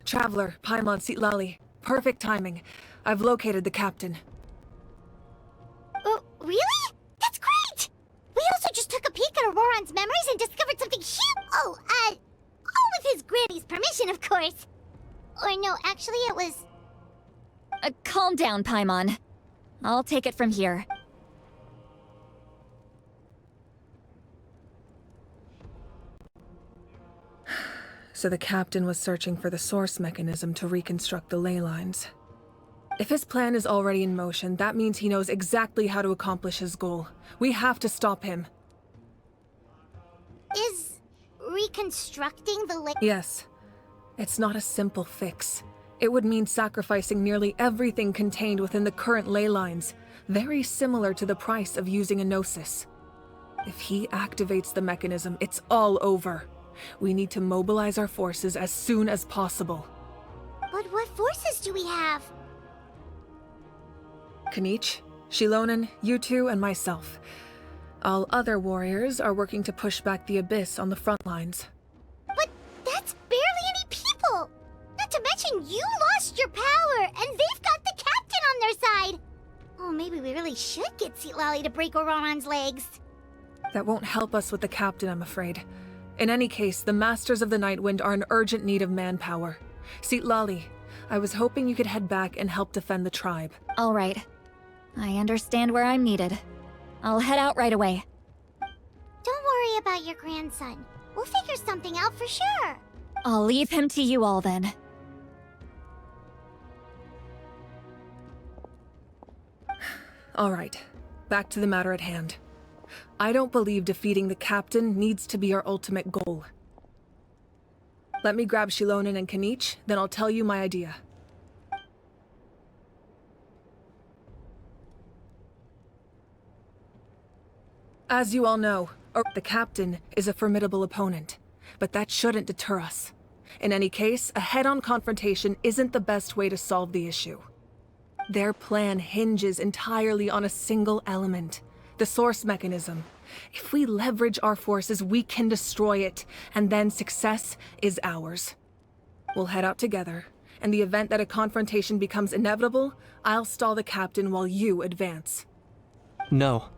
Traveler, Paimon Sitlali. Perfect timing. I've located the captain. Oh, really? That's great! We also just took a peek at Auroran's memories and discovered something huge. All with his granny's permission, of course. Or no, actually it was... Calm down, Paimon. I'll take it from here. So the captain was searching for the source mechanism to reconstruct the ley lines. If his plan is already in motion, that means he knows exactly how to accomplish his goal. We have to stop him. Is reconstructing the Yes. It's not a simple fix. It would mean sacrificing nearly everything contained within the current ley lines, very similar to the price of using a gnosis. If he activates the mechanism, it's all over. We need to mobilize our forces as soon as possible. But what forces do we have? Kanich, Shilonen, you two, and myself. All other warriors are working to push back the Abyss on the front lines. But that's barely any people! Not to mention you lost your power, and they've got the captain on their side! Oh, maybe we really should get Sitlali to break Auroran's legs. That won't help us with the captain, I'm afraid. In any case, the Masters of the Nightwind are in urgent need of manpower. Sitlali, I was hoping you could head back and help defend the tribe. All right. I understand where I'm needed. I'll head out right away. Don't worry about your grandson. We'll figure something out for sure. I'll leave him to you all then. All right, back to the matter at hand. I don't believe defeating the captain needs to be our ultimate goal. Let me grab Shilonen and Kanich, then I'll tell you my idea. As you all know, the captain is a formidable opponent, but that shouldn't deter us. In any case, a head-on confrontation isn't the best way to solve the issue. Their plan hinges entirely on a single element, the source mechanism. If we leverage our forces, we can destroy it, and then success is ours. We'll head out together. In the event that a confrontation becomes inevitable, I'll stall the captain while you advance. No.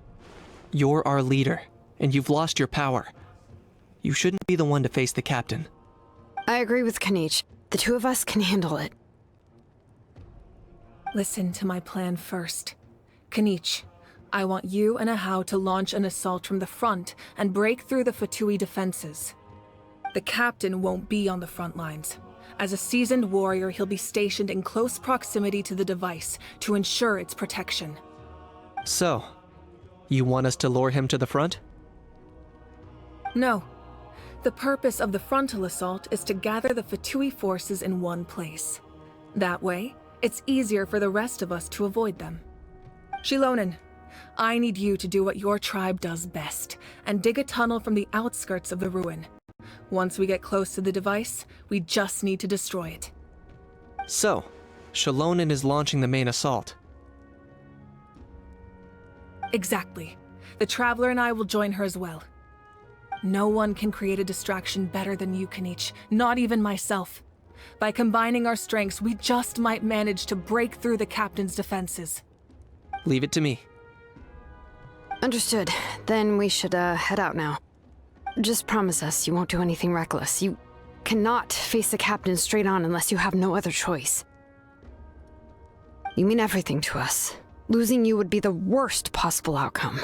You're our leader, and you've lost your power. You shouldn't be the one to face the captain. I agree with Kanich. The two of us can handle it. Listen to my plan first. Kanich, I want you and Ahau to launch an assault from the front and break through the Fatui defenses. The captain won't be on the front lines. As a seasoned warrior, he'll be stationed in close proximity to the device to ensure its protection. So, you want us to lure him to the front? No. The purpose of the frontal assault is to gather the Fatui forces in one place. That way, it's easier for the rest of us to avoid them. Shilonen, I need you to do what your tribe does best, and dig a tunnel from the outskirts of the ruin. Once we get close to the device, we just need to destroy it. So, Shilonen is launching the main assault. Exactly. The Traveler and I will join her as well. No one can create a distraction better than you, Kanich, not even myself. By combining our strengths, we just might manage to break through the captain's defenses. Leave it to me. Understood. Then we should, head out now. Just promise us you won't do anything reckless. You cannot face the captain straight on unless you have no other choice. You mean everything to us. Losing you would be the worst possible outcome.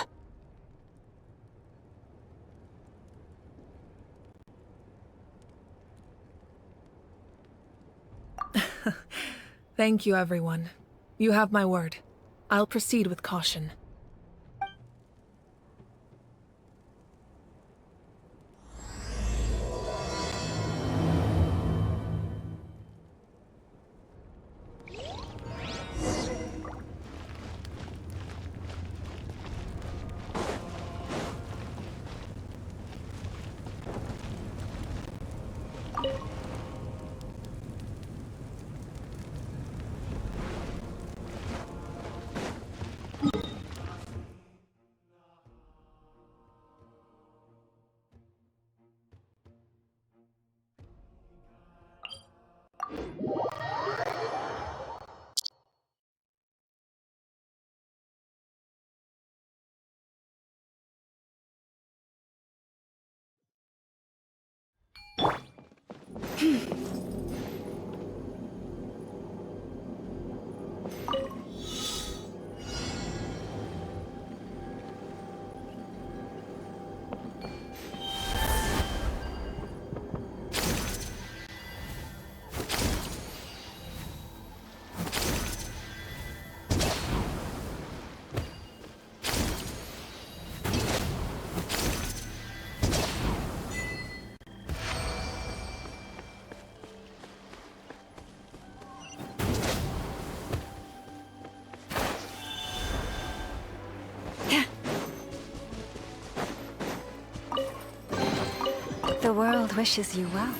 Thank you, everyone. You have my word. I'll proceed with caution. The world wishes you well.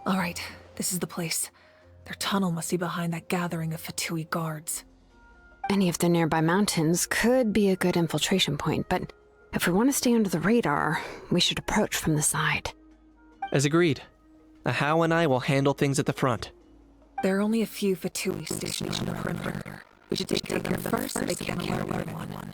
All right, this is the place. Their tunnel must be behind that gathering of Fatui guards. Any of the nearby mountains could be a good infiltration point, but if we want to stay under the radar, we should approach from the side. As agreed. Ahau and I will handle things at the front. There are only a few Fatui stationed on the perimeter. We should take care of them first so they can't alert everyone.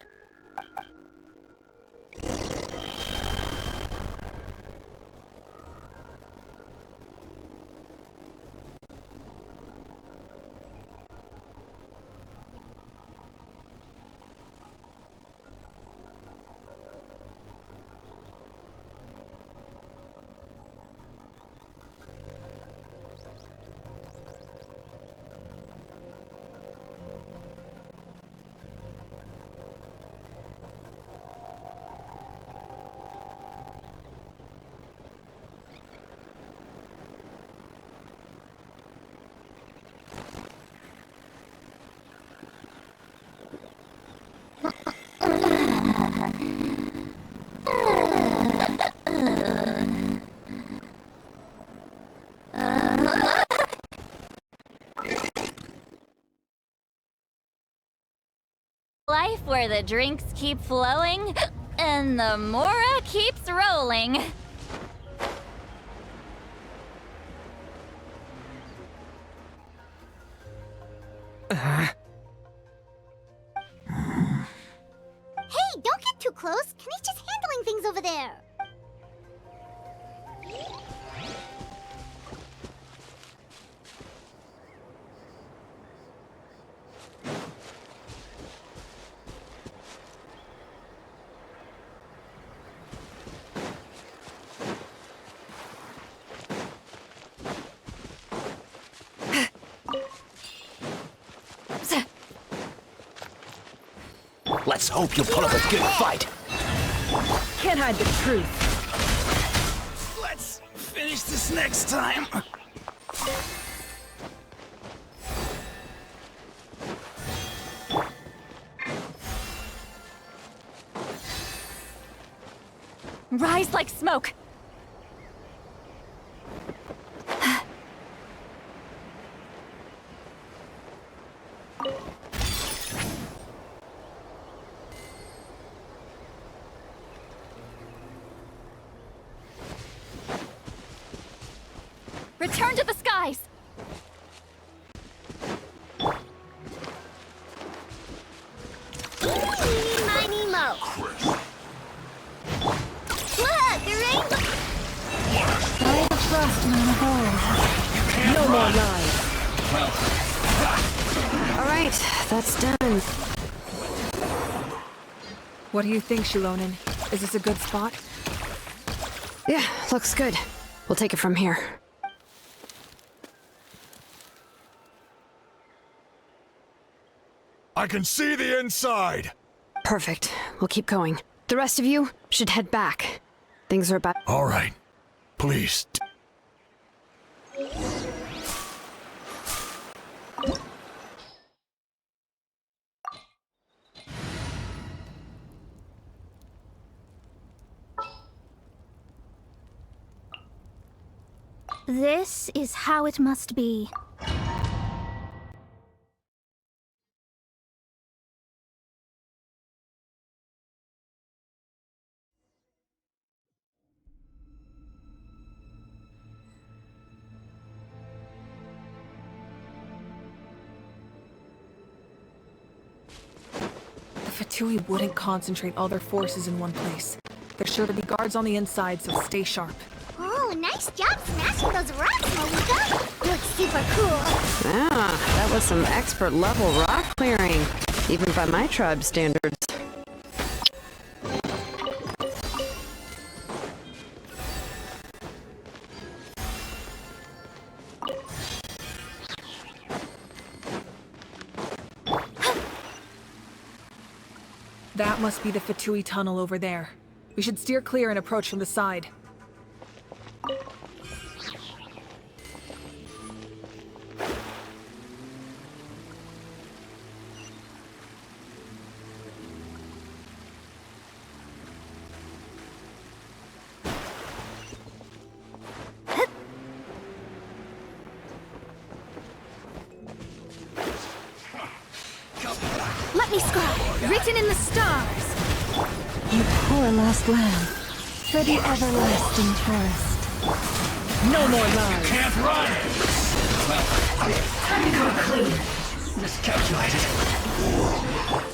Life where the drinks keep flowing and the Mora keeps rolling. Hey, don't get too close. Kenny's just handling things over there. Let's hope you put up a good fight. Can't hide the truth. Let's finish this next time. Rise like smoke. Return to the skies! Eeny, miny, mo. Look, the rainbow. I trust my bow. No more lies. All right, that's done. What do you think, Shilonin? Is this a good spot? Yeah, looks good. We'll take it from here. I can see the inside! Perfect. We'll keep going. The rest of you should head back. Things are about... All right. Please. This is how it must be. The Fatui wouldn't concentrate all their forces in one place. There's sure to be guards on the inside, so stay sharp. Oh, nice job smashing those rocks, Malika! You look super cool. Ah, that was some expert level rock clearing, even by my tribe standards. That must be the Fatui tunnel over there. We should steer clear and approach from the side. Let me scry, written in the stars. You poor lost lamb, for the everlasting forest. No more lies! Can't run! Time to come clean. Miscalculated.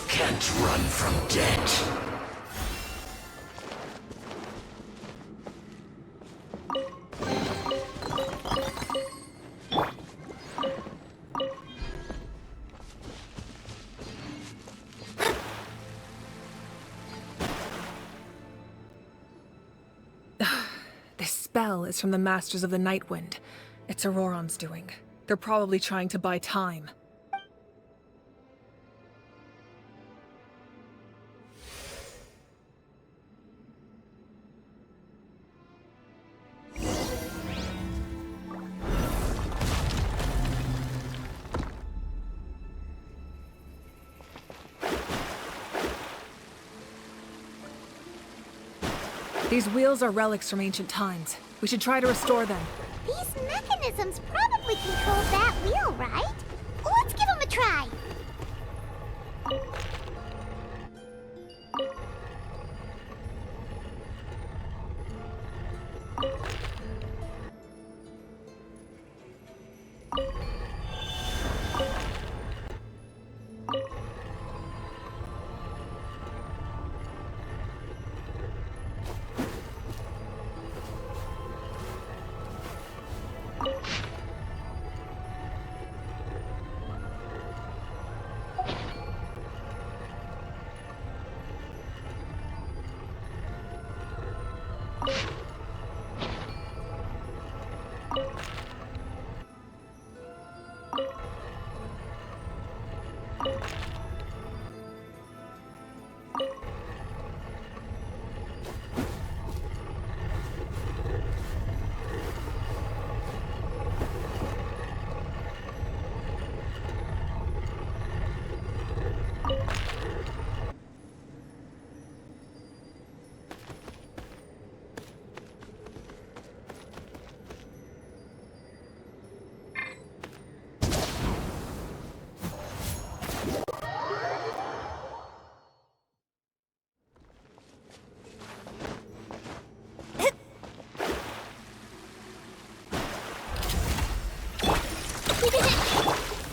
Can't run from debt. This spell is from the Masters of the Night Wind. It's Auroron's doing. They're probably trying to buy time. These wheels are relics from ancient times. We should try to restore them. These mechanisms probably control that wheel, right? Let's give them a try.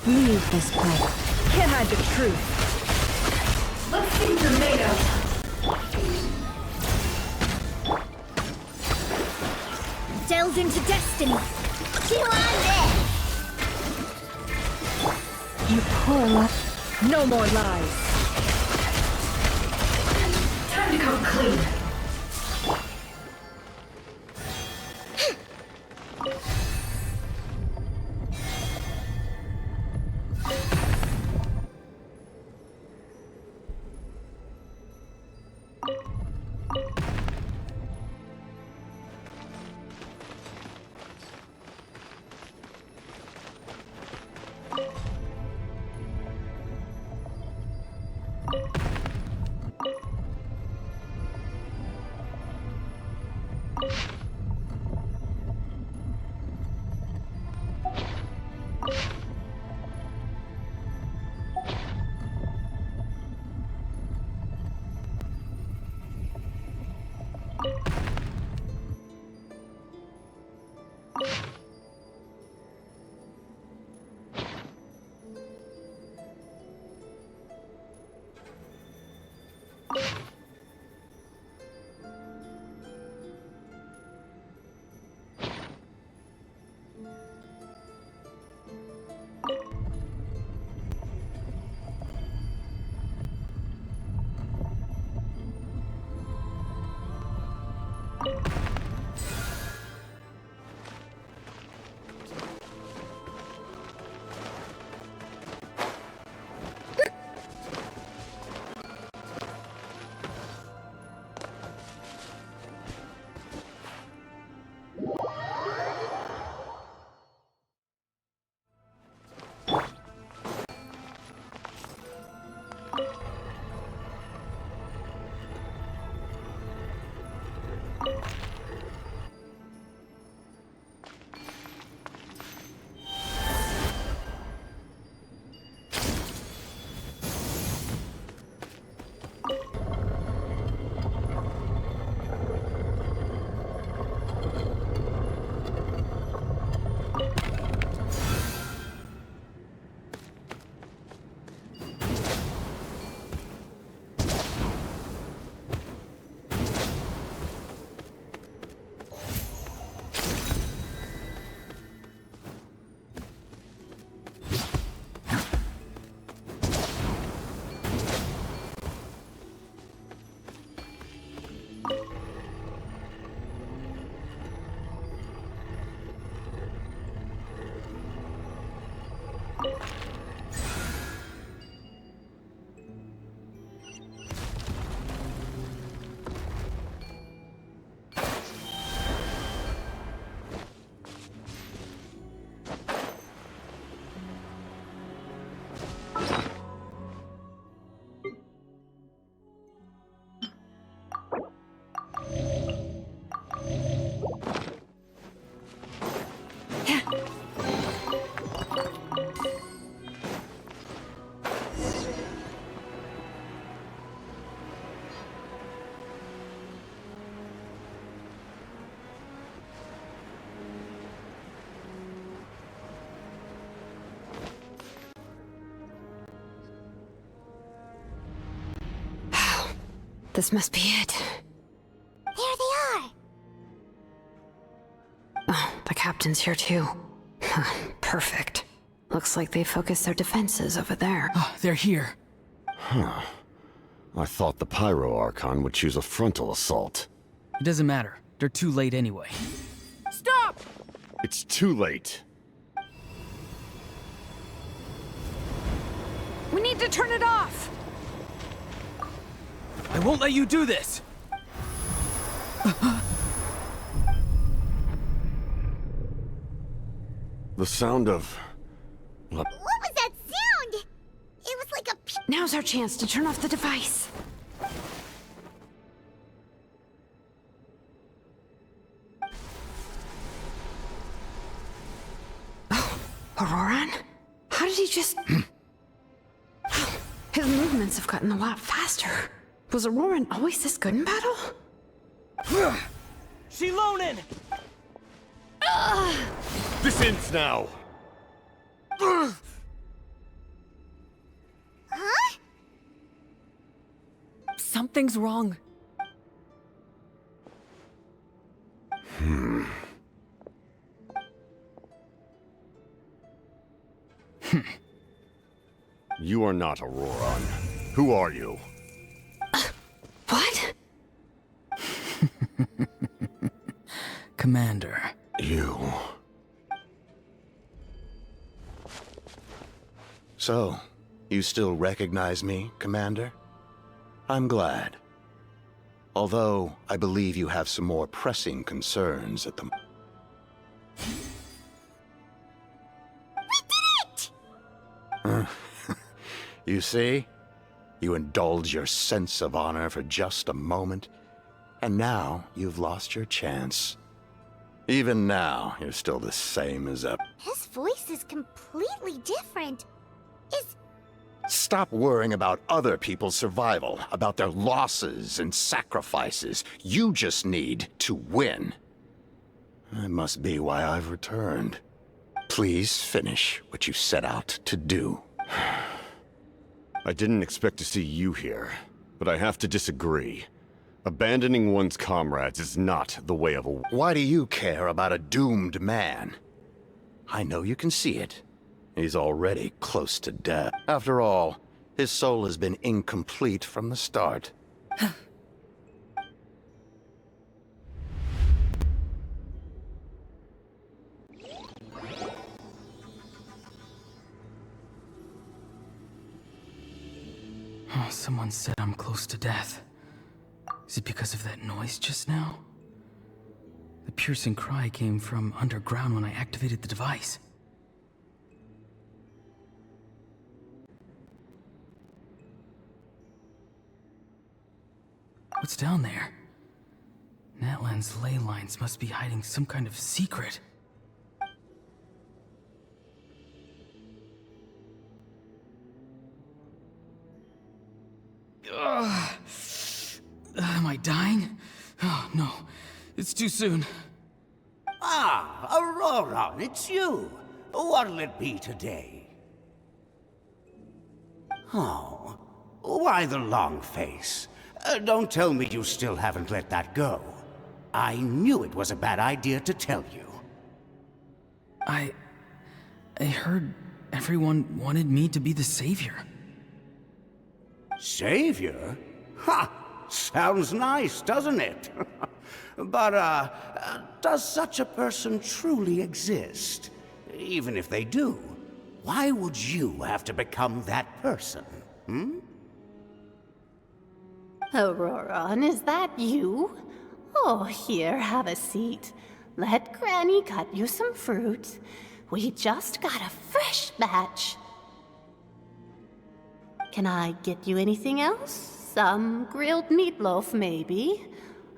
Leave this place. Can't hide the truth. Let's see what you're made of. Delve into destiny. Chew on this. You poor lost. No more lies. Time to come clean. This must be it. There they are! Oh, the captain's here too. Perfect. Looks like they focused their defenses over there. Oh, they're here. Huh. I thought the Pyro Archon would choose a frontal assault. It doesn't matter. They're too late anyway. Stop! It's too late. We need to turn it off! I won't let you do this! The sound of... What was that sound? It was like a Now's our chance to turn off the device. Oh, Auroran? How did he just... His movements have gotten a lot faster. Was Auroran always this good in battle? Shilonen! This ends now! Huh? Something's wrong. You are not Auroran. Who are you? What? Commander. You... So, you still recognize me, Commander? I'm glad. Although, I believe you have some more pressing concerns at the... You see? You indulge your sense of honor for just a moment, and now you've lost your chance. Even now, you're still the same as a... His voice is completely different. Stop worrying about other people's survival, about their losses and sacrifices. You just need to win. That must be why I've returned. Please finish what you set out to do. I didn't expect to see you here, but I have to disagree. Abandoning one's comrades is not the way of a... Why do you care about a doomed man? I know you can see it. He's already close to death. After all, his soul has been incomplete from the start. Oh, someone said I'm close to death. Is it because of that noise just now? The piercing cry came from underground when I activated the device. What's down there? Natlan's ley lines must be hiding some kind of secret. Am I dying? Oh, no. It's too soon. Ah, Aurora, it's you. What'll it be today? Oh, why the long face? Don't tell me you still haven't let that go. I knew it was a bad idea to tell you. I heard everyone wanted me to be the savior. Savior? Ha! Sounds nice, doesn't it? But, does such a person truly exist? Even if they do, why would you have to become that person, hmm? Auroran, is that you? Oh, here, have a seat. Let Granny cut you some fruit. We just got a fresh batch. Can I get you anything else? Some grilled meatloaf, maybe?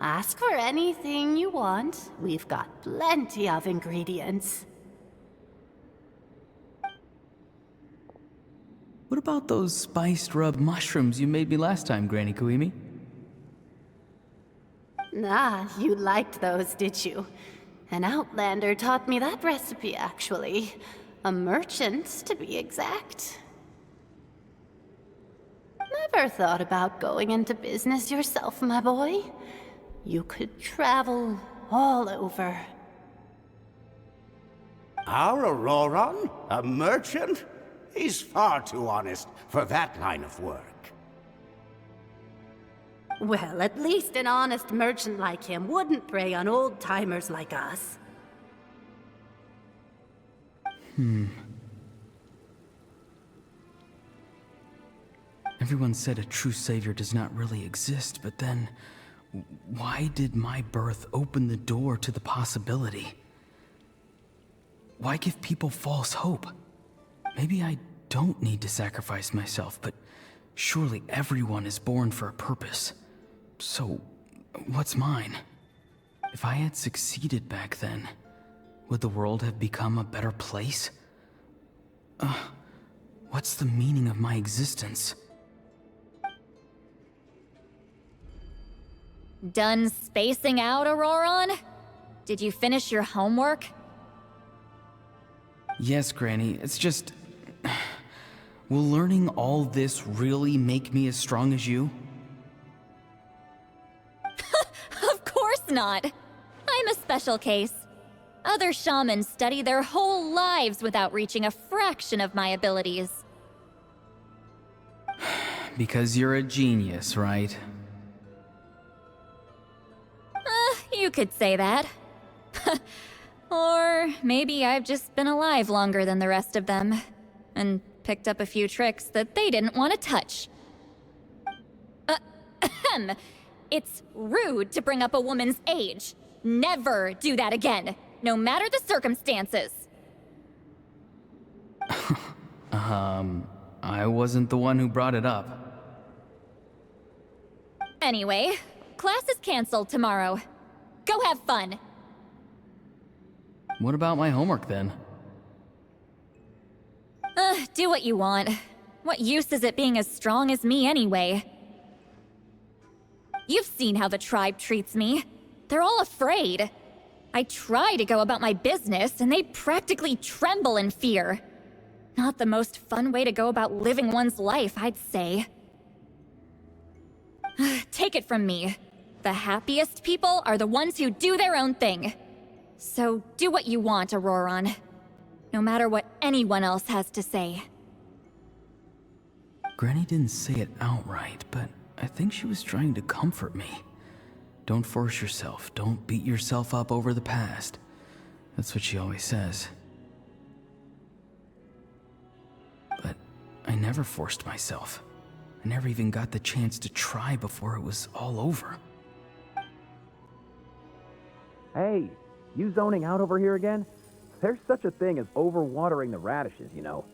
Ask for anything you want. We've got plenty of ingredients. What about those spiced rub mushrooms you made me last time, Granny Kuimi? Ah, you liked those, did you? An outlander taught me that recipe, actually. A merchant, to be exact. ever thought about going into business yourself, my boy? You could travel all over. Our Auroron? A merchant? He's far too honest for that line of work. Well, at least an honest merchant like him wouldn't prey on old-timers like us. Everyone said a true savior does not really exist, but then why did my birth open the door to the possibility? Why give people false hope? Maybe I don't need to sacrifice myself, but surely everyone is born for a purpose. So, what's mine? If I had succeeded back then, would the world have become a better place? What's the meaning of my existence? Done spacing out, Auroron? Did you finish your homework? Yes, Granny, it's just... Will learning all this really make me as strong as you? Of course not. I'm a special case. Other shamans study their whole lives without reaching a fraction of my abilities. Because you're a genius, right? You could say that. Or maybe I've just been alive longer than the rest of them, and picked up a few tricks that they didn't want to touch. It's rude to bring up a woman's age. Never do that again, no matter the circumstances. I wasn't the one who brought it up. Anyway, class is canceled tomorrow. Go have fun. What about my homework then? Do what you want. What use is it being as strong as me anyway? You've seen how the tribe treats me. They're all afraid. I try to go about my business, and they practically tremble in fear. Not the most fun way to go about living one's life, I'd say. Take it from me. The happiest people are the ones who do their own thing. So do what you want, Auroron. No matter what anyone else has to say. Granny didn't say it outright, but I think she was trying to comfort me. Don't force yourself. Don't beat yourself up over the past. That's what she always says. But I never forced myself. I never even got the chance to try before it was all over. Hey, you zoning out over here again? There's such a thing as overwatering the radishes, you know.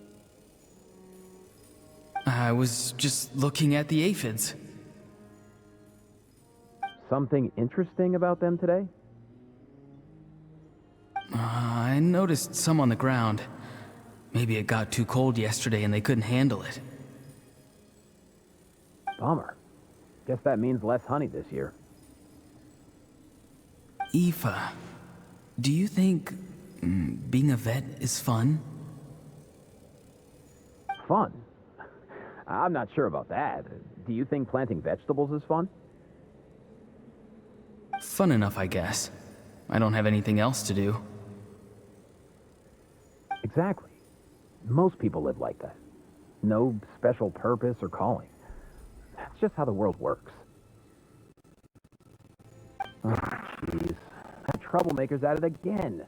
I was just looking at the aphids. Something interesting about them today? I noticed some on the ground. Maybe it got too cold yesterday and they couldn't handle it. Bummer. Guess that means less honey this year. Aoife, do you think being a vet is fun? Fun? I'm not sure about that. Do you think planting vegetables is fun? Fun enough, I guess. I don't have anything else to do. Exactly. Most people live like that. No special purpose or calling. That's just how the world works. Oh, jeez. That troublemaker's at it again.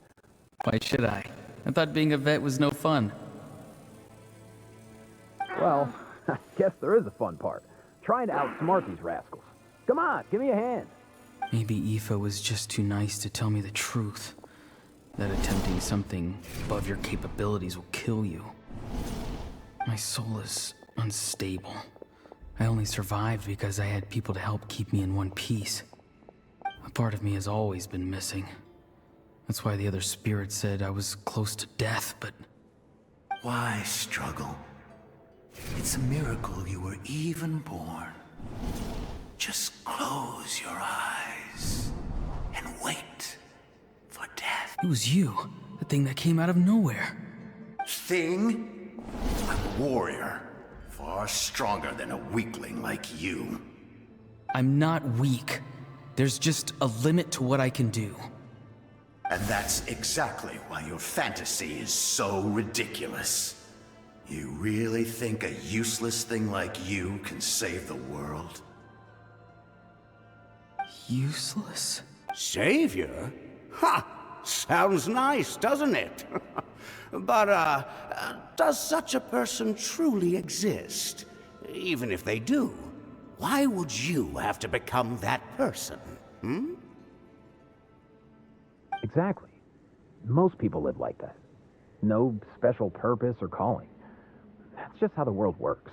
Why should I? I thought being a vet was no fun. Well, I guess there is a fun part. Trying to outsmart these rascals. Come on, give me a hand. Maybe Aoife was just too nice to tell me the truth. That attempting something above your capabilities will kill you. My soul is unstable. I only survived because I had people to help keep me in one piece. A part of me has always been missing. That's why the other spirits said I was close to death, but... Why struggle? It's a miracle you were even born. Just close your eyes and wait for death. It was you, the thing that came out of nowhere. Thing? I'm a warrior, far far stronger than a weakling like you. I'm not weak. There's just a limit to what I can do. And that's exactly why your fantasy is so ridiculous. You really think a useless thing like you can save the world? Useless? Savior? Ha! Sounds nice, doesn't it? But, does such a person truly exist? Even if they do, why would you have to become that person? Hmm? Exactly. Most people live like that. No special purpose or calling. That's just how the world works.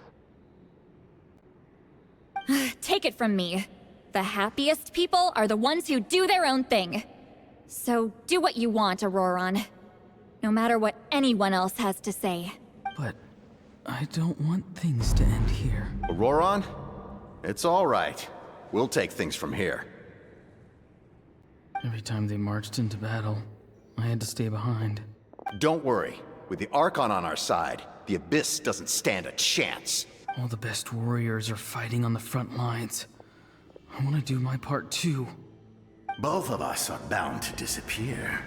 Take it from me. The happiest people are the ones who do their own thing. So do what you want, Auroron. No matter what anyone else has to say. But I don't want things to end here. Auroron? It's all right. We'll take things from here. Every time they marched into battle, I had to stay behind. Don't worry. With the Archon on our side, the Abyss doesn't stand a chance. All the best warriors are fighting on the front lines. I want to do my part too. Both of us are bound to disappear.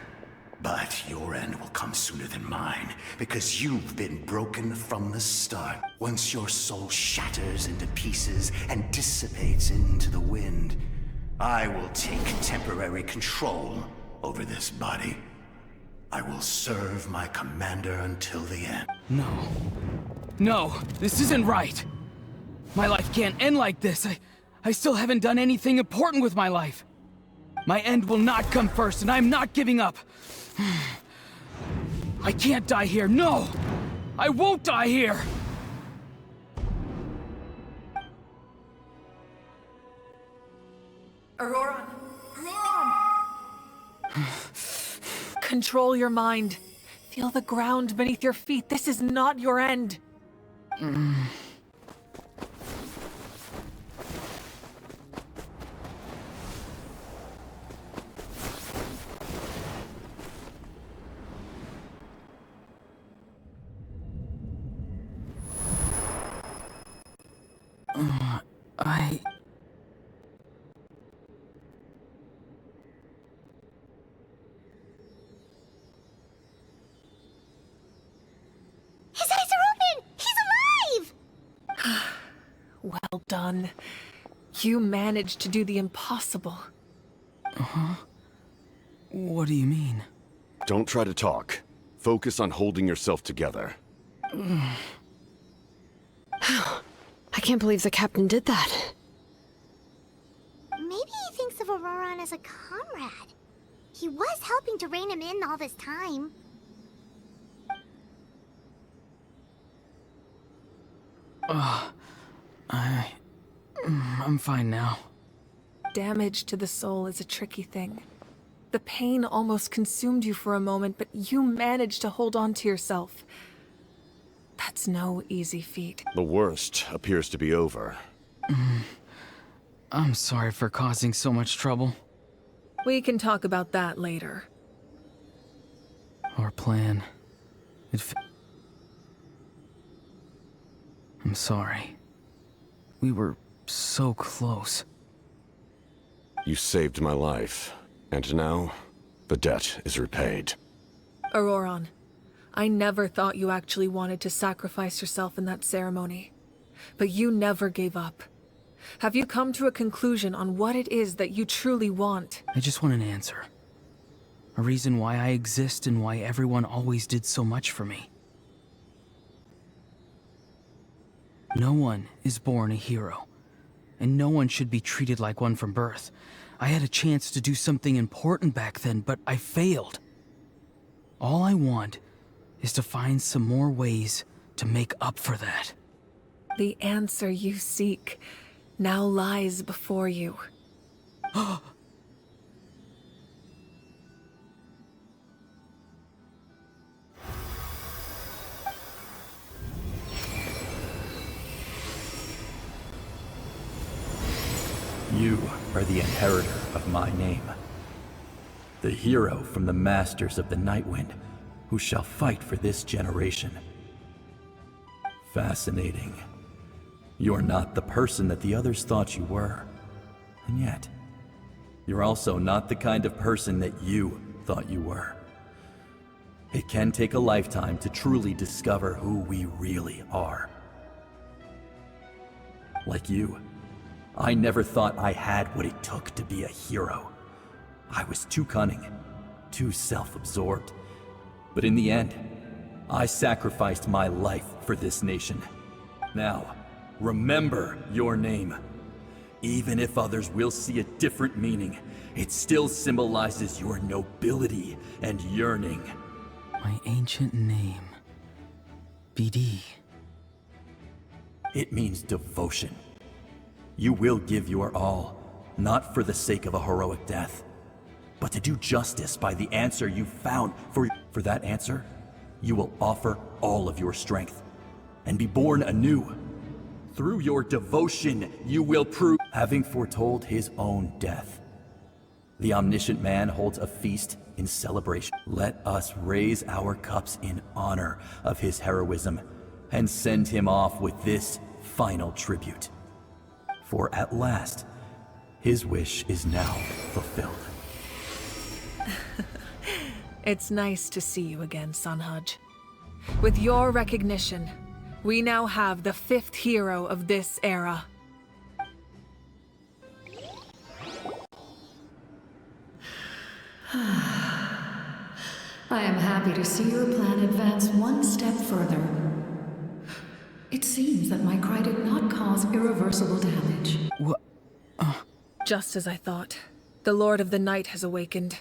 But your end will come sooner than mine, because you've been broken from the start. Once your soul shatters into pieces and dissipates into the wind, I will take temporary control over this body. I will serve my commander until the end. No. No, this isn't right. My life can't end like this. I still haven't done anything important with my life. My end will not come first, and I'm not giving up. I can't die here, no! I won't die here! Auroron! Control your mind. Feel the ground beneath your feet. This is not your end. His eyes are open! He's alive! Well done. You managed to do the impossible. Uh-huh. What do you mean? Don't try to talk. Focus on holding yourself together. I can't believe the captain did that. Maybe he thinks of Auroron as a comrade. He was helping to rein him in all this time. I'm fine now. Damage to the soul is a tricky thing. The pain almost consumed you for a moment, but you managed to hold on to yourself. That's no easy feat. The worst appears to be over. I'm sorry for causing so much trouble. We can talk about that later. Our plan. I'm sorry. We were so close. You saved my life, and now the debt is repaid. Auroron, I never thought you actually wanted to sacrifice yourself in that ceremony. But you never gave up. Have you come to a conclusion on what it is that you truly want? I just want an answer. A reason why I exist and why everyone always did so much for me. No one is born a hero, and no one should be treated like one from birth. I had a chance to do something important back then, but I failed. All I want is to find some more ways to make up for that. The answer you seek now lies before you. You are the inheritor of my name. The hero from the Masters of the Nightwind, who shall fight for this generation. Fascinating. You're not the person that the others thought you were. And yet, you're also not the kind of person that you thought you were. It can take a lifetime to truly discover who we really are. Like you, I never thought I had what it took to be a hero. I was too cunning, too self-absorbed. But in the end, I sacrificed my life for this nation. Now, remember your name. Even if others will see a different meaning, it still symbolizes your nobility and yearning. My ancient name. BD. It means devotion. You will give your all, not for the sake of a heroic death, but to do justice by the answer you found. For that answer, you will offer all of your strength and be born anew. Through your devotion, you will prove, having foretold his own death. The omniscient man holds a feast in celebration. Let us raise our cups in honor of his heroism and send him off with this final tribute. For at last, his wish is now fulfilled. It's nice to see you again, Sunhudge. With your recognition, we now have the 5th hero of this era. I am happy to see your plan advance one step further. It seems that my cry did not cause irreversible damage. What? Just as I thought. The Lord of the Night has awakened.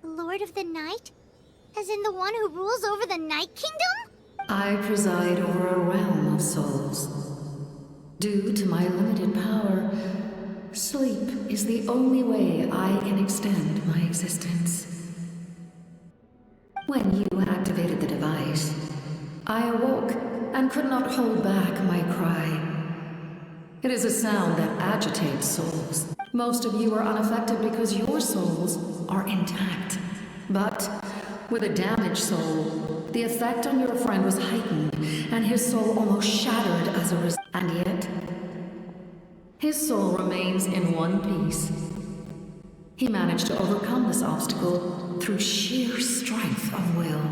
Lord of the Night? As in the one who rules over the Night Kingdom? I preside over a realm of souls. Due to my limited power, sleep is the only way I can extend my existence. When you activated the device, I awoke and could not hold back my cry. It is a sound that agitates souls. Most of you are unaffected because your souls are intact. But with a damaged soul, the effect on your friend was heightened, and his soul almost shattered as a result. And yet, his soul remains in one piece. He managed to overcome this obstacle through sheer strength of will.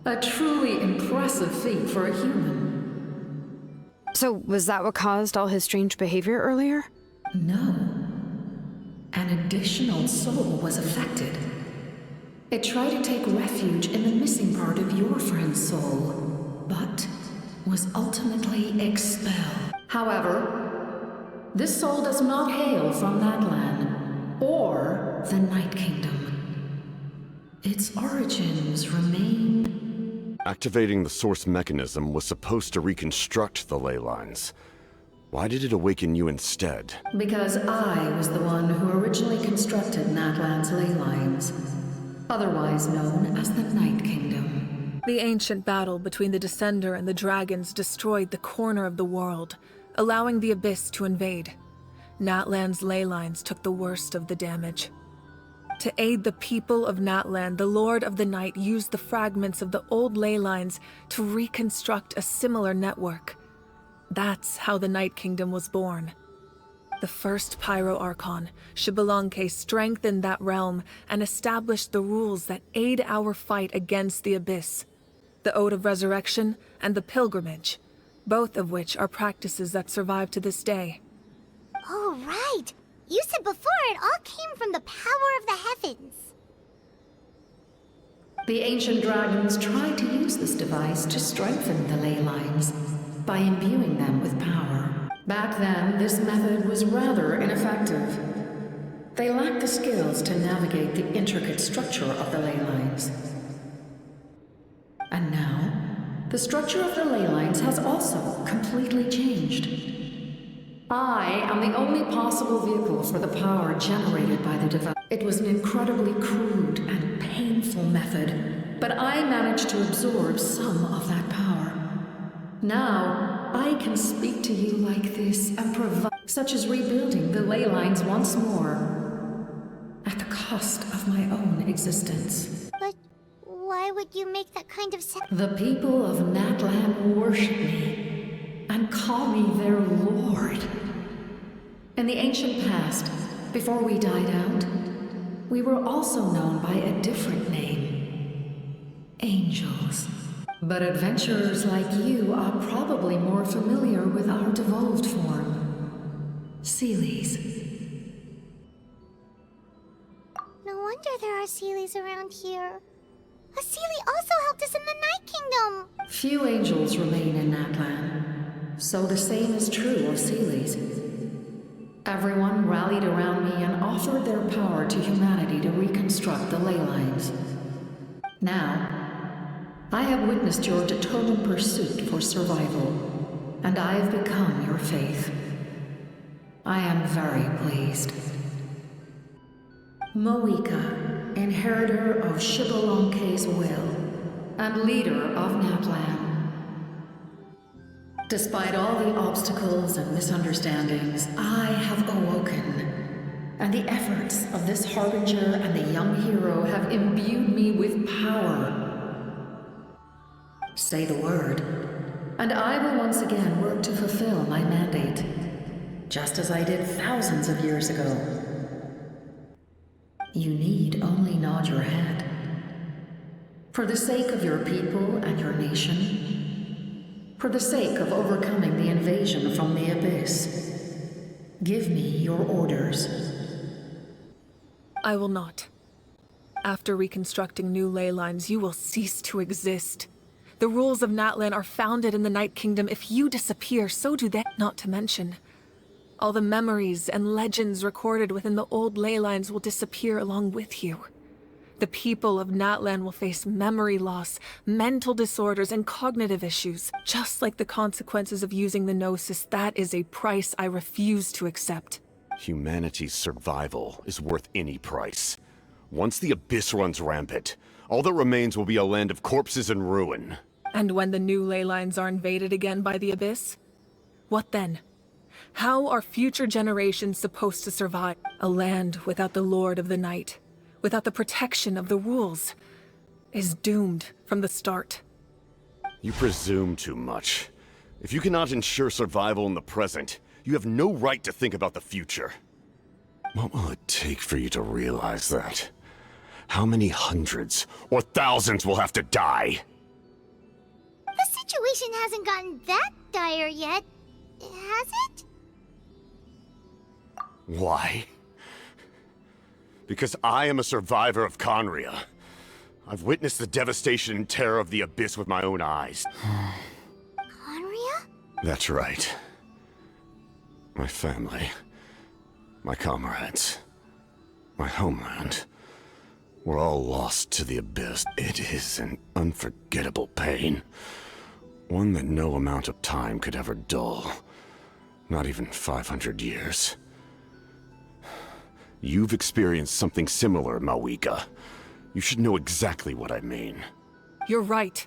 A truly impressive feat for a human. So, was that what caused all his strange behavior earlier? No. An additional soul was affected. It tried to take refuge in the missing part of your friend's soul, but was ultimately expelled. However, this soul does not hail from Natlan or the Night Kingdom. Its origins remain... Activating the source mechanism was supposed to reconstruct the ley lines. Why did it awaken you instead? Because I was the one who originally constructed Natlan's ley lines, otherwise known as the Night Kingdom. The ancient battle between the Descender and the dragons destroyed the corner of the world, allowing the Abyss to invade. Natlan's ley lines took the worst of the damage. To aid the people of Natlan, the Lord of the Night used the fragments of the old ley lines to reconstruct a similar network. That's how the Night Kingdom was born. The first Pyro Archon, Xbalanque, strengthened that realm and established the rules that aid our fight against the Abyss. The Ode of Resurrection and the Pilgrimage, both of which are practices that survive to this day. Oh, right! You said before it all came from the power of the heavens. The ancient dragons tried to use this device to strengthen the ley lines by imbuing them with power. Back then, this method was rather ineffective. They lacked the skills to navigate the intricate structure of the ley lines. And now, the structure of the ley lines has also completely changed. I am the only possible vehicle for the power generated by the device. It was an incredibly crude and painful method, but I managed to absorb some of that power. Now, I can speak to you like this and provide, such as rebuilding the ley lines once more, at the cost of my own existence. But why would you make that kind of The people of Natlan worship me and call me their lord. In the ancient past, before we died out, we were also known by a different name. Angels. But adventurers like you are probably more familiar with our devolved form. Seelies. No wonder there are Seelies around here. A Seelie also helped us in the Night Kingdom! Few angels remain in Natlan, so the same is true of Seelies. Everyone rallied around me and offered their power to humanity to reconstruct the ley lines. Now, I have witnessed your determined pursuit for survival, and I have become your faith. I am very pleased. Moika, inheritor of Shibalonke's will, and leader of Natlan. Despite all the obstacles and misunderstandings, I have awoken, and the efforts of this Harbinger and the young hero have imbued me with power. Say the word, and I will once again work to fulfill my mandate, just as I did thousands of years ago. You need only nod your head. For the sake of your people and your nation, for the sake of overcoming the invasion from the Abyss, give me your orders. I will not. After reconstructing new ley lines, you will cease to exist. The rules of Natlan are founded in the Night Kingdom. If you disappear, so do they. Not to mention, all the memories and legends recorded within the old ley lines will disappear along with you. The people of Natlan will face memory loss, mental disorders, and cognitive issues. Just like the consequences of using the Gnosis, that is a price I refuse to accept. Humanity's survival is worth any price. Once the Abyss runs rampant, all that remains will be a land of corpses and ruin. And when the new ley lines are invaded again by the Abyss? What then? How are future generations supposed to survive? A land without the Lord of the Night, without the protection of the rules, is doomed from the start. You presume too much. If you cannot ensure survival in the present, you have no right to think about the future. What will it take for you to realize that? How many hundreds or thousands will have to die? The situation hasn't gotten that dire yet, has it? Why? Because I am a survivor of Conria. I've witnessed the devastation and terror of the Abyss with my own eyes. Conria? That's right. My family, my comrades, my homeland, we're all lost to the Abyss. It is an unforgettable pain. One that no amount of time could ever dull. Not even 500 years. You've experienced something similar, Mawika. You should know exactly what I mean. You're right.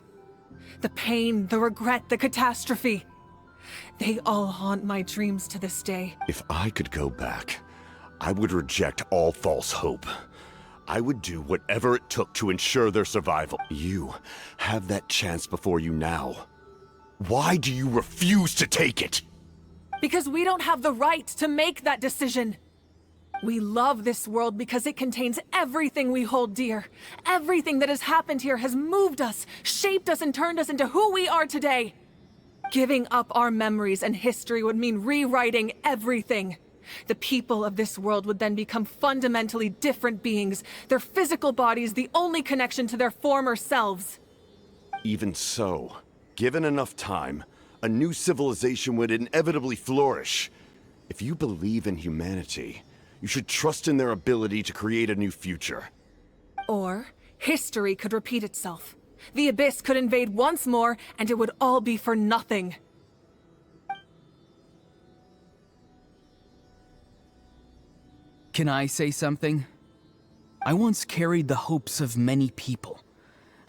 The pain, the regret, the catastrophe. They all haunt my dreams to this day. If I could go back, I would reject all false hope. I would do whatever it took to ensure their survival. You have that chance before you now. Why do you refuse to take it? Because we don't have the right to make that decision. We love this world because it contains everything we hold dear. Everything that has happened here has moved us, shaped us, and turned us into who we are today. Giving up our memories and history would mean rewriting everything. The people of this world would then become fundamentally different beings, their physical bodies the only connection to their former selves. Even so, given enough time, a new civilization would inevitably flourish. If you believe in humanity, you should trust in their ability to create a new future. Or, history could repeat itself. The Abyss could invade once more, and it would all be for nothing. Can I say something? I once carried the hopes of many people,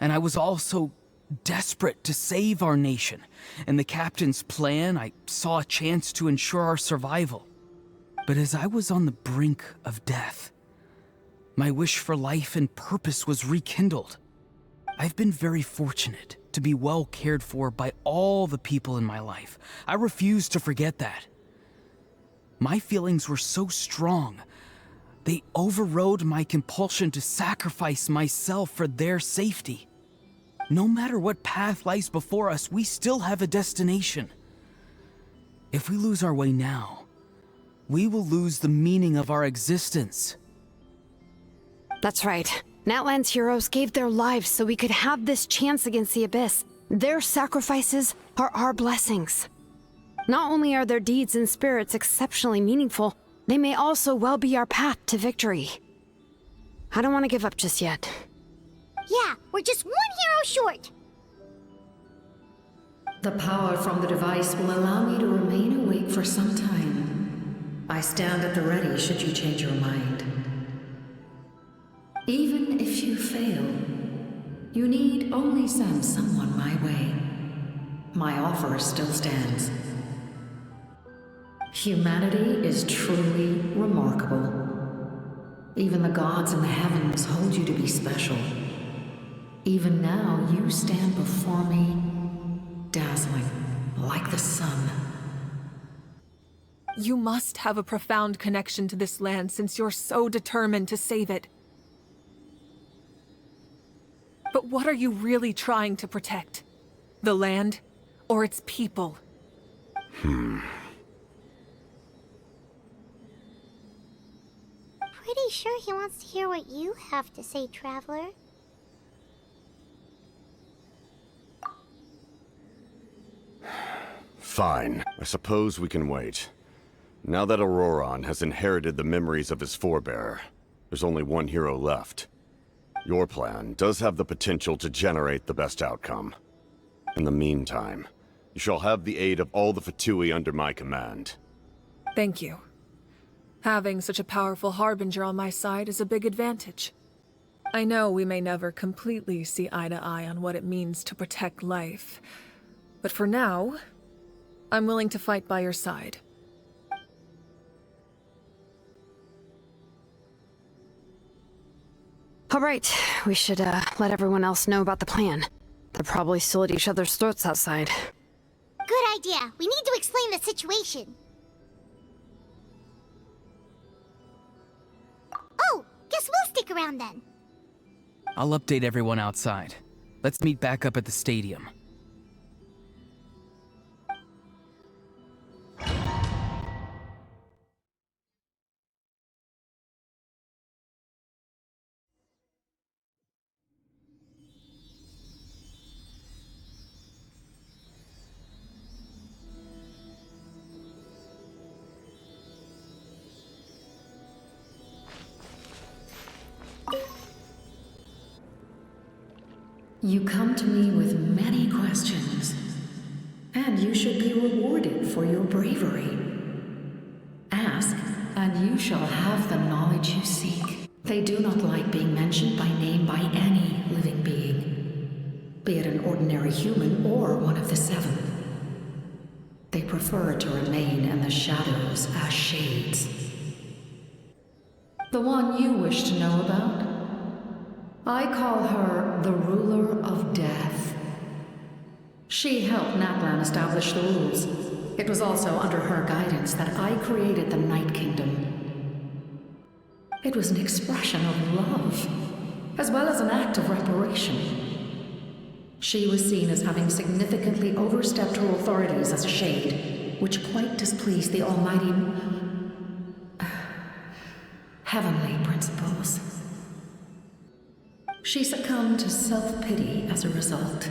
and I was also desperate to save our nation. In the captain's plan, I saw a chance to ensure our survival. But as I was on the brink of death, my wish for life and purpose was rekindled. I've been very fortunate to be well cared for by all the people in my life. I refuse to forget that. My feelings were so strong. They overrode my compulsion to sacrifice myself for their safety. No matter what path lies before us, we still have a destination. If we lose our way now, we will lose the meaning of our existence. That's right. Natlan's heroes gave their lives so we could have this chance against the Abyss. Their sacrifices are our blessings. Not only are their deeds and spirits exceptionally meaningful, they may also well be our path to victory. I don't want to give up just yet. Yeah, we're just one hero short. The power from the device will allow me to remain awake for some time. I stand at the ready should you change your mind. Even if you fail, you need only send someone my way. My offer still stands. Humanity is truly remarkable. Even the gods in the heavens hold you to be special. Even now, you stand before me, dazzling like the sun. You must have a profound connection to this land since you're so determined to save it. But what are you really trying to protect? The land or its people? Pretty sure he wants to hear what you have to say, Traveler. Fine. I suppose we can wait. Now that Auroron has inherited the memories of his forebearer, there's only one hero left. Your plan does have the potential to generate the best outcome. In the meantime, you shall have the aid of all the Fatui under my command. Thank you. Having such a powerful harbinger on my side is a big advantage. I know we may never completely see eye to eye on what it means to protect life, but for now, I'm willing to fight by your side. All right, we should let everyone else know about the plan. They're probably still at each other's throats outside. Good idea. We need to explain the situation. Oh, guess we'll stick around then. I'll update everyone outside. Let's meet back up at the stadium. You come to me with many questions, and you should be rewarded for your bravery. Ask, and you shall have the knowledge you seek. They do not like being mentioned by name by any living being, be it an ordinary human or one of the seven. They prefer to remain in the shadows as shades. The one you wish to know about? I call her the Ruler of Death. She helped Natlan establish the rules. It was also under her guidance that I created the Night Kingdom. It was an expression of love, as well as an act of reparation. She was seen as having significantly overstepped her authorities as a shade, which quite displeased the almighty heavenly principles. She succumbed to self-pity as a result,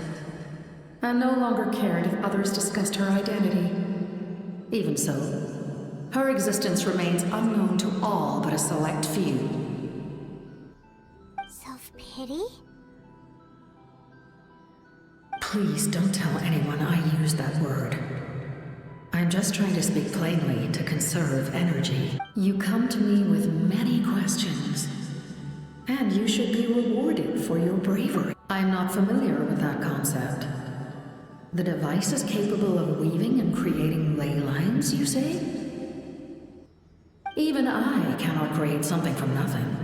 and no longer cared if others discussed her identity. Even so, her existence remains unknown to all but a select few. Self-pity? Please don't tell anyone I used that word. I'm just trying to speak plainly to conserve energy. You come to me with many questions, and you should be rewarded for your bravery. I'm not familiar with that concept. The device is capable of weaving and creating ley lines, you say? Even I cannot create something from nothing.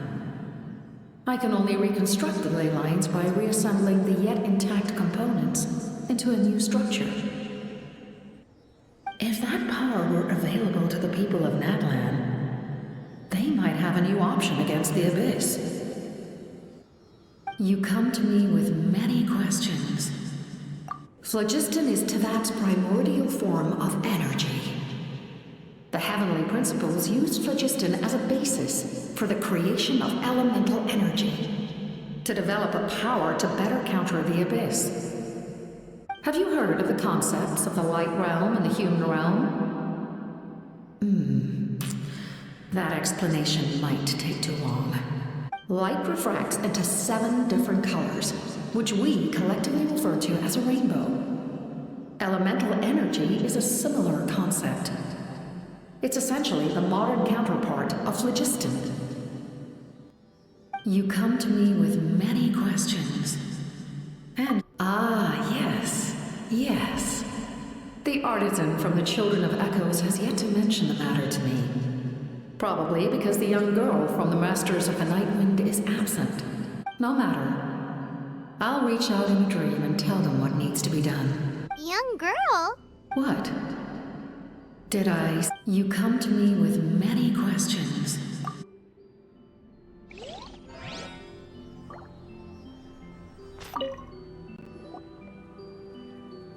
I can only reconstruct the ley lines by reassembling the yet intact components into a new structure. If that power were available to the people of Natlan, they might have a new option against the Abyss. You come to me with many questions. Phlogiston is Teyvat's primordial form of energy. The heavenly principles used phlogiston as a basis for the creation of elemental energy, to develop a power to better counter the Abyss. Have you heard of the concepts of the light realm and the human realm? That explanation might take too long. Light refracts into 7 different colors, which we collectively refer to as a rainbow. Elemental energy is a similar concept. It's essentially the modern counterpart of phlogiston. You come to me with many questions. And yes. The artisan from the Children of Echoes has yet to mention the matter to me. Probably because the young girl from the Masters of the Nightwind is absent. No matter. I'll reach out in a dream and tell them what needs to be done. Young girl? What? Did I? You come to me with many questions.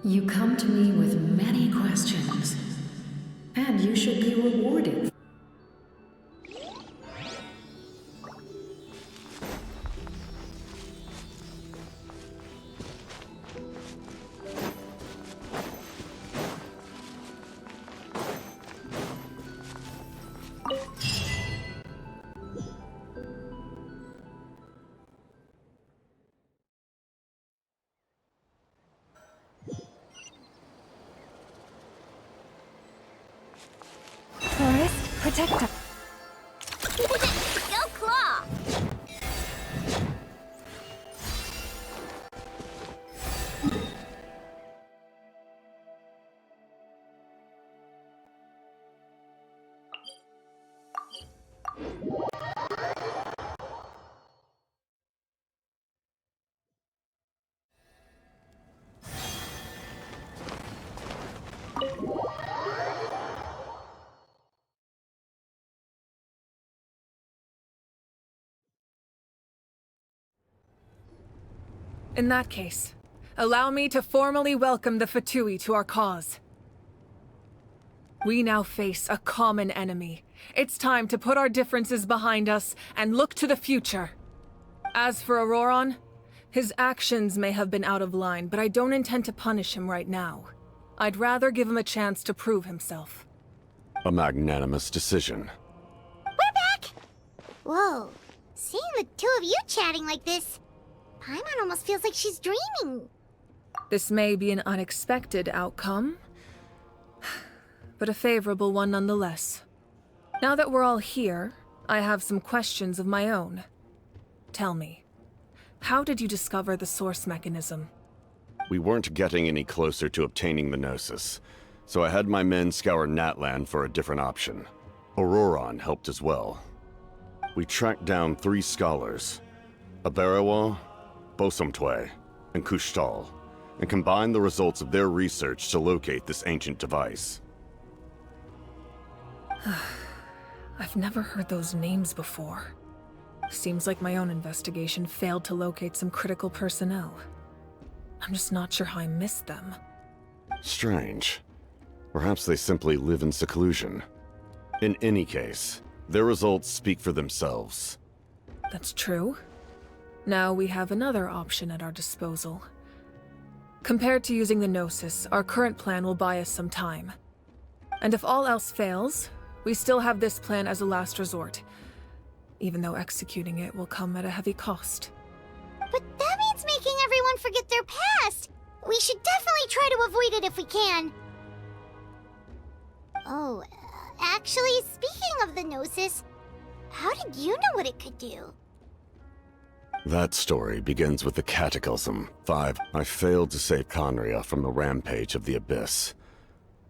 You come to me with many questions. And you should be rewarded. Protect us. Go Claw! In that case, allow me to formally welcome the Fatui to our cause. We now face a common enemy. It's time to put our differences behind us and look to the future. As for Auroron, his actions may have been out of line, but I don't intend to punish him right now. I'd rather give him a chance to prove himself. A magnanimous decision. We're back! Whoa, seeing the two of you chatting like this, Paimon almost feels like she's dreaming. This may be an unexpected outcome, but a favorable one nonetheless. Now that we're all here, I have some questions of my own. Tell me, how did you discover the source mechanism? We weren't getting any closer to obtaining the Gnosis, so I had my men scour Natlan for a different option. Auroron helped as well. We tracked down 3 scholars, Aberawa, Bosomtwe, and Kushtal, and combined the results of their research to locate this ancient device. I've never heard those names before. Seems like my own investigation failed to locate some critical personnel. I'm just not sure how I missed them. Strange. Perhaps they simply live in seclusion. In any case, their results speak for themselves. That's true. Now we have another option at our disposal. Compared to using the Gnosis, our current plan will buy us some time. And if all else fails, we still have this plan as a last resort, even though executing it will come at a heavy cost. But that means making everyone forget their past! We should definitely try to avoid it if we can. Oh, actually, speaking of the Gnosis, how did you know what it could do? That story begins with the Cataclysm 5. I failed to save Conria from the rampage of the Abyss.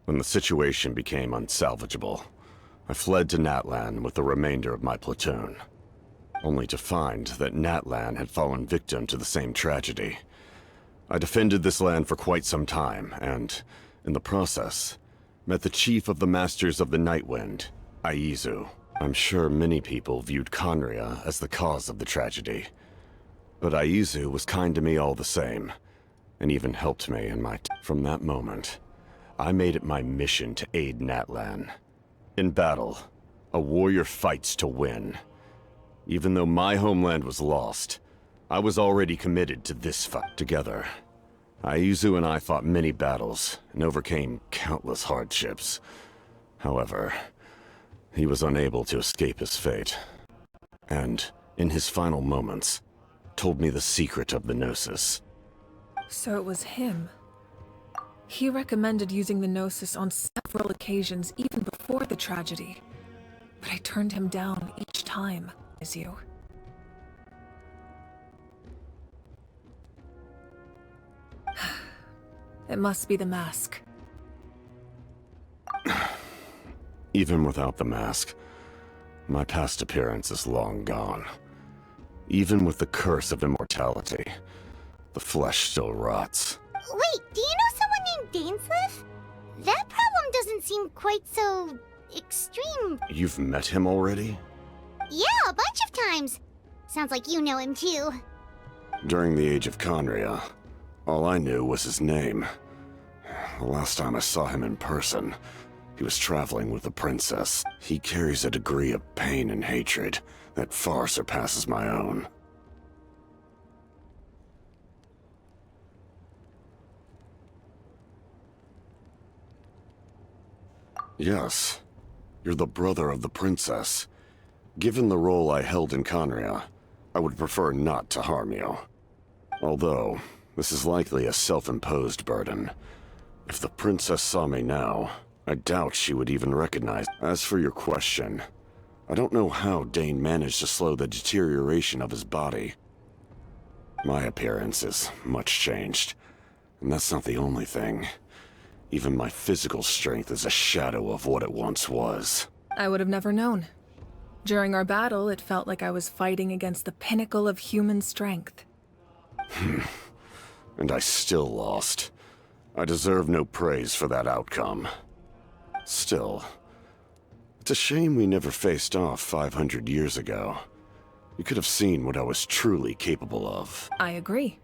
When the situation became unsalvageable, I fled to Natlan with the remainder of my platoon. only to find that Natlan had fallen victim to the same tragedy. I defended this land for quite some time, and, in the process, met the chief of the Masters of the Nightwind, Aizu. I'm sure many people viewed Conria as the cause of the tragedy, but Aizu was kind to me all the same, and even helped me in my From that moment, I made it my mission to aid Natlan. In battle, a warrior fights to win. Even though my homeland was lost, I was already committed to this fight. Together, Aizu and I fought many battles and overcame countless hardships. However, he was unable to escape his fate, and, in his final moments, told me the secret of the Gnosis. So it was him. He recommended using the Gnosis on several occasions even before the tragedy, but I turned him down each time, as you. It must be the mask. Even without the mask, my past appearance is long gone. Even with the curse of immortality, the flesh still rots. Wait, do you know someone named Dainsleif? That problem doesn't seem quite so extreme. You've met him already? Yeah, a bunch of times. Sounds like you know him too. During the age of Conria, all I knew was his name. The last time I saw him in person, he was traveling with the princess. He carries a degree of pain and hatred that far surpasses my own. Yes, you're the brother of the princess. Given the role I held in Conria, I would prefer not to harm you. Although, this is likely a self-imposed burden. If the princess saw me now, I doubt she would even recognize. As for your question, I don't know how Dane managed to slow the deterioration of his body. My appearance is much changed, and that's not the only thing. Even my physical strength is a shadow of what it once was. I would have never known. During our battle, it felt like I was fighting against the pinnacle of human strength. And I still lost. I deserve no praise for that outcome. Still, it's a shame we never faced off 500 years ago. You could have seen what I was truly capable of. I agree.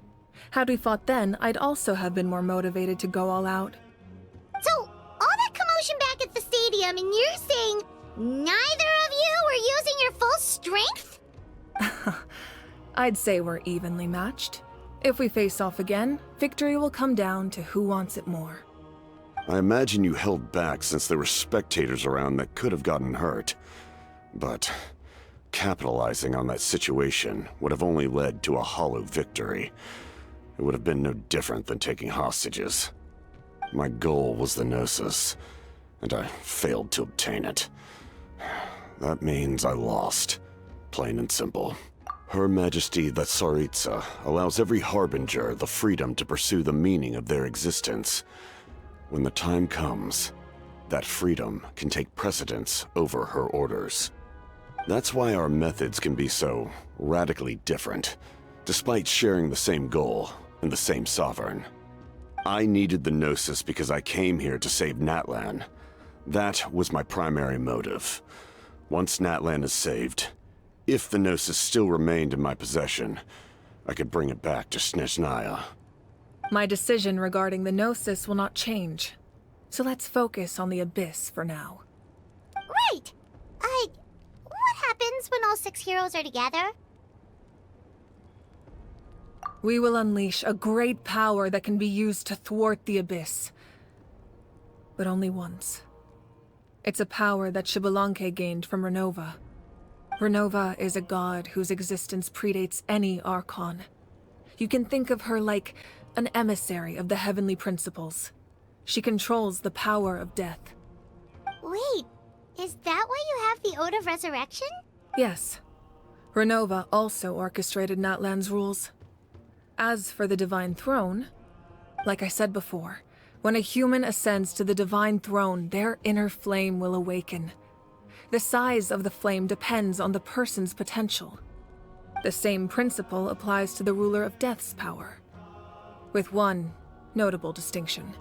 Had we fought then, I'd also have been more motivated to go all out. So, all that commotion back at the stadium, and you're saying neither of you were using your full strength? I'd say we're evenly matched. If we face off again, victory will come down to who wants it more. I imagine you held back since there were spectators around that could have gotten hurt. But capitalizing on that situation would have only led to a hollow victory. It would have been no different than taking hostages. My goal was the Gnosis, and I failed to obtain it. That means I lost, plain and simple. Her Majesty the Tsaritsa allows every Harbinger the freedom to pursue the meaning of their existence. When the time comes, that freedom can take precedence over her orders. That's why our methods can be so radically different, despite sharing the same goal and the same sovereign. I needed the Gnosis because I came here to save Natlan. That was my primary motive. Once Natlan is saved, if the Gnosis still remained in my possession, I could bring it back to Snezhnaya. My decision regarding the Gnosis will not change. So let's focus on the Abyss for now. Right! What happens when all 6 heroes are together? We will unleash a great power that can be used to thwart the Abyss. But only once. It's a power that Xbalanque gained from Renova. Renova is a god whose existence predates any Archon. You can think of her like an emissary of the heavenly principles. She controls the power of death. Wait, is that why you have the Ode of Resurrection? Yes. Renova also orchestrated Natlan's rules. As for the Divine Throne, like I said before, when a human ascends to the Divine Throne, their inner flame will awaken. The size of the flame depends on the person's potential. The same principle applies to the ruler of Death's power, with one notable distinction.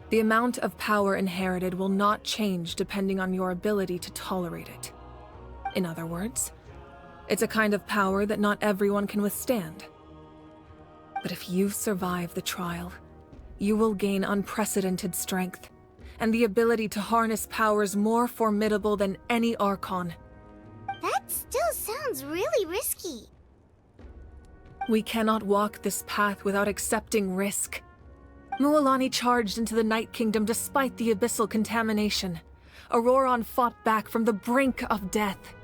The amount of power inherited will not change depending on your ability to tolerate it. In other words, it's a kind of power that not everyone can withstand. But if you survive the trial, you will gain unprecedented strength, and the ability to harness powers more formidable than any Archon. That still sounds really risky. We cannot walk this path without accepting risk. Mualani charged into the Night Kingdom despite the abyssal contamination. Auroron fought back from the brink of death.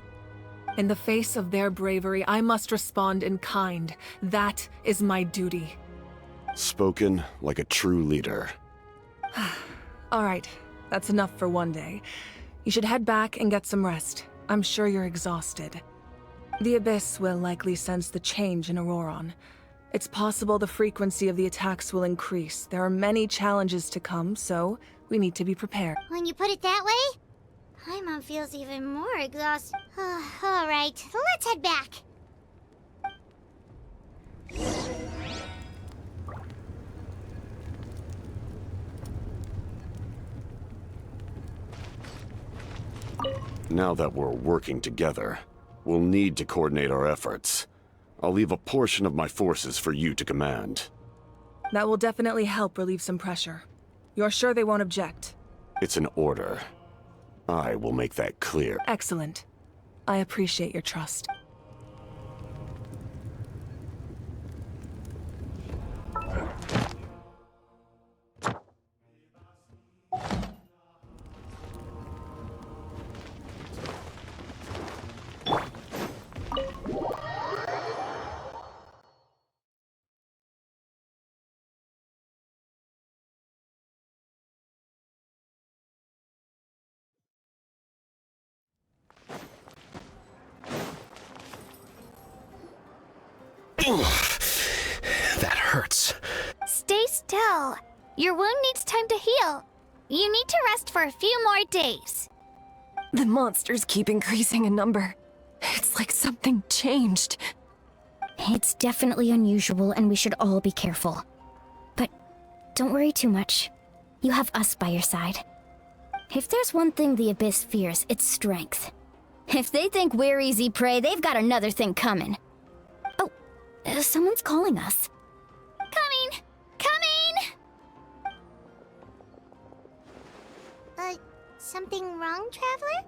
In the face of their bravery, I must respond in kind. That is my duty. Spoken like a true leader. All right, that's enough for one day. You should head back and get some rest. I'm sure you're exhausted. The Abyss will likely sense the change in Auroron. It's possible the frequency of the attacks will increase. There are many challenges to come, so we need to be prepared. When you put it that way, Paimon feels even more exhausted. All right, let's head back. Now that we're working together, we'll need to coordinate our efforts. I'll leave a portion of my forces for you to command. That will definitely help relieve some pressure. You're sure they won't object? It's an order. I will make that clear. Excellent. I appreciate your trust. That hurts. Stay still. Your wound needs time to heal. You need to rest for a few more days. The monsters keep increasing in number. It's like something changed. It's definitely unusual, and we should all be careful. But don't worry too much. You have us by your side. If there's one thing the Abyss fears, it's strength. If they think we're easy prey, they've got another thing coming. Oh, someone's calling us. Coming! Coming! Something wrong, Traveler?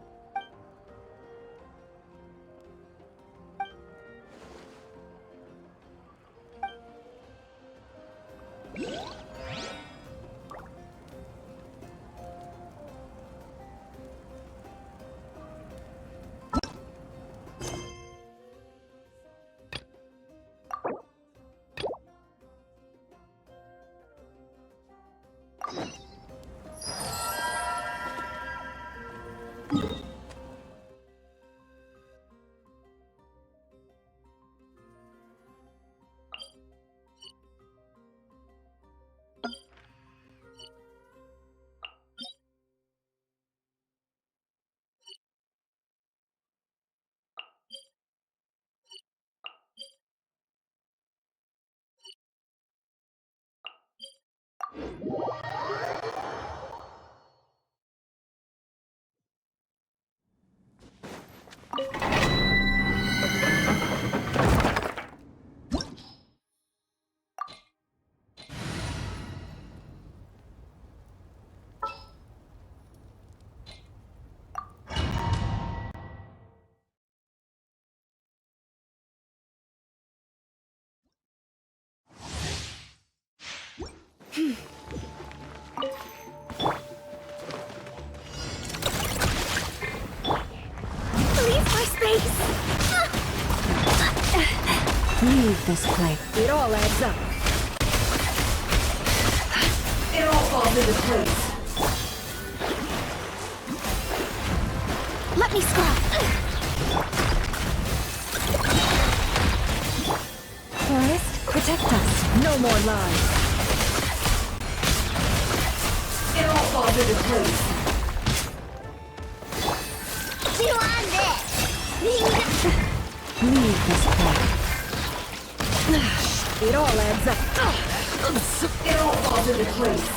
Leave this place. It all adds up. It all falls into place. Let me scrap. Forest, protect us. No more lies. It all falls into place. Chew on this! Leave this place. It all adds up. It all falls into place.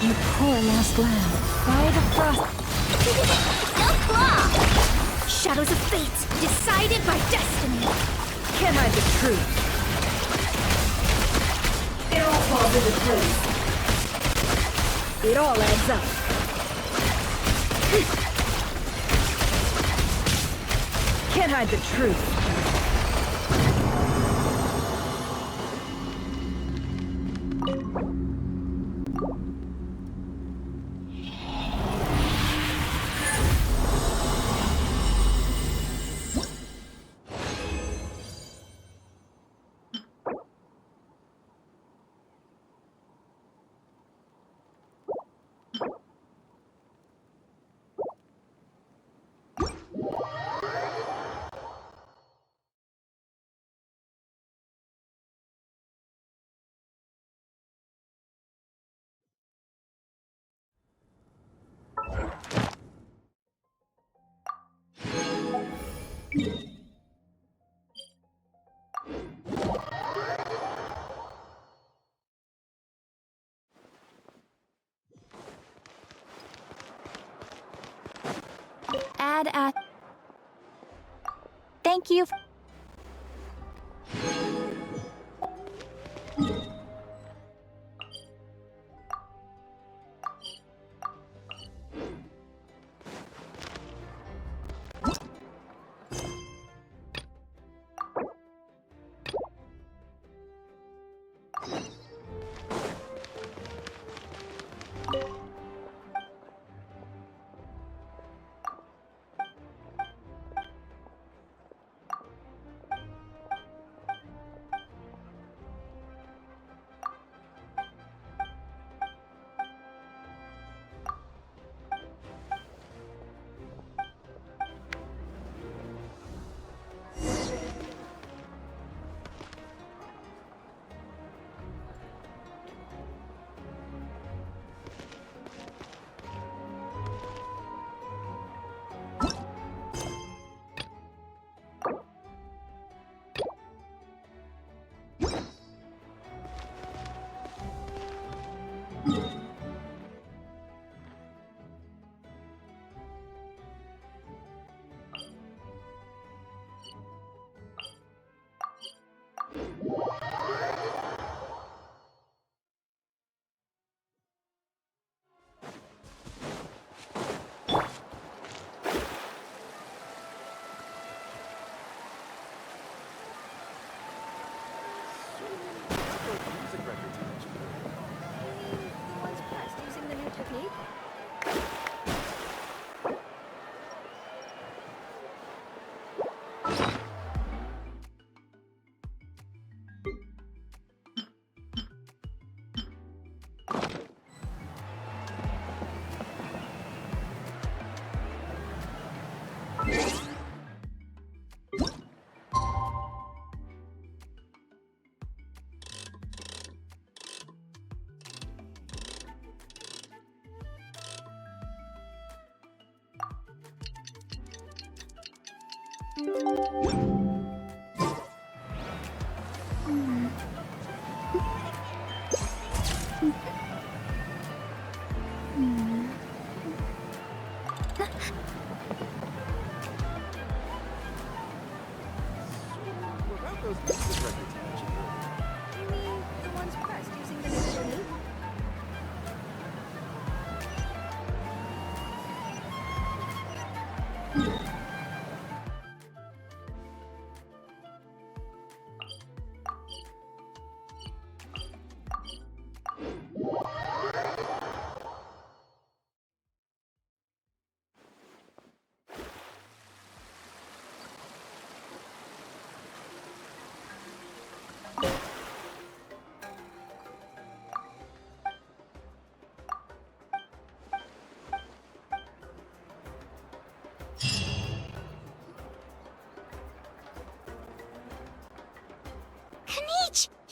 You poor lost lamb. By the frost. No claw! Shadows of fate, decided by destiny. Can't hide the truth. It all falls into place. It all adds up. Can't hide the truth. Thank you.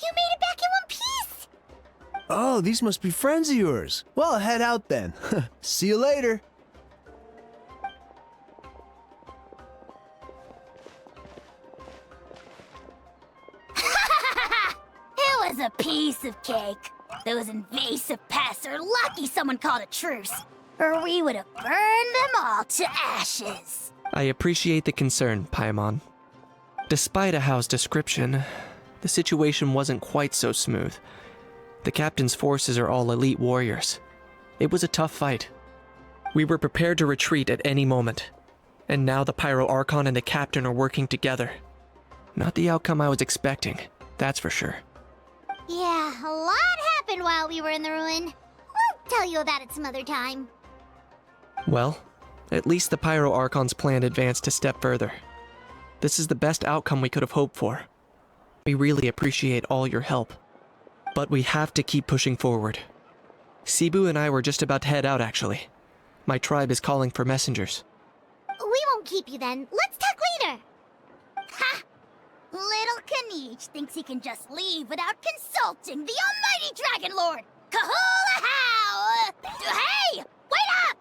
You made it back in one piece! Oh, these must be friends of yours. Well, head out then. See you later. It was a piece of cake. Those invasive pests are lucky someone called a truce, or we would have burned them all to ashes. I appreciate the concern, Paimon. Despite Ahau's description, the situation wasn't quite so smooth. The captain's forces are all elite warriors. It was a tough fight. We were prepared to retreat at any moment, and now the Pyro Archon and the captain are working together. Not the outcome I was expecting, that's for sure. Yeah, a lot happened while we were in the ruin. We'll tell you about it some other time. Well, at least the Pyro Archon's plan advanced a step further. This is the best outcome we could have hoped for. We really appreciate all your help. But we have to keep pushing forward. Cebu and I were just about to head out, actually. My tribe is calling for messengers. We won't keep you then. Let's talk later. Ha! Little Kanich thinks he can just leave without consulting the almighty Dragon Lord! Kahula how! Hey! Wait up!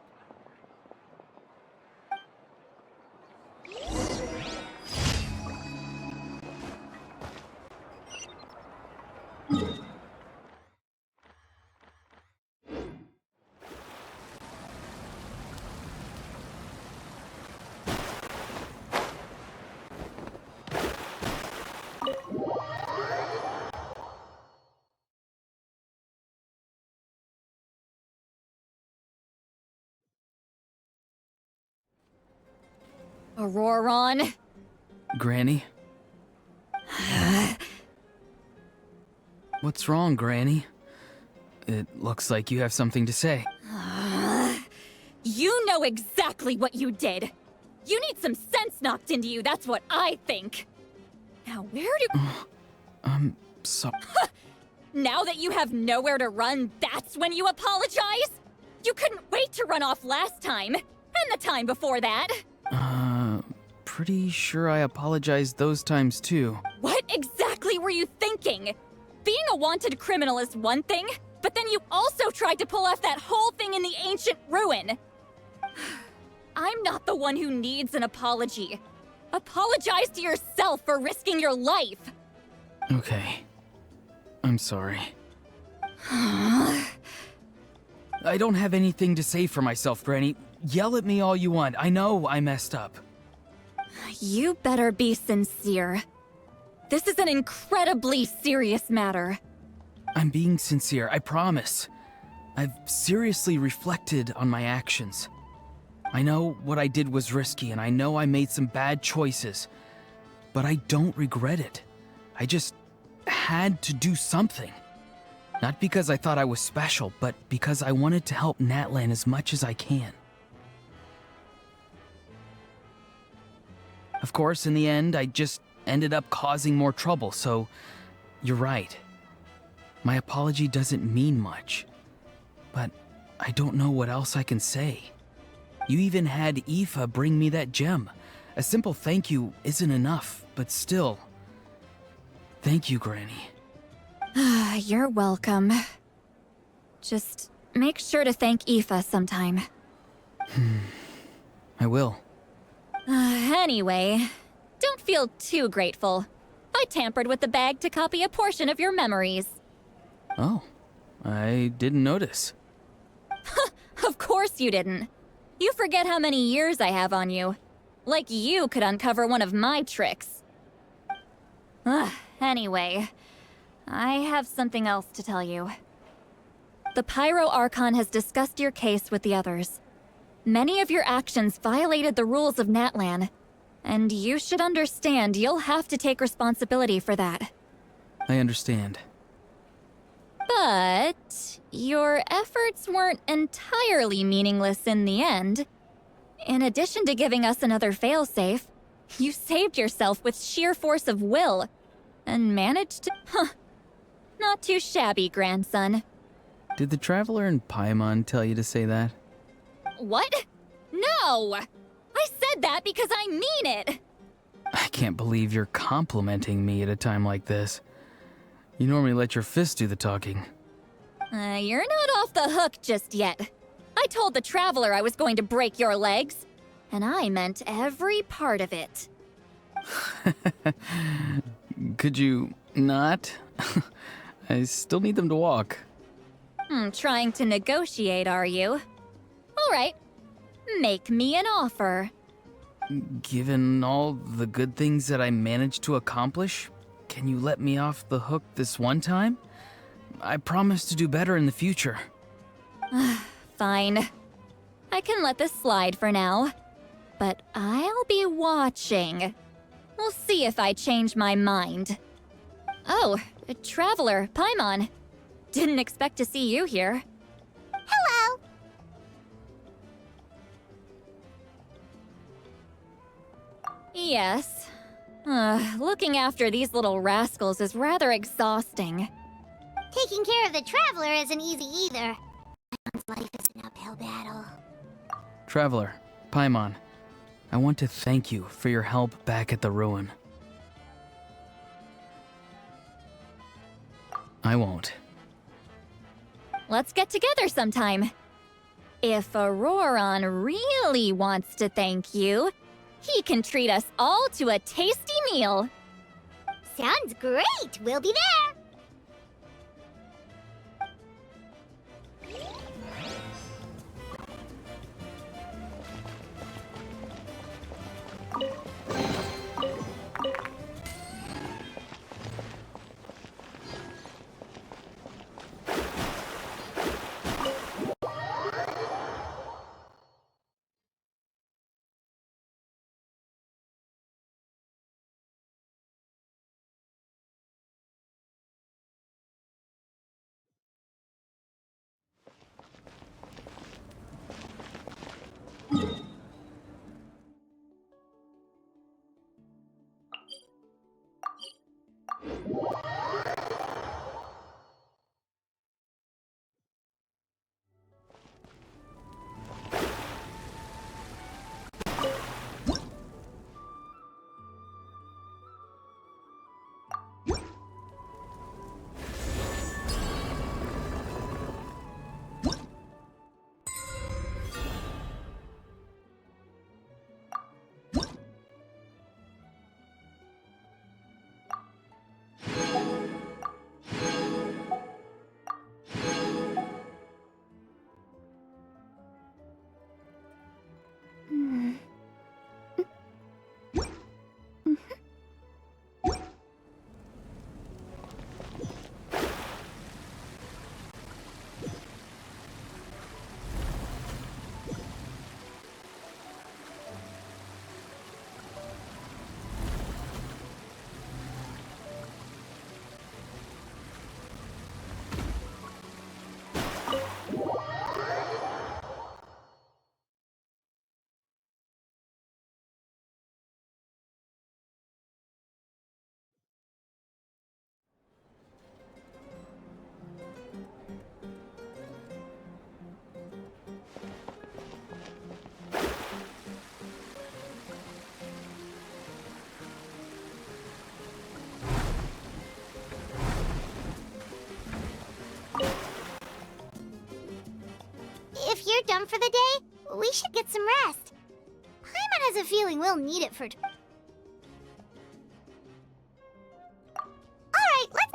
Auroron. Granny? What's wrong, Granny? It looks like you have something to say. You know exactly what you did. You need some sense knocked into you, that's what I think. Now where do... I'm sorry. Now that you have nowhere to run, that's when you apologize? You couldn't wait to run off last time, and the time before that. Pretty sure I apologized those times too. What exactly were you thinking? Being a wanted criminal is one thing, but then you also tried to pull off that whole thing in the ancient ruin. I'm not the one who needs an apology. Apologize to yourself for risking your life. Okay. I'm sorry. I don't have anything to say for myself, Granny. Yell at me all you want. I know I messed up. You better be sincere. This is an incredibly serious matter. I'm being sincere, I promise. I've seriously reflected on my actions. I know what I did was risky, and I know I made some bad choices. But I don't regret it. I just had to do something. Not because I thought I was special, but because I wanted to help Natlan as much as I can. Of course, in the end, I just ended up causing more trouble, so you're right. My apology doesn't mean much, but I don't know what else I can say. You even had Aoife bring me that gem. A simple thank you isn't enough, but still. Thank you, Granny. You're welcome. Just make sure to thank Aoife sometime. I will. Anyway, don't feel too grateful. I tampered with the bag to copy a portion of your memories. Oh, I didn't notice. Of course you didn't. You forget how many years I have on you. Like you could uncover one of my tricks. Anyway, I have something else to tell you. The Pyro Archon has discussed your case with the others. Many of your actions violated the rules of Natlan, and you should understand you'll have to take responsibility for that. I understand. But your efforts weren't entirely meaningless in the end. In addition to giving us another failsafe, you saved yourself with sheer force of will, and managed to... Not too shabby, grandson. Did the Traveler in Paimon tell you to say that? What? No! I said that because I mean it! I can't believe you're complimenting me at a time like this. You normally let your fists do the talking. You're not off the hook just yet. I told the Traveler I was going to break your legs. And I meant every part of it. Could you not? I still need them to walk. Trying to negotiate, are you? All right. Make me an offer. Given all the good things that I managed to accomplish, can you let me off the hook this one time? I promise to do better in the future. Fine. I can let this slide for now. But I'll be watching. We'll see if I change my mind. Oh, Traveler, Paimon. Didn't expect to see you here. Hello! Yes. Looking after these little rascals is rather exhausting. Taking care of the Traveler isn't easy either. Paimon's life is an uphill battle. Traveler, Paimon, I want to thank you for your help back at the ruin. I won't. Let's get together sometime. If Auroron really wants to thank you, he can treat us all to a tasty meal. Sounds great! We'll be there! If you're done for the day, we should get some rest. Paimon has a feeling we'll need it for... Alright, let's...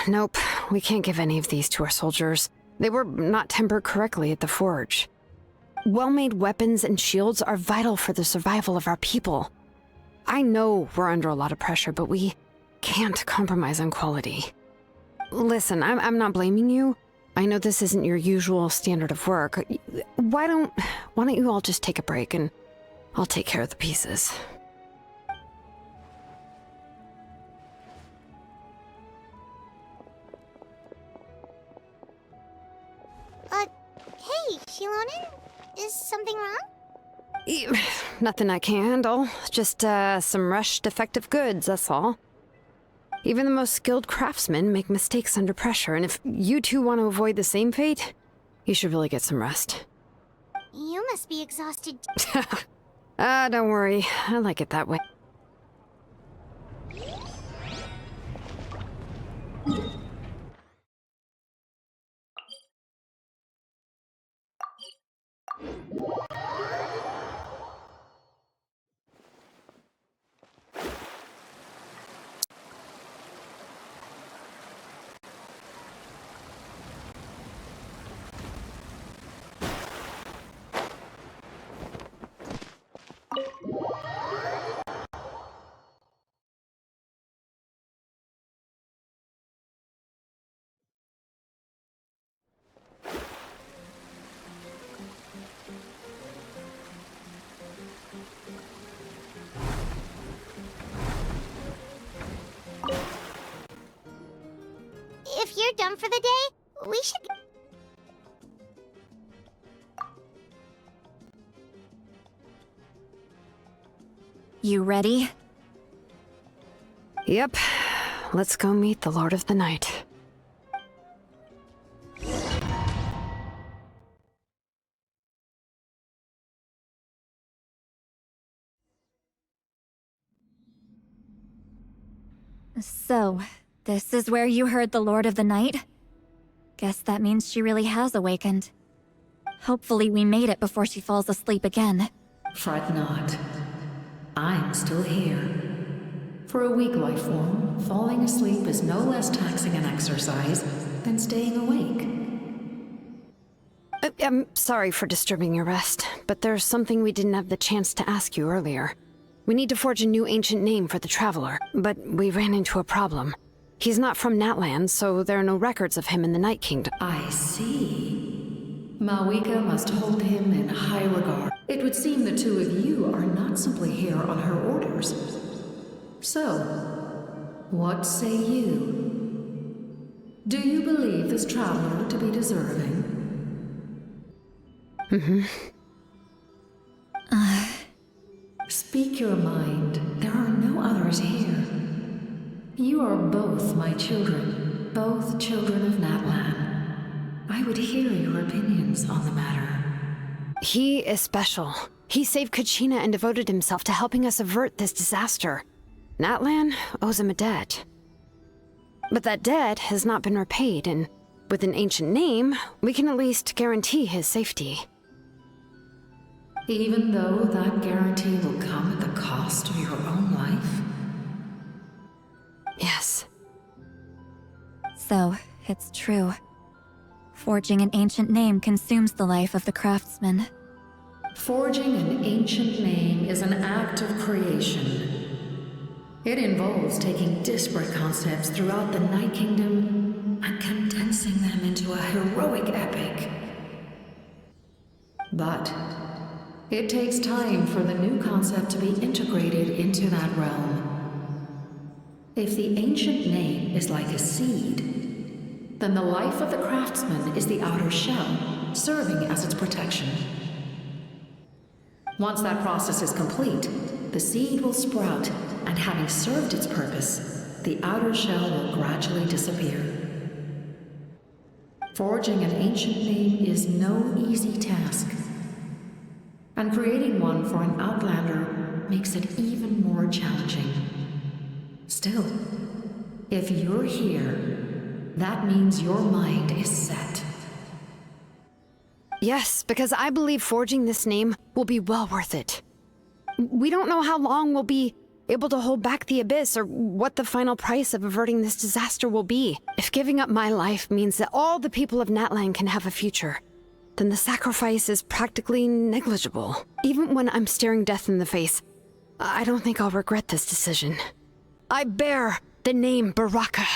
Nope. We can't give any of these to our soldiers. They were not tempered correctly at the forge. Well-made weapons and shields are vital for the survival of our people. I know we're under a lot of pressure, but we can't compromise on quality. Listen, I'm not blaming you. I know this isn't your usual standard of work. Why don't you all just take a break and I'll take care of the pieces. Hey, Shilonen? Is something wrong? Nothing I can't handle. Just, some rushed defective goods, that's all. Even the most skilled craftsmen make mistakes under pressure, and if you two want to avoid the same fate, you should really get some rest. You must be exhausted. Don't worry. I like it that way. If you're done for the day, we should... You ready? Yep. Let's go meet the Lord of the Night. So, this is where you heard the Lord of the Night? Guess that means she really has awakened. Hopefully we made it before she falls asleep again. Fret not. I'm still here. For a weak life form, falling asleep is no less taxing an exercise than staying awake. I'm sorry for disturbing your rest, but there's something we didn't have the chance to ask you earlier. We need to forge a new ancient name for the Traveler, but we ran into a problem. He's not from Natlan, so there are no records of him in the Night Kingdom. I see. Malwika must hold him in high regard. It would seem the two of you are not simply here on her orders. So, what say you? Do you believe this traveler to be deserving? Speak your mind. There are no others here. You are both my children, both children of Natlan. I would hear your opinions on the matter. He is special. He saved Kachina and devoted himself to helping us avert this disaster. Natlan owes him a debt. But that debt has not been repaid, and with an ancient name, we can at least guarantee his safety. Even though that guarantee will come at the cost of your own life? Yes. So, it's true. Forging an ancient name consumes the life of the craftsman. Forging an ancient name is an act of creation. It involves taking disparate concepts throughout the Night Kingdom and condensing them into a heroic epic. But it takes time for the new concept to be integrated into that realm. If the ancient name is like a seed, then the life of the craftsman is the outer shell, serving as its protection. Once that process is complete, the seed will sprout, and having served its purpose, the outer shell will gradually disappear. Forging an ancient name is no easy task, and creating one for an outlander makes it even more challenging. Still, if you're here, that means your mind is set. Yes, because I believe forging this name will be well worth it. We don't know how long we'll be able to hold back the abyss, or what the final price of averting this disaster will be. If giving up my life means that all the people of Natlan can have a future, then the sacrifice is practically negligible. Even when I'm staring death in the face, I don't think I'll regret this decision. I bear the name Baraka.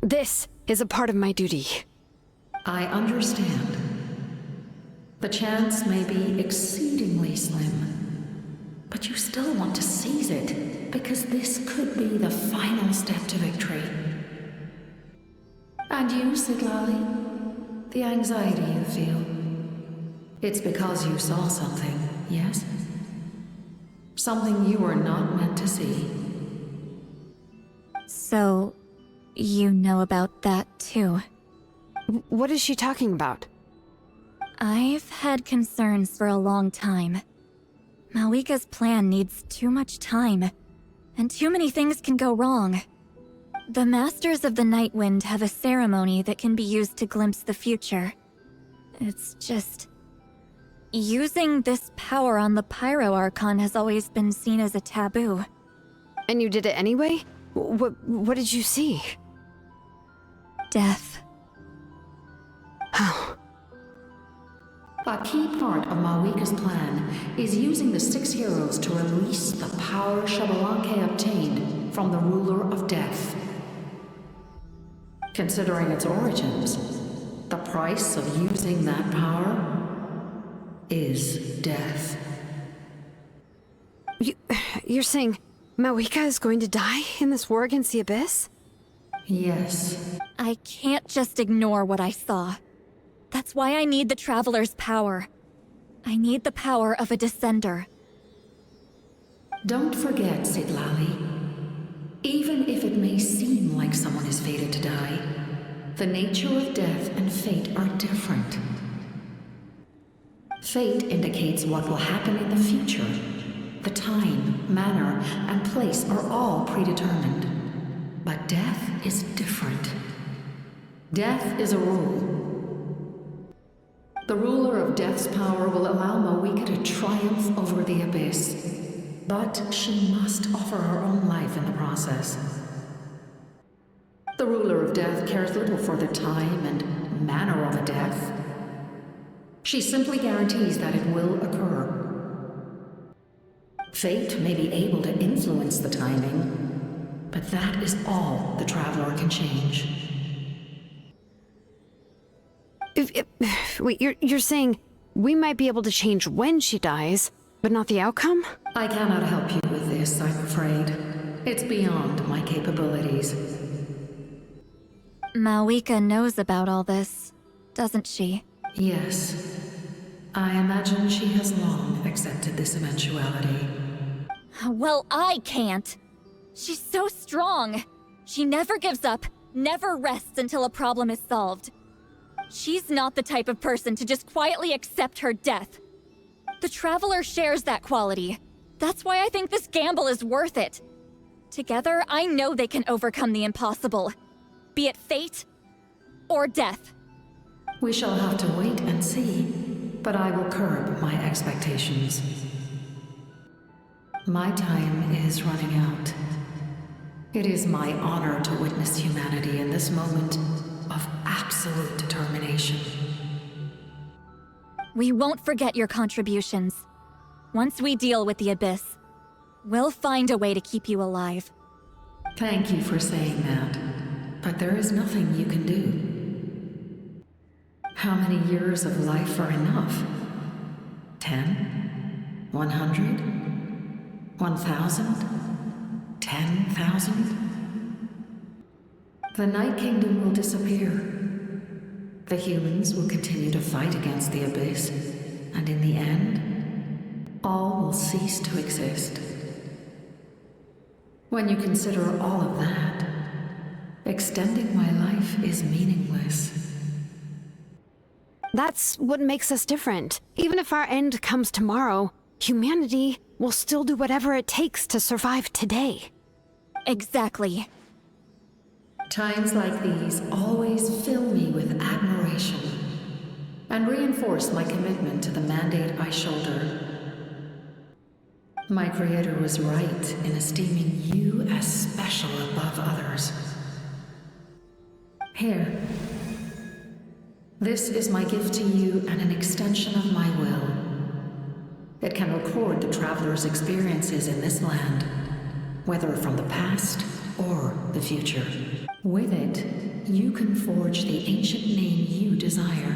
This is a part of my duty. I understand. The chance may be exceedingly slim, but you still want to seize it, because this could be the final step to victory. And you, Siglali, the anxiety you feel, it's because you saw something, yes? Something you were not meant to see. So, you know about that too. What is she talking about? I've had concerns for a long time. Malika's plan needs too much time, and too many things can go wrong. The Masters of the Night Wind have a ceremony that can be used to glimpse the future. It's just... using this power on the Pyro Archon has always been seen as a taboo. And you did it anyway? What did you see? Death. How? A key part of Malika's plan is using the 6 heroes to release the power Xbalanque obtained from the Ruler of Death. Considering its origins, the price of using that power is death. You're saying Malika is going to die in this war against the Abyss? Yes. I can't just ignore what I saw. That's why I need the Traveler's power. I need the power of a Descender. Don't forget, Siglali. Even if it may seem like someone is fated to die, the nature of death and fate are different. Fate indicates what will happen in the future. The time, manner, and place are all predetermined. But death is different. Death is a rule. The ruler of Death's power will allow Malika to triumph over the Abyss, but she must offer her own life in the process. The ruler of Death cares little for the time and manner of a death. She simply guarantees that it will occur. Fate may be able to influence the timing, but that is all the Traveler can change. Wait, you're saying we might be able to change when she dies, but not the outcome? I cannot help you with this, I'm afraid. It's beyond my capabilities. Malika knows about all this, doesn't she? Yes. I imagine she has long accepted this eventuality. Well, I can't. She's so strong. She never gives up, never rests until a problem is solved. She's not the type of person to just quietly accept her death. The Traveler shares that quality. That's why I think this gamble is worth it. Together, I know they can overcome the impossible. Be it fate or death. We shall have to wait and see, but I will curb my expectations. My time is running out. It is my honor to witness humanity in this moment of absolute determination. We won't forget your contributions. Once we deal with the Abyss, we'll find a way to keep you alive. Thank you for saying that, but there is nothing you can do. How many years of life are enough? 10? 100? 1,000? 10,000? The Night Kingdom will disappear. The humans will continue to fight against the Abyss, and in the end, all will cease to exist. When you consider all of that, extending my life is meaningless. That's what makes us different. Even if our end comes tomorrow, humanity will still do whatever it takes to survive today. Exactly. Times like these always fill me with admiration and reinforce my commitment to the mandate I shoulder. My creator was right in esteeming you as special above others. Here. This is my gift to you and an extension of my will. It can record the traveler's experiences in this land, whether from the past or the future. With it, you can forge the ancient name you desire,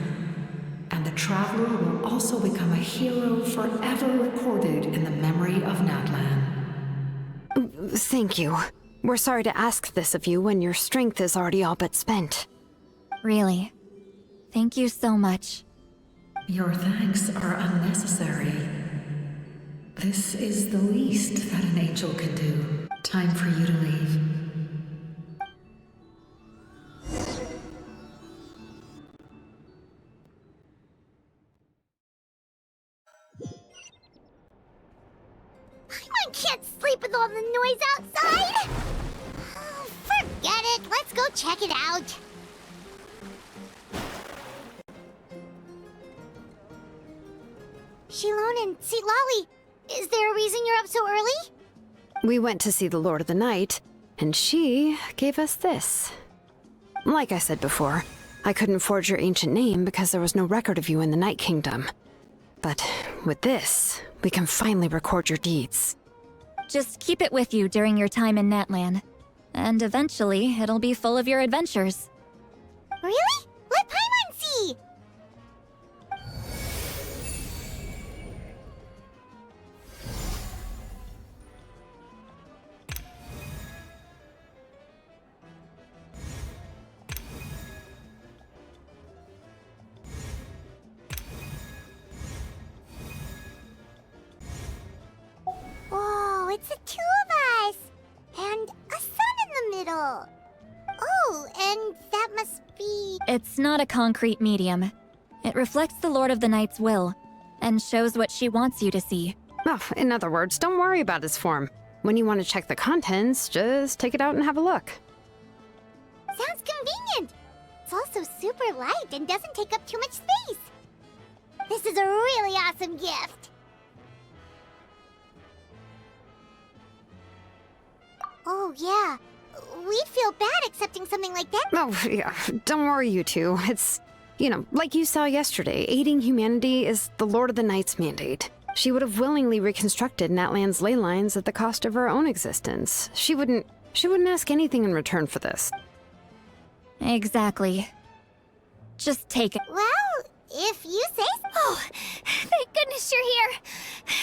and the traveler will also become a hero forever recorded in the memory of Natlan. Thank you. We're sorry to ask this of you when your strength is already all but spent. Really. Thank you so much. Your thanks are unnecessary. This is the least that an angel can do. Time for you to leave. I can't sleep with all the noise outside! Oh, forget it, let's go check it out. Shilon and Lolly, is there a reason you're up so early? We went to see the Lord of the Night, and she gave us this. Like I said before, I couldn't forge your ancient name because there was no record of you in the Night Kingdom. But with this, we can finally record your deeds. Just keep it with you during your time in Natlan. And eventually, it'll be full of your adventures. Really? Let Paimon see! Whoa, it's the two of us! And a sun in the middle! Oh, and that must be... It's not a concrete medium. It reflects the Lord of the Night's will, and shows what she wants you to see. Oh, in other words, don't worry about its form. When you want to check the contents, just take it out and have a look. Sounds convenient! It's also super light and doesn't take up too much space. This is a really awesome gift! Oh, yeah. We'd feel bad accepting something like that. Oh, yeah. Don't worry, you two. It's, like you saw yesterday, aiding humanity is the Lord of the Night's mandate. She would have willingly reconstructed Natlan's ley lines at the cost of her own existence. She wouldn't ask anything in return for this. Exactly. Just take it. Well, if you say so. Oh, thank goodness you're here.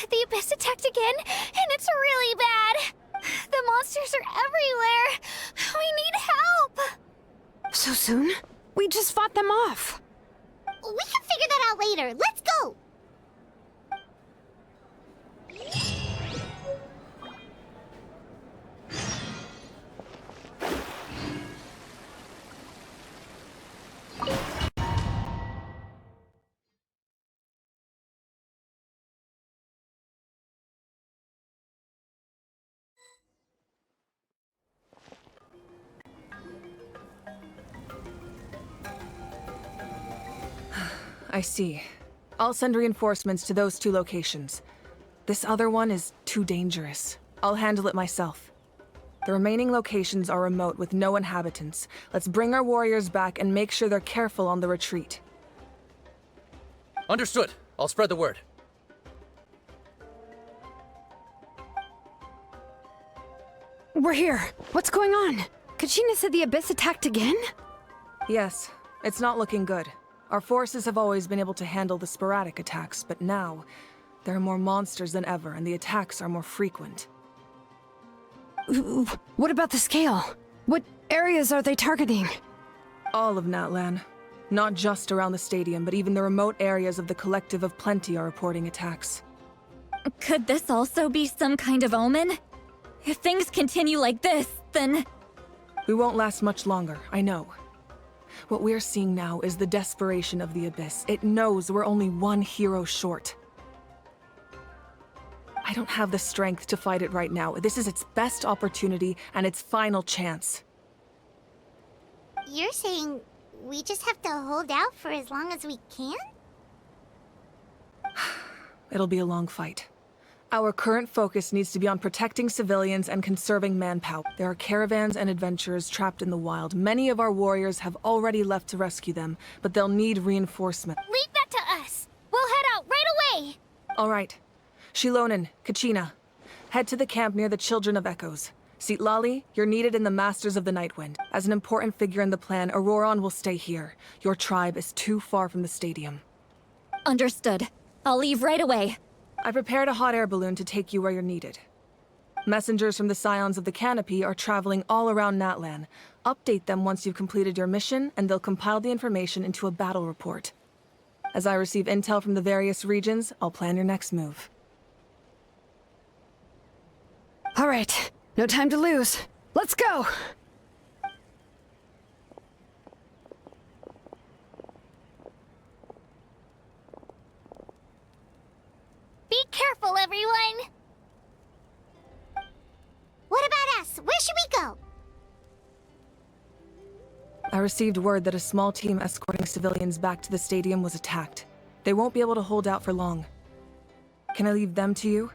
The Abyss attacked again, and it's really bad. The monsters are everywhere. We need help. So soon? We just fought them off. We can figure that out later. Let's go. I see. I'll send reinforcements to those 2 locations. This other one is too dangerous. I'll handle it myself. The remaining locations are remote with no inhabitants. Let's bring our warriors back and make sure they're careful on the retreat. Understood. I'll spread the word. We're here. What's going on? Kachina said the Abyss attacked again? Yes, it's not looking good. Our forces have always been able to handle the sporadic attacks, but now, there are more monsters than ever, and the attacks are more frequent. What about the scale? What areas are they targeting? All of Natlan. Not just around the stadium, but even the remote areas of the Collective of Plenty are reporting attacks. Could this also be some kind of omen? If things continue like this, then... We won't last much longer, I know. What we're seeing now is the desperation of the Abyss. It knows we're only one hero short. I don't have the strength to fight it right now. This is its best opportunity and its final chance. You're saying we just have to hold out for as long as we can? It'll be a long fight. Our current focus needs to be on protecting civilians and conserving manpower. There are caravans and adventurers trapped in the wild. Many of our warriors have already left to rescue them, but they'll need reinforcement. Leave that to us. We'll head out right away. All right. Shilonen, Kachina, head to the camp near the Children of Echoes. Sitlali, you're needed in the Masters of the Nightwind. As an important figure in the plan, Auroron will stay here. Your tribe is too far from the stadium. Understood. I'll leave right away. I prepared a hot air balloon to take you where you're needed. Messengers from the Scions of the Canopy are traveling all around Natlan. Update them once you've completed your mission, and they'll compile the information into a battle report. As I receive intel from the various regions, I'll plan your next move. All right, no time to lose. Let's go! Be careful, everyone. What about us? Where should we go? I received word that a small team escorting civilians back to the stadium was attacked. They won't be able to hold out for long. Can I leave them to you?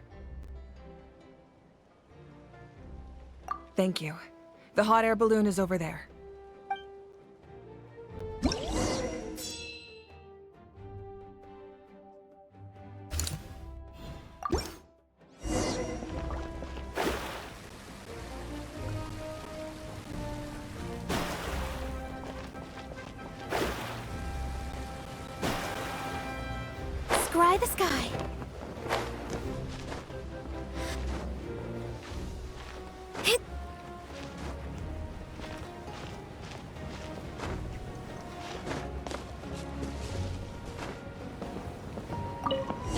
Thank you. The hot air balloon is over there. Scry the sky.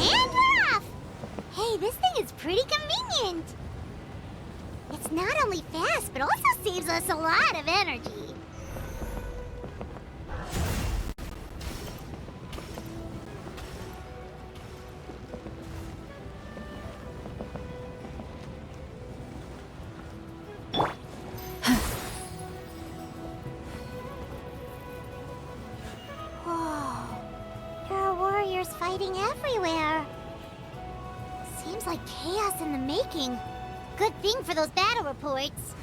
And we're off! Hey, this thing is pretty convenient. It's not only fast, but also saves us a lot of energy. Fighting everywhere. Seems like chaos in the making. Good thing for those battle reports.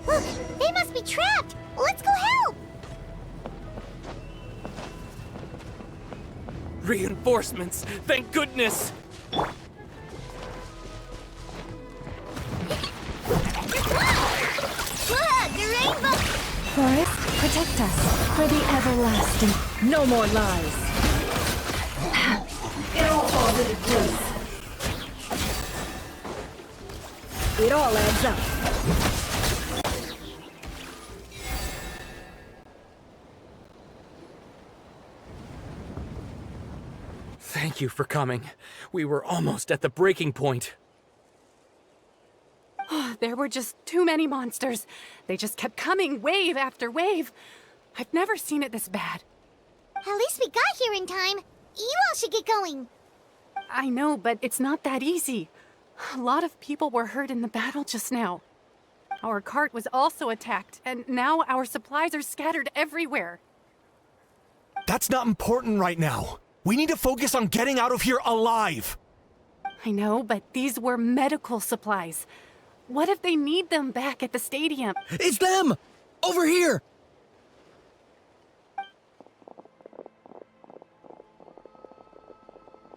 Look, they must be trapped. Let's go help. Reinforcements! Thank goodness! Look, the rainbow. Forest, protect us for the everlasting. No more lies. It all falls into place. It all adds up. Thank you for coming. We were almost at the breaking point. There were just too many monsters. They just kept coming, wave after wave. I've never seen it this bad. At least we got here in time. You all should get going. I know, but it's not that easy. A lot of people were hurt in the battle just now. Our cart was also attacked, and now our supplies are scattered everywhere. That's not important right now. We need to focus on getting out of here alive. I know, but these were medical supplies. What if they need them back at the stadium? It's them! Over here!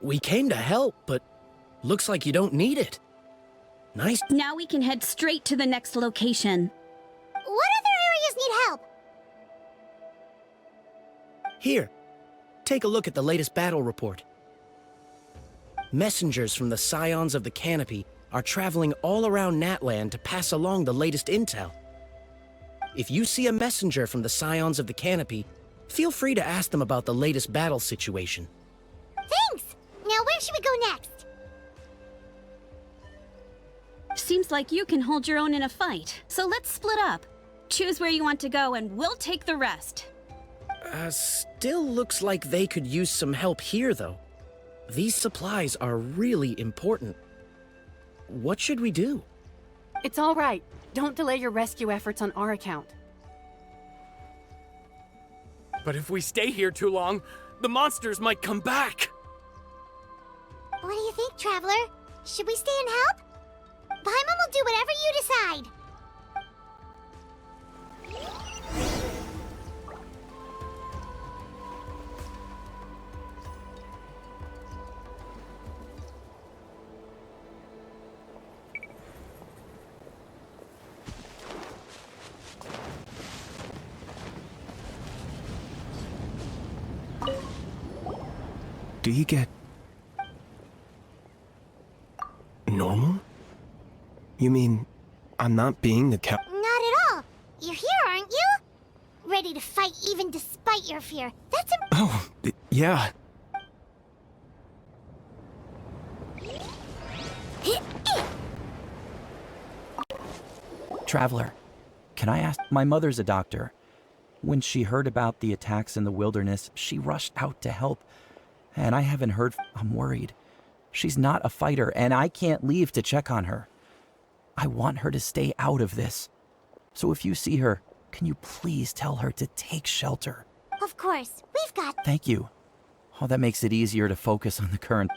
We came to help, but looks like you don't need it. Nice. Now we can head straight to the next location. What other areas need help? Here, take a look at the latest battle report. Messengers from the Scions of the Canopy are traveling all around Natlan to pass along the latest intel. If you see a messenger from the Scions of the Canopy, feel free to ask them about the latest battle situation. Thanks! Now where should we go next? Seems like you can hold your own in a fight, so let's split up. Choose where you want to go and we'll take the rest. Still looks like they could use some help here, though. These supplies are really important. What should we do? It's all right. Don't delay your rescue efforts on our account. But if we stay here too long, the monsters might come back. What do you think, Traveler? Should we stay and help? Paimon will do whatever you decide. Do you get... normal? You mean, I'm not being the Not at all. You're here, aren't you? Ready to fight even despite your fear. That's Oh, yeah. Traveler, can I ask? My mother's a doctor. When she heard about the attacks in the wilderness, she rushed out to help. And I haven't heard. I'm worried. She's not a fighter, and I can't leave to check on her. I want her to stay out of this. So if you see her, can you please tell her to take shelter? Of course. We've got... Thank you. Oh, that makes it easier to focus on the current.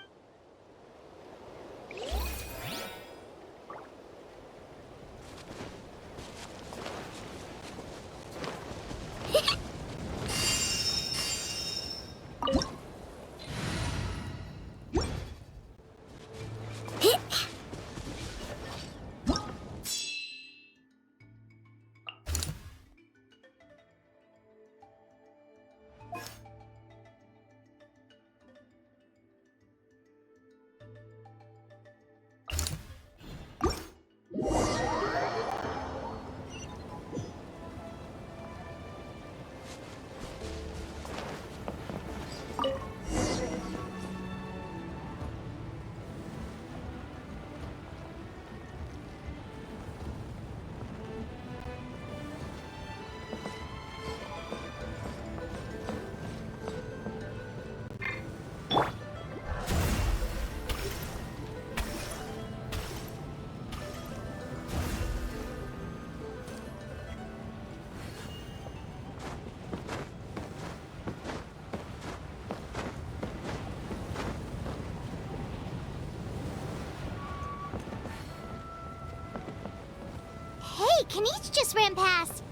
Hey, Kanish just ran past.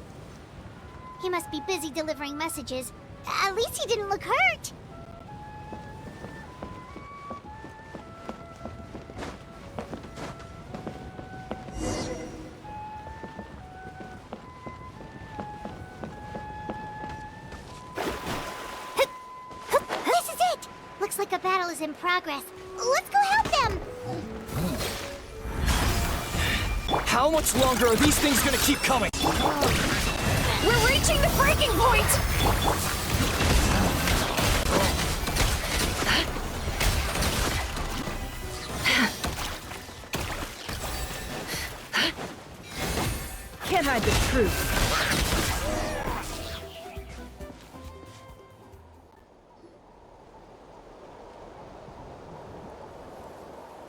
He must be busy delivering messages. At least he didn't look hurt. This is it! Looks like a battle is in progress. Let's go help them! How much longer are these things gonna keep coming? We're reaching the breaking point! Can't hide the truth.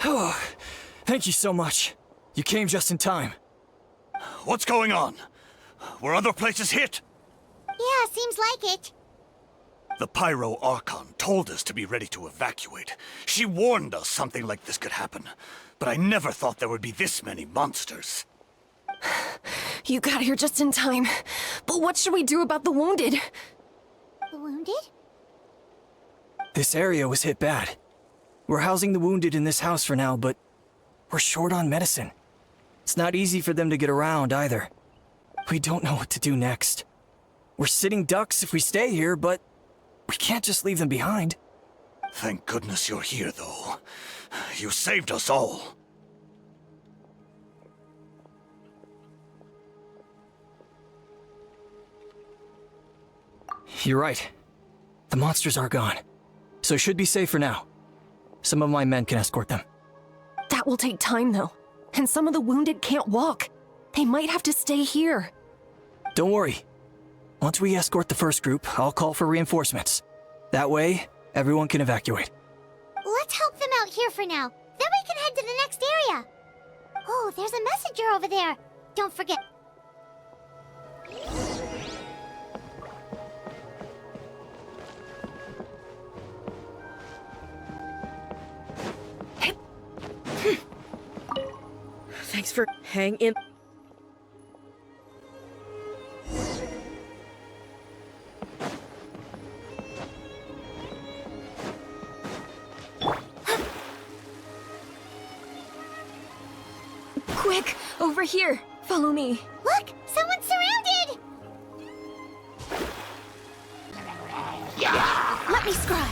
Oh, thank you so much. You came just in time. What's going on? Were other places hit? Yeah, seems like it. The Pyro Archon told us to be ready to evacuate. She warned us something like this could happen. But I never thought there would be this many monsters. You got here just in time. But what should we do about the wounded? The wounded? This area was hit bad. We're housing the wounded in this house for now, but we're short on medicine. It's not easy for them to get around either. We don't know what to do next. We're sitting ducks if we stay here, but we can't just leave them behind. Thank goodness you're here, though. You saved us all. You're right. The monsters are gone. So it should be safe for now. Some of my men can escort them. That will take time, though. And some of the wounded can't walk. They might have to stay here. Don't worry. Once we escort the first group, I'll call for reinforcements. That way, everyone can evacuate. Let's help them out here for now. Then we can head to the next area. Oh, there's a messenger over there. Don't forget. Thanks for hanging in. Quick! Over here! Follow me. Look! Someone's surrounded! Let me scry.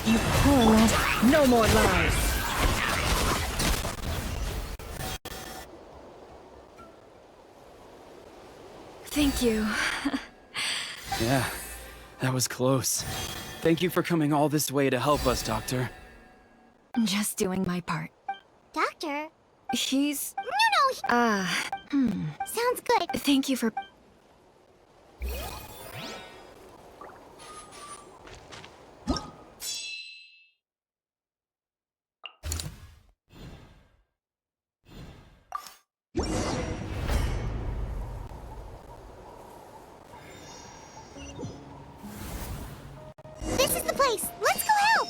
You poor lad. No more lies. Thank you. Yeah, that was close. Thank you for coming all this way to help us, Doctor. Just doing my part. Doctor? He's... No. Sounds good. Thank you for... This is the place. Let's go help.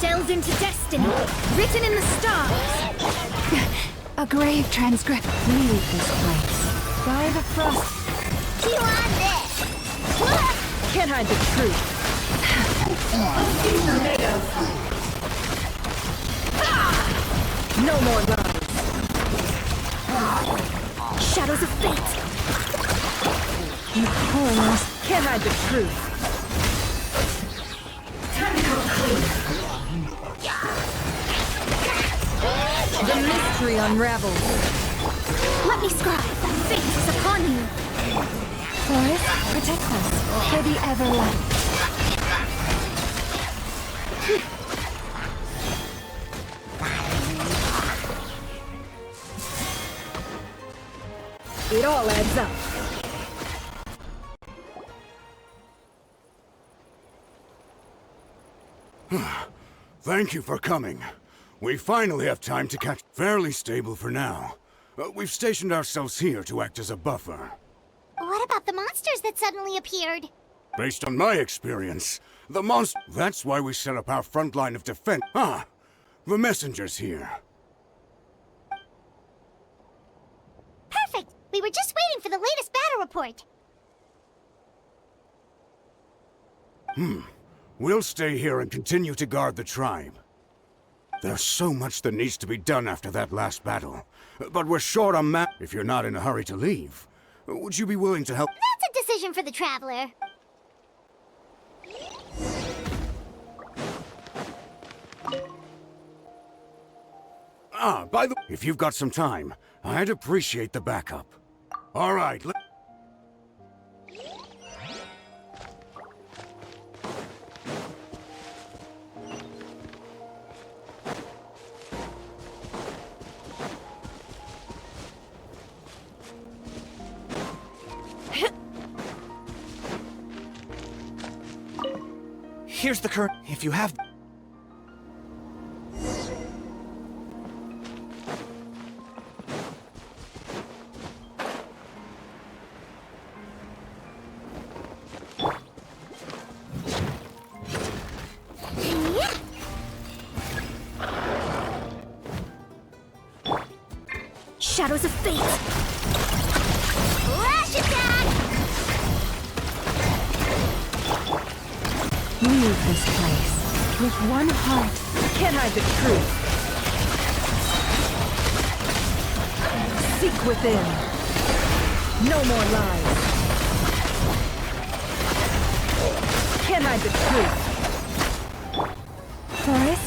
Delve into destiny, written in the stars. A grave transcript. Leave this place. By the frost. You on this? Can't hide the truth. No more lies. Shadows of fate. You poor lost. Can't hide the truth. The mystery unravels. Let me scribe. Fate is upon you. Forest, protect us for the everlight. It all adds up. Thank you for coming. We finally have time to catch... Fairly stable for now. We've stationed ourselves here to act as a buffer. What about the monsters that suddenly appeared? Based on my experience, the monster... That's why we set up our front line of defense. Ah! The messenger's here. Perfect! We were just waiting for the latest battle report. We'll stay here and continue to guard the tribe. There's so much that needs to be done after that last battle. But we're short on map. If you're not in a hurry to leave, would you be willing to help? That's a decision for the Traveler. Ah, by the... If you've got some time, I'd appreciate the backup. All right, Here's the current. If you have... Shadows of fate. Flash attack! Leave this place. With one heart. Can't hide the truth. Seek within. No more lies. Can't hide the truth. Forest,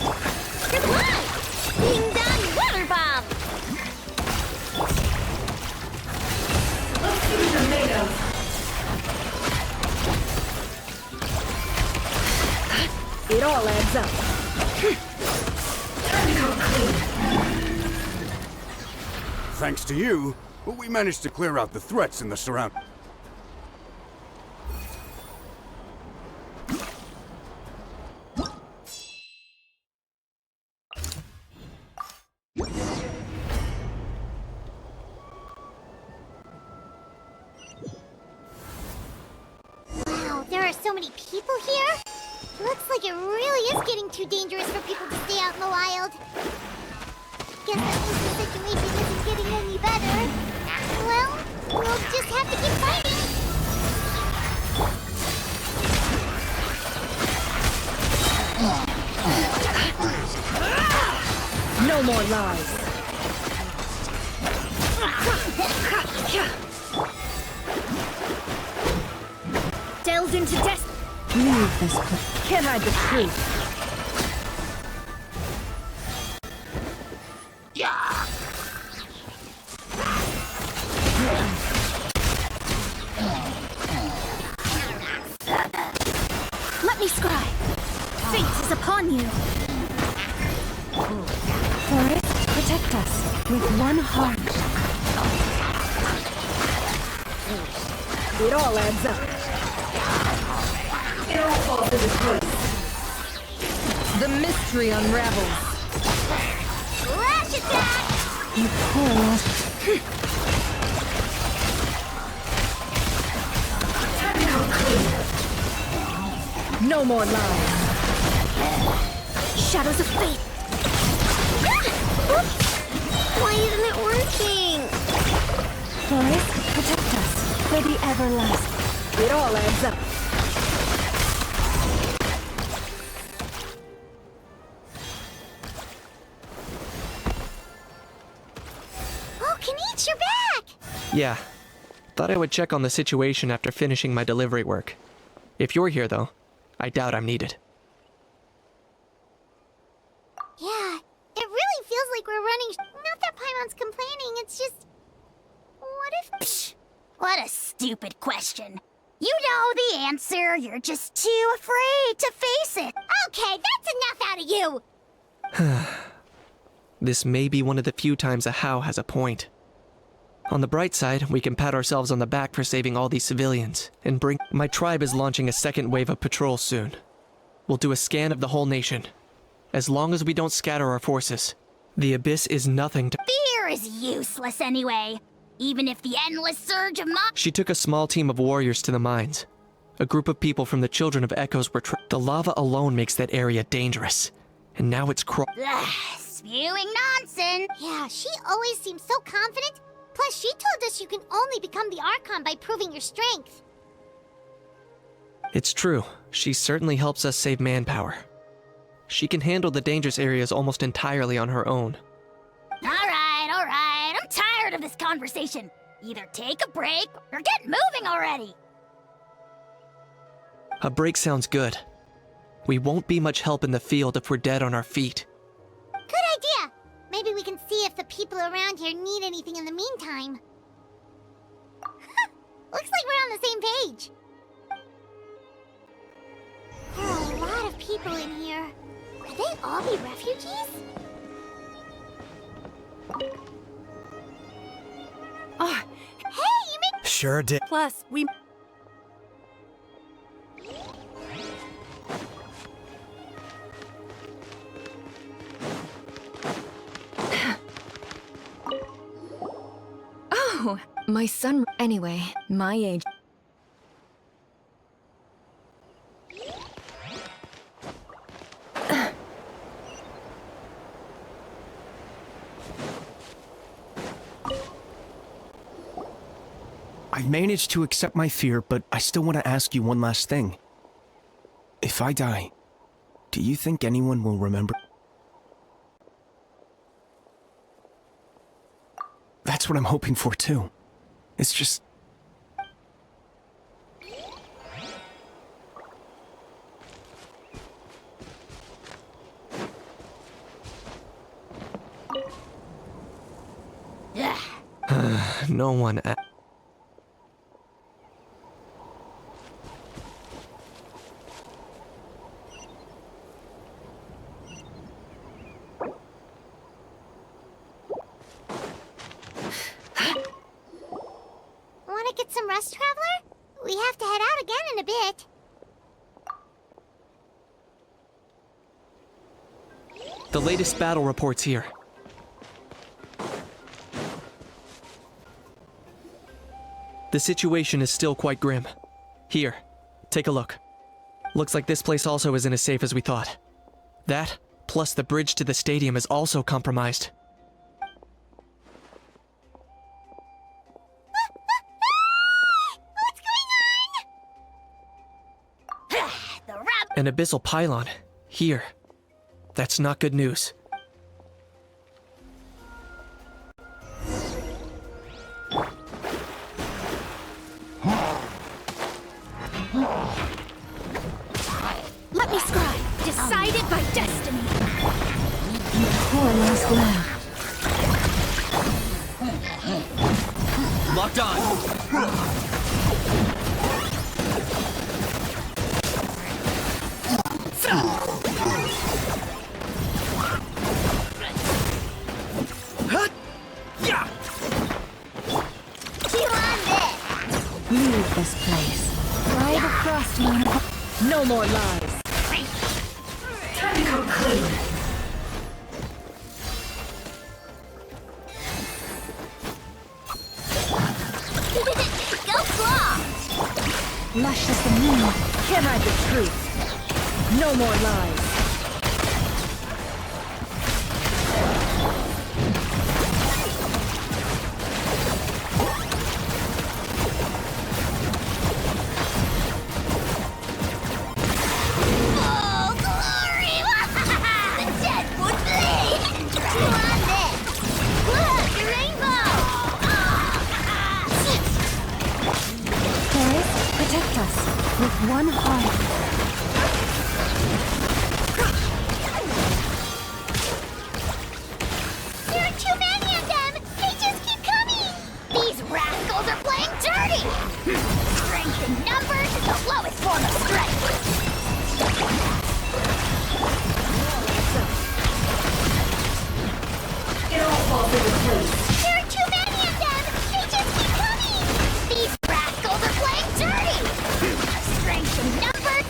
It all adds up. Thanks to you, we managed to clear out the threats in the surround. Wow, there are so many people here. Looks like it really is getting too dangerous for people to stay out in the wild. Guess that means the situation isn't getting any better. Well, we'll just have to keep fighting. No more lies. Delved into death. Leave this place. Can't hide the truth. Let me scry. Fate is upon you. Forest, protect us with one heart. It all adds up. It all falls into place. The mystery unravels. Flash attack! You poor lost. No more lies. Shadows of fate. Why isn't it working? Forest, protect us for the everlasting. It all adds up. Oh, Kenichi, you're back! Yeah. Thought I would check on the situation after finishing my delivery work. If you're here, though, I doubt I'm needed. Yeah, it really feels like we're running. Not that Paimon's complaining, it's just. What if. Psh, what a stupid question. You know the answer, you're just too afraid to face it. Okay, that's enough out of you! This may be one of the few times a How has a point. On the bright side, we can pat ourselves on the back for saving all these civilians, and bring— My tribe is launching a second wave of patrols soon. We'll do a scan of the whole nation. As long as we don't scatter our forces, the Abyss is nothing to— Fear is useless anyway. Even if the endless surge of She took a small team of warriors to the mines. A group of people from the Children of Echoes were The lava alone makes that area dangerous. And now it's Spewing nonsense! Yeah, she always seems so confident. Plus, she told us you can only become the Archon by proving your strength. It's true. She certainly helps us save manpower. She can handle the dangerous areas almost entirely on her own. Alright. I'm tired of this conversation. Either take a break or get moving already. A break sounds good. We won't be much help in the field if we're dead on our feet. Good idea! Maybe we can see if the people around here need anything in the meantime. Looks like we're on the same page. There are a lot of people in here. Could they all be refugees? Oh, hey, you make— Sure did. Plus, we... Oh, my son. Anyway, my age. I managed to accept my fear, but I still want to ask you one last thing. If I die, do you think anyone will remember? That's what I'm hoping for, too. It's just... No one... in a bit. The latest battle reports here. The situation is still quite grim. Here, take a look. Looks like this place also isn't as safe as we thought. That, plus the bridge to the stadium is also compromised. An abyssal pylon. Here. That's not good news. Let me scribe. Decided by destiny. Poor last left. Locked on! Leave this place. Ride across to no more lies. Time to come clean. Go claw! Lush as the moon. Can't hide the truth. No more lies. With one heart. There are too many of them! They just keep coming! These rascals are playing dirty! Strength in numbers is the lowest form of strength! It all falls into place. There are too many of them! They just keep coming! These rascals are playing dirty! Strength in numbers.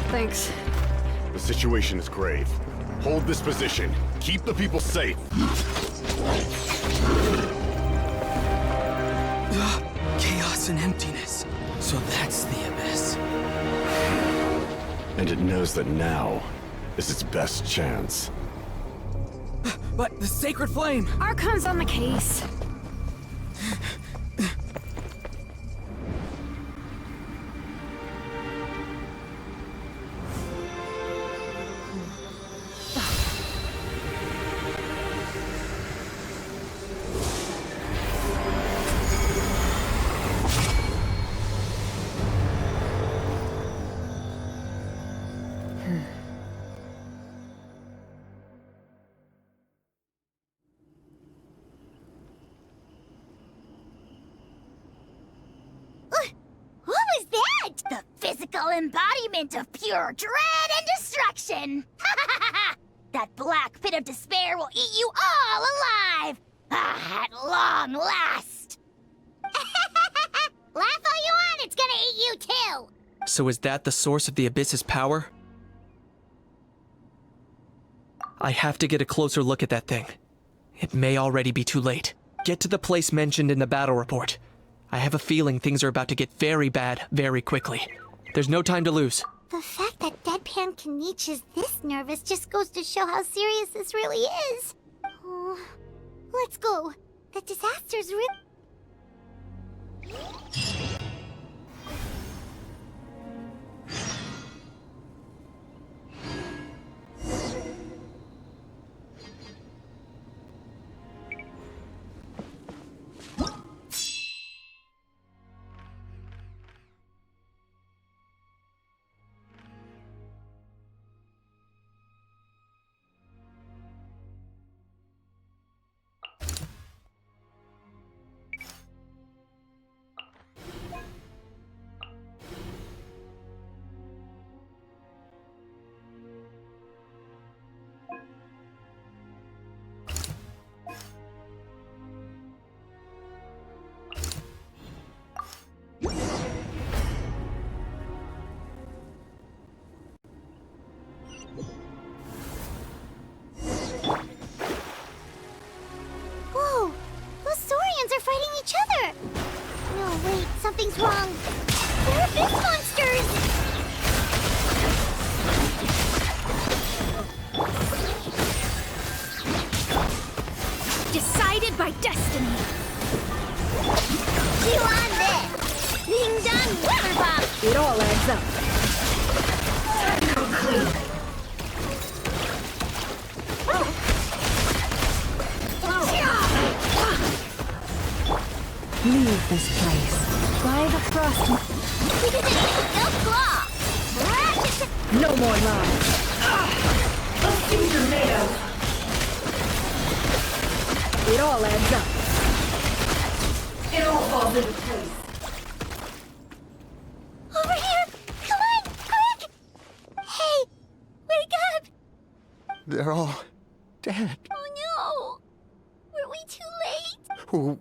Thanks. The situation is grave. Hold this position. Keep the people safe. Chaos and emptiness. So that's the abyss. And it knows that now is its best chance. But the sacred flame! Archon's on the case. physical embodiment of pure dread and destruction. That black pit of despair will eat you all alive! At long last! Laugh all you want, it's gonna eat you too! So is that the source of the Abyss's power? I have to get a closer look at that thing. It may already be too late. Get to the place mentioned in the battle report. I have a feeling things are about to get very bad very quickly. There's no time to lose. The fact that Deadpan Kaniche is this nervous just goes to show how serious this really is. Oh, let's go. The disaster's real. Something's wrong. They're abyss monsters! Decided by destiny. You on this! Ding dong, Witherpop! It all adds up. Complete. Leave this place. By the frost. No claw! No more lies. A finger nail. It all adds up. It all falls into place. Over here! Come on, quick! Hey, wake up! They're all dead. Oh no! Were we too late?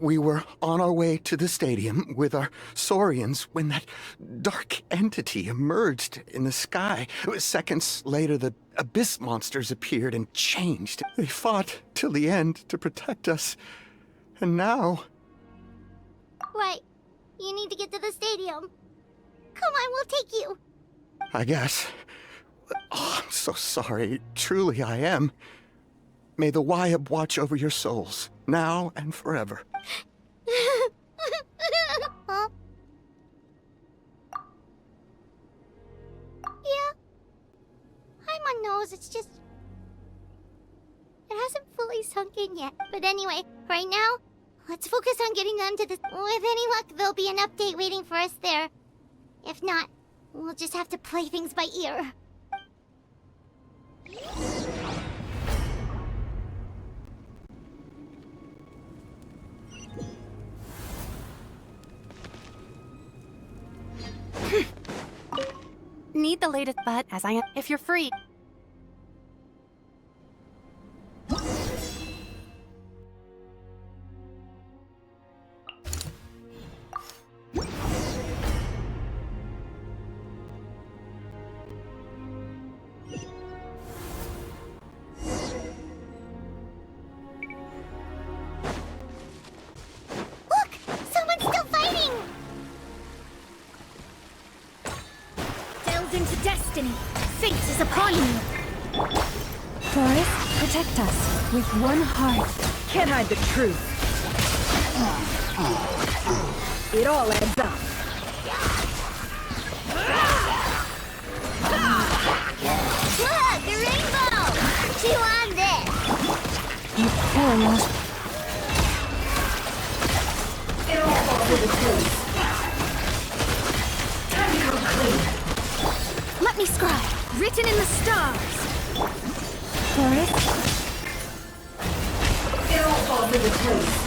We were on our way to the stadium with our saurians when that dark entity emerged in the sky. Seconds later, the abyss monsters appeared and changed. They fought till the end to protect us. And now... Right. You need to get to the stadium. Come on, we'll take you. I guess. Oh, I'm so sorry. Truly, I am. May the Wyab watch over your souls, now and forever. Huh? Yeah. Hi, my nose. It's just... It hasn't fully sunk in yet. But anyway, right now, let's focus on getting them to the... With any luck, there'll be an update waiting for us there. If not, we'll just have to play things by ear. Need the latest, but as I am, if you're free. Look! Someone's still fighting! Delved into destiny. Fate is upon you. Forest, protect us with one heart. Can't hide the truth. It all adds up. Look! The rainbow! Chew on this! You pulling us. It all falls into place. Time to come clean. Let me scribe. Written in the stars. Forest. It all falls into place.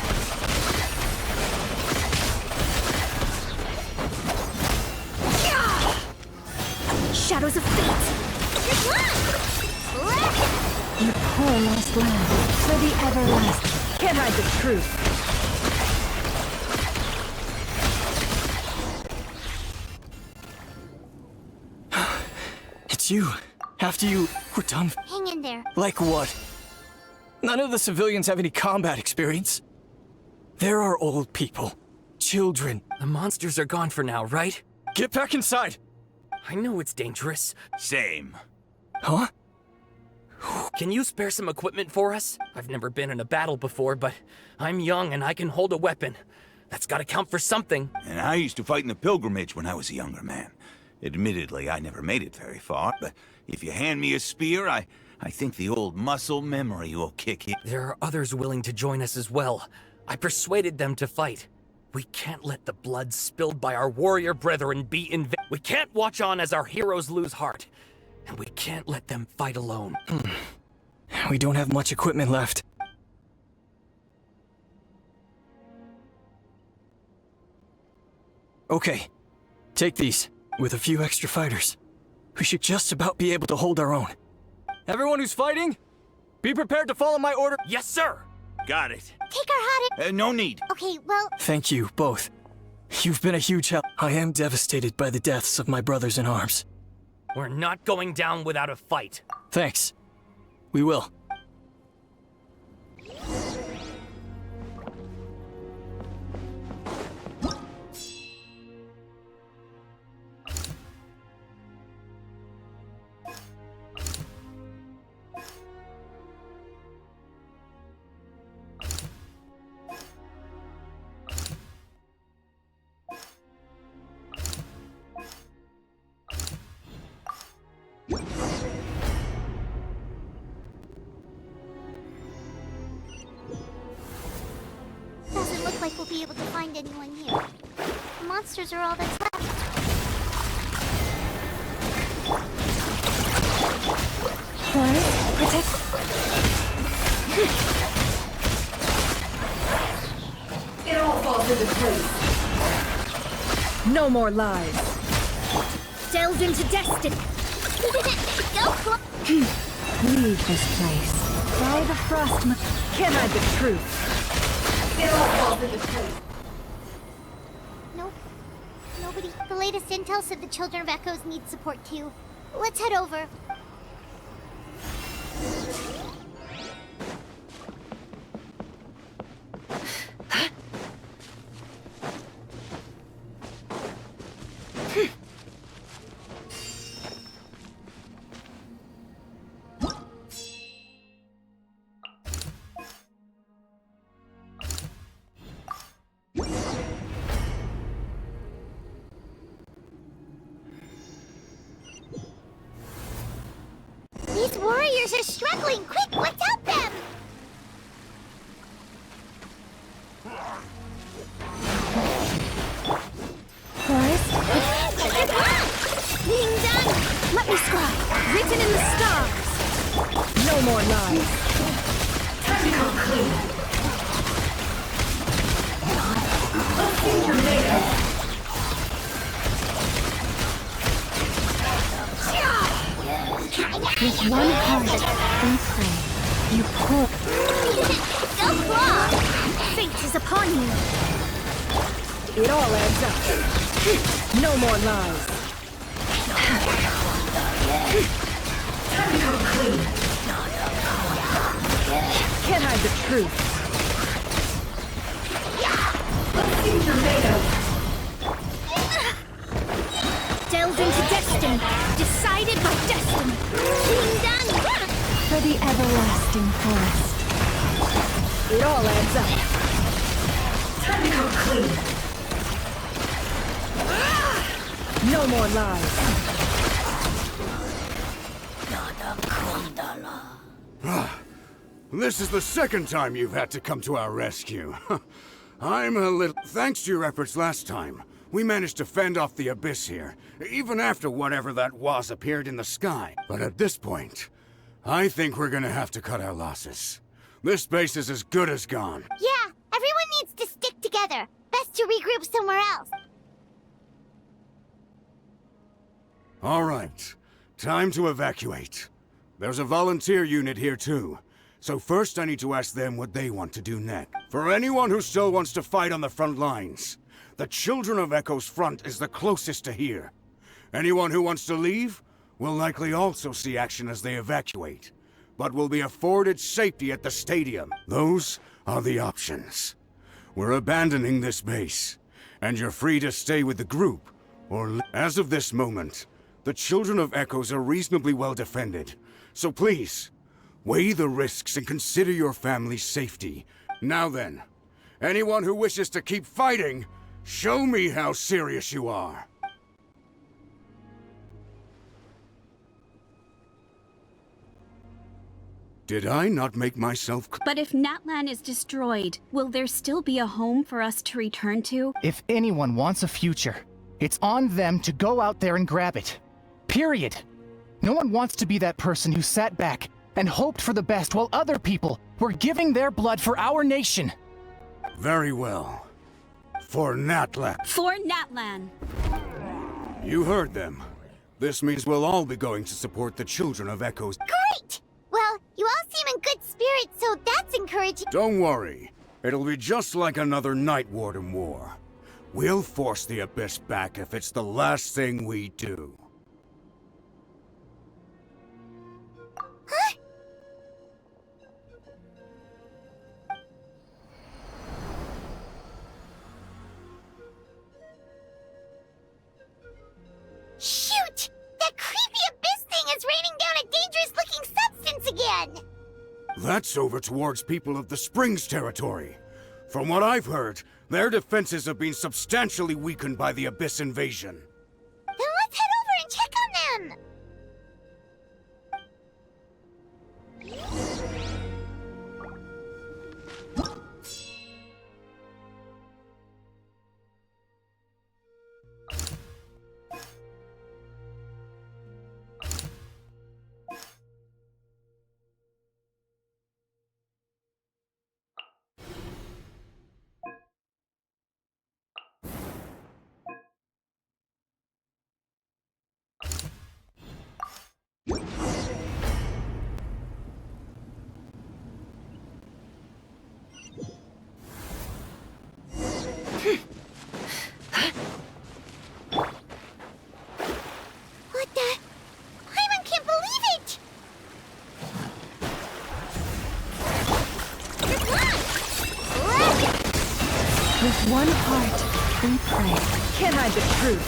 shadows of fate! You poor lost land, for the everlasting. Can't hide the truth. It's you. After you were done. Hang in there. Like what? None of the civilians have any combat experience. There are old people. Children. The monsters are gone for now, right? Get back inside! I know it's dangerous. Same. Huh? Can you spare some equipment for us? I've never been in a battle before, but I'm young and I can hold a weapon. That's gotta count for something. And I used to fight in the pilgrimage when I was a younger man. Admittedly, I never made it very far, but if you hand me a spear, I think the old muscle memory will kick in. There are others willing to join us as well. I persuaded them to fight. We can't let the blood spilled by our warrior brethren be in vain. We can't watch on as our heroes lose heart. And we can't let them fight alone. We don't have much equipment left. Okay, take these. With a few extra fighters, we should just about be able to hold our own. Everyone who's fighting, be prepared to follow my order. Yes, sir! Got it. Take our hot. No need. Okay, well. Thank you, both. You've been a huge help. I am devastated by the deaths of my brothers in arms. We're not going down without a fight. Thanks. We will. Doesn't look like we'll be able to find anyone here. The monsters are all that's left. Forest, protect. It all falls into place. No more lies. Delve into destiny! Leave this place. By the frost. Can't hide the truth. It all falls into place. Nope. Nobody. The latest intel said the Children of Echoes need support too. Let's head over. These warriors are struggling! Quick, let's help them! Forest, Being done! Let me scribe! Written in the stars! No more lies. time to come clean. Let's see your makeup. With one heart and pray, you pour. Go claw! Fate is upon you! It all adds up. No more lies. Time to come clean. Can't hide the truth. Let's see your makeup. Delve into destiny, decided by destiny. Being done! For the everlasting forest. It all adds up. Time to come clean. No more lies. This is the second time you've had to come to our rescue. I'm a little... Thanks to your efforts last time, we managed to fend off the abyss here, even after whatever that was appeared in the sky. But at this point, I think we're gonna have to cut our losses. This base is as good as gone. Yeah, everyone needs to stick together. Best to regroup somewhere else. All right. Time to evacuate. There's a volunteer unit here too. So first I need to ask them what they want to do next. For anyone who still wants to fight on the front lines, the Children of Echo's front is the closest to here. Anyone who wants to leave will likely also see action as they evacuate, but will be afforded safety at the stadium. Those are the options. We're abandoning this base, and you're free to stay with the group, or as of this moment, the Children of Echoes are reasonably well defended, so please, weigh the risks and consider your family's safety. Now then, anyone who wishes to keep fighting, show me how serious you are. Did I not make myself clear? But if Natlan is destroyed, will there still be a home for us to return to? If anyone wants a future, it's on them to go out there and grab it. Period. No one wants to be that person who sat back and hoped for the best while other people were giving their blood for our nation. Very well. For Natlan. For Natlan. You heard them. This means we'll all be going to support the Children of Echoes. Great! Well, you all seem in good spirits, so that's encouraging. Don't worry. It'll be just like another Night Warden war. We'll force the Abyss back if it's the last thing we do. Huh? Shoot! That creepy Abyss thing is raining down a dangerous-looking substance again! That's over towards people of the Springs territory. From what I've heard, their defenses have been substantially weakened by the Abyss invasion. Then let's head over and check on them! What the? Paimon can't believe it! You're blocked! With one heart, we pray. Can't hide the truth.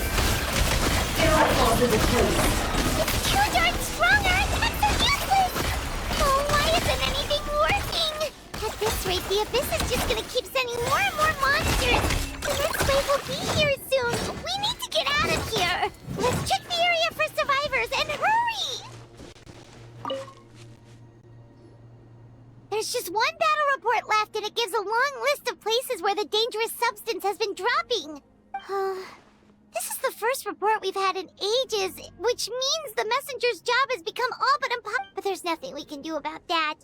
It all falls into place. It's too darn strong, our attacks are useless! Oh, why isn't anything working? At this rate, the Abyss is just gonna keep sending more and more monsters! The next wave will be here soon! We need to get out of here! Let's check the area for survivors, and hurry! There's just one battle report left, and it gives a long list of places where the dangerous substance has been dropping. This is the first report we've had in ages, which means the messenger's job has become all but impossible. But there's nothing we can do about that.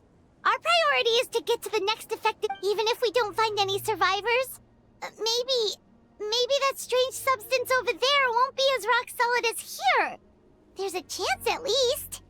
Our priority is to get to the next affected, even if we don't find any survivors. Maybe that strange substance over there won't be as rock solid as here. There's a chance at least.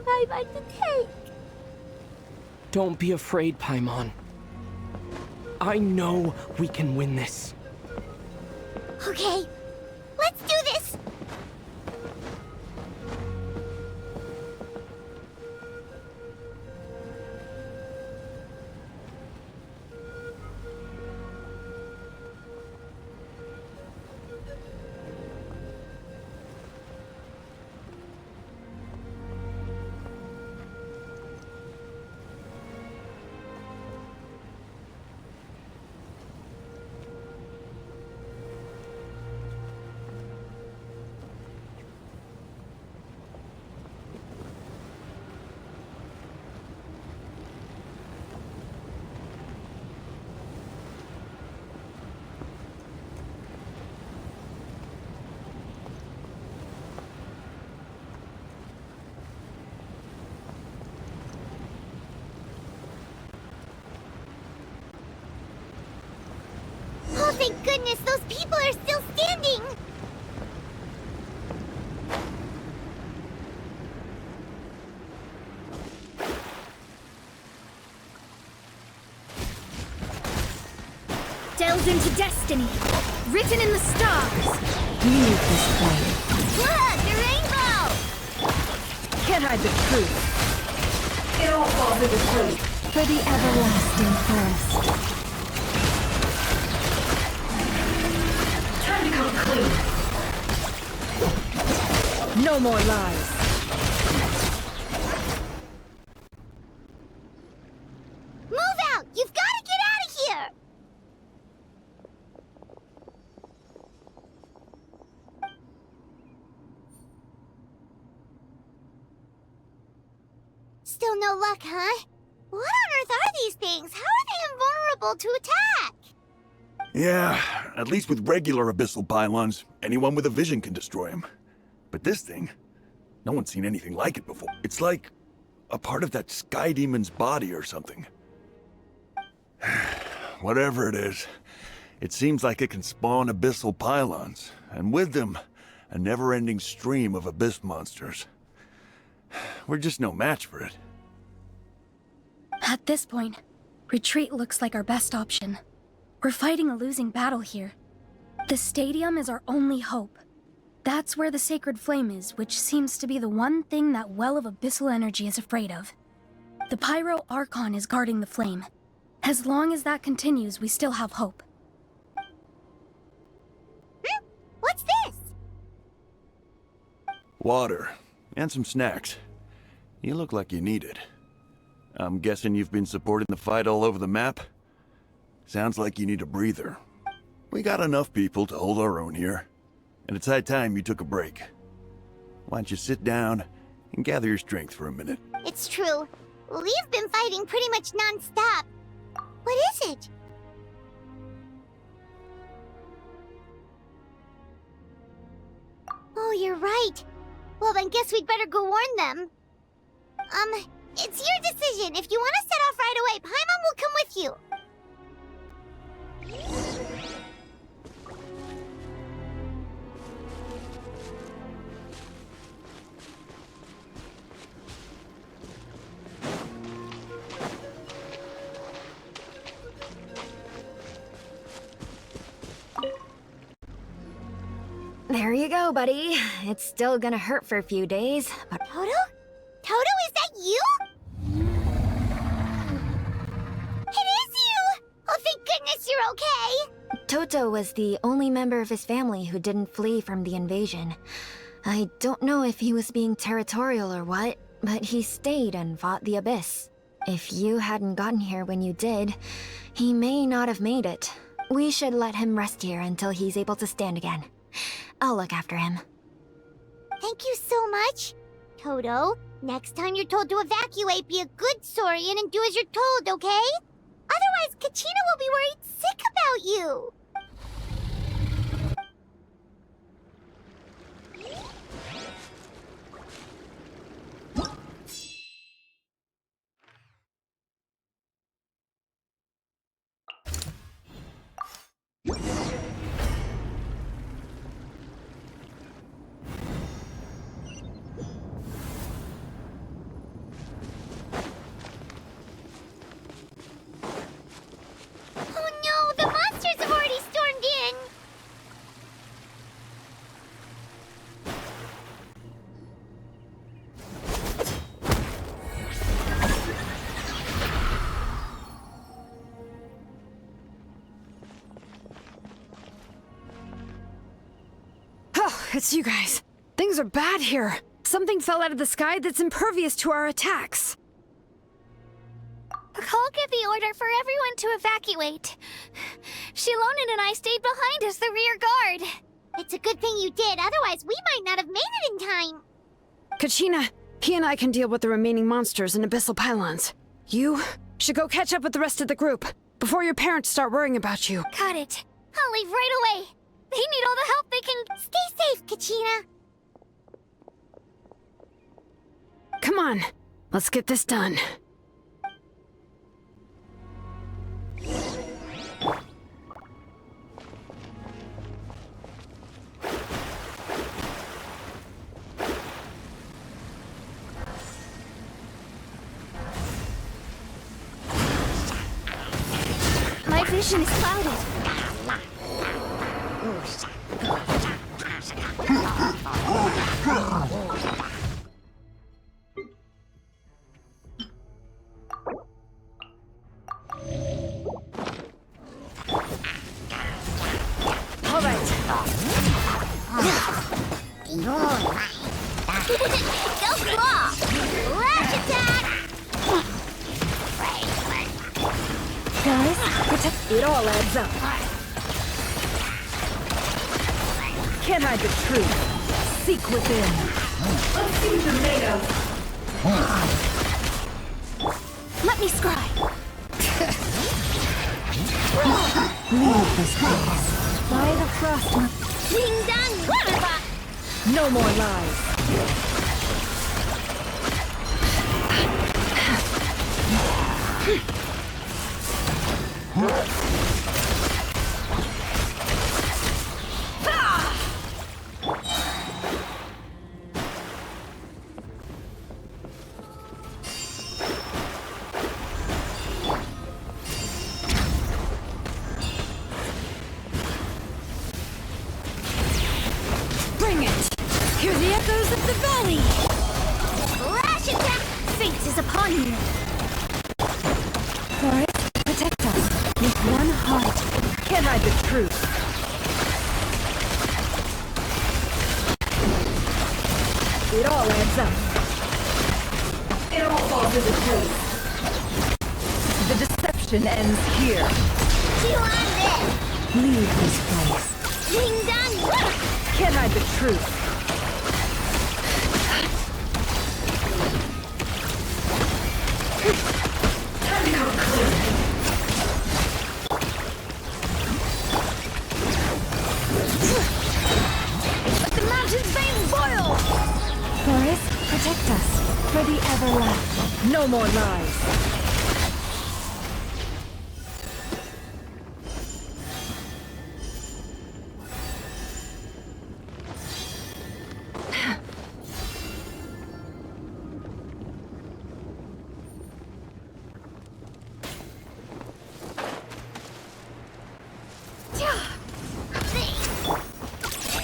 survive on the tank. Don't be afraid, Paimon. I know we can win this. Okay, let's do this! Oh, thank goodness, those people are still standing! Delved into destiny, written in the stars. We need this flame. Look, the rainbow! Can't hide the truth. It all falls into place. For the everlasting thirst. Time to come clean. No more lies. Move out! You've got to get out of here! Still no luck, huh? What on earth are these things? How are they invulnerable to attack? Yeah, at least with regular abyssal pylons, anyone with a vision can destroy them. But this thing, no one's seen anything like it before. It's like a part of that sky demon's body or something. Whatever it is, it seems like it can spawn abyssal pylons, and with them, a never-ending stream of abyss monsters. We're just no match for it. At this point, retreat looks like our best option. We're fighting a losing battle here. The stadium is our only hope. That's where the sacred flame is, which seems to be the one thing that well of abyssal energy is afraid of. The Pyro Archon is guarding the flame. As long as that continues, we still have hope. What's this? Water, and some snacks. You look like you need it. I'm guessing you've been supporting the fight all over the map? Sounds like you need a breather. We got enough people to hold our own here, and it's high time you took a break. Why don't you sit down and gather your strength for a minute? It's true. We've been fighting pretty much non-stop. What is it? Oh, you're right. Well, then guess we'd better go warn them. It's your decision. If you want to set off right away, Paimon will come with you. There you go, buddy. It's still gonna hurt for a few days, but... Toto? Toto, is that you? It is you! Oh, thank goodness you're okay! Toto was the only member of his family who didn't flee from the invasion. I don't know if he was being territorial or what, but he stayed and fought the Abyss. If you hadn't gotten here when you did, he may not have made it. We should let him rest here until he's able to stand again. I'll look after him. Thank you so much. Toto, next time you're told to evacuate, be a good Saurian and do as you're told, okay? Otherwise, Kachina will be worried sick about you. It's you guys. Things are bad here. Something fell out of the sky that's impervious to our attacks. I'll give the order for everyone to evacuate. Shilonen and I stayed behind as the rear guard. It's a good thing you did, otherwise we might not have made it in time. Kachina, he and I can deal with the remaining monsters and abyssal pylons. You should go catch up with the rest of the group before your parents start worrying about you. Got it. I'll leave right away. They need all the help they can. Stay safe, Kachina. Come on, let's get this done. My vision is clouded. All right. Go claw! Lash attack! Guys, it all adds up. Can't hide the truth. Seek within. Let's see what you're made of. Let me scry. Leave this place. By the frost. Ding dong! No more lies. Bring it! Hear the echoes of the valley! Lash attack! Fate is upon you. Forest, protect us. With one heart. Can't hide the truth. It all adds up. It all falls into place. The deception ends here. Chew on this! Leave this place. Ding dong! Can't hide the truth. Time to come clear. Let the mountain's veins boil! Forest, protect us. For the everlasting. No more lies.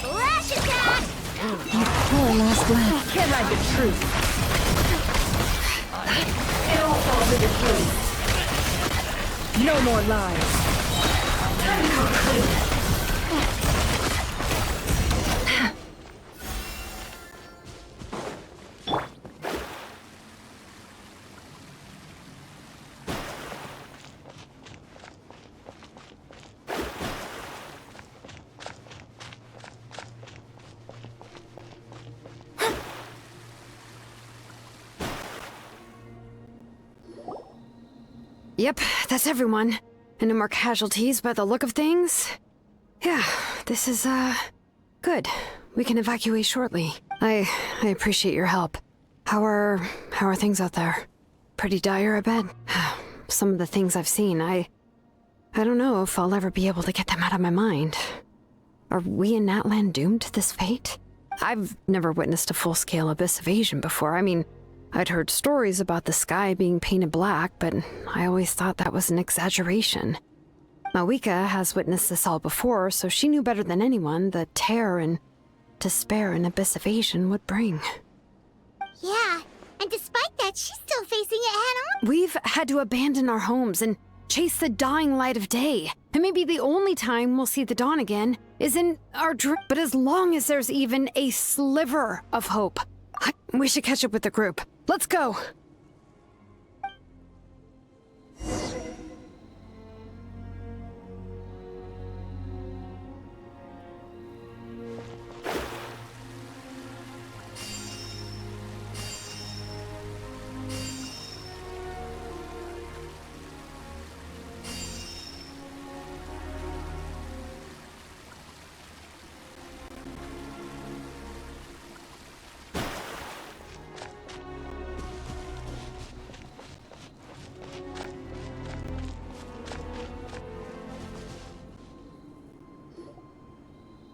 Lash attack! Poor last laugh. Can't hide the truth. It all falls into place. No more lies. Time to come clean. Yep, that's everyone. And no more casualties by the look of things. Yeah, this is, good. We can evacuate shortly. I appreciate your help. How are things out there? Pretty dire, I bet. Some of the things I've seen, I don't know if I'll ever be able to get them out of my mind. Are we in Natlan doomed to this fate? I've never witnessed a full-scale abyss invasion before. I mean, I'd heard stories about the sky being painted black, but I always thought that was an exaggeration. Mawika has witnessed this all before, so she knew better than anyone the terror and despair an abyss invasion would bring. Yeah, and despite that, she's still facing it head-on. We've had to abandon our homes and chase the dying light of day. And maybe the only time we'll see the dawn again is in our but as long as there's even a sliver of hope, we should catch up with the group. Let's go!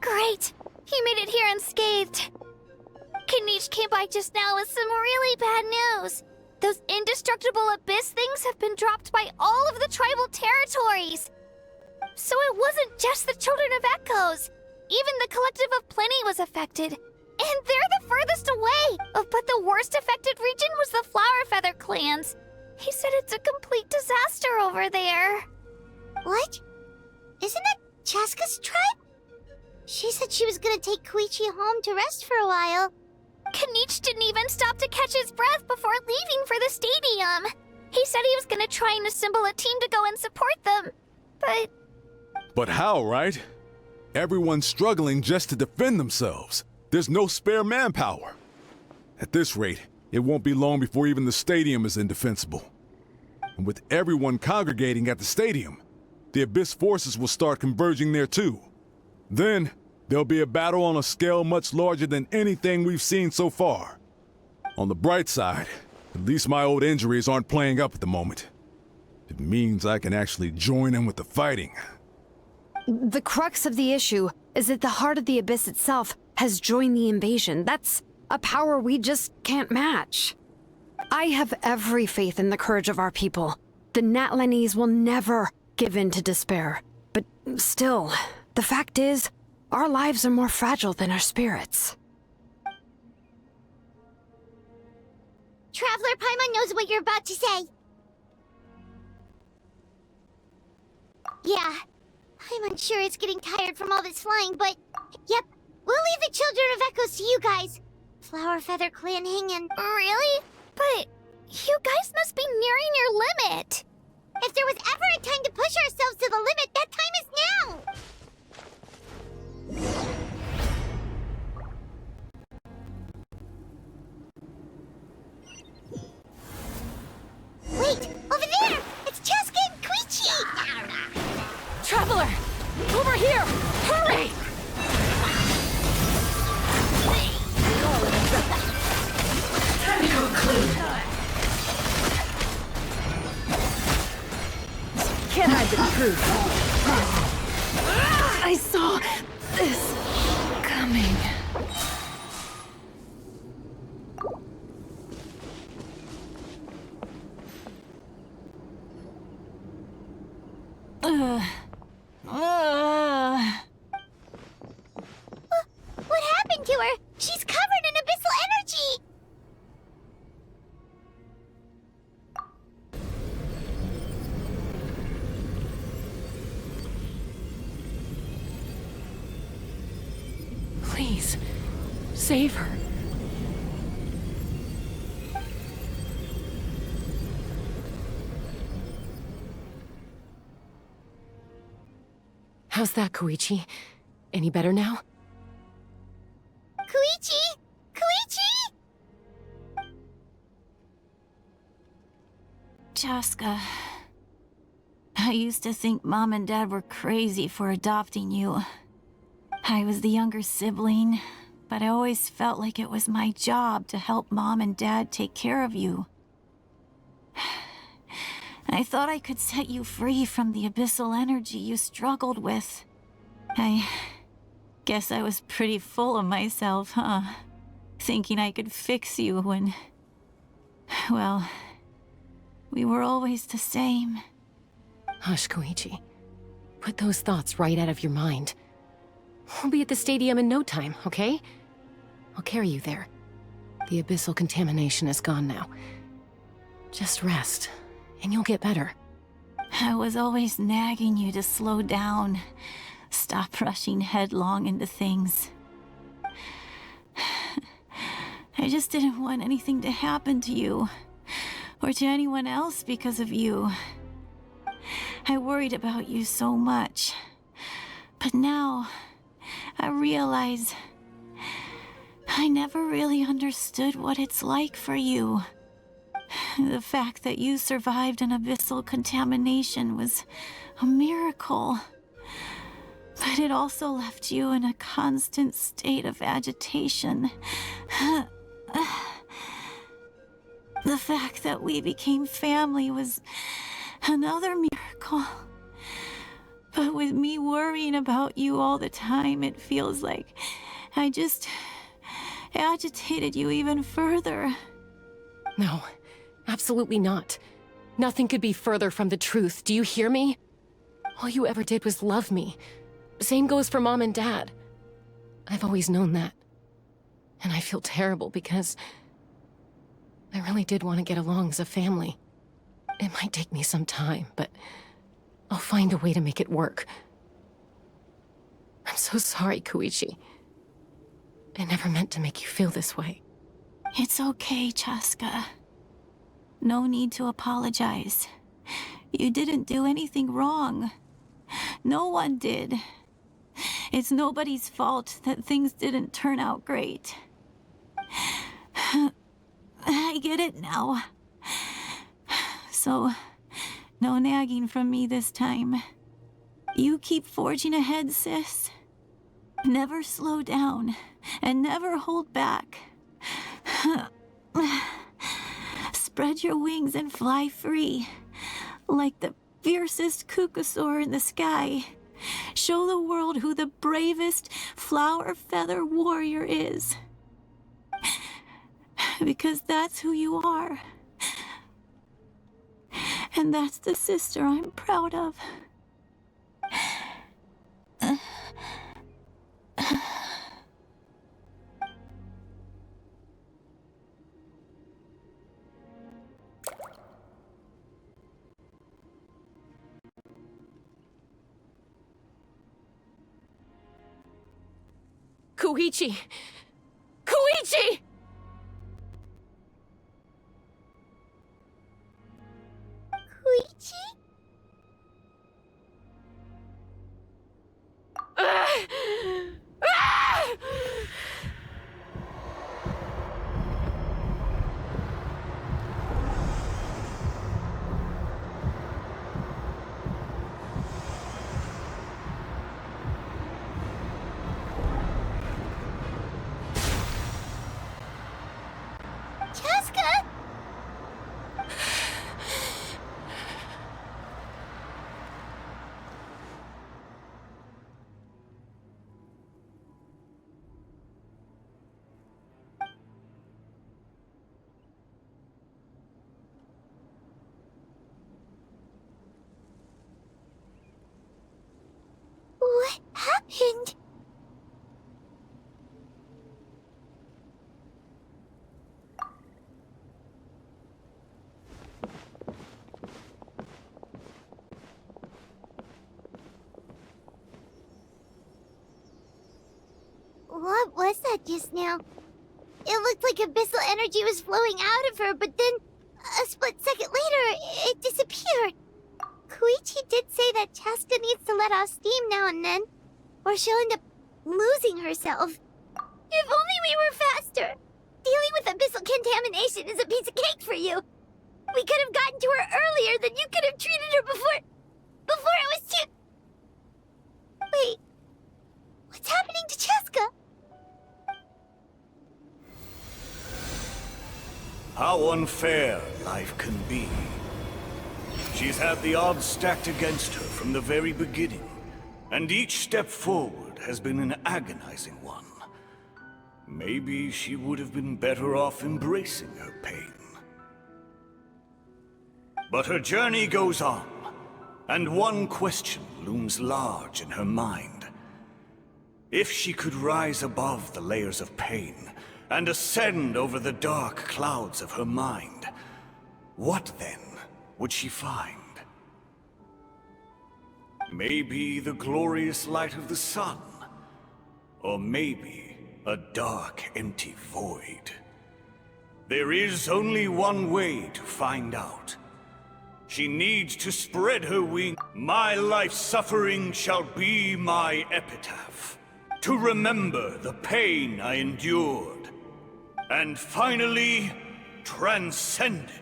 Great! He made it here unscathed. Kanish came by just now with some really bad news. Those indestructible abyss things have been dropped by all of the tribal territories. So it wasn't just the Children of Echoes. Even the Collective of Plenty was affected. And they're the furthest away. But the worst affected region was the Flower Feather clans. He said it's a complete disaster over there. What? Isn't that Chaska's tribe? She said she was gonna take Koichi home to rest for a while. Kanish didn't even stop to catch his breath before leaving for the stadium. He said he was gonna try and assemble a team to go and support them. But how, right? Everyone's struggling just to defend themselves. There's no spare manpower. At this rate, it won't be long before even the stadium is indefensible. And with everyone congregating at the stadium, the Abyss forces will start converging there too. Then, there'll be a battle on a scale much larger than anything we've seen so far. On the bright side, at least my old injuries aren't playing up at the moment. It means I can actually join in with the fighting. The crux of the issue is that the heart of the Abyss itself has joined the invasion. That's a power we just can't match. I have every faith in the courage of our people. The Natlanese will never give in to despair. But still, the fact is, our lives are more fragile than our spirits. Traveler Paimon knows what you're about to say. Yeah, I'm unsure it's getting tired from all this flying, but yep, we'll leave the Children of Echoes to you guys. Flower Feather Clan hanging. Really? But you guys must be nearing your limit. If there was ever a time to push ourselves to the limit, that time is now! Wait! Over there! It's Chaska and Koichi! Traveler! Over here! Hurry! Time to go clean. Can't hide the truth. I saw this coming. What happened to her? She's covered in abyssal energy! Please, save her. How's that, Koichi? Any better now? Koichi! Koichi! Chaska, I used to think Mom and Dad were crazy for adopting you. I was the younger sibling, but I always felt like it was my job to help Mom and Dad take care of you. I thought I could set you free from the abyssal energy you struggled with. I guess I was pretty full of myself, huh? Thinking I could fix you when... well, we were always the same. Hush, Koichi. Put those thoughts right out of your mind. We'll be at the stadium in no time, okay? I'll carry you there. The abyssal contamination is gone now. Just rest, and you'll get better. I was always nagging you to slow down, Stop rushing headlong into things. I just didn't want anything to happen to you, or to anyone else because of you. I worried about you so much, but now I realize I never really understood what it's like for you. The fact that you survived an abyssal contamination was a miracle. But it also left you in a constant state of agitation. The fact that we became family was another miracle. But with me worrying about you all the time, it feels like I just agitated you even further. No, absolutely not. Nothing could be further from the truth. Do you hear me? All you ever did was love me. Same goes for Mom and Dad. I've always known that. And I feel terrible because I really did want to get along as a family. It might take me some time, but I'll find a way to make it work. I'm so sorry, Koichi. I never meant to make you feel this way. It's okay, Chaska. No need to apologize. You didn't do anything wrong. No one did. It's nobody's fault that things didn't turn out great. I get it now. So, no nagging from me this time. You keep forging ahead, sis. Never slow down, and never hold back. Spread your wings and fly free, like the fiercest kukasaur in the sky. Show the world who the bravest flower feather warrior is. Because that's who you are. And that's the sister I'm proud of. Koichi! Koichi! Koichi? Chaska? What happened? What was that just now? It looked like abyssal energy was flowing out of her, but then a split second later, it disappeared. Koichi did say that Chaska needs to let off steam now and then, or she'll end up losing herself. If only we were faster! Dealing with abyssal contamination is a piece of cake for you! We could have gotten to her earlier, then you could have treated her before it was too... Wait, what's happening to Chaska? How unfair life can be. She's had the odds stacked against her from the very beginning, and each step forward has been an agonizing one. Maybe she would have been better off embracing her pain. But her journey goes on, and one question looms large in her mind. If she could rise above the layers of pain and ascend over the dark clouds of her mind, what then would she find? Maybe the glorious light of the sun. Or maybe a dark, empty void. There is only one way to find out. She needs to spread her wing. My life's suffering shall be my epitaph. To remember the pain I endured. And finally, transcended.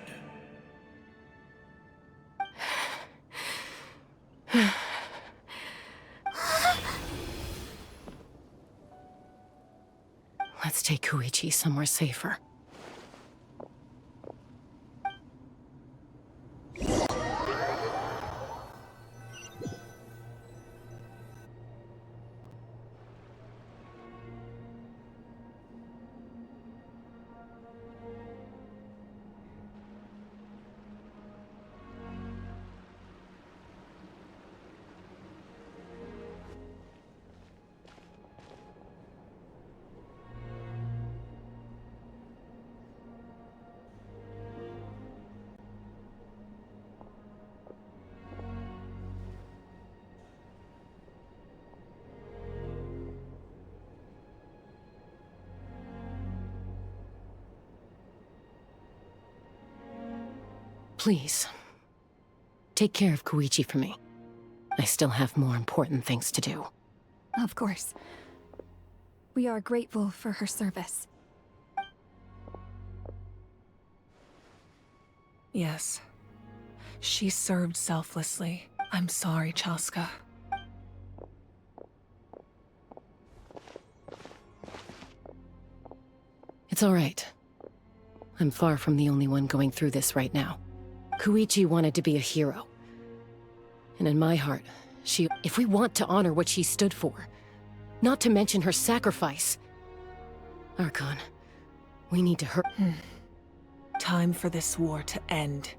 Let's take Koichi somewhere safer. Please, take care of Koichi for me. I still have more important things to do. Of course. We are grateful for her service. Yes. She served selflessly. I'm sorry, Chaska. It's all right. I'm far from the only one going through this right now. Koichi wanted to be a hero. And in my heart, if we want to honor what she stood for, not to mention her sacrifice. Archon, we need to hurt. Time for this war to end.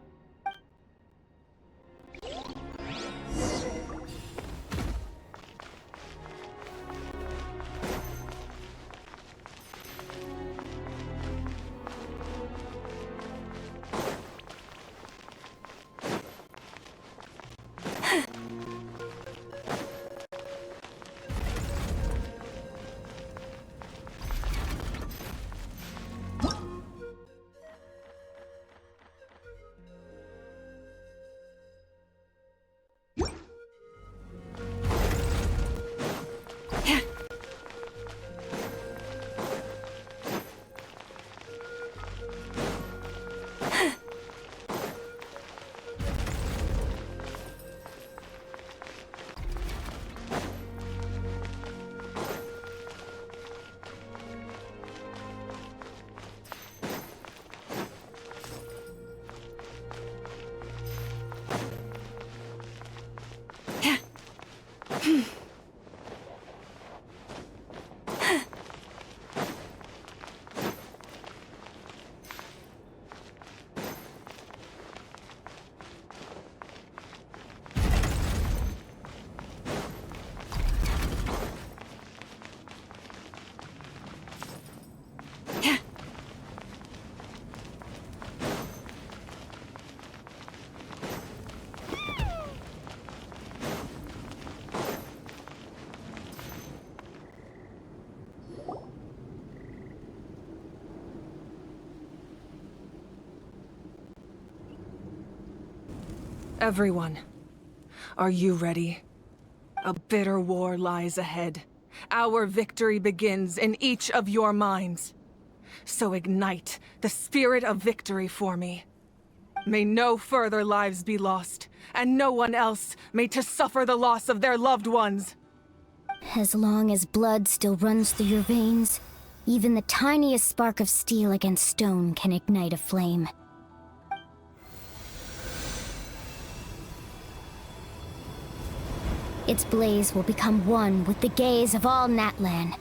Everyone, are you ready? A bitter war lies ahead. Our victory begins in each of your minds. So ignite the spirit of victory for me. May no further lives be lost, and no one else may to suffer the loss of their loved ones. As long as blood still runs through your veins, even the tiniest spark of steel against stone can ignite a flame. Its blaze will become one with the gaze of all Natlan.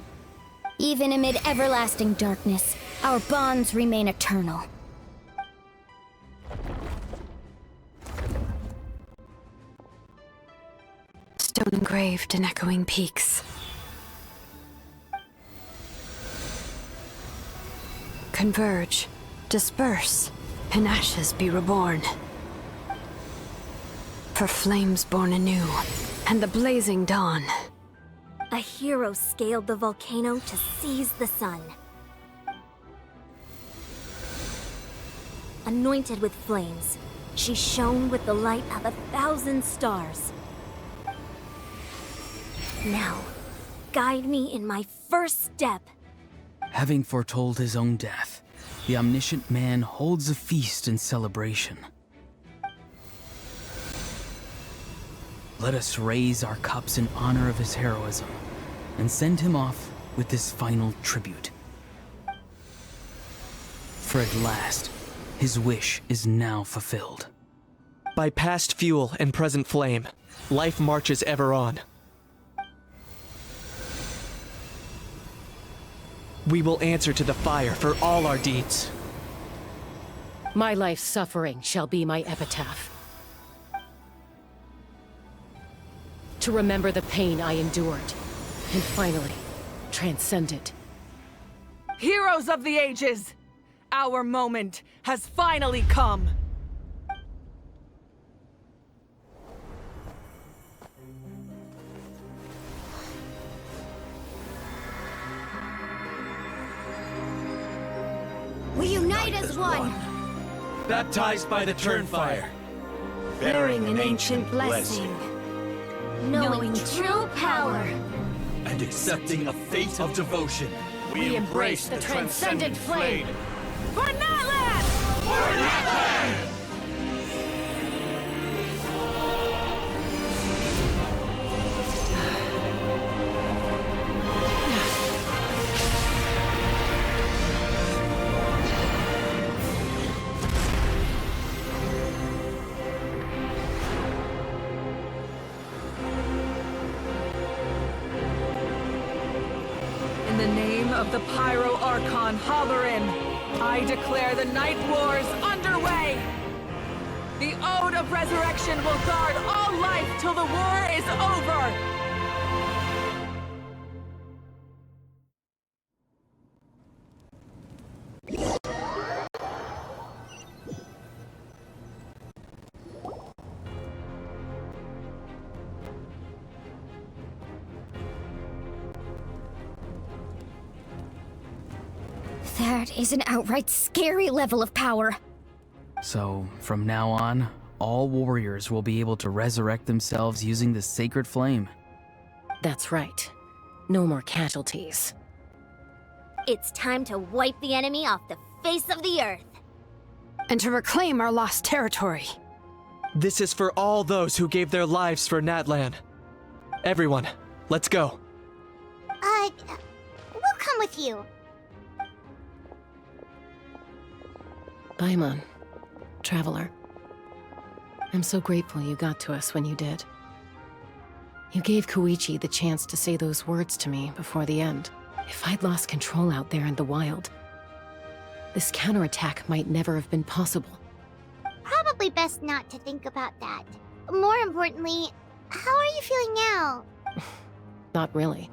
Even amid everlasting darkness, our bonds remain eternal. Stone engraved in echoing peaks. Converge, disperse, in ashes be reborn. For flames born anew, and the blazing dawn. A hero scaled the volcano to seize the sun. Anointed with flames, she shone with the light of 1,000 stars. Now, guide me in my first step. Having foretold his own death, the omniscient man holds a feast in celebration. Let us raise our cups in honor of his heroism and send him off with this final tribute. For at last, his wish is now fulfilled. By past fuel and present flame, life marches ever on. We will answer to the fire for all our deeds. My life's suffering shall be my epitaph. To remember the pain I endured, and finally, transcend it. Heroes of the ages! Our moment has finally come! We unite as one, Baptized by the Turnfire, bearing an ancient blessing, knowing true power, and accepting a fate of devotion. We embrace the transcendent flame! For Natlan! For Natlan! In the name of the Pyro Archon Halloran, I declare the Night Wars underway! The Ode of Resurrection will guard all life till the war is over! That is an outright scary level of power. So, from now on, all warriors will be able to resurrect themselves using the sacred flame. That's right. No more casualties. It's time to wipe the enemy off the face of the earth. And to reclaim our lost territory. This is for all those who gave their lives for Natlan. Everyone, let's go. We'll come with you. Paimon, Traveler. I'm so grateful you got to us when you did. You gave Koichi the chance to say those words to me before the end. If I'd lost control out there in the wild, this counterattack might never have been possible. Probably best not to think about that. More importantly, how are you feeling now? Not really.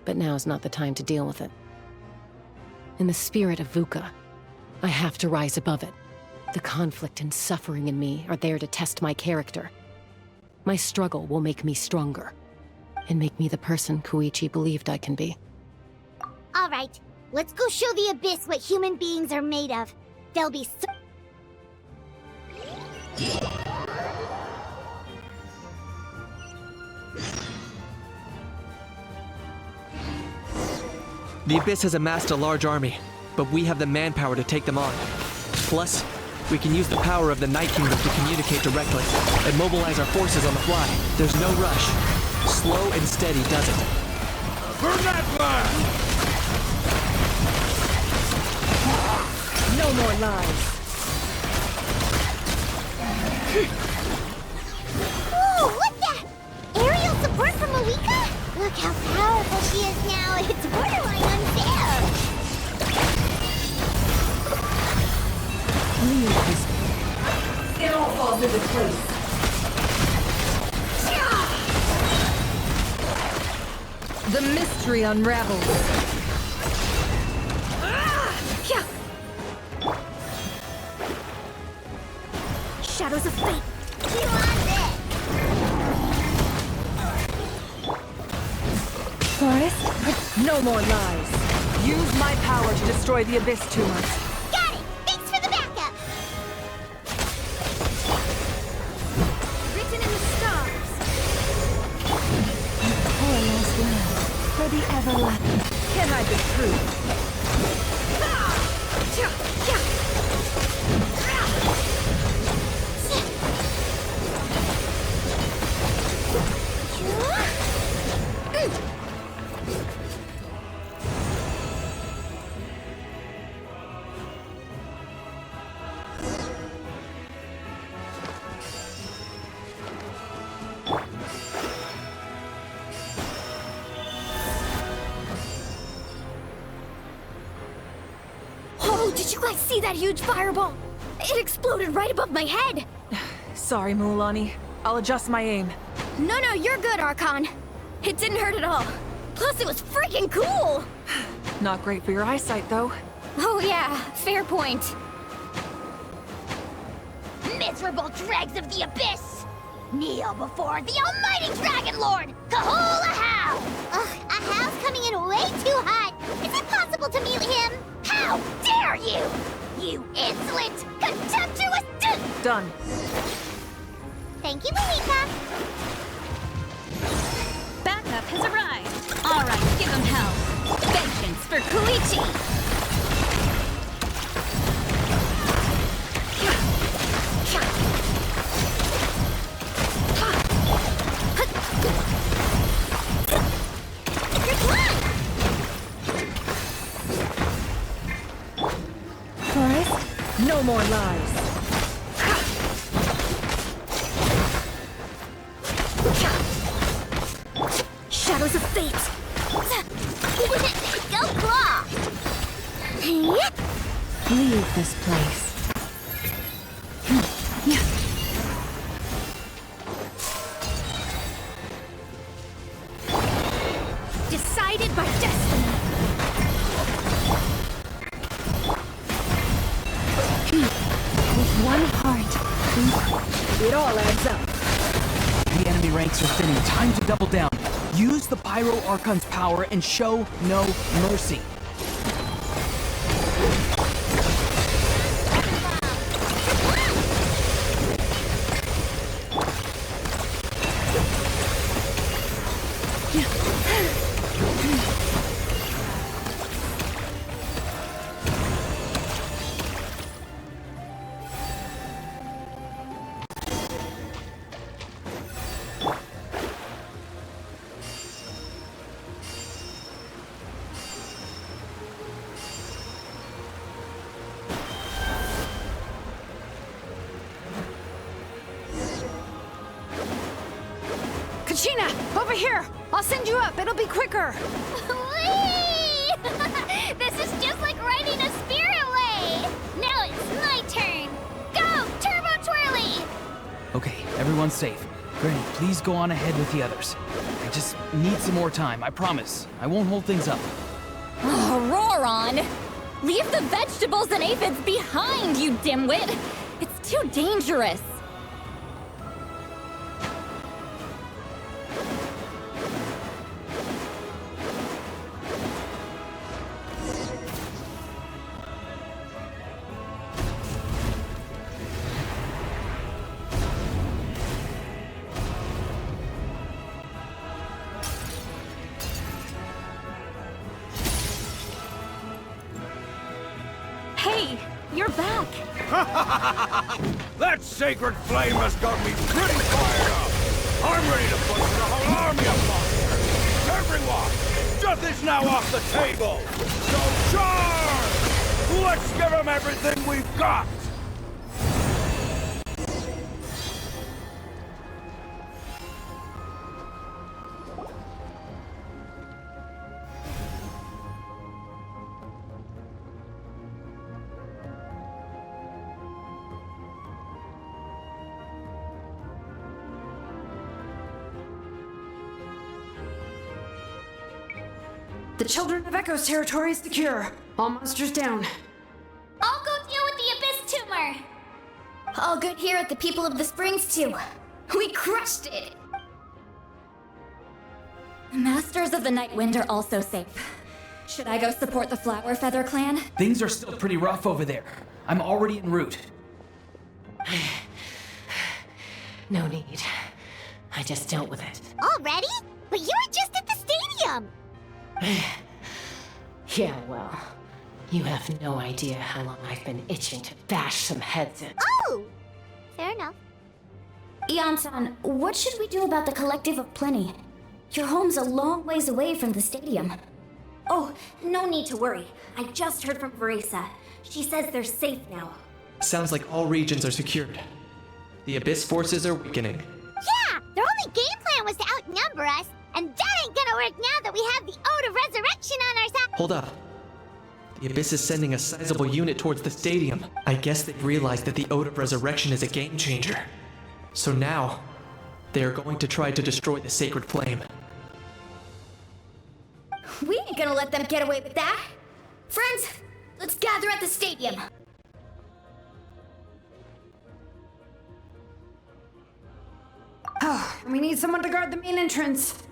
But now's not the time to deal with it. In the spirit of VUCA, I have to rise above it. The conflict and suffering in me are there to test my character. My struggle will make me stronger, and make me the person Koichi believed I can be. All right, let's go show the Abyss what human beings are made of. They'll be so... The Abyss has amassed a large army, but we have the manpower to take them on. Plus, we can use the power of the Night Kingdom to communicate directly and mobilize our forces on the fly. There's no rush. Slow and steady does it. For Natlan! No more lies. Ooh, what's that? Aerial support from Malika? Look how powerful she is now. It's borderline unfair. It all falls into place. The mystery unravels. Shadows of fate. You want this? Forest? No more lies. Use my power to destroy the Abyss tumors. Got it! Thanks for the backup! Written in the stars. Poor lost land for the everlasting. Can I be true? Oh, did you guys see that huge fireball? It exploded right above my head! Sorry, Mualani. I'll adjust my aim. No, you're good, Archon. It didn't hurt at all. Plus, it was freaking cool! Not great for your eyesight, though. Oh yeah, fair point. Miserable dregs of the Abyss! Kneel before the almighty Dragon Lord, Kahula How! Ugh, a How's coming in way too hot! Is it possible to meet him? How dare you! You insolent, contemptuous Done. Thank you, Malika! Backup has arrived. All right, give him hell. Vengeance for Koichi. Forest? No more lies. Shadows of fate! Go claw! Leave this place. Decided by destiny! With one heart, it all adds up. The enemy ranks are thinning. Time to double down. Use the Pyro Archon's power and show no mercy. Kachina, over here! I'll send you up, it'll be quicker! Whee! This is just like riding a spirit away! Now it's my turn! Go, Turbo Twirly! Okay, everyone's safe. Granny, please go on ahead with the others. I just need some more time, I promise. I won't hold things up. Oh, Roron! Leave the vegetables and aphids behind, you dimwit! It's too dangerous! Hey, you're back. That sacred flame has got me pretty fired up. I'm ready to put the whole army of monsters. Everyone, death is now off the table. So charge! Let's give them everything we've got. The Children of Echo's territory is secure. All monsters down. I'll go deal with the Abyss tumor! All good here at the People of the Springs, too. We crushed it! Masters of the Night Wind are also safe. Should I go support the Flower Feather clan? Things are still pretty rough over there. I'm already en route. No need. I just dealt with it. Already? But you were just at the stadium! Yeah, well, you have no idea how long I've been itching to bash some heads in. Oh! Fair enough. Ian-san, what should we do about the Collective of Plenty? Your home's a long ways away from the stadium. Oh, no need to worry. I just heard from Veresa. She says they're safe now. Sounds like all regions are secured. The Abyss forces are weakening. Yeah! Their only game plan was to outnumber us, and that ain't gonna work now that we have the Ode of Resurrection on our side. Hold up. The Abyss is sending a sizable unit towards the stadium. I guess they've realized that the Ode of Resurrection is a game changer. So now, they are going to try to destroy the Sacred Flame. We ain't gonna let them get away with that. Friends, let's gather at the stadium. Oh, we need someone to guard the main entrance.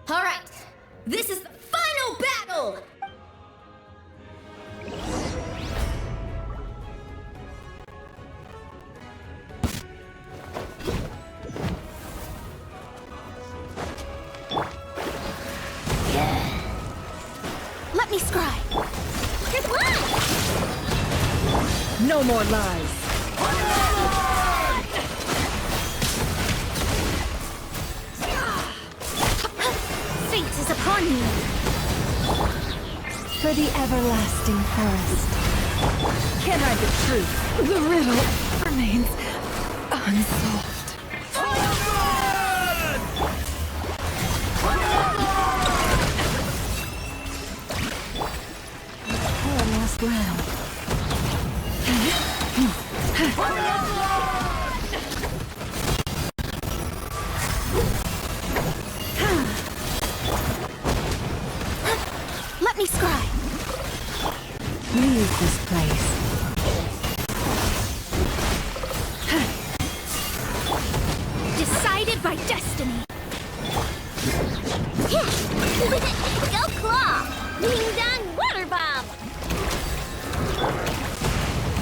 All right, this is the final battle! Let me scry. Good luck! No more lies. Fate is upon you. For the everlasting forest. Can't hide the truth. The riddle remains unsolved. Last round. Let me scry. Leave this place. Decided by destiny. Go Claw! Ding dong water bomb!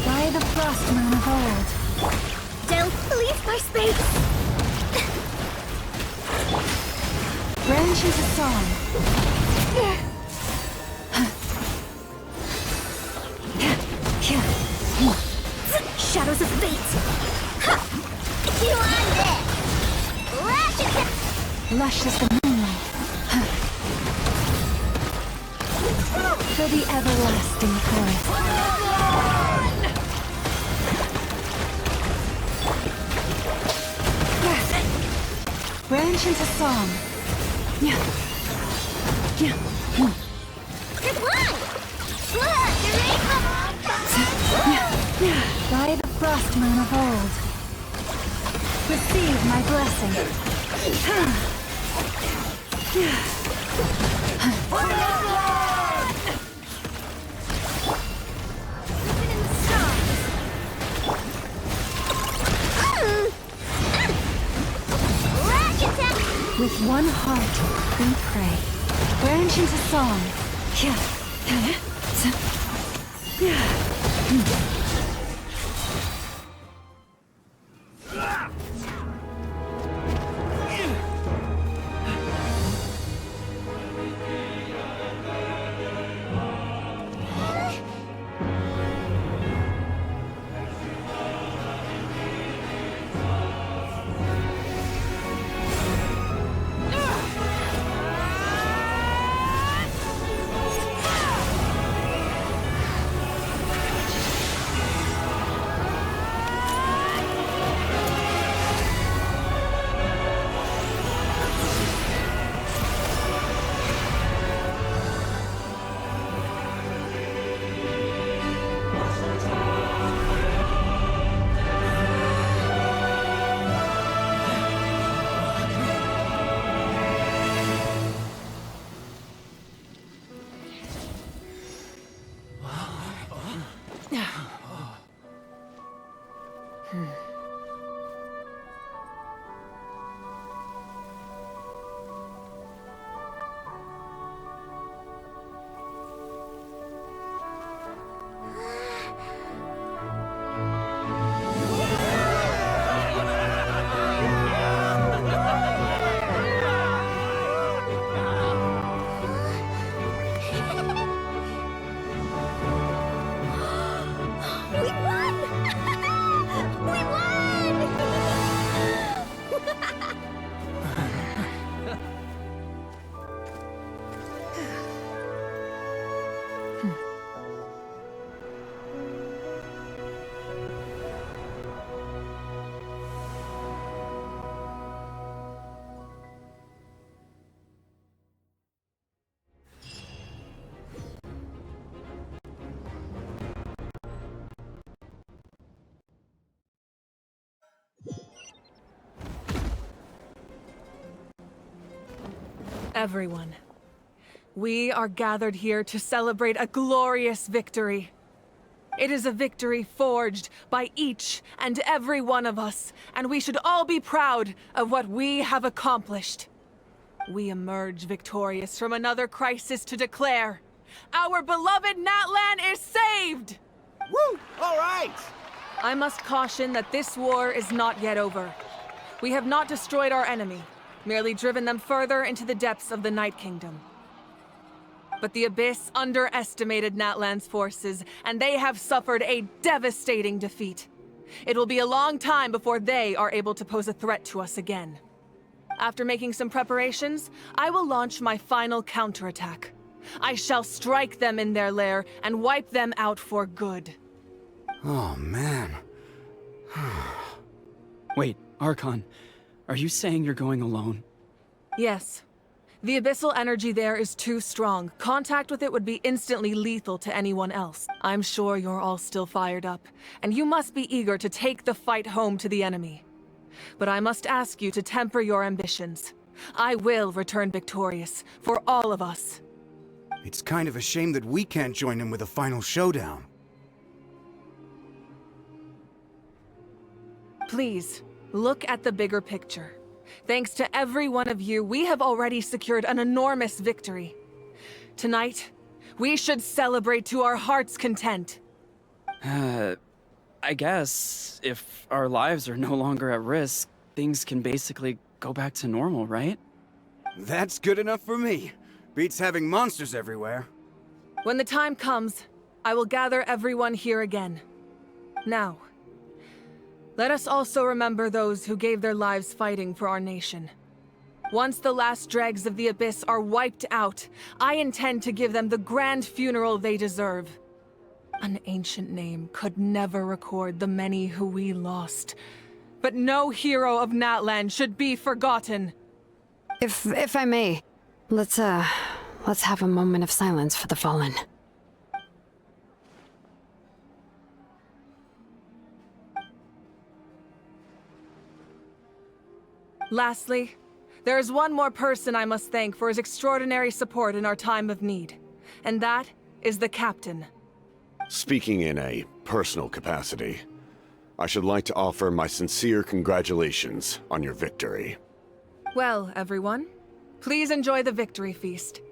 By the Frostman of old. Don't leave my space. Branches of song. Shadows of fate. You on this! Lash attack! Lush as the moonlight. For the everlasting forest. Branch into song. Yeah. Good luck! Look, the rainbow! By the Frostman of old. Receive my blessing. Lash attack! With one heart, we pray. Branch into song. Everyone, we are gathered here to celebrate a glorious victory. It is a victory forged by each and every one of us, and we should all be proud of what we have accomplished. We emerge victorious from another crisis to declare, our beloved Natlan is saved! Woo! All right! I must caution that this war is not yet over. We have not destroyed our enemy, merely driven them further into the depths of the Night Kingdom. But the Abyss underestimated Natlan's forces, and they have suffered a devastating defeat. It will be a long time before they are able to pose a threat to us again. After making some preparations, I will launch my final counterattack. I shall strike them in their lair and wipe them out for good. Oh, man. Wait, Archon, are you saying you're going alone? Yes. The abyssal energy there is too strong. Contact with it would be instantly lethal to anyone else. I'm sure you're all still fired up, and you must be eager to take the fight home to the enemy. But I must ask you to temper your ambitions. I will return victorious, for all of us. It's kind of a shame that we can't join him with a final showdown. Please, look at the bigger picture. Thanks to every one of you, we have already secured an enormous victory. Tonight, we should celebrate to our heart's content. I guess if our lives are no longer at risk, things can basically go back to normal, right? That's good enough for me. Beats having monsters everywhere. When the time comes, I will gather everyone here again. Now, let us also remember those who gave their lives fighting for our nation. Once the last dregs of the Abyss are wiped out, I intend to give them the grand funeral they deserve. An ancient name could never record the many who we lost. But no hero of Natlan should be forgotten. If I may, let's have a moment of silence for the fallen. Lastly, there is one more person I must thank for his extraordinary support in our time of need, and that is the Captain. Speaking in a personal capacity, I should like to offer my sincere congratulations on your victory. Well, everyone, please enjoy the victory feast.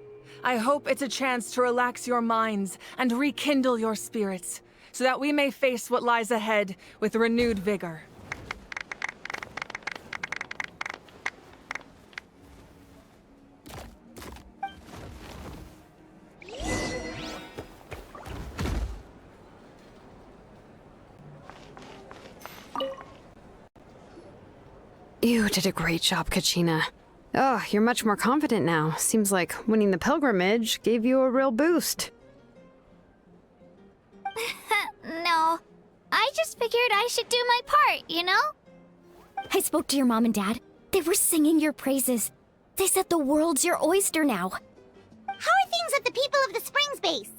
I hope it's a chance to relax your minds and rekindle your spirits, so that we may face what lies ahead with renewed vigor. You did a great job, Kachina. Oh, you're much more confident now. Seems like winning the pilgrimage gave you a real boost. No, I just figured I should do my part, you know? I spoke to your mom and dad. They were singing your praises. They said the world's your oyster now. How are things at the People of the Springs base?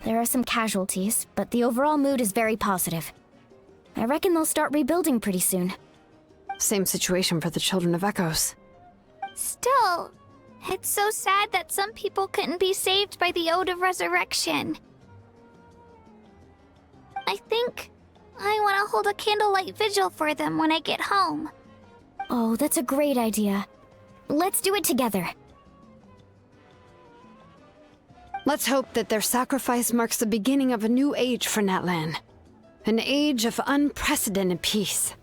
There are some casualties, but the overall mood is very positive. I reckon they'll start rebuilding pretty soon. Same situation for the Children of Echoes. Still, it's so sad that some people couldn't be saved by the Ode of Resurrection. I think I want to hold a candlelight vigil for them when I get home. Oh, that's a great idea. Let's do it together. Let's hope that their sacrifice marks the beginning of a new age for Natlan. An age of unprecedented peace.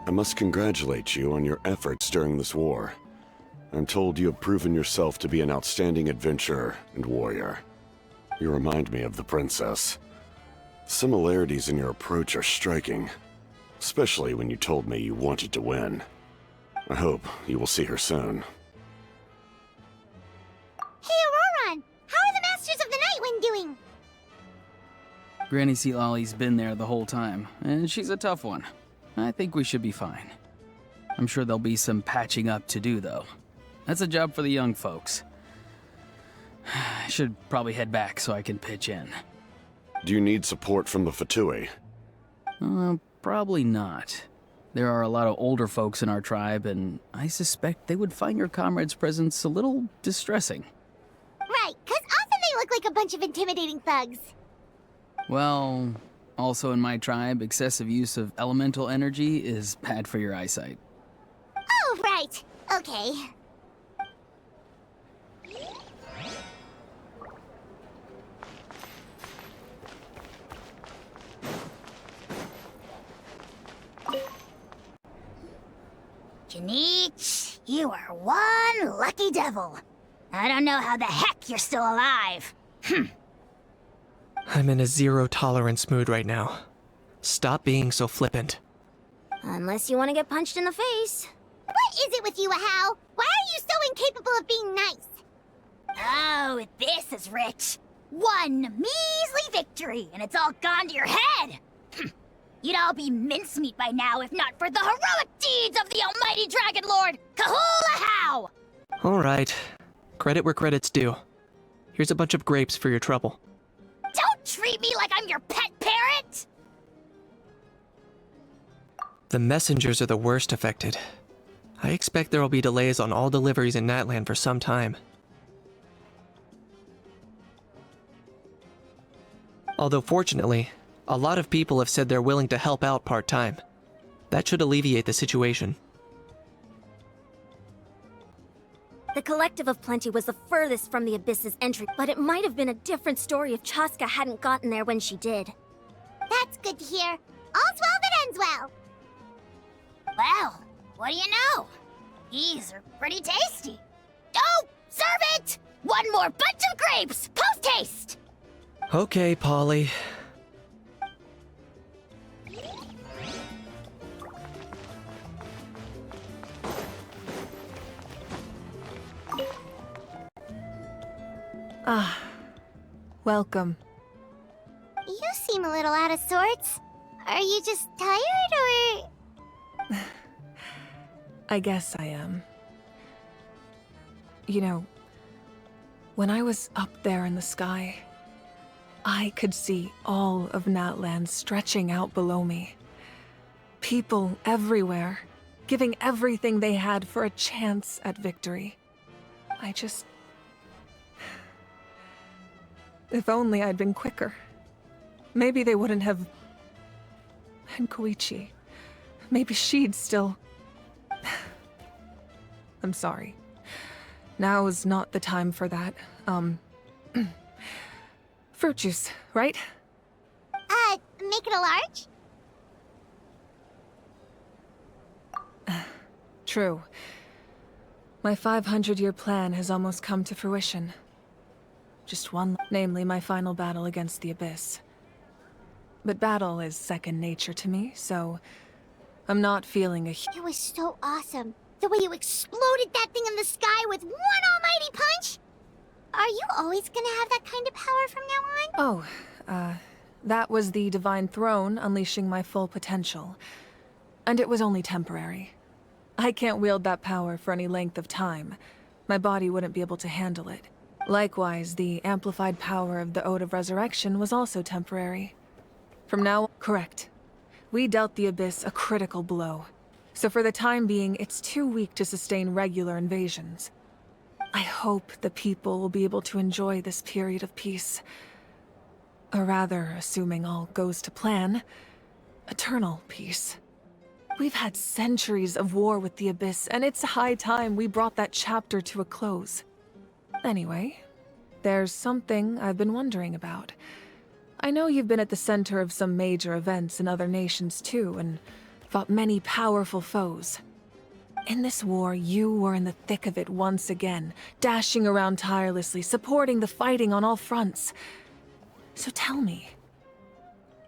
I must congratulate you on your efforts during this war. I'm told you have proven yourself to be an outstanding adventurer and warrior. You remind me of the princess. Similarities in your approach are striking, especially when you told me you wanted to win. I hope you will see her soon. Hey, Auroron! How are the Masters of the Nightwind doing? Granny Sealolly's been there the whole time, and she's a tough one. I think we should be fine. I'm sure there'll be some patching up to do, though. That's a job for the young folks. I should probably head back so I can pitch in. Do you need support from the Fatui? Probably not. There are a lot of older folks in our tribe, and I suspect they would find your comrade's presence a little distressing. Right, because often they look like a bunch of intimidating thugs. Well, also in my tribe, excessive use of elemental energy is bad for your eyesight. Oh, right. Okay. Kinich, you are one lucky devil. I don't know how the heck you're still alive. I'm in a zero-tolerance mood right now. Stop being so flippant. Unless you want to get punched in the face. What is it with you, Ahau? Why are you so incapable of being nice? Oh, this is rich. One measly victory, and it's all gone to your head. You'd all be mincemeat by now if not for the heroic deeds of the almighty Dragon Lord, Kahul Ahau! All right. Credit where credit's due. Here's a bunch of grapes for your trouble. Don't treat me like I'm your pet parrot! The messengers are the worst affected. I expect there will be delays on all deliveries in Natlan for some time. Although fortunately, a lot of people have said they're willing to help out part-time. That should alleviate the situation. The Collective of Plenty was the furthest from the Abyss's entry, but it might have been a different story if Chaska hadn't gotten there when she did. That's good to hear. All's well that ends well. Well, what do you know? These are pretty tasty. Oh, serve it! One more bunch of grapes, post-haste! Okay, Polly. Ah, welcome. You seem a little out of sorts. Are you just tired, or...? I guess I am. You know, when I was up there in the sky, I could see all of Natlan stretching out below me. People everywhere, giving everything they had for a chance at victory. If only I'd been quicker. Maybe they wouldn't have... And Koichi. Maybe she'd still... I'm sorry. Now is not the time for that. Fruit juice, right? Make it a large? True. My 500-year plan has almost come to fruition. Just one, namely my final battle against the Abyss. But battle is second nature to me, so I'm not feeling It was so awesome. The way you exploded that thing in the sky with one almighty punch! Are you always gonna have that kind of power from now on? Oh, that was the Divine Throne unleashing my full potential. And it was only temporary. I can't wield that power for any length of time. My body wouldn't be able to handle it. Likewise, the amplified power of the Ode of Resurrection was also temporary. From now, correct. We dealt the Abyss a critical blow. So for the time being, it's too weak to sustain regular invasions. I hope the people will be able to enjoy this period of peace. Or rather, assuming all goes to plan, eternal peace. We've had centuries of war with the Abyss, and it's high time we brought that chapter to a close. Anyway, there's something I've been wondering about. I know you've been at the center of some major events in other nations too, and fought many powerful foes. In this war, you were in the thick of it once again, dashing around tirelessly, supporting the fighting on all fronts. So tell me,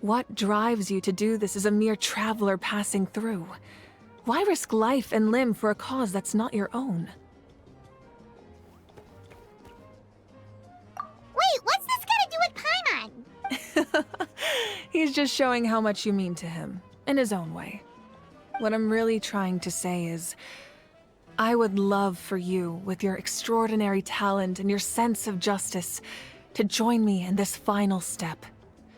what drives you to do this as a mere traveler passing through? Why risk life and limb for a cause that's not your own? Wait, what's this got to do with Paimon? He's just showing how much you mean to him, in his own way. What I'm really trying to say is, I would love for you, with your extraordinary talent and your sense of justice, to join me in this final step.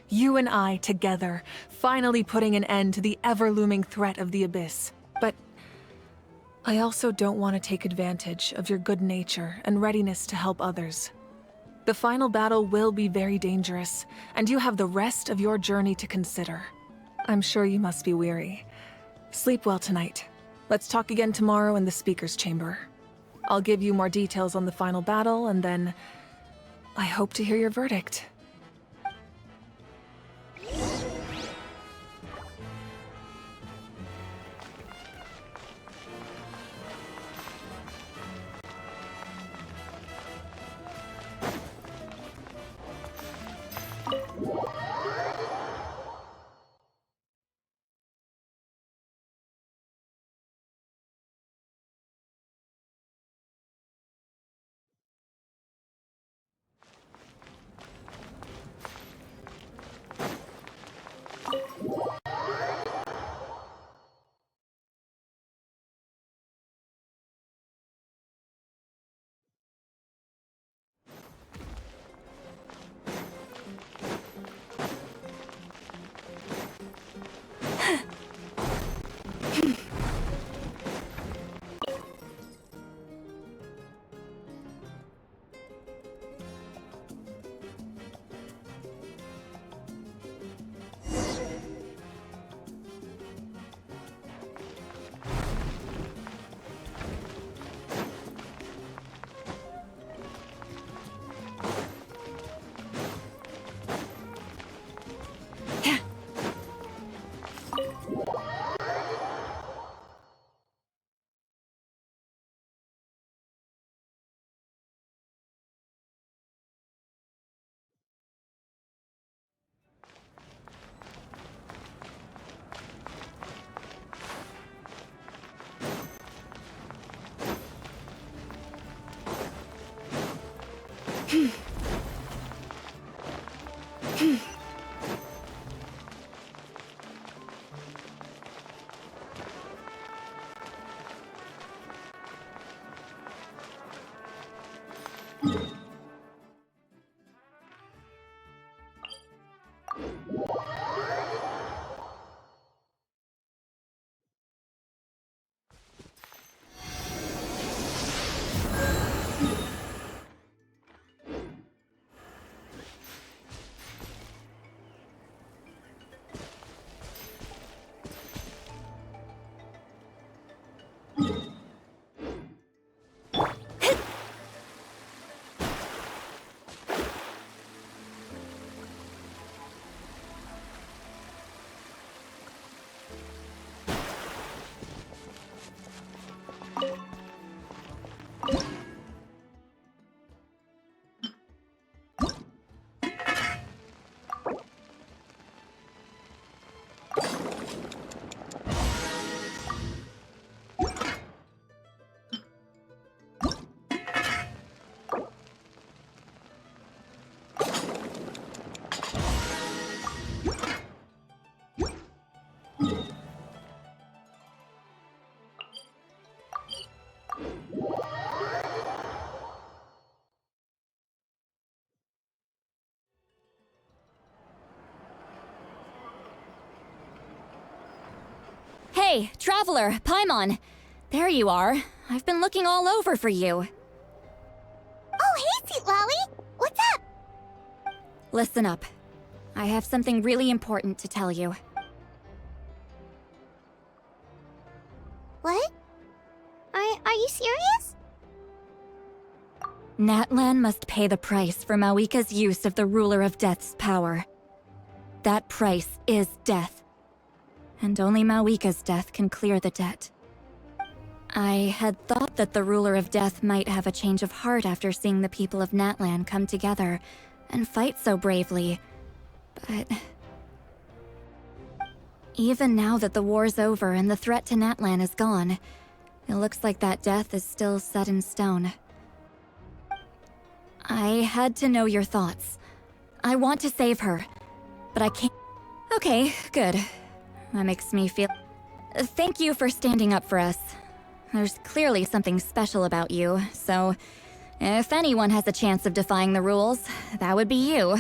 You and I together, finally putting an end to the ever-looming threat of the Abyss. But I also don't want to take advantage of your good nature and readiness to help others. The final battle will be very dangerous, and you have the rest of your journey to consider. I'm sure you must be weary. Sleep well tonight. Let's talk again tomorrow in the Speaker's Chamber. I'll give you more details on the final battle, and then I hope to hear your verdict. Hey, Traveler, Paimon! There you are. I've been looking all over for you. Oh, hey, Sweet Lolly! What's up? Listen up. I have something really important to tell you. What? Are you serious? Natlan must pay the price for Mawika's use of the Ruler of Death's power. That price is death. And only Mawika's death can clear the debt. I had thought that the Ruler of Death might have a change of heart after seeing the people of Natlan come together and fight so bravely, but even now that the war's over and the threat to Natlan is gone, it looks like that death is still set in stone. I had to know your thoughts. I want to save her, but I can't. Okay, good. That makes me feel... Thank you for standing up for us. There's clearly something special about you, so if anyone has a chance of defying the rules, that would be you.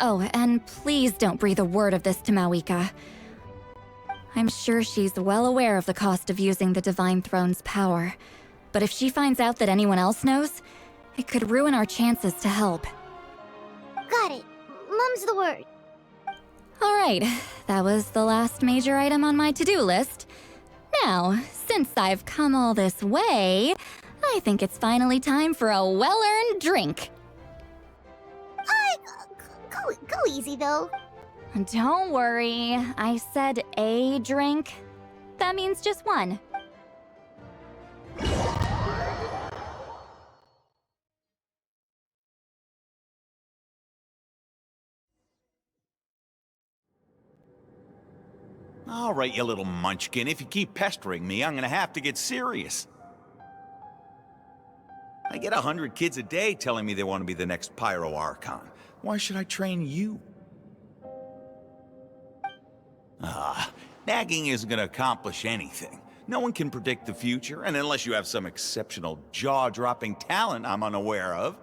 Oh, and please don't breathe a word of this to Mawika. I'm sure she's well aware of the cost of using the Divine Throne's power, but if she finds out that anyone else knows, it could ruin our chances to help. Got it. Mum's the word. Alright, that was the last major item on my to-do list. Now, since I've come all this way, I think it's finally time for a well-earned drink. Go easy, though. Don't worry, I said a drink. That means just one. All right, you little munchkin. If you keep pestering me, I'm gonna have to get serious. I get 100 kids a day telling me they want to be the next Pyro Archon. Why should I train you? Nagging isn't gonna accomplish anything. No one can predict the future, and unless you have some exceptional jaw-dropping talent I'm unaware of.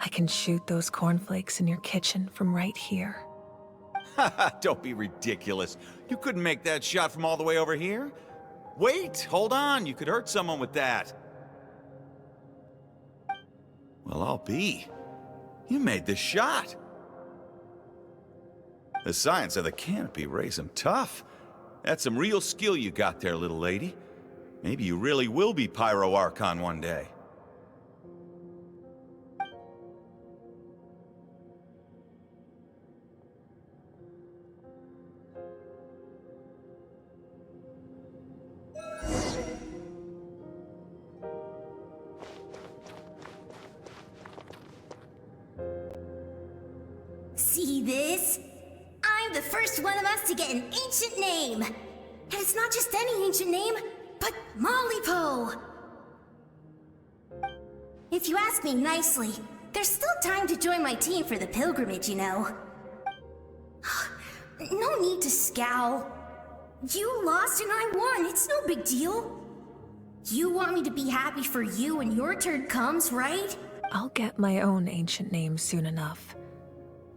I can shoot those cornflakes in your kitchen from right here. Don't be ridiculous. You couldn't make that shot from all the way over here? Wait, hold on. You could hurt someone with that. Well, I'll be. You made the shot. The science of the canopy raised him tough. That's some real skill you got there, little lady. Maybe you really will be Pyro Archon one day. See this? I'm the first one of us to get an ancient name. And it's not just any ancient name, but Malipo. If you ask me nicely, there's still time to join my team for the pilgrimage, you know. No need to scowl. You lost and I won, it's no big deal. You want me to be happy for you when your turn comes, right? I'll get my own ancient name soon enough.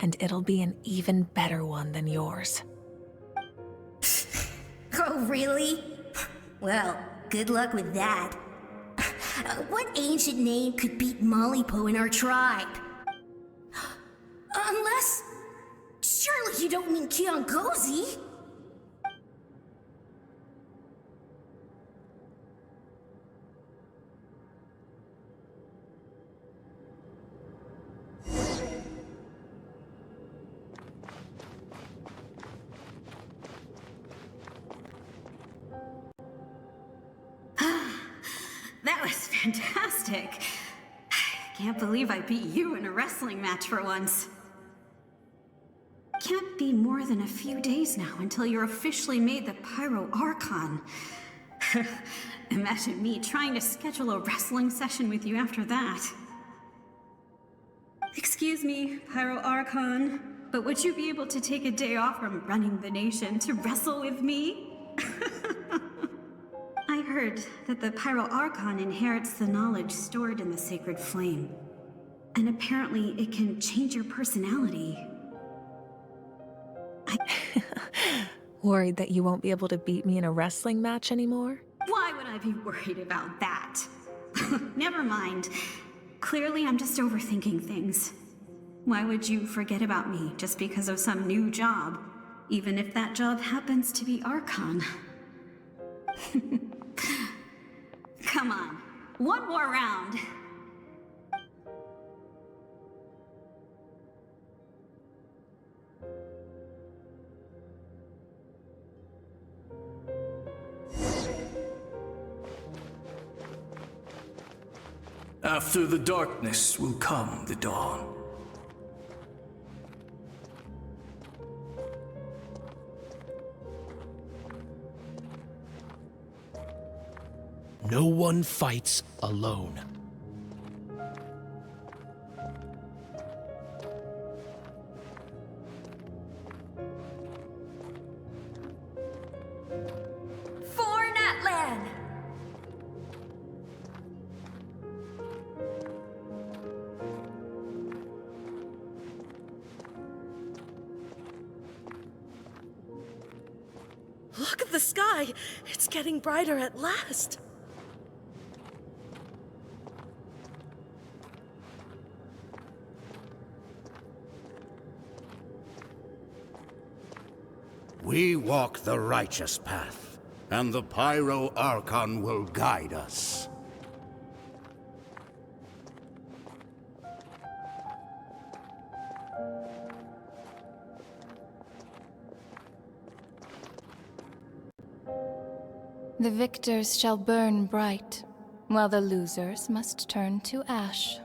And it'll be an even better one than yours. Oh, really? Well, good luck with that. What ancient name could beat Malipo in our tribe? Unless... surely you don't mean Kiangozi? That was fantastic. Can't believe I beat you in a wrestling match for once. Can't be more than a few days now until you're officially made the Pyro Archon. Imagine me trying to schedule a wrestling session with you after that. Excuse me, Pyro Archon, but would you be able to take a day off from running the nation to wrestle with me? I heard that the Pyro Archon inherits the knowledge stored in the sacred flame. And apparently it can change your personality. Worried that you won't be able to beat me in a wrestling match anymore? Why would I be worried about that? Never mind. Clearly I'm just overthinking things. Why would you forget about me just because of some new job? Even if that job happens to be Archon. Come on, one more round. After the darkness will come the dawn. No one fights alone. For Natlan! Look at the sky! It's getting brighter at last! We walk the righteous path, and the Pyro Archon will guide us. The victors shall burn bright, while the losers must turn to ash.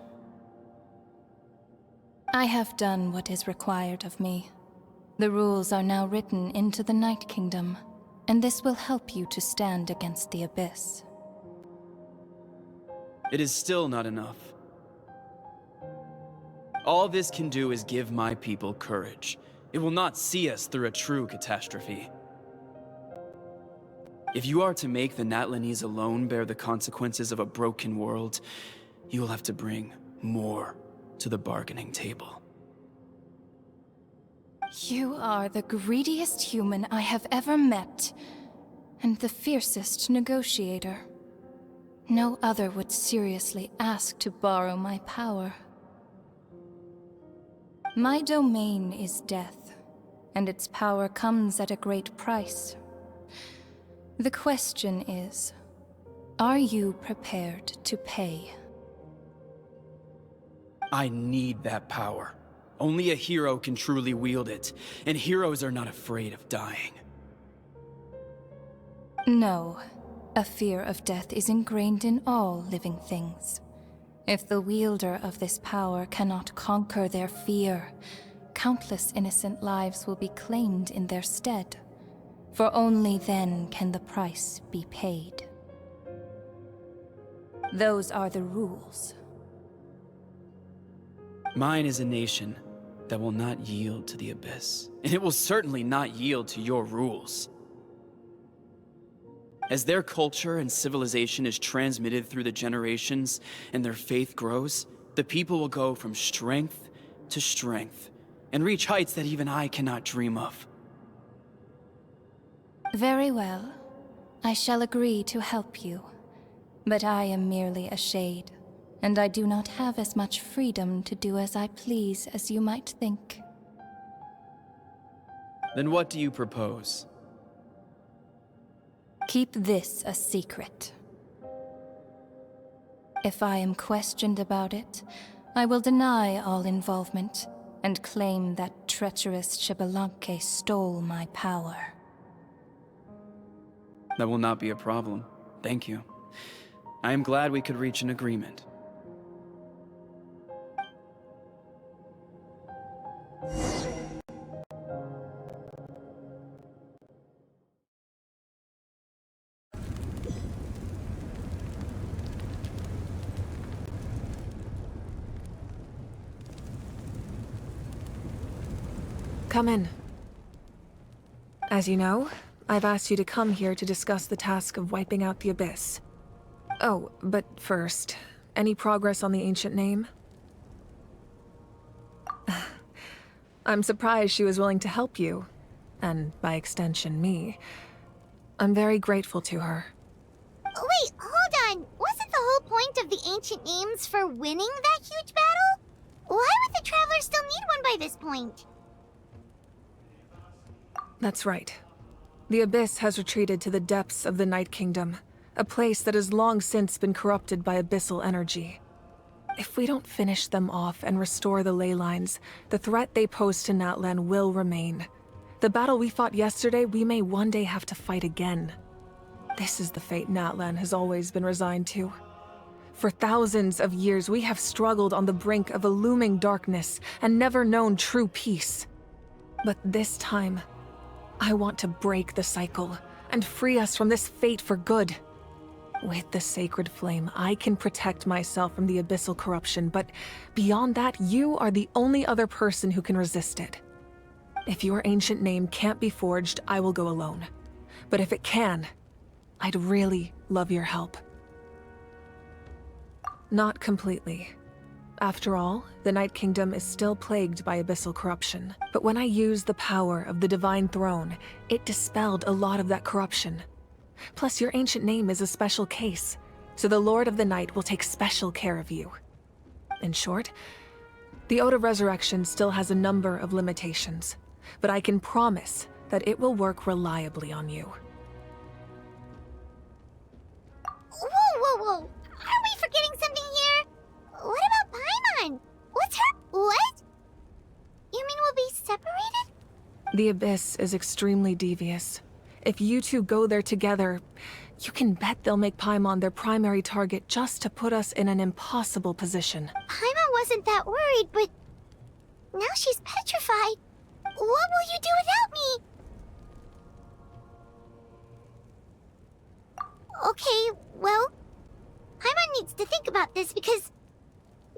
I have done what is required of me. The rules are now written into the Night Kingdom, and this will help you to stand against the Abyss. It is still not enough. All this can do is give my people courage. It will not see us through a true catastrophe. If you are to make the Natlanese alone bear the consequences of a broken world, you will have to bring more to the bargaining table. You are the greediest human I have ever met, and the fiercest negotiator. No other would seriously ask to borrow my power. My domain is death, and its power comes at a great price. The question is, are you prepared to pay? I need that power. Only a hero can truly wield it, and heroes are not afraid of dying. No. A fear of death is ingrained in all living things. If the wielder of this power cannot conquer their fear, countless innocent lives will be claimed in their stead. For only then can the price be paid. Those are the rules. Mine is a nation that will not yield to the Abyss, and it will certainly not yield to your rules. As their culture and civilization is transmitted through the generations and their faith grows, the people will go from strength to strength and reach heights that even I cannot dream of. Very well. I shall agree to help you. But I am merely a shade, and I do not have as much freedom to do as I please as you might think. Then what do you propose? Keep this a secret. If I am questioned about it, I will deny all involvement and claim that treacherous Xbalanque stole my power. That will not be a problem. Thank you. I am glad we could reach an agreement. Come in. As you know, I've asked you to come here to discuss the task of wiping out the Abyss. Oh, but first, any progress on the ancient name? I'm surprised she was willing to help you, and by extension me. I'm very grateful to her. Wait, hold on. Wasn't the whole point of the ancient names for winning that huge battle? Why would the Travelers still need one by this point? That's right. The Abyss has retreated to the depths of the Night Kingdom, a place that has long since been corrupted by abyssal energy. If we don't finish them off and restore the ley lines, the threat they pose to Natlan will remain. The battle we fought yesterday, we may one day have to fight again. This is the fate Natlan has always been resigned to. For thousands of years, we have struggled on the brink of a looming darkness and never known true peace. But this time, I want to break the cycle and free us from this fate for good. With the sacred flame, I can protect myself from the abyssal corruption, but beyond that, you are the only other person who can resist it. If your ancient name can't be forged, I will go alone. But if it can, I'd really love your help. Not completely. After all, the Night Kingdom is still plagued by abyssal corruption. But when I used the power of the Divine Throne, it dispelled a lot of that corruption. Plus, your ancient name is a special case, so the Lord of the Night will take special care of you. In short, the Ode of Resurrection still has a number of limitations, but I can promise that it will work reliably on you. Whoa! Are we forgetting something here? What about Paimon? What's her... What? You mean we'll be separated? The Abyss is extremely devious. If you two go there together, you can bet they'll make Paimon their primary target just to put us in an impossible position. Paimon wasn't that worried, but... now she's petrified. What will you do without me? Okay, well... Paimon needs to think about this because...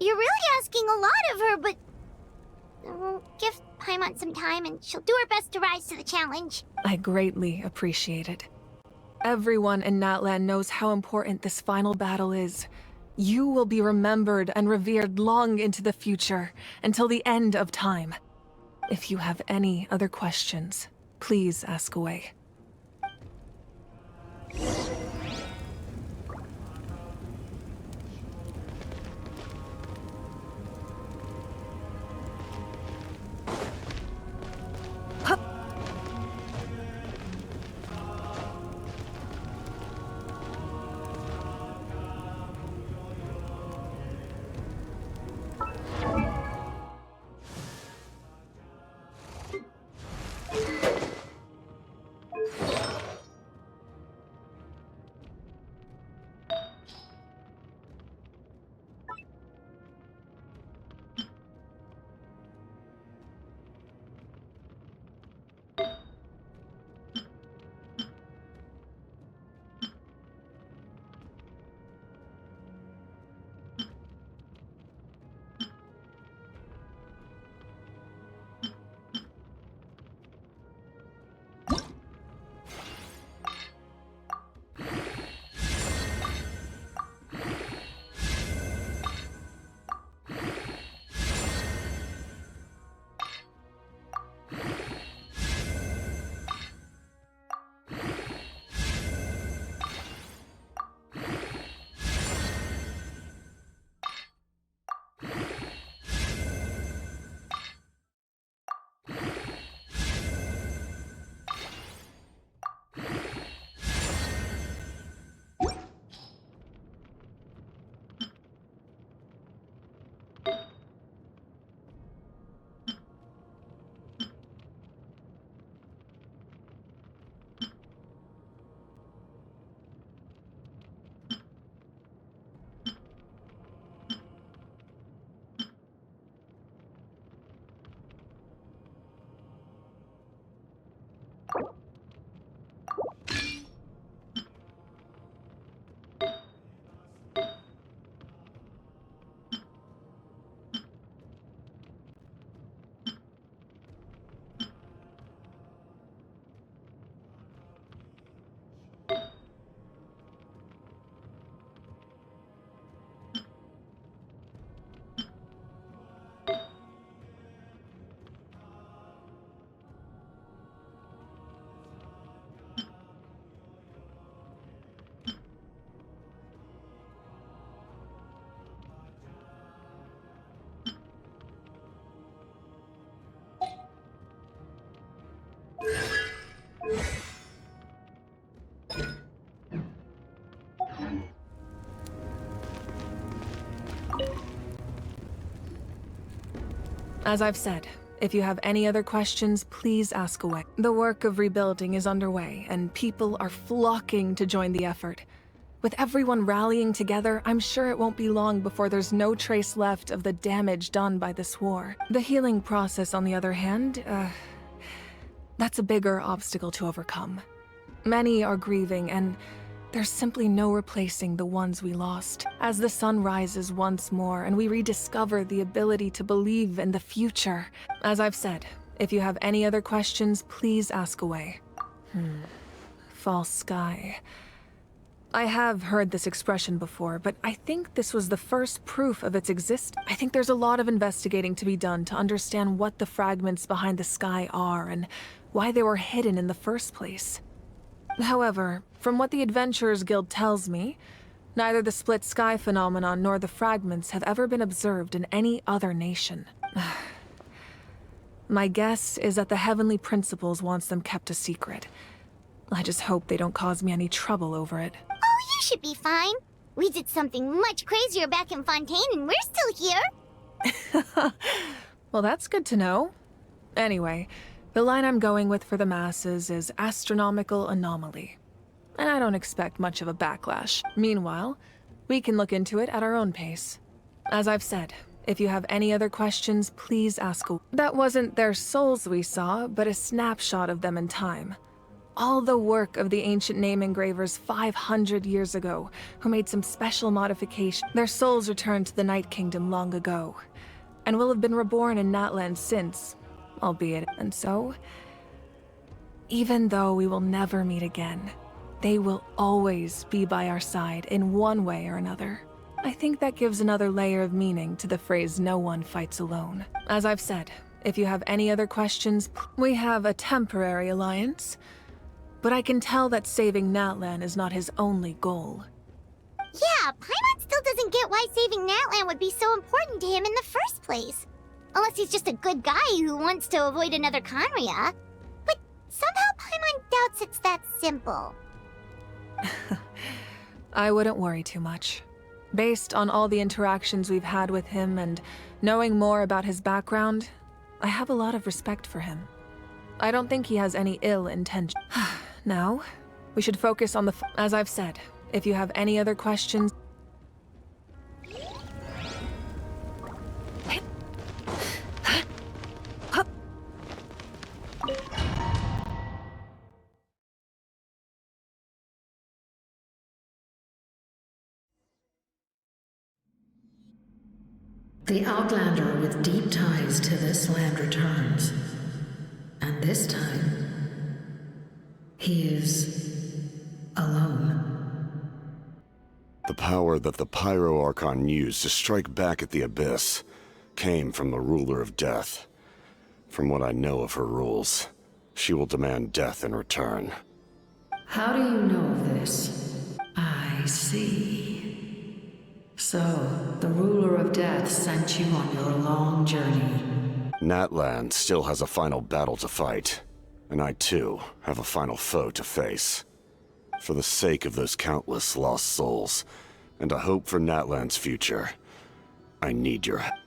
you're really asking a lot of her, but... give Paimon some time and she'll do her best to rise to the challenge. I greatly appreciate it. Everyone in Natlan knows how important this final battle is. You will be remembered and revered long into the future, until the end of time. If you have any other questions, please ask away. As I've said, if you have any other questions, please ask away. The work of rebuilding is underway, and people are flocking to join the effort. With everyone rallying together, I'm sure it won't be long before there's no trace left of the damage done by this war. The healing process, on the other hand, that's a bigger obstacle to overcome. Many are grieving, and there's simply no replacing the ones we lost. As the sun rises once more and we rediscover the ability to believe in the future. As I've said, if you have any other questions, please ask away. false sky. I have heard this expression before, but I think this was the first proof of its existence. I think there's a lot of investigating to be done to understand what the fragments behind the sky are and why they were hidden in the first place. However, from what the Adventurers Guild tells me, neither the split sky phenomenon nor the fragments have ever been observed in any other nation. My guess is that the Heavenly Principles wants them kept a secret. I just hope they don't cause me any trouble over it. Oh, you should be fine. We did something much crazier back in Fontaine and we're still here. Well, that's good to know. Anyway, the line I'm going with for the masses is astronomical anomaly. And I don't expect much of a backlash. Meanwhile, we can look into it at our own pace. As I've said, if you have any other questions, please ask. That wasn't their souls we saw, but a snapshot of them in time. All the work of the ancient name engravers 500 years ago, who made some special modification. Their souls returned to the Night Kingdom long ago, and will have been reborn in Natlan since, albeit. And so, even though we will never meet again, they will always be by our side in one way or another. I think that gives another layer of meaning to the phrase "no one fights alone." As I've said, if you have any other questions, we have a temporary alliance. But I can tell that saving Natlan is not his only goal. Yeah, Paimon still doesn't get why saving Natlan would be so important to him in the first place. Unless he's just a good guy who wants to avoid another Conria. But somehow Paimon doubts it's that simple. I wouldn't worry too much. Based on all the interactions we've had with him and knowing more about his background, I have a lot of respect for him. I don't think he has any ill intention. Now, we should focus on as I've said, if you have any other questions... The Outlander with deep ties to this land returns. And this time, he is alone. The power that the Pyro Archon used to strike back at the Abyss came from the Ruler of Death. From what I know of her rules, she will demand death in return. How do you know of this? I see. So, the Ruler of Death sent you on your long journey. Natlan still has a final battle to fight, and I too have a final foe to face. For the sake of those countless lost souls, and a hope for Natlan's future, I need your help.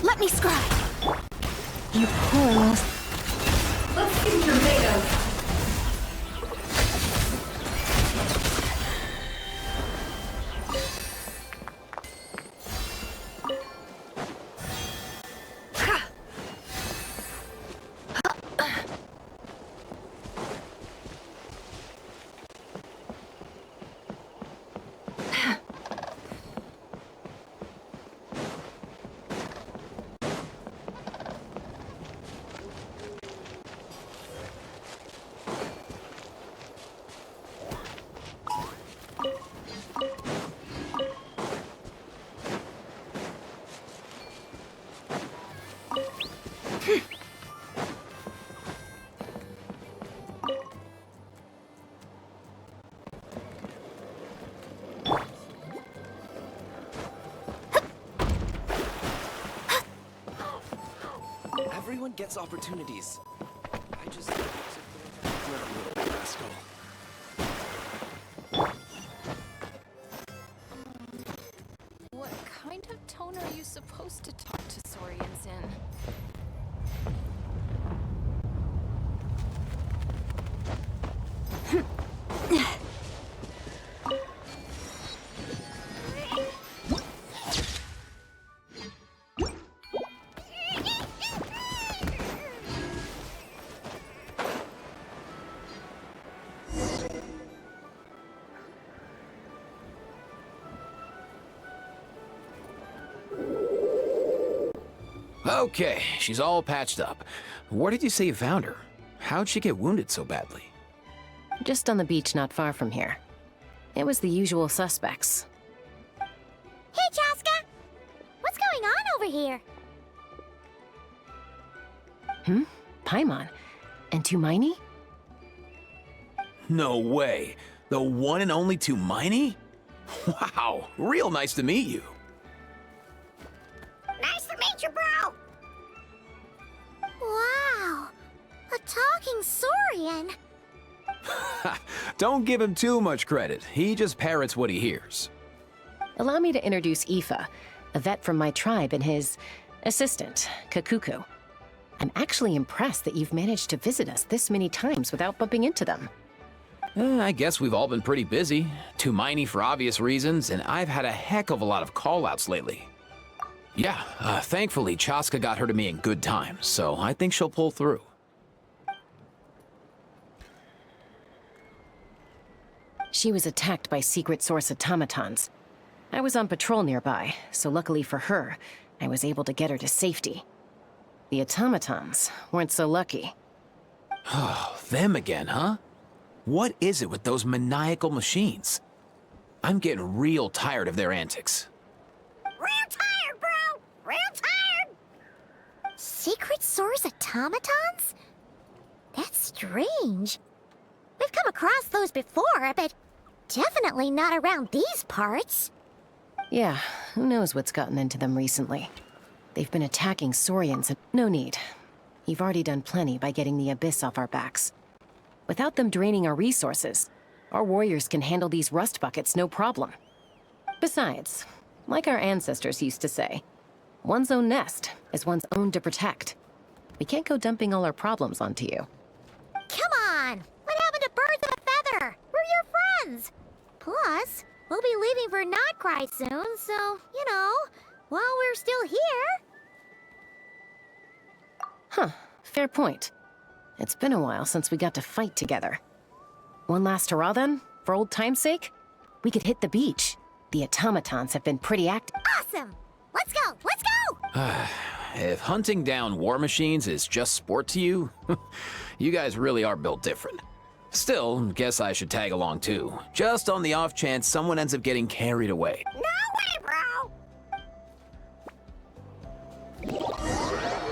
Let me scribe. You poor lost. Let's see what you're made of. Everyone gets opportunities. I just... You're a little rascal. What kind of tone are you supposed to talk to Saurians in? Okay, she's all patched up. Where did you say you found her? How'd she get wounded so badly? Just on the beach not far from here. It was the usual suspects. Hey, Chaska! What's going on over here? Paimon. And Tumaini? No way. The one and only Tumaini? Wow, real nice to meet you. Nice to meet you, bro! Wow! A talking Saurian! Don't give him too much credit. He just parrots what he hears. Allow me to introduce Aoife, a vet from my tribe and his assistant, Kakuku. I'm actually impressed that you've managed to visit us this many times without bumping into them. I guess we've all been pretty busy. Tumaini for obvious reasons, and I've had a heck of a lot of call-outs lately. Yeah, thankfully Chaska got her to me in good time, so I think she'll pull through. She was attacked by secret source automatons. I was on patrol nearby, so luckily for her, I was able to get her to safety. The automatons weren't so lucky. Oh, them again, huh? What is it with those maniacal machines? I'm getting real tired of their antics. Real tired, bro! Real tired! Secret source automatons? That's strange. We've come across those before, but definitely not around these parts. Yeah, who knows what's gotten into them recently. They've been attacking Saurians and no need. You've already done plenty by getting the Abyss off our backs. Without them draining our resources, our warriors can handle these rust buckets no problem. Besides, like our ancestors used to say, one's own nest is one's own to protect. We can't go dumping all our problems onto you. Come on! What happened to birds of a feather? We're your friends! Plus, we'll be leaving for Notcry soon, so, you know, while we're still here... Huh, fair point. It's been a while since we got to fight together. One last hurrah then, for old time's sake? We could hit the beach. The automatons have been pretty active. Awesome! Let's go! Let's go! If hunting down war machines is just sport to you, you guys really are built different. Still, guess I should tag along too, just on the off chance someone ends up getting carried away. No way, bro!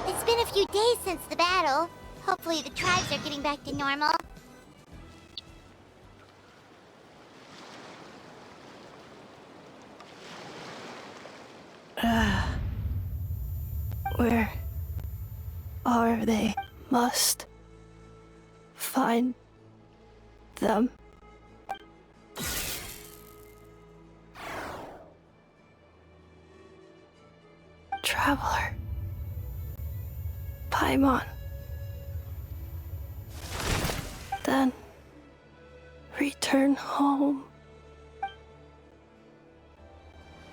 It's been a few days since the battle. Hopefully the tribes are getting back to normal. Where are they? Must find them. Traveler. Paimon. Then return home.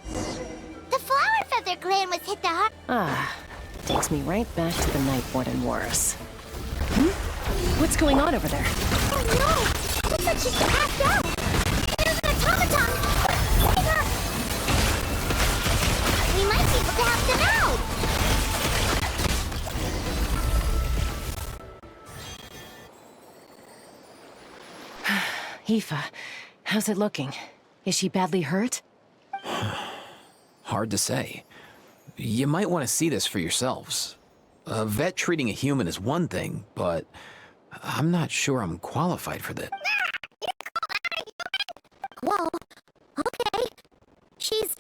The Flower Feather clan was hit the hard. Takes me right back to the Night Warden Wars. What's going on over there? Oh no! Looks like she's passed out! There's an automaton! Save her! We might be able to help them out! Aoife, how's it looking? Is she badly hurt? Hard to say. You might want to see this for yourselves. A vet treating a human is one thing, but I'm not sure I'm qualified for that. Whoa. Okay. She's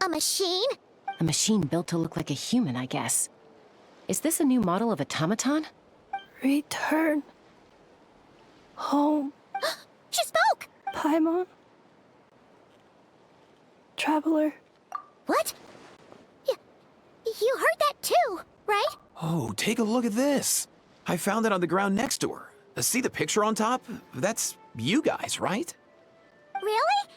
a machine? A machine built to look like a human, I guess. Is this a new model of automaton? Return home. She spoke! Paimon. Traveler. What? You heard that too, right? Oh, take a look at this. I found it on the ground next to her. See the picture on top? That's you guys, right? Really?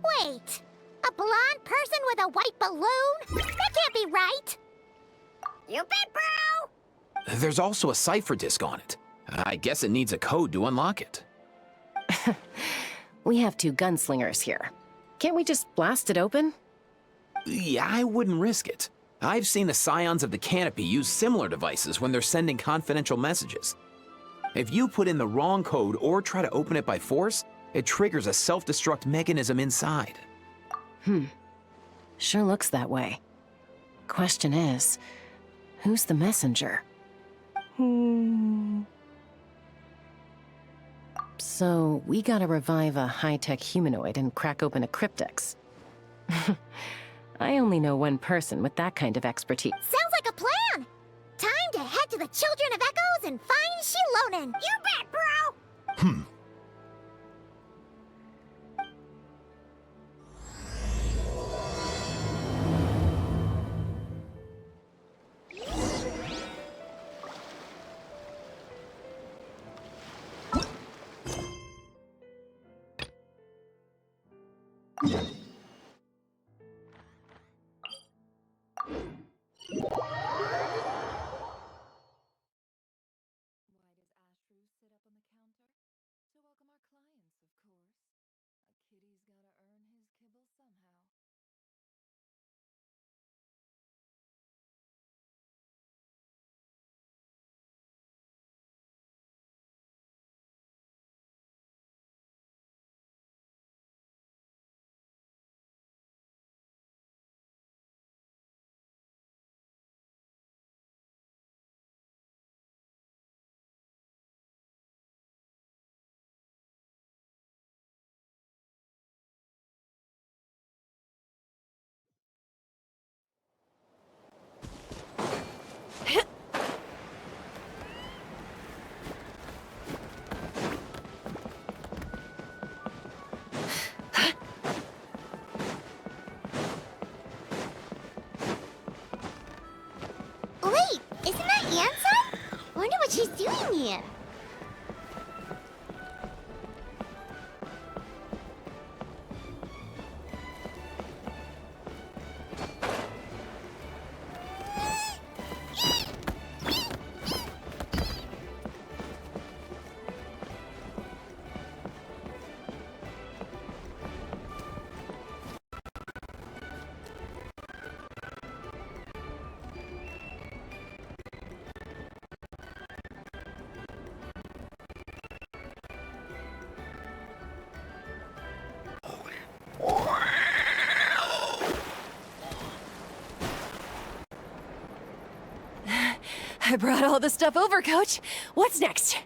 Wait. A blonde person with a white balloon? That can't be right. You bet, bro! There's also a cipher disk on it. I guess it needs a code to unlock it. We have 2 gunslingers here. Can't we just blast it open? Yeah, I wouldn't risk it. I've seen the Scions of the Canopy use similar devices when they're sending confidential messages. If you put in the wrong code or try to open it by force, it triggers a self-destruct mechanism inside. Sure looks that way. Question is, who's the messenger? So, we gotta revive a high-tech humanoid and crack open a cryptex. I only know one person with that kind of expertise. Sounds like a plan! Time to head to the Children of Echoes and find Shilonen! You bet, bro! Wait, isn't that Anson? Wonder what she's doing here. I brought all the stuff over, Coach. What's next?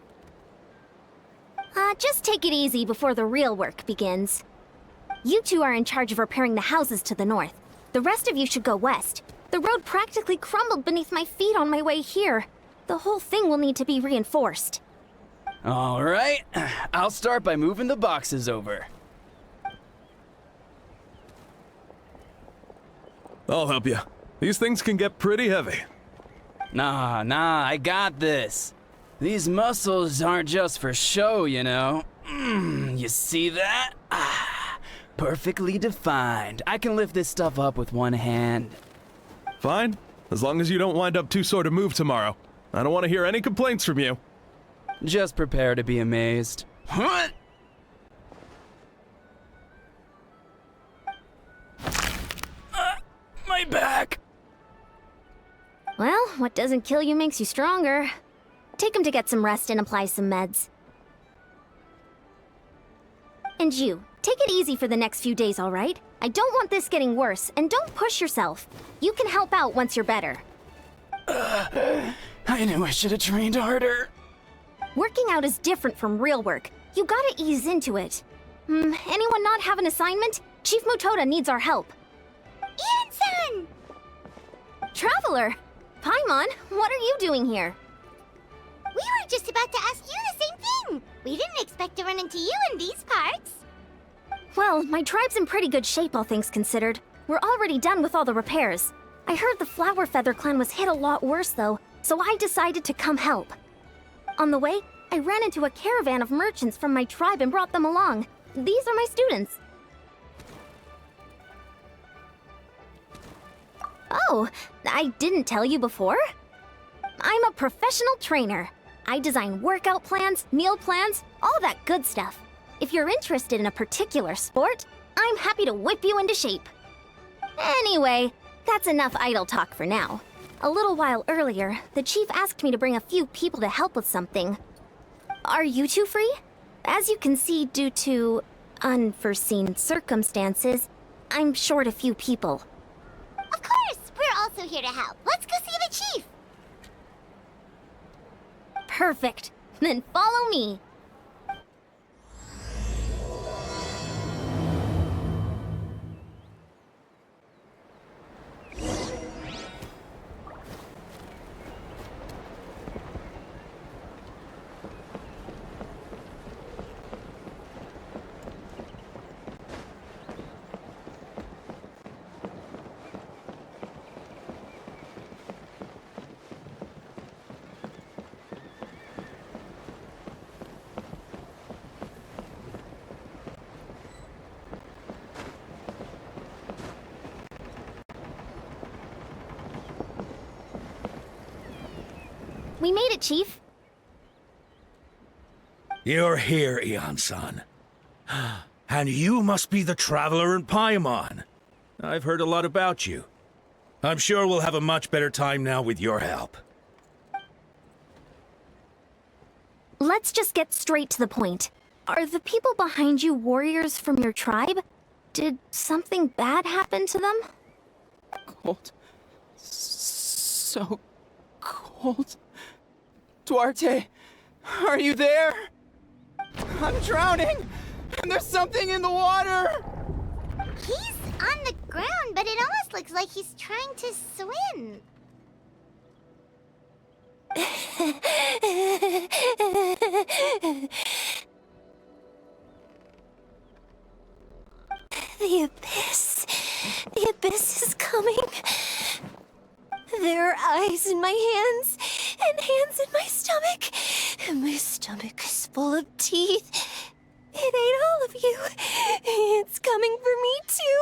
Just take it easy before the real work begins. You 2 are in charge of repairing the houses to the north. The rest of you should go west. The road practically crumbled beneath my feet on my way here. The whole thing will need to be reinforced. All right, I'll start by moving the boxes over. I'll help you. These things can get pretty heavy. Nah, I got this. These muscles aren't just for show, you know. You see that? Perfectly defined. I can lift this stuff up with one hand. Fine, as long as you don't wind up too sore to move tomorrow. I don't want to hear any complaints from you. Just prepare to be amazed. What? My back! Well, what doesn't kill you makes you stronger. Take him to get some rest and apply some meds. And you, take it easy for the next few days, all right? I don't want this getting worse, and don't push yourself. You can help out once you're better. I knew I should have trained harder. Working out is different from real work. You gotta ease into it. Anyone not have an assignment? Chief Mutoda needs our help. Ian-san! Traveler! Paimon, what are you doing here? We were just about to ask you the same thing. We didn't expect to run into you in these parts. Well, my tribe's in pretty good shape, all things considered. We're already done with all the repairs. I heard the Flower Feather clan was hit a lot worse, though, so I decided to come help. On the way, I ran into a caravan of merchants from my tribe and brought them along. These are my students. Oh, I didn't tell you before? I'm a professional trainer. I design workout plans, meal plans, all that good stuff. If you're interested in a particular sport, I'm happy to whip you into shape. Anyway, that's enough idle talk for now. A little while earlier, the chief asked me to bring a few people to help with something. Are you two free? As you can see, due to unforeseen circumstances, I'm short a few people. Of course! We're also here to help. Let's go see the chief! Perfect. Then follow me. We made it, Chief. You're here, Ian-san. And you must be the traveler in Paimon. I've heard a lot about you. I'm sure we'll have a much better time now with your help. Let's just get straight to the point. Are the people behind you warriors from your tribe? Did something bad happen to them? Cold. So cold. Duarte, are you there? I'm drowning, and there's something in the water! He's on the ground, but it almost looks like he's trying to swim. The abyss. The abyss is coming. There are eyes in my hands, and hands in my stomach. And my stomach is full of teeth. It ate all of you. It's coming for me, too.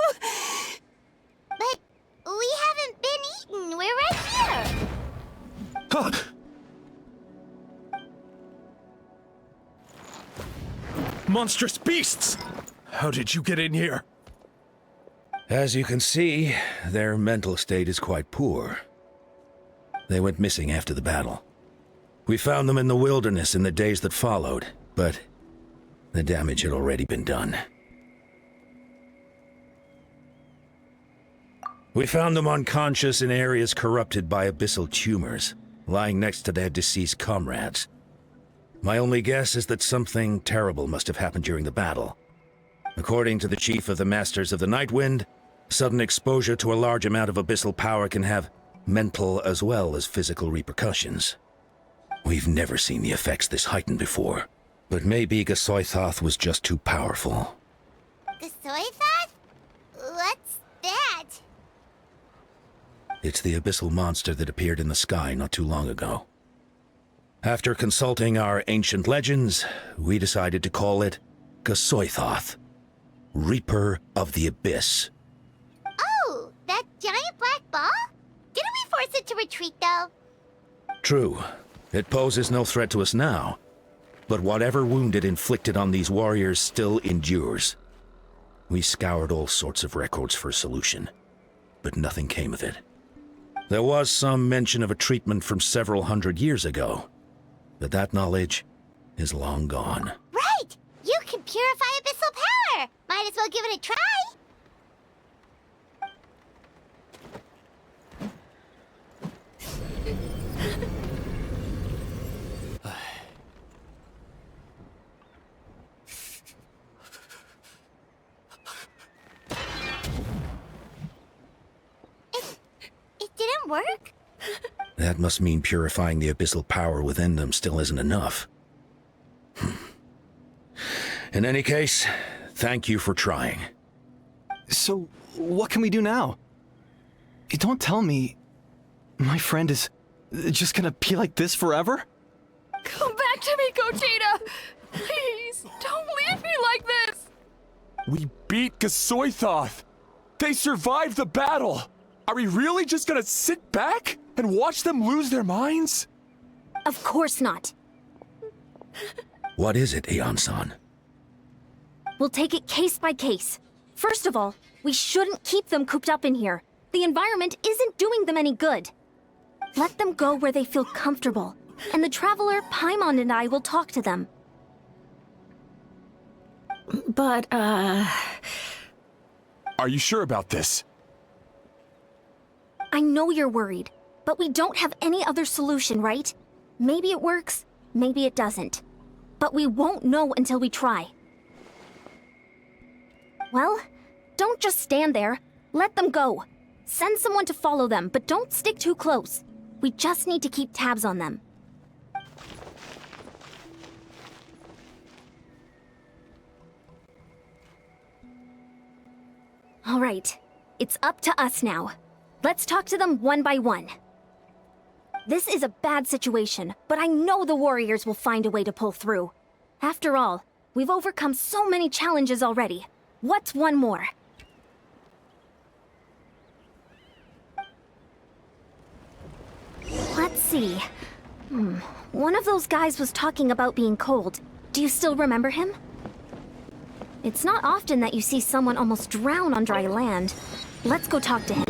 But we haven't been eaten. We're right here. Huh. Monstrous beasts! How did you get in here? As you can see, their mental state is quite poor. They went missing after the battle. We found them in the wilderness in the days that followed, but the damage had already been done. We found them unconscious in areas corrupted by abyssal tumors, lying next to their deceased comrades. My only guess is that something terrible must have happened during the battle. According to the chief of the Masters of the Night Wind, Sudden exposure to a large amount of abyssal power can have mental as well as physical repercussions. We've never seen the effects this heightened before, but maybe Gasoithoth was just too powerful. Gasoithoth? What's that? It's the abyssal monster that appeared in the sky not too long ago. After consulting our ancient legends, we decided to call it Gasoithoth, Reaper of the Abyss. Oh, that giant black ball? Didn't we force it to retreat, though? True, it poses no threat to us now, but whatever wound it inflicted on these warriors still endures. We scoured all sorts of records for a solution, but nothing came of it. There was some mention of a treatment from several hundred years ago, but that knowledge is long gone. Right! You can purify abyssal power! Might as well give it a try! It didn't work? That must mean purifying the abyssal power within them still isn't enough. In any case, thank you for trying. So, what can we do now? Don't tell me my friend is just gonna be like this forever? Come back to me, Gogeta! Please, don't leave me like this! We beat Gasoithoth! They survived the battle! Are we really just gonna sit back and watch them lose their minds? Of course not. What is it, Aeon-san? We'll take it case by case. First of all, we shouldn't keep them cooped up in here. The environment isn't doing them any good. Let them go where they feel comfortable, and the Traveler, Paimon, and I will talk to them. But, Are you sure about this? I know you're worried, but we don't have any other solution, right? Maybe it works, maybe it doesn't. But we won't know until we try. Well, don't just stand there. Let them go. Send someone to follow them, but don't stick too close. We just need to keep tabs on them. All right, it's up to us now. Let's talk to them one by one. This is a bad situation, but I know the warriors will find a way to pull through. After all, we've overcome so many challenges already. What's one more? Let's see. One of those guys was talking about being cold. Do you still remember him? It's not often that you see someone almost drown on dry land. Let's go talk to him.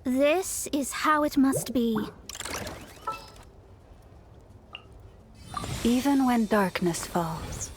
This is how it must be. even when darkness falls.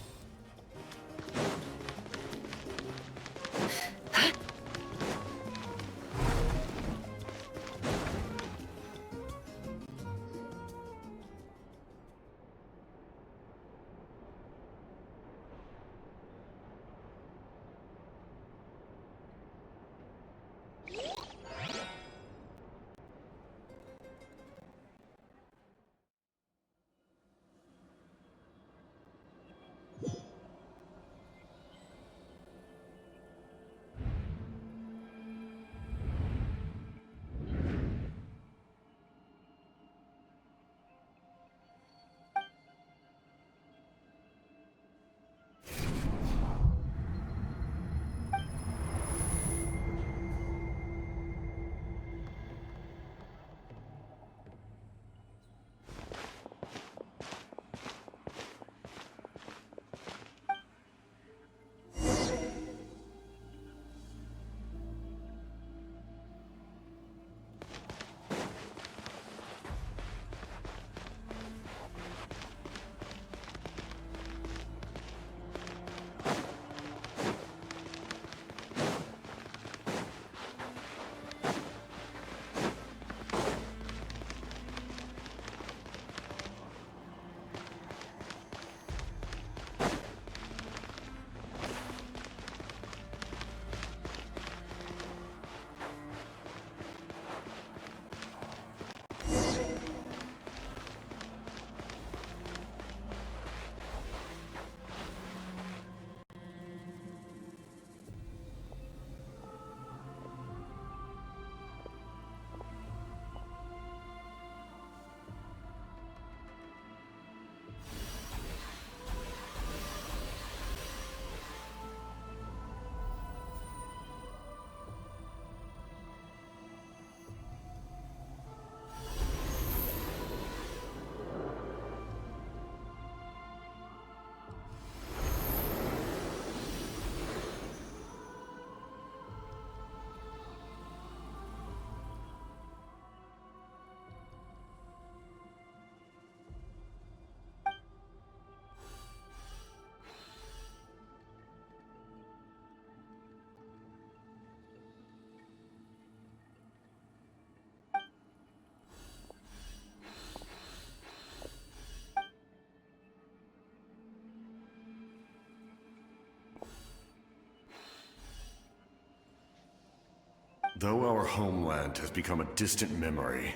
Though our homeland has become a distant memory,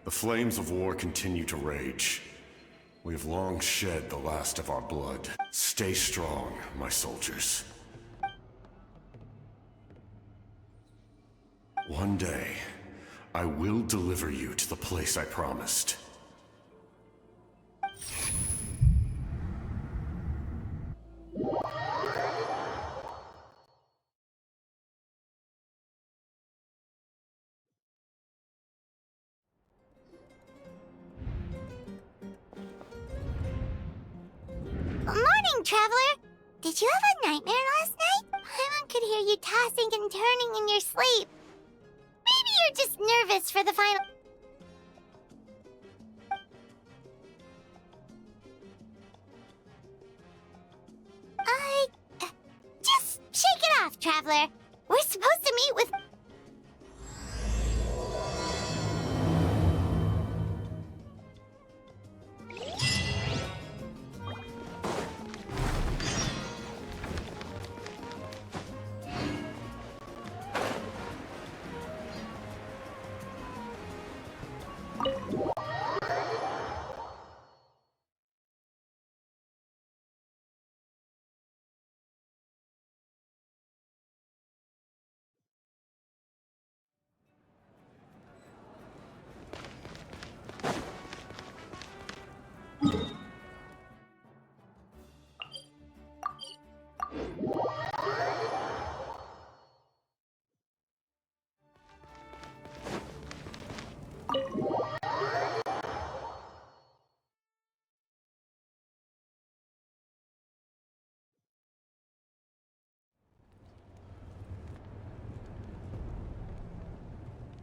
the flames of war continue to rage. We have long shed the last of our blood. Stay strong, my soldiers. One day, I will deliver you to the place I promised. Morning, Traveler! Did you have a nightmare last night? Paimon could hear you tossing and turning in your sleep. Maybe you're just nervous for the final... Just shake it off, Traveler. We're supposed to meet with...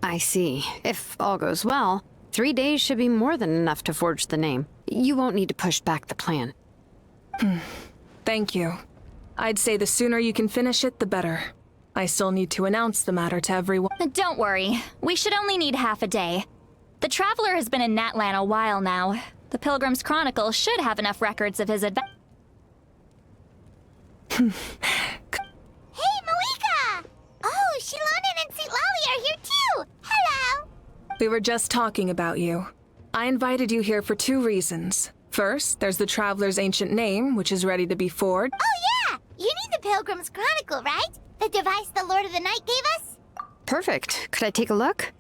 I see. If all goes well, 3 days should be more than enough to forge the name. You won't need to push back the plan. Thank you. I'd say the sooner you can finish it, the better. I still need to announce the matter to everyone. Don't worry. We should only need half a day. The Traveler has been in Natlan a while now. The Pilgrim's Chronicle should have enough records of his adventures. Hey, Malika! Oh, Shilonen and St. Lolly are here too! Hello! We were just talking about you. I invited you here for 2 reasons. First, there's the Traveler's ancient name, which is ready to be forged. Oh yeah! You need the Pilgrim's Chronicle, right? The device the Lord of the Night gave us? Perfect. Could I take a look?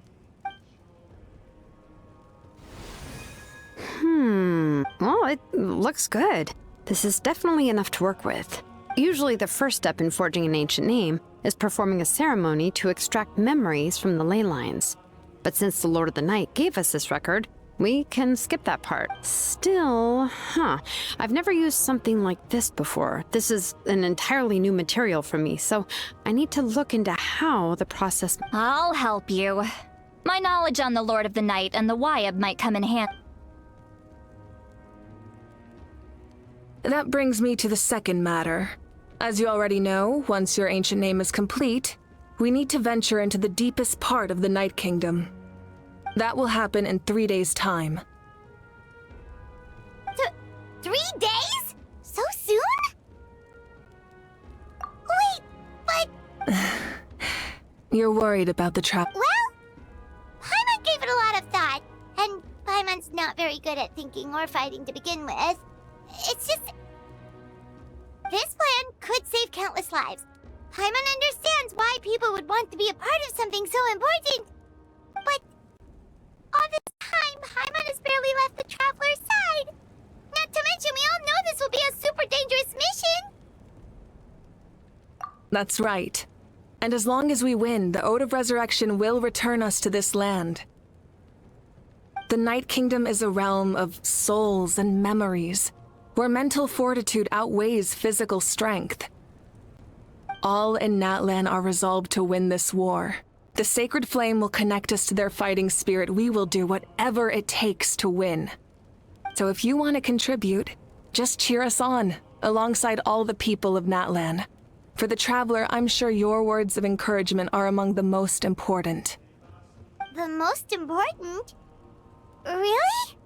Well, it looks good. This is definitely enough to work with. Usually the first step in forging an ancient name is performing a ceremony to extract memories from the ley lines. But since the Lord of the Night gave us this record, we can skip that part. Still, I've never used something like this before. This is an entirely new material for me, so I need to look into how the process... I'll help you. My knowledge on the Lord of the Night and the Wyab might come in handy. That brings me to the second matter. As you already know, once your ancient name is complete, we need to venture into the deepest part of the Night Kingdom. That will happen in 3 days' time. 3 days? So soon? Wait, but... You're worried about the trap. Well, Paimon gave it a lot of thought, and Paimon's not very good at thinking or fighting to begin with. It's just... This plan could save countless lives. Paimon understands why people would want to be a part of something so important. But all this time, Paimon has barely left the Traveler's side. Not to mention, we all know this will be a super dangerous mission. That's right. And as long as we win, the Ode of Resurrection will return us to this land. The Night Kingdom is a realm of souls and memories, where mental fortitude outweighs physical strength. All in Natlan are resolved to win this war. The sacred flame will connect us to their fighting spirit. We will do whatever it takes to win. So if you want to contribute, just cheer us on, alongside all the people of Natlan. For the Traveler, I'm sure your words of encouragement are among the most important. The most important? Really?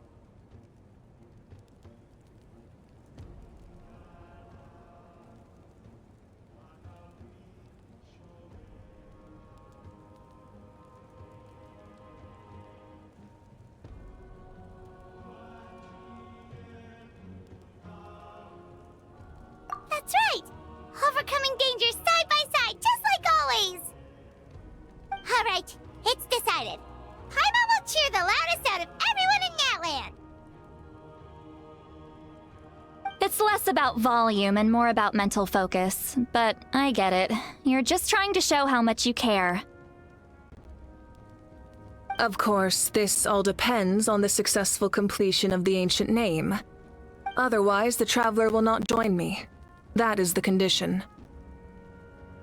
about volume and more about mental focus, but I get it. You're just trying to show how much you care. Of course, this all depends on the successful completion of the ancient name. Otherwise, the Traveler will not join me. That is the condition.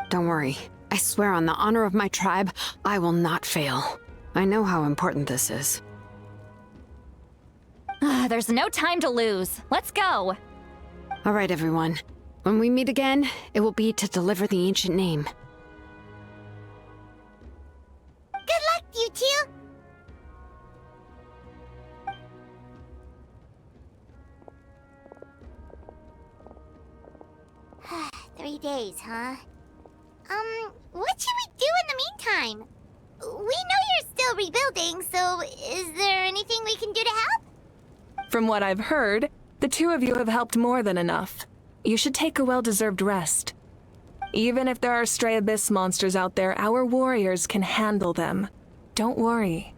Don't worry. I swear on the honor of my tribe, I will not fail. I know how important this is. There's no time to lose. Let's go! All right, everyone. When we meet again, it will be to deliver the ancient name. Good luck, you two! 3 days, huh? What should we do in the meantime? We know you're still rebuilding, so is there anything we can do to help? From what I've heard, the two of you have helped more than enough. You should take a well-deserved rest. Even if there are stray abyss monsters out there, our warriors can handle them. Don't worry.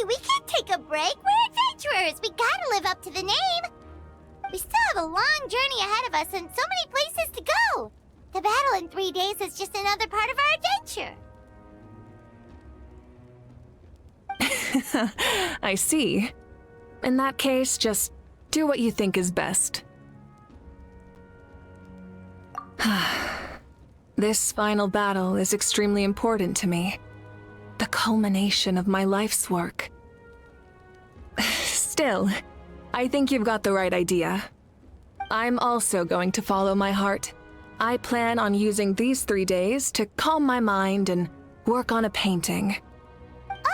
We can't take a break. We're adventurers. We gotta live up to the name. We still have a long journey ahead of us and so many places to go. The battle in 3 days is just another part of our adventure. I see. In that case, just do what you think is best. This final battle is extremely important to me. The culmination of my life's work. Still, I think you've got the right idea. I'm also going to follow my heart. I plan on using these 3 days to calm my mind and work on a painting.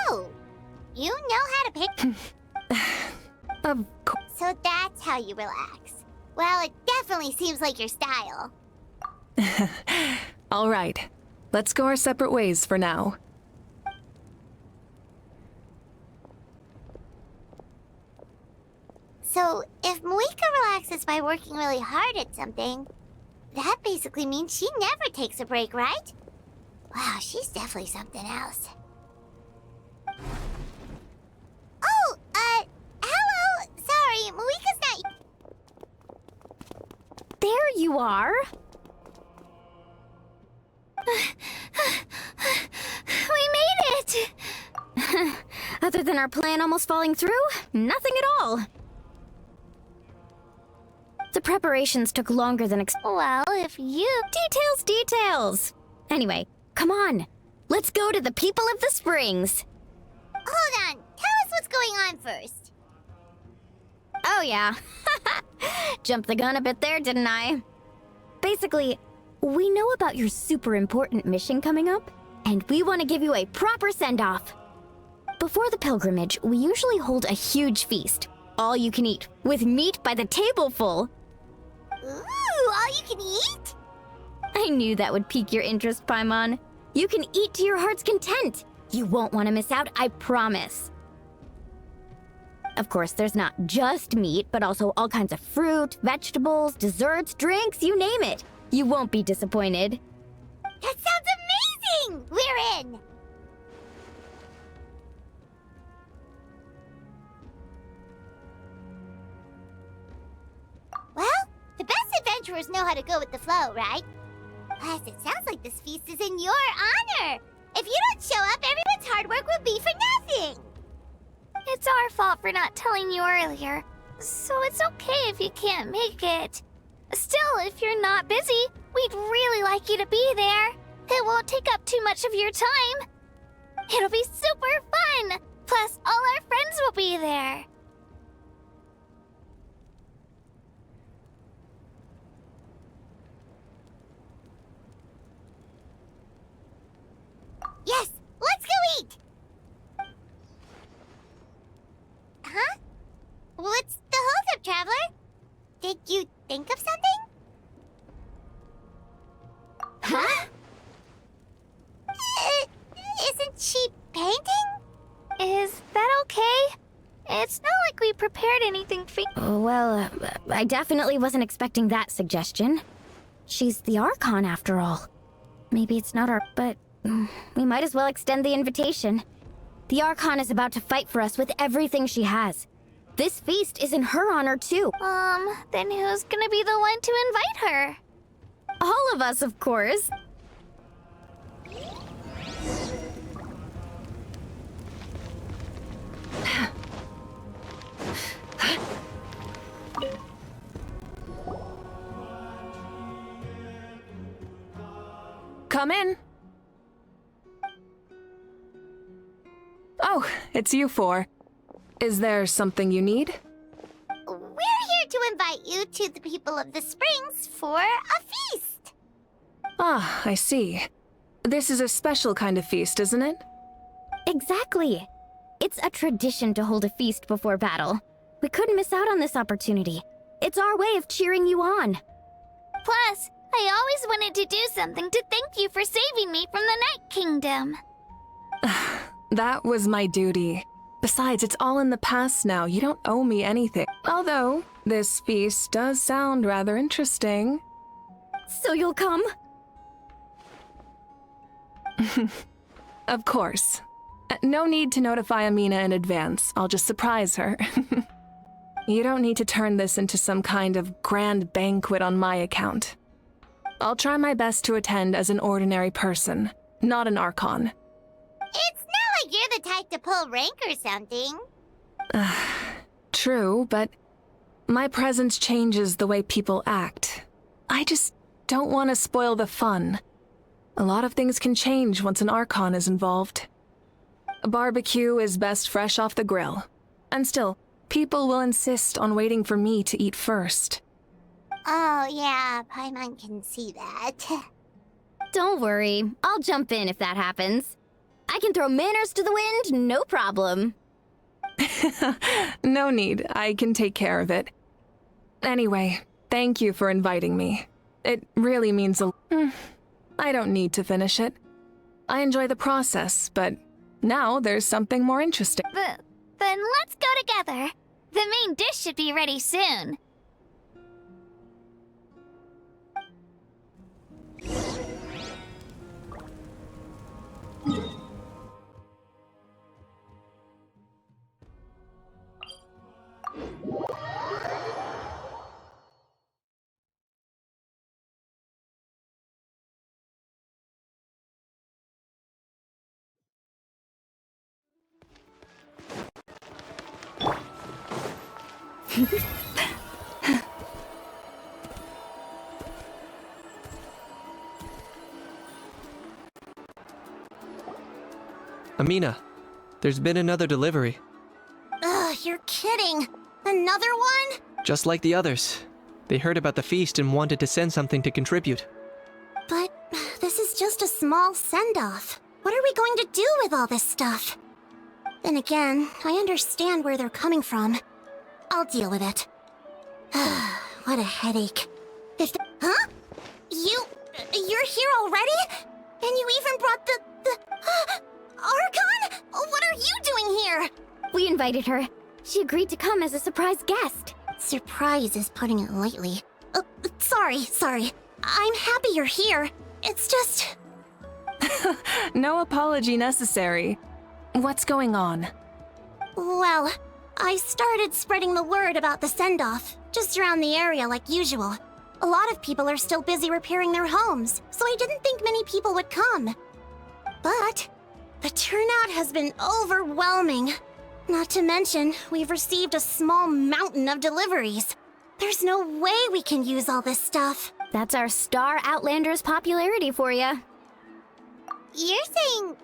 Oh, you know how to pick? Of course. So that's how you relax. Well, it definitely seems like your style. All right, let's go our separate ways for now. So, if Moika relaxes by working really hard at something, that basically means she never takes a break, right? Wow, she's definitely something else. Oh, hello! Sorry, Moika's not... There you are! We made it! Other than our plan almost falling through, nothing at all. The preparations took longer than well, if you... Details! Anyway, come on. Let's go to the people of the springs. Hold on. Tell us what's going on first. Oh, yeah. Jumped the gun a bit there, didn't I? Basically, we know about your super important mission coming up, and we want to give you a proper send-off. Before the pilgrimage, we usually hold a huge feast. All you can eat, with meat by the tableful. Ooh, all you can eat? I knew that would pique your interest, Paimon. You can eat to your heart's content. You won't want to miss out, I promise. Of course, there's not just meat, but also all kinds of fruit, vegetables, desserts, drinks, you name it. You won't be disappointed. That sounds amazing! We're in! Well, the best adventurers know how to go with the flow, right? Plus, it sounds like this feast is in your honor. If you don't show up, everyone's hard work will be for nothing. It's our fault for not telling you earlier, so it's okay if you can't make it. Still, if you're not busy, we'd really like you to be there. It won't take up too much of your time. It'll be super fun! Plus, all our friends will be there. Yes, let's go eat! Huh? What's the holdup, Traveler? Did you think of something? Huh? Isn't she painting? Is that okay? It's not like we prepared anything for you. Well, I definitely wasn't expecting that suggestion. She's the Archon, after all. Maybe it's not our... but we might as well extend the invitation. The Archon is about to fight for us with everything she has. This feast is in her honor, too. Then who's gonna be the one to invite her? All of us, of course. Come in. Oh, it's you four. Is there something you need? We're here to invite you to the people of the Springs for a feast. Ah, I see. This is a special kind of feast, isn't it? Exactly. It's a tradition to hold a feast before battle. We couldn't miss out on this opportunity. It's our way of cheering you on. Plus, I always wanted to do something to thank you for saving me from the Night Kingdom. That was my duty. Besides, it's all in the past now. You don't owe me anything. Although, this feast does sound rather interesting. So you'll come? Of course. No need to notify Amina in advance. I'll just surprise her. You don't need to turn this into some kind of grand banquet on my account. I'll try my best to attend as an ordinary person, not an Archon. It's not like you're the type to pull rank or something. True, but my presence changes the way people act. I just don't want to spoil the fun. A lot of things can change once an Archon is involved. A barbecue is best fresh off the grill. And still, people will insist on waiting for me to eat first. Oh, yeah, Paimon can see that. Don't worry. I'll jump in if that happens. I can throw manners to the wind, no problem. No need. I can take care of it. Anyway, thank you for inviting me. It really means a... I don't need to finish it. I enjoy the process, but now there's something more interesting. Then let's go together. The main dish should be ready soon. Amina, there's been another delivery. Ugh, you're kidding. Another one? Just like the others. They heard about the feast and wanted to send something to contribute. But this is just a small send-off. What are we going to do with all this stuff? Then again, I understand where they're coming from. I'll deal with it. What a headache. Huh? You're here already? And you even brought the Archon? What are you doing here? We invited her. She agreed to come as a surprise guest. Surprise is putting it lightly. Sorry. I'm happy you're here. It's just... No apology necessary. What's going on? Well, I started spreading the word about the send-off, just around the area like usual. A lot of people are still busy repairing their homes, so I didn't think many people would come. But the turnout has been overwhelming. Not to mention, we've received a small mountain of deliveries. There's no way we can use all this stuff. That's our Star Outlander's popularity for you. You're saying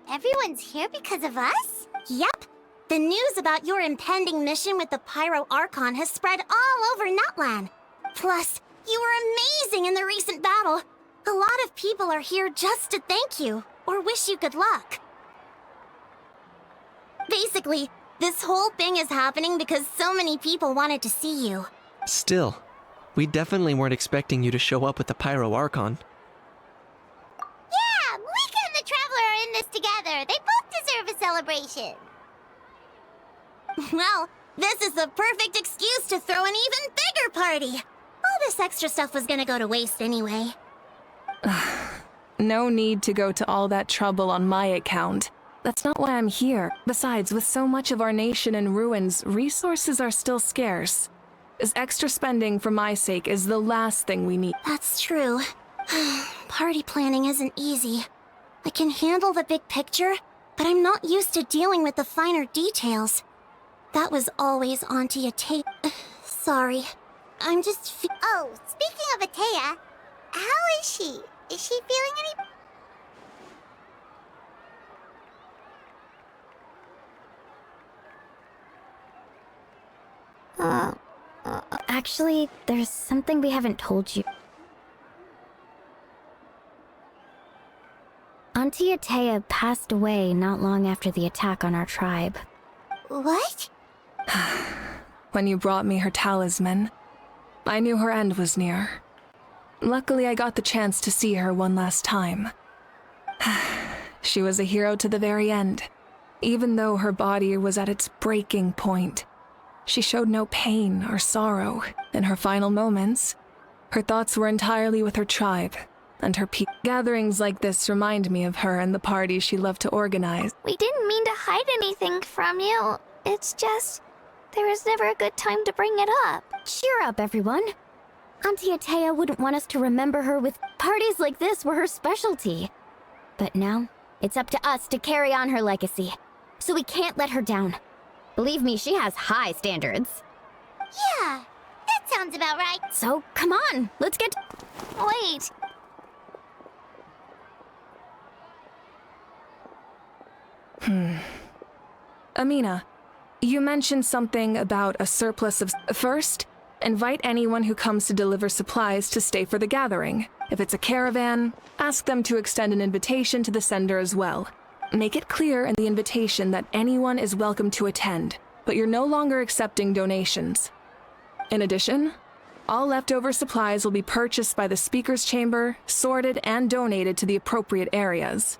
everyone's here because of us? Yep. The news about your impending mission with the Pyro Archon has spread all over Natlan. Plus, you were amazing in the recent battle. A lot of people are here just to thank you, or wish you good luck. Basically, this whole thing is happening because so many people wanted to see you. Still, we definitely weren't expecting you to show up with the Pyro Archon. Yeah, Malika and the Traveler are in this together. They both deserve a celebration. Well, this is the perfect excuse to throw an even bigger party. All this extra stuff was gonna go to waste anyway. No need to go to all that trouble on my account. That's not why I'm here. Besides, with so much of our nation in ruins, resources are still scarce. This extra spending for my sake is the last thing we need. That's true. Party planning isn't easy. I can handle the big picture, but I'm not used to dealing with the finer details. That was always Auntie Atea. Sorry. I'm just Oh, speaking of Atea, how is she? Is she feeling any... Actually, there's something we haven't told you. Auntie Atea passed away not long after the attack on our tribe. What? When you brought me her talisman, I knew her end was near. Luckily, I got the chance to see her one last time. She was a hero to the very end. Even though her body was at its breaking point, she showed no pain or sorrow. In her final moments, her thoughts were entirely with her tribe and her people. Gatherings like this remind me of her and the parties she loved to organize. We didn't mean to hide anything from you. It's just, there was never a good time to bring it up. Cheer up, everyone. Auntie Atea wouldn't want us to remember her with parties like this were her specialty. But now, it's up to us to carry on her legacy. So we can't let her down. Believe me, she has high standards. Yeah, that sounds about right. So, come on, let's get... Wait. Amina, you mentioned something about a surplus of... First, invite anyone who comes to deliver supplies to stay for the gathering. If it's a caravan, ask them to extend an invitation to the sender as well. Make it clear in the invitation that anyone is welcome to attend, but you're no longer accepting donations. In addition, all leftover supplies will be purchased by the Speaker's Chamber, sorted and donated to the appropriate areas.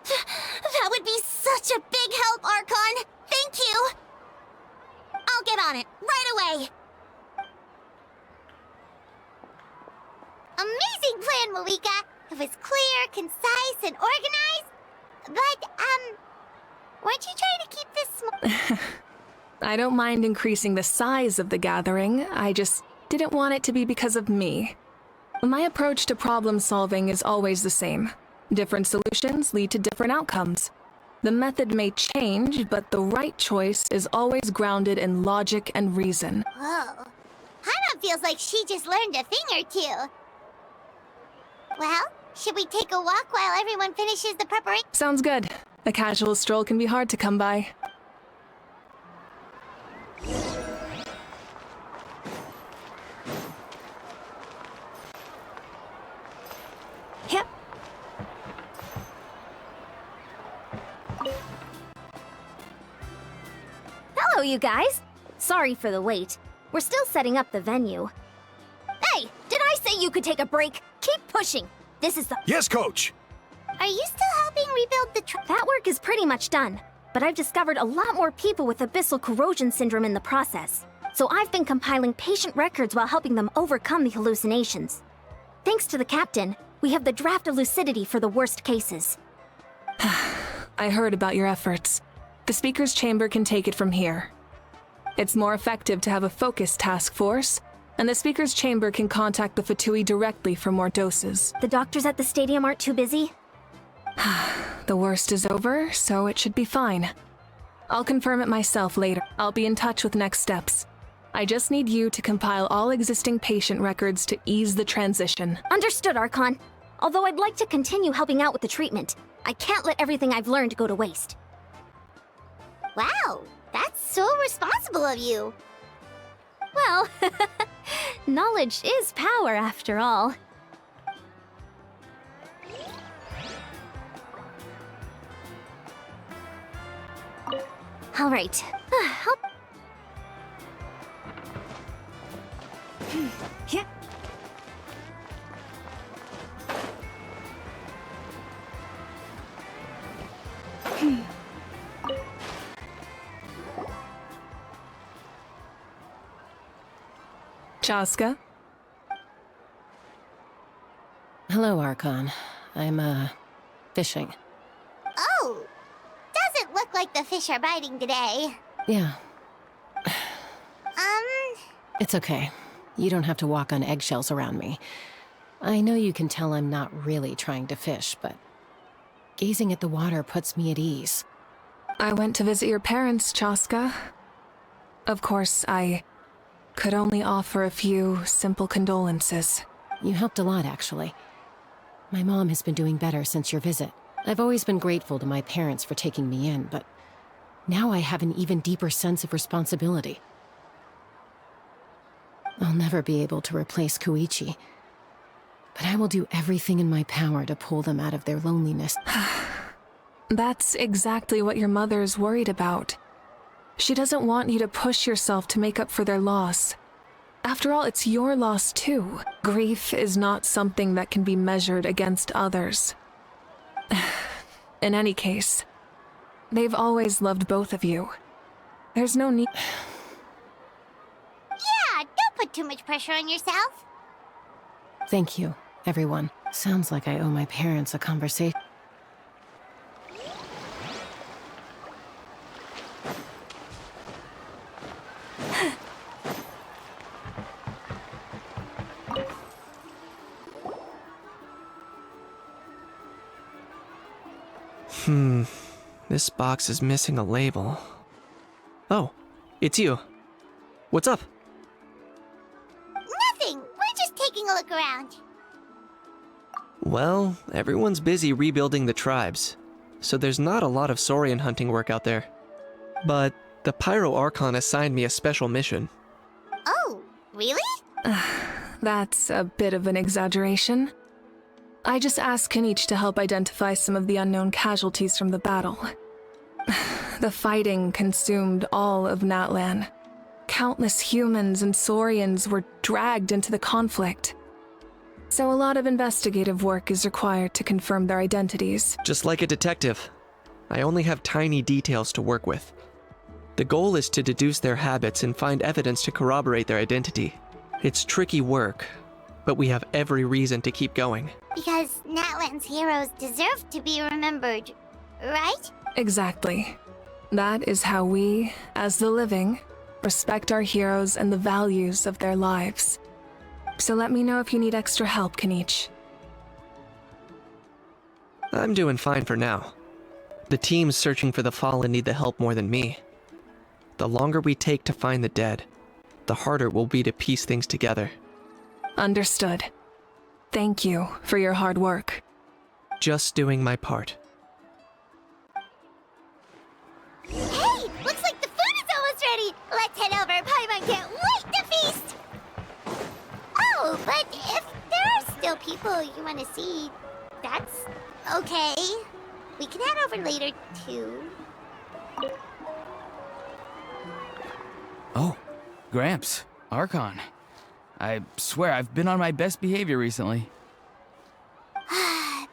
That would be such a big help, Archon! Thank you! I'll get on it, right away! Amazing plan, Malika! It was clear, concise, and organized. But, weren't you trying to keep this small? I don't mind increasing the size of the gathering, I just didn't want it to be because of me. My approach to problem solving is always the same. Different solutions lead to different outcomes. The method may change, but the right choice is always grounded in logic and reason. Whoa. Hana feels like she just learned a thing or two. Well, should we take a walk while everyone finishes the preparation? Sounds good. A casual stroll can be hard to come by. Yep. Hello, you guys. Sorry for the wait. We're still setting up the venue. Hey, did I say you could take a break? Keep pushing. This is the... Yes, Coach! Are you still helping rebuild the That work is pretty much done, but I've discovered a lot more people with abyssal corrosion syndrome in the process. So I've been compiling patient records while helping them overcome the hallucinations. Thanks to the captain, we have the draft of lucidity for the worst cases. I heard about your efforts. The Speaker's Chamber can take it from here. It's more effective to have a focused task force, and the Speaker's Chamber can contact the Fatui directly for more doses. The doctors at the stadium aren't too busy? The worst is over, so it should be fine. I'll confirm it myself later. I'll be in touch with next steps. I just need you to compile all existing patient records to ease the transition. Understood, Archon. Although I'd like to continue helping out with the treatment, I can't let everything I've learned go to waste. Wow, that's so responsible of you. Well, knowledge is power after all. All right. Yeah. Chaska? Hello, Archon. I'm, fishing. Oh, doesn't look like the fish are biting today. Yeah. It's okay. You don't have to walk on eggshells around me. I know you can tell I'm not really trying to fish, but gazing at the water puts me at ease. I went to visit your parents, Chaska. Of course, I could only offer a few simple condolences. You helped a lot, actually. My mom has been doing better since your visit. I've always been grateful to my parents for taking me in, but now I have an even deeper sense of responsibility. I'll never be able to replace Koichi, but I will do everything in my power to pull them out of their loneliness. That's exactly what your mother's worried about. She doesn't want you to push yourself to make up for their loss. After all, it's your loss too. Grief is not something that can be measured against others. In any case, they've always loved both of you. There's no need... Yeah, don't put too much pressure on yourself. Thank you, everyone. Sounds like I owe my parents a conversation. This box is missing a label. Oh, it's you. What's up? Nothing. We're just taking a look around. Well, everyone's busy rebuilding the tribes, so there's not a lot of Saurian hunting work out there. But the Pyro Archon assigned me a special mission. Oh, really? That's a bit of an exaggeration. I just asked Kanich to help identify some of the unknown casualties from the battle. The fighting consumed all of Natlan. Countless humans and Saurians were dragged into the conflict. So a lot of investigative work is required to confirm their identities. Just like a detective, I only have tiny details to work with. The goal is to deduce their habits and find evidence to corroborate their identity. It's tricky work, but we have every reason to keep going. Because Natlan's heroes deserve to be remembered, right? Exactly. That is how we, as the living, respect our heroes and the values of their lives. So let me know if you need extra help, Kanich. I'm doing fine for now. The teams searching for the fallen need the help more than me. The longer we take to find the dead, the harder it will be to piece things together. Understood. Thank you for your hard work. Just doing my part. Hey, looks like the food is almost ready. Let's head over. Paimon can't wait to feast. Oh, but if there are still people you want to see, that's okay. We can head over later, too. Oh, Gramps, Archon. I swear I've been on my best behavior recently.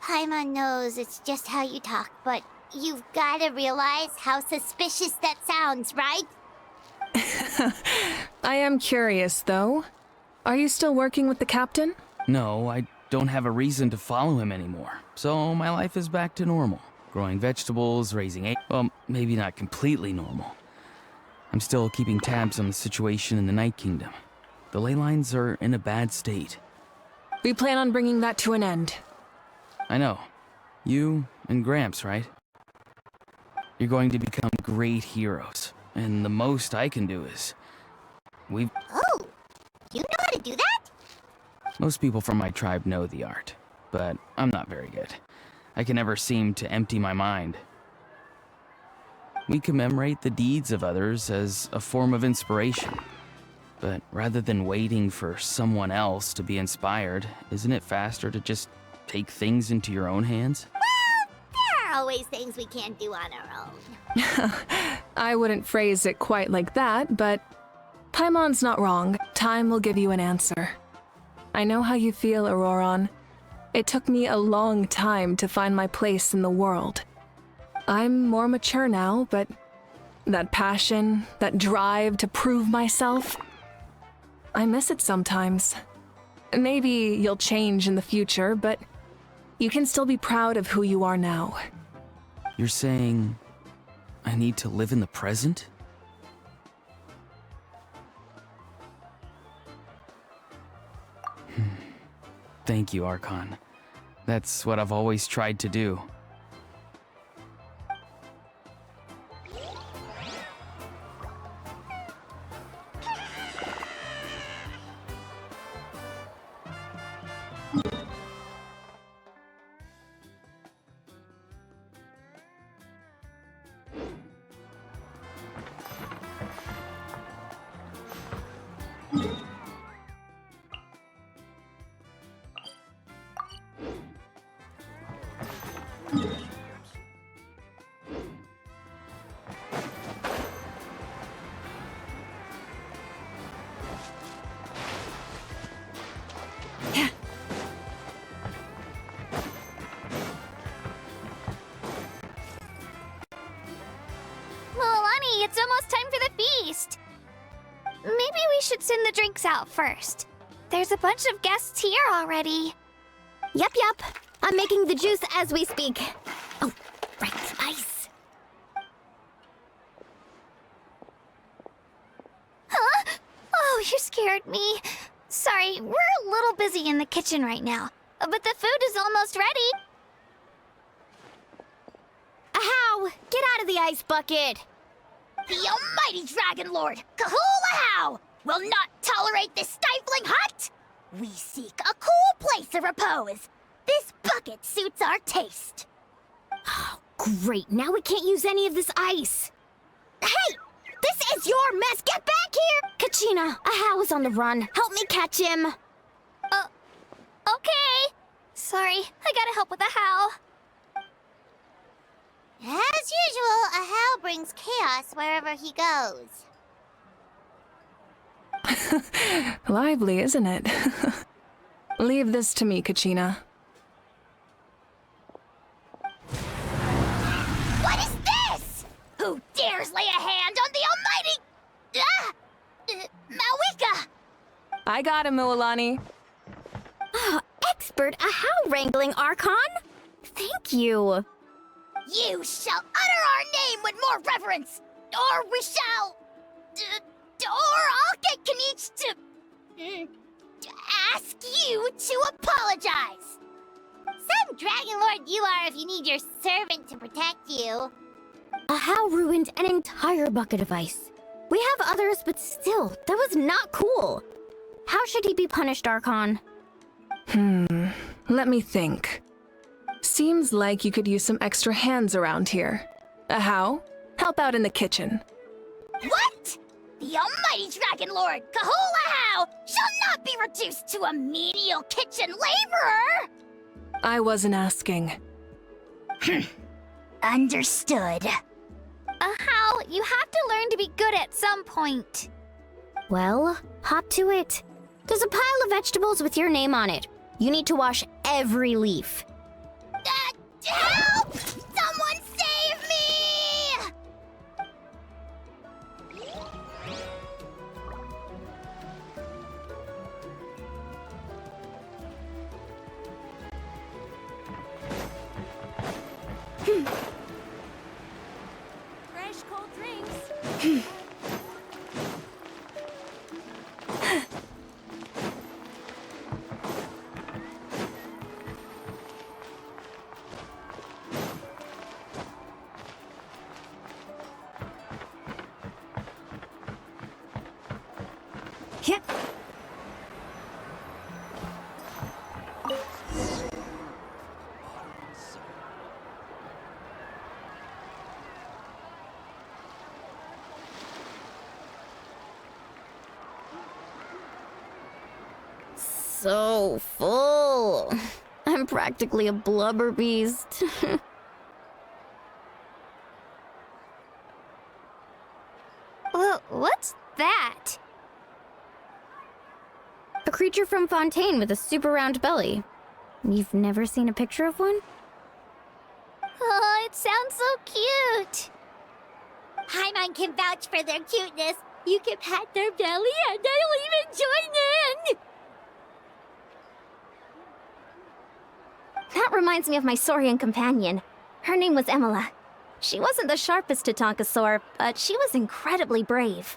Paimon knows it's just how you talk, but you've got to realize how suspicious that sounds, right? I am curious, though. Are you still working with the captain? No, I don't have a reason to follow him anymore. So my life is back to normal. Growing vegetables, raising eggs. Well, maybe not completely normal. I'm still keeping tabs on the situation in the Night Kingdom. The ley lines are in a bad state. We plan on bringing that to an end. I know. You and Gramps, right? You're going to become great heroes. And the most I can do is we've... Oh, you know how to do that? Most people from my tribe know the art, but I'm not very good. I can never seem to empty my mind. We commemorate the deeds of others as a form of inspiration. But rather than waiting for someone else to be inspired, isn't it faster to just take things into your own hands? Well, there are always things we can't do on our own. I wouldn't phrase it quite like that, but Paimon's not wrong. Time will give you an answer. I know how you feel, Auroron. It took me a long time to find my place in the world. I'm more mature now, but that passion, that drive to prove myself, I miss it sometimes. Maybe you'll change in the future, but you can still be proud of who you are now. You're saying I need to live in the present? Thank you, Archon. That's what I've always tried to do. Milani, it's almost time for the feast. Maybe we should send the drinks out first. There's a bunch of guests here already. Yup. I'm making the juice as we speak. Oh, right, ice. Huh? Oh, you scared me. Sorry, we're a little busy in the kitchen right now, but the food is almost ready. Ahow! Get out of the ice bucket! The almighty Dragon Lord, Kahul will not tolerate this stifling hut! We seek a cool place of repose. This bucket suits our taste. Oh, great. Now we can't use any of this ice. Hey! This is your mess! Get back here! Kachina, Ahow is on the run. Help me catch him. Okay. Sorry, I gotta help with the how. As usual, Ahow brings chaos wherever he goes. Lively, isn't it? Leave this to me, Kachina. What is this? Who dares lay a hand on the almighty... Malika! I got him, Mualani. Oh, expert Ahow wrangling, Archon. Thank you. You shall utter our name with more reverence, or we shall... or I'll get Kanich to ask you to apologize. Some Dragon Lord you are if you need your servant to protect you. Ahow ruined an entire bucket of ice. We have others, but still, that was not cool. How should he be punished, Archon? Let me think. Seems like you could use some extra hands around here. Ahow, help out in the kitchen. What? The almighty Dragon Lord, Kahul Ahow, shall not be reduced to a menial kitchen laborer! I wasn't asking. Understood. How? You have to learn to be good at some point. Well, hop to it. There's a pile of vegetables with your name on it. You need to wash every leaf. Help! Someone save me! Fresh cold drinks. can't... So full. I'm practically a blubber beast. Well, what's that? A creature from Fontaine with a super round belly. You've never seen a picture of one? Oh, it sounds so cute. Paimon can vouch for their cuteness. You can pat their belly and I'll even join in. That reminds me of my Saurian companion. Her name was Emila. She wasn't the sharpest to Tonkasaur, but she was incredibly brave.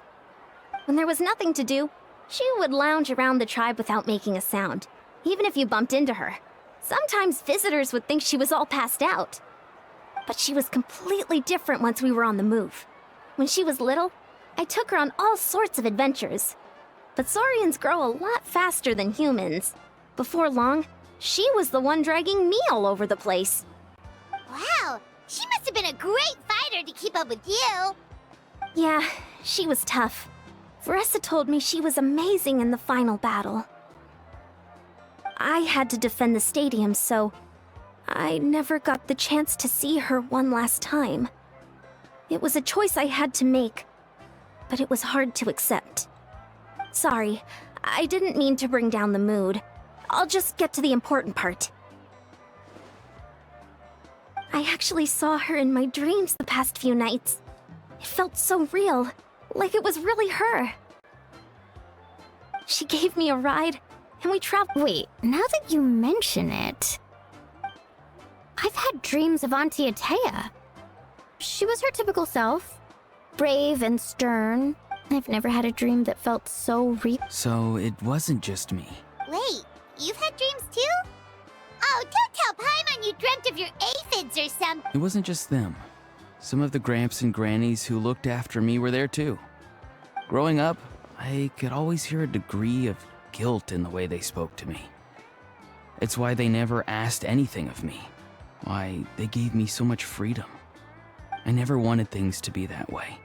When there was nothing to do, she would lounge around the tribe without making a sound, even if you bumped into her. Sometimes visitors would think she was all passed out. But she was completely different once we were on the move. When she was little, I took her on all sorts of adventures. But Saurians grow a lot faster than humans. Before long, she was the one dragging me all over the place. Wow, she must have been a great fighter to keep up with you. Yeah, she was tough. Veressa told me she was amazing in the final battle. I had to defend the stadium, so I never got the chance to see her one last time. It was a choice I had to make, but it was hard to accept. Sorry, I didn't mean to bring down the mood. I'll just get to the important part. I actually saw her in my dreams the past few nights. It felt so real, like it was really her. She gave me a ride, and we traveled. Wait, now that you mention it, I've had dreams of Auntie Atea. She was her typical self, brave and stern. I've never had a dream that felt so real. So it wasn't just me. Wait, you've had dreams too? Oh, don't tell Paimon you dreamt of your aphids or something. It wasn't just them. Some of the Gramps and Grannies who looked after me were there too. Growing up, I could always hear a degree of guilt in the way they spoke to me. It's why they never asked anything of me. Why they gave me so much freedom. I never wanted things to be that way.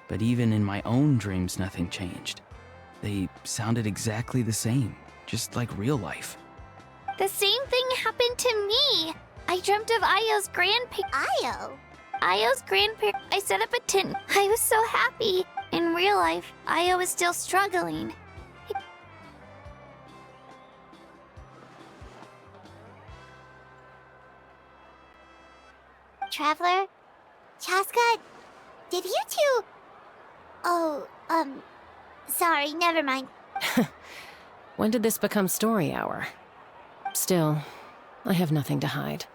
But even in my own dreams, nothing changed. They sounded exactly the same, just like real life. The same thing happened to me. I dreamt of Io's grandparents. Io? Io's grandparents. I set up a tent. I was so happy. In real life, Io is still struggling. Traveler? Chaska? Did you two... Oh, sorry, never mind. When did this become story hour? Still, I have nothing to hide.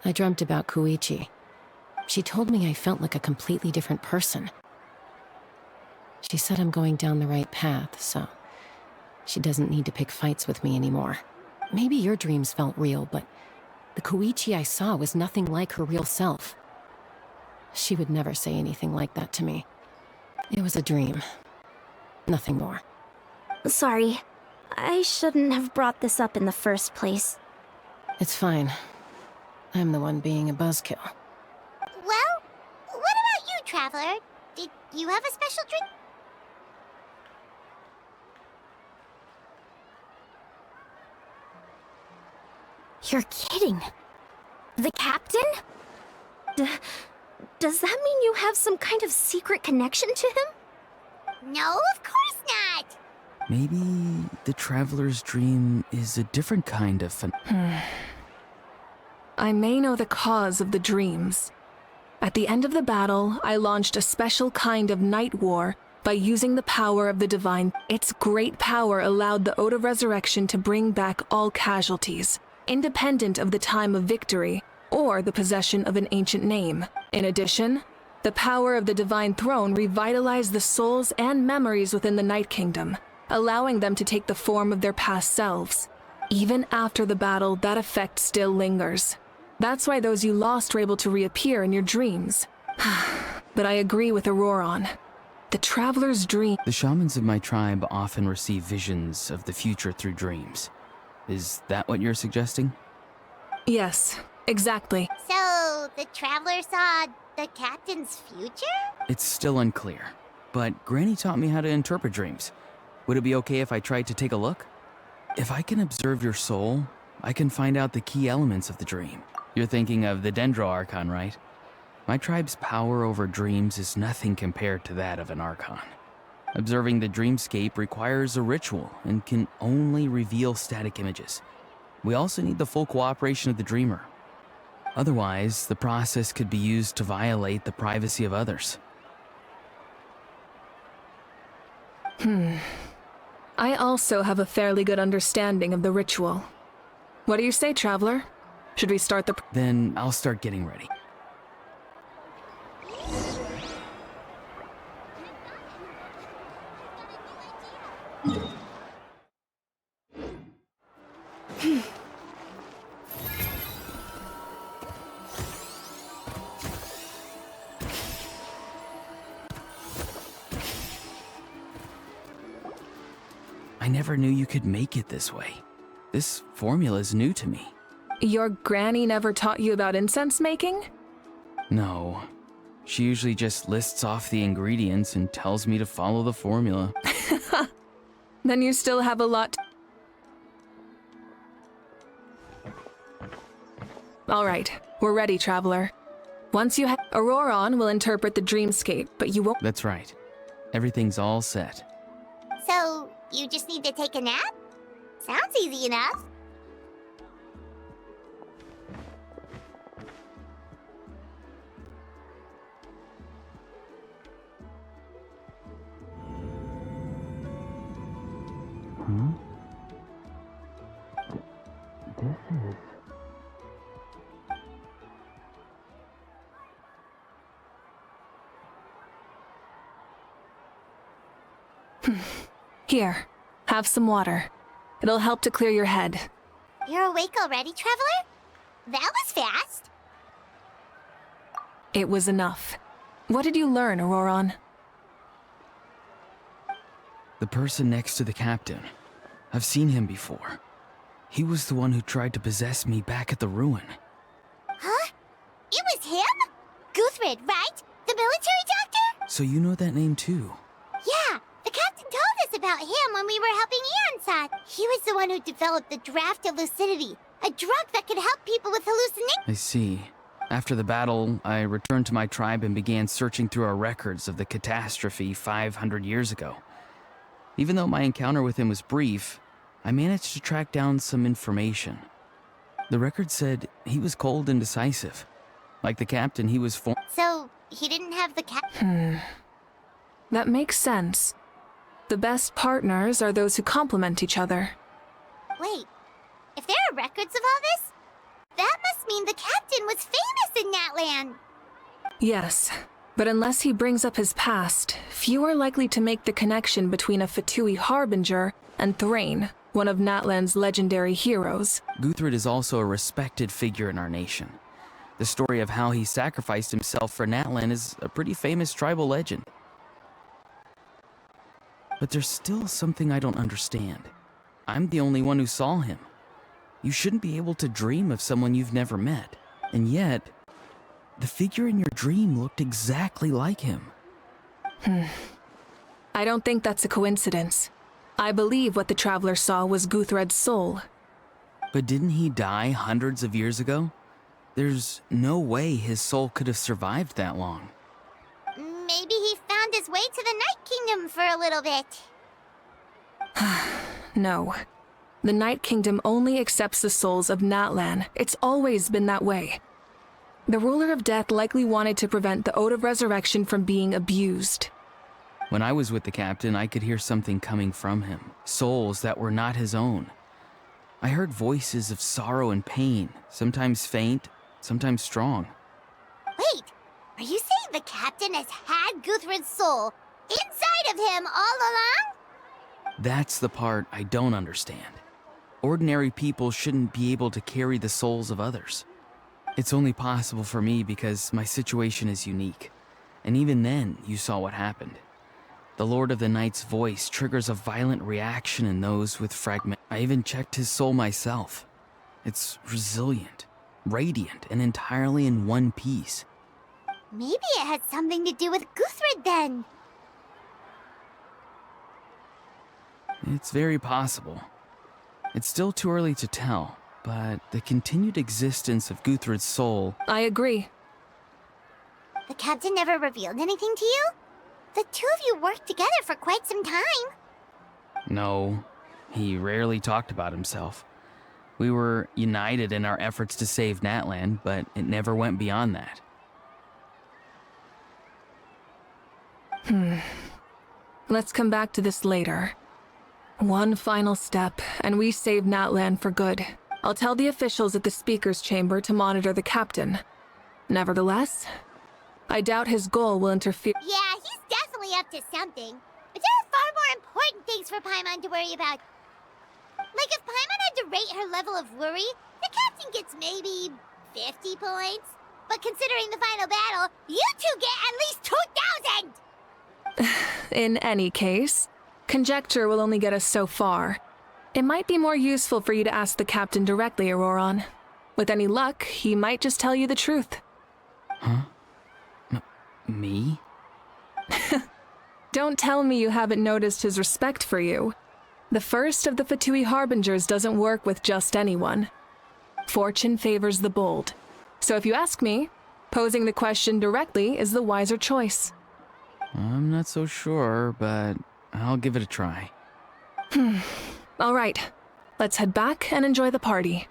I dreamt about Koichi. She told me I felt like a completely different person. She said I'm going down the right path, so she doesn't need to pick fights with me anymore. Maybe your dreams felt real, but the Koichi I saw was nothing like her real self. She would never say anything like that to me. It was a dream. Nothing more. Sorry, I shouldn't have brought this up in the first place. It's fine. I'm the one being a buzzkill. Well, what about you, Traveler? Did you have a special dream? You're kidding. The captain? Does that mean you have some kind of secret connection to him? No, of course not! Maybe the traveler's dream is a different kind of I may know the cause of the dreams. At the end of the battle, I launched a special kind of night war by using the power of the divine. Its great power allowed the Ode of Resurrection to bring back all casualties, independent of the time of victory or the possession of an ancient name. In addition, the power of the Divine Throne revitalized the souls and memories within the Night Kingdom, allowing them to take the form of their past selves. Even after the battle, that effect still lingers. That's why those you lost were able to reappear in your dreams. But I agree with Auroron. The traveler's dream. The shamans of my tribe often receive visions of the future through dreams. Is that what you're suggesting? Yes, exactly. So, the traveler saw the captain's future? It's still unclear, but Granny taught me how to interpret dreams. Would it be okay if I tried to take a look? If I can observe your soul, I can find out the key elements of the dream. You're thinking of the Natlan Archon, right? My tribe's power over dreams is nothing compared to that of an Archon. Observing the dreamscape requires a ritual and can only reveal static images. We also need the full cooperation of the dreamer. Otherwise, the process could be used to violate the privacy of others. I also have a fairly good understanding of the ritual. What do you say, Traveler? Should we start the... Then I'll start getting ready. I never knew you could make it this way. This formula is new to me. Your granny never taught you about incense making? No. She usually just lists off the ingredients and tells me to follow the formula. Then you still have a lot... All right, we're ready, Traveler. Once you have... Auroron will interpret the dreamscape, but you won't... That's right. Everything's all set. So, you just need to take a nap? Sounds easy enough. This is... Here, have some water. It'll help to clear your head. You're awake already, Traveler? That was fast. It was enough. What did you learn, Auroron? The person next to the captain. I've seen him before. He was the one who tried to possess me back at the ruin. Huh? It was him? Guthred, right? The military doctor? So you know that name too? Yeah, the captain told us about him when we were helping Eonsat. He was the one who developed the Draft of Lucidity, a drug that could help people with hallucinations. I see. After the battle, I returned to my tribe and began searching through our records of the catastrophe 500 years ago. Even though my encounter with him was brief, I managed to track down some information. The record said he was cold and decisive. Like the captain, he was So, he didn't have the That makes sense. The best partners are those who complement each other. Wait, if there are records of all this, that must mean the captain was famous in Natlan. Yes, but unless he brings up his past, few are likely to make the connection between a Fatui harbinger and Thrain, one of Natlan's legendary heroes. Guthred is also a respected figure in our nation. The story of how he sacrificed himself for Natlan is a pretty famous tribal legend. But there's still something I don't understand. I'm the only one who saw him. You shouldn't be able to dream of someone you've never met. And yet, the figure in your dream looked exactly like him. I don't think that's a coincidence. I believe what the Traveler saw was Guthred's soul. But didn't he die hundreds of years ago? There's no way his soul could have survived that long. Maybe he found his way to the Night Kingdom for a little bit. No. The Night Kingdom only accepts the souls of Natlan. It's always been that way. The Ruler of Death likely wanted to prevent the Ode of Resurrection from being abused. When I was with the captain, I could hear something coming from him. Souls that were not his own. I heard voices of sorrow and pain, sometimes faint, sometimes strong. Wait, are you saying the captain has had Guthred's soul inside of him all along? That's the part I don't understand. Ordinary people shouldn't be able to carry the souls of others. It's only possible for me because my situation is unique. And even then, you saw what happened. The Lord of the Night's voice triggers a violent reaction in those with fragment. I even checked his soul myself. It's resilient, radiant, and entirely in one piece. Maybe it had something to do with Guthred then. It's very possible. It's still too early to tell, but the continued existence of Guthred's soul... I agree. The captain never revealed anything to you? The two of you worked together for quite some time. No, he rarely talked about himself. We were united in our efforts to save Natlan, but it never went beyond that. Let's come back to this later. One final step, and we save Natlan for good. I'll tell the officials at the Speaker's Chamber to monitor the captain. Nevertheless, I doubt his goal will interfere. Yeah, he's definitely up to something. But there are far more important things for Paimon to worry about. Like if Paimon had to rate her level of worry, the captain gets maybe 50 points. But considering the final battle, you two get at least 2,000! In any case, conjecture will only get us so far. It might be more useful for you to ask the captain directly, Auroron. With any luck, he might just tell you the truth. Huh? Me? Don't tell me you haven't noticed his respect for you. The first of the Fatui Harbingers doesn't work with just anyone. Fortune favors the bold. So if you ask me, posing the question directly is the wiser choice. I'm not so sure, but I'll give it a try. All right, let's head back and enjoy the party.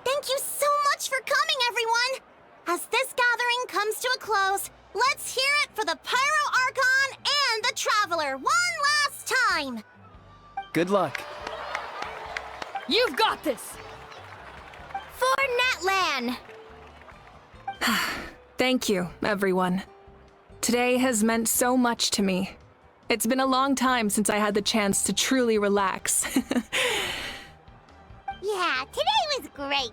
Thank you so much for coming, everyone! As this gathering comes to a close, let's hear it for the Pyro Archon and the Traveler one last time! Good luck. You've got this! For Natlan! Thank you, everyone. Today has meant so much to me. It's been a long time since I had the chance to truly relax. Yeah, today was great.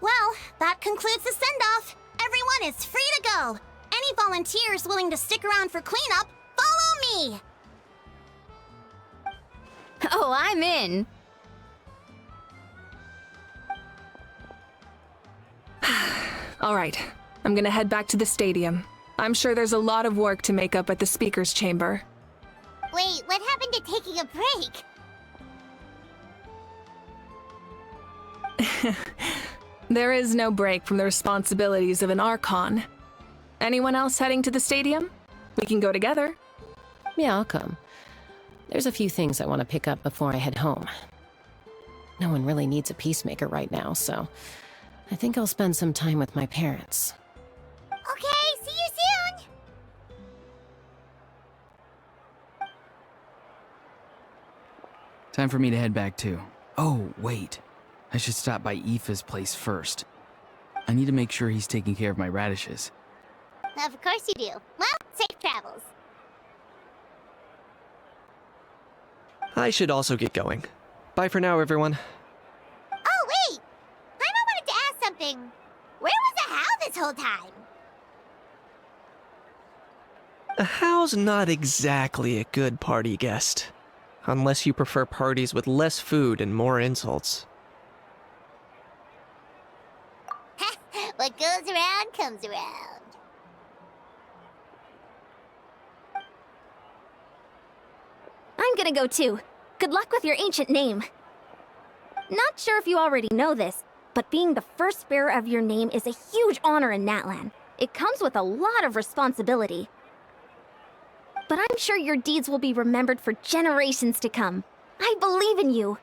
Well, that concludes the send-off. Everyone is free to go. Any volunteers willing to stick around for cleanup, follow me! Oh, I'm in. All right, I'm gonna head back to the stadium. I'm sure there's a lot of work to make up at the Speaker's Chamber. Wait, what happened to taking a break? There is no break from the responsibilities of an Archon. Anyone else heading to the stadium? We can go together. Yeah, I'll come. There's a few things I want to pick up before I head home. No one really needs a peacemaker right now, so I think I'll spend some time with my parents. Okay, see you soon! Time for me to head back too. Oh, wait. I should stop by Aoife's place first. I need to make sure he's taking care of my radishes. Of course you do. Well, safe travels. I should also get going. Bye for now, everyone. Oh, wait! Paimon wanted to ask something. Where was the How this whole time? A How's not exactly a good party guest. Unless you prefer parties with less food and more insults. What goes around comes around. I'm gonna go too. Good luck with your ancient name. Not sure if you already know this, but being the first bearer of your name is a huge honor in Natlan. It comes with a lot of responsibility. But I'm sure your deeds will be remembered for generations to come. I believe in you.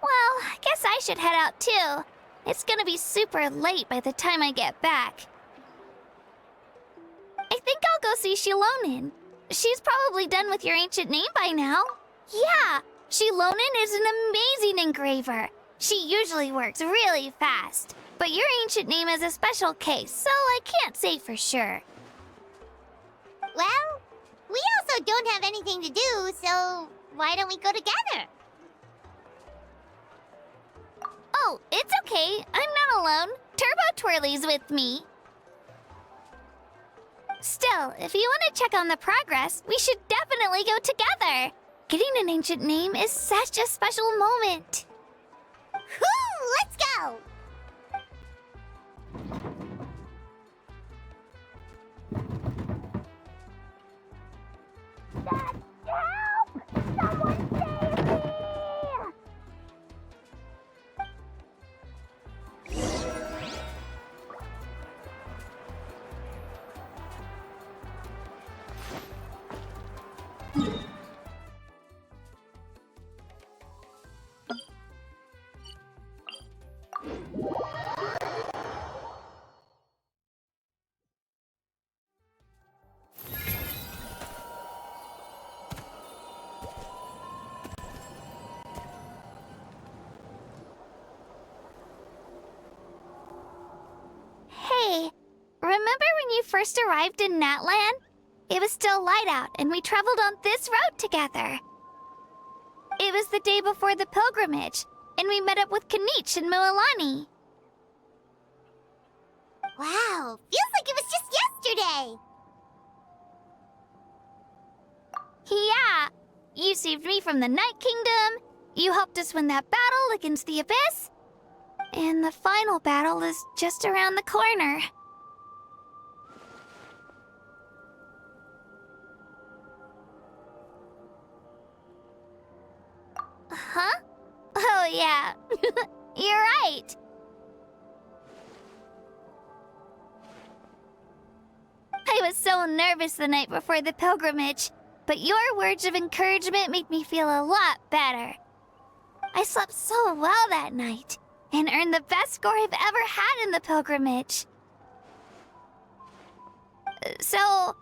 Well, I guess I should head out too. It's gonna be super late by the time I get back. I think I'll go see Shilonin. She's probably done with your ancient name by now. Yeah, Shilonin is an amazing engraver. She usually works really fast. But your ancient name is a special case, so I can't say for sure. Well, we also don't have anything to do, so why don't we go together? Oh, it's okay. I'm not alone. Turbo Twirly's with me. Still, if you want to check on the progress, we should definitely go together. Getting an ancient name is such a special moment. Whoo! Let's go! Help! Someone save me! Hey, remember when you first arrived in Natlan? It was still light out, and we traveled on this road together. It was the day before the pilgrimage, and we met up with Kanich and Mualani. Wow, feels like it was just yesterday. Yeah, you saved me from the Night Kingdom, you helped us win that battle against the Abyss, and the final battle is just around the corner. Huh? Oh yeah, you're right. I was so nervous the night before the pilgrimage, but your words of encouragement made me feel a lot better. I slept so well that night, and earned the best score I've ever had in the pilgrimage. So,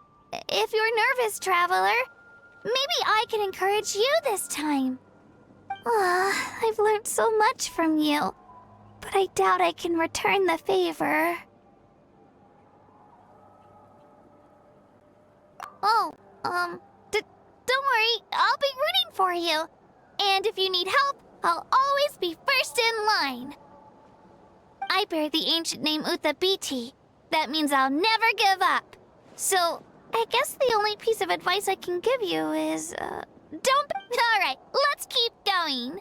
if you're nervous, traveler, maybe I can encourage you this time. I've learned so much from you, but I doubt I can return the favor. Oh, don't worry, I'll be rooting for you. And if you need help, I'll always be first in line. I bear the ancient name Uthabiti. That means I'll never give up. So, I guess the only piece of advice I can give you is, don't... Alright, let's keep going.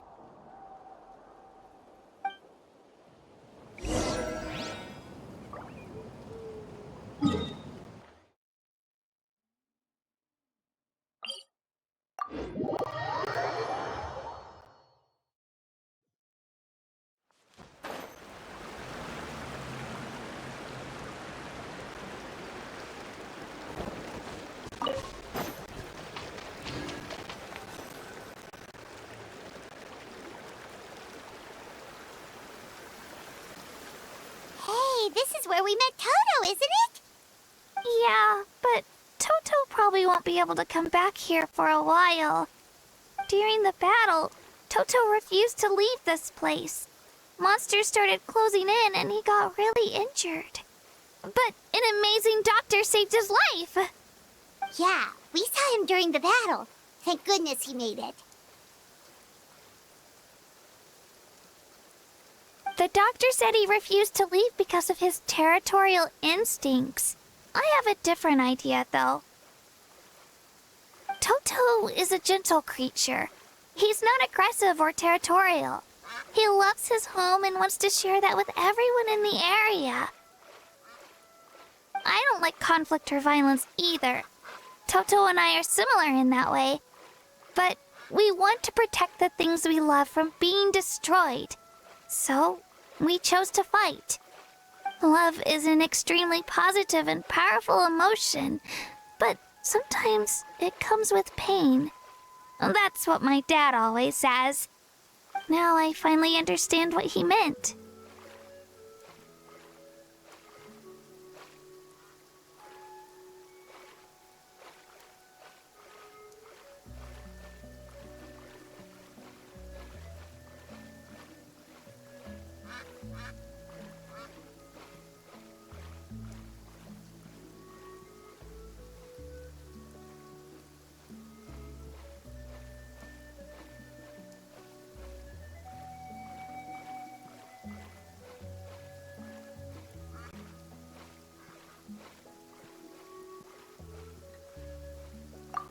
Hey, this is where we met Toto, isn't it? Yeah, but Toto probably won't be able to come back here for a while. During the battle, Toto refused to leave this place. Monsters started closing in and he got really injured. But an amazing doctor saved his life. Yeah, we saw him during the battle. Thank goodness he made it. The doctor said he refused to leave because of his territorial instincts. I have a different idea, though. Toto is a gentle creature. He's not aggressive or territorial. He loves his home and wants to share that with everyone in the area. I don't like conflict or violence either. Toto and I are similar in that way. But we want to protect the things we love from being destroyed. So, we chose to fight. Love is an extremely positive and powerful emotion, but sometimes it comes with pain. That's what my dad always says. Now I finally understand what he meant.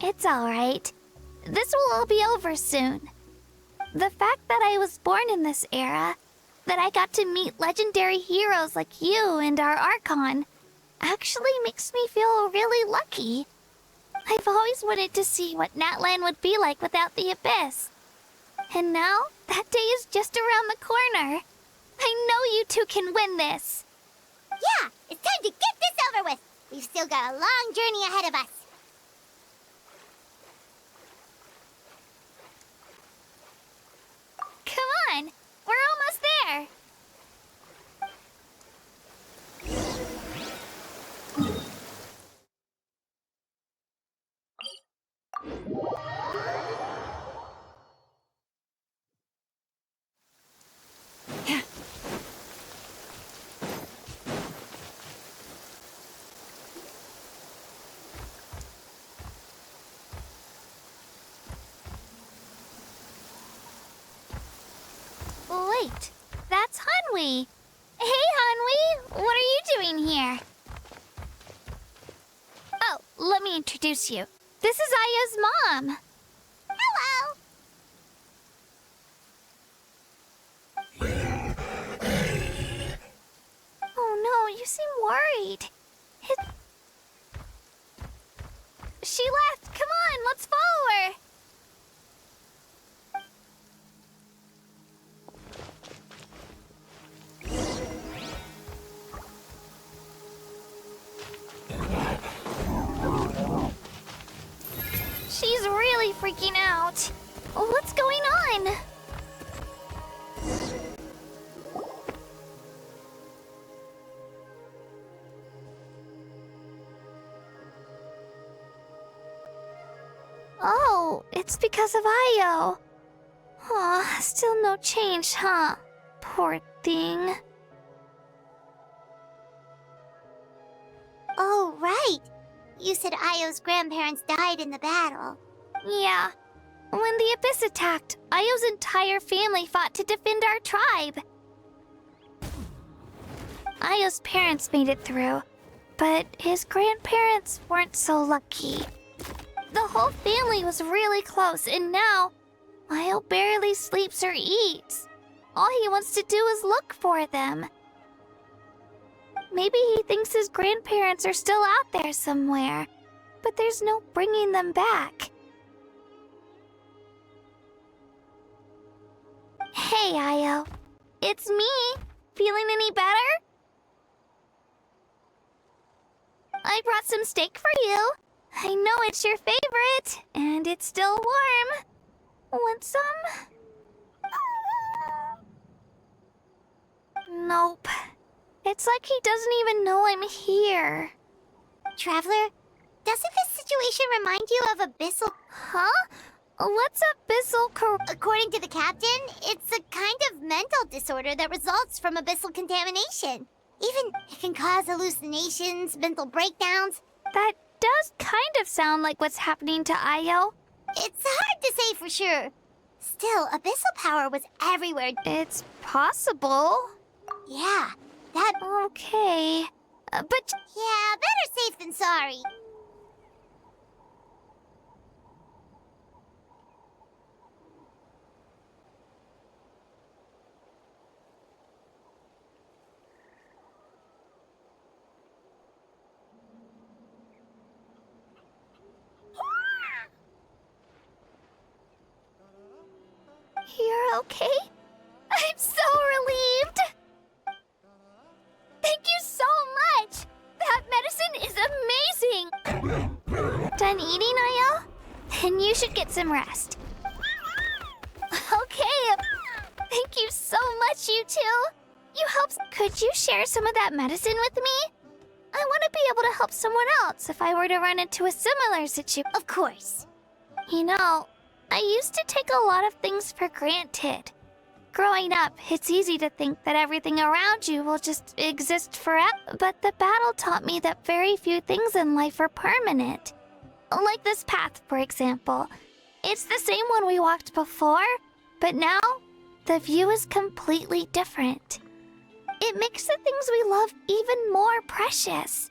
It's alright. This will all be over soon. The fact that I was born in this era, that I got to meet legendary heroes like you and our Archon, actually makes me feel really lucky. I've always wanted to see what Natlan would be like without the Abyss. And now, that day is just around the corner. I know you two can win this. Yeah, it's time to get this over with. We've still got a long journey ahead of us. Come on, we're almost there. Wait, that's Hanwi. Hey, Hanwi, what are you doing here? Oh, let me introduce you. This is Aya's mom. Hello! Oh no, you seem worried. She left. Come on, let's follow her. She's really freaking out. What's going on? Oh, it's because of Io. Aw, still no change, huh? Poor thing. Oh, right. You said Io's grandparents died in the battle. Yeah. When the Abyss attacked, Io's entire family fought to defend our tribe. Io's parents made it through, but his grandparents weren't so lucky. The whole family was really close, and now Io barely sleeps or eats. All he wants to do is look for them. Maybe he thinks his grandparents are still out there somewhere, but there's no bringing them back. Hey, Io. It's me. Feeling any better? I brought some steak for you. I know it's your favorite, and it's still warm. Want some? Nope. It's like he doesn't even know I'm here. Traveler, doesn't this situation remind you of abyssal... Huh? What's abyssal According to the captain, it's a kind of mental disorder that results from abyssal contamination. Even it can cause hallucinations, mental breakdowns. That does kind of sound like what's happening to Io. It's hard to say for sure. Still, abyssal power was everywhere. It's possible. Yeah, that... Okay. But... Yeah, better safe than sorry. You're okay? I'm so relieved! Thank you so much! That medicine is amazing! Done eating, Io? and you should get some rest. Okay, thank you so much, you two. You helped. Could you share some of that medicine with me? I want to be able to help someone else if I were to run into a similar situation. Of course. You know, I used to take a lot of things for granted. Growing up, it's easy to think that everything around you will just exist forever. But the battle taught me that very few things in life are permanent. Like this path, for example. It's the same one we walked before, but now the view is completely different. It makes the things we love even more precious.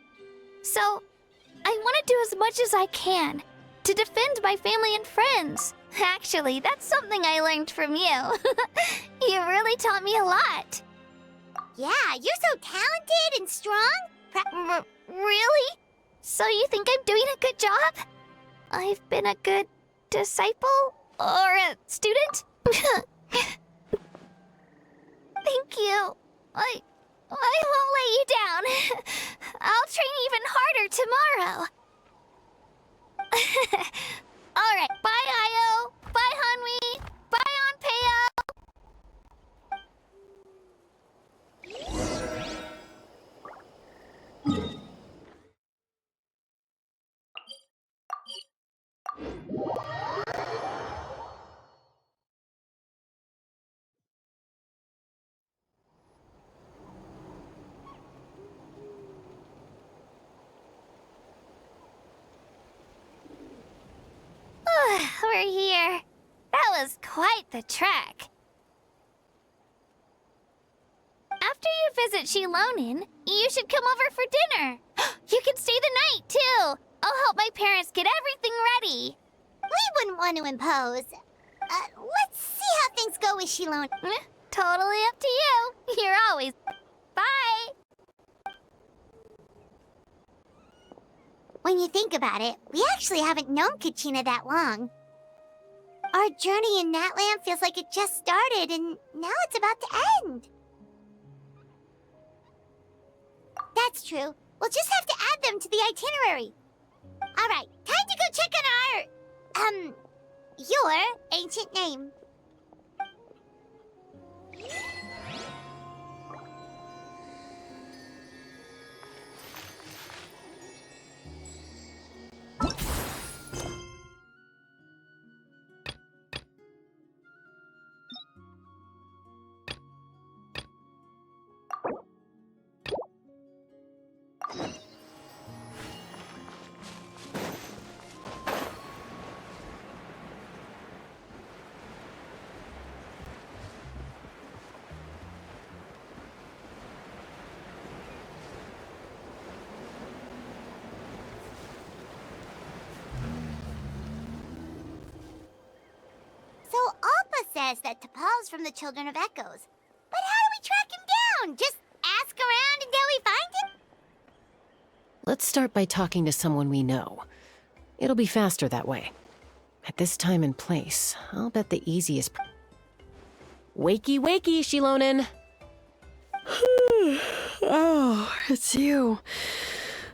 So, I want to do as much as I can to defend my family and friends. Actually, that's something I learned from you. You really taught me a lot. Yeah, you're so talented and strong. Really? So you think I'm doing a good job? I've been a good disciple? Or a student? Thank you. I won't let you down. I'll train even harder tomorrow. All right, bye, Io. Bye, Hanwi. Bye, Onpeo. We're here. That was quite the trek. After you visit Shilonin, you should come over for dinner. You can stay the night, too. I'll help my parents get everything ready. We wouldn't want to impose. Let's see how things go with Shilon. Totally up to you. You're always... Bye. When you think about it, we actually haven't known Kachina that long. Our journey in Natlan feels like it just started, and now it's about to end. That's true. We'll just have to add them to the itinerary. All right, time to go check on your ancient name. So Alpa says that T'Pol's from the Children of Echoes. But how do we track him down? Just ask around until we find him? Let's start by talking to someone we know. It'll be faster that way. At this time and place, I'll bet the easiest... Wakey, wakey, Shilonin! Oh, it's you.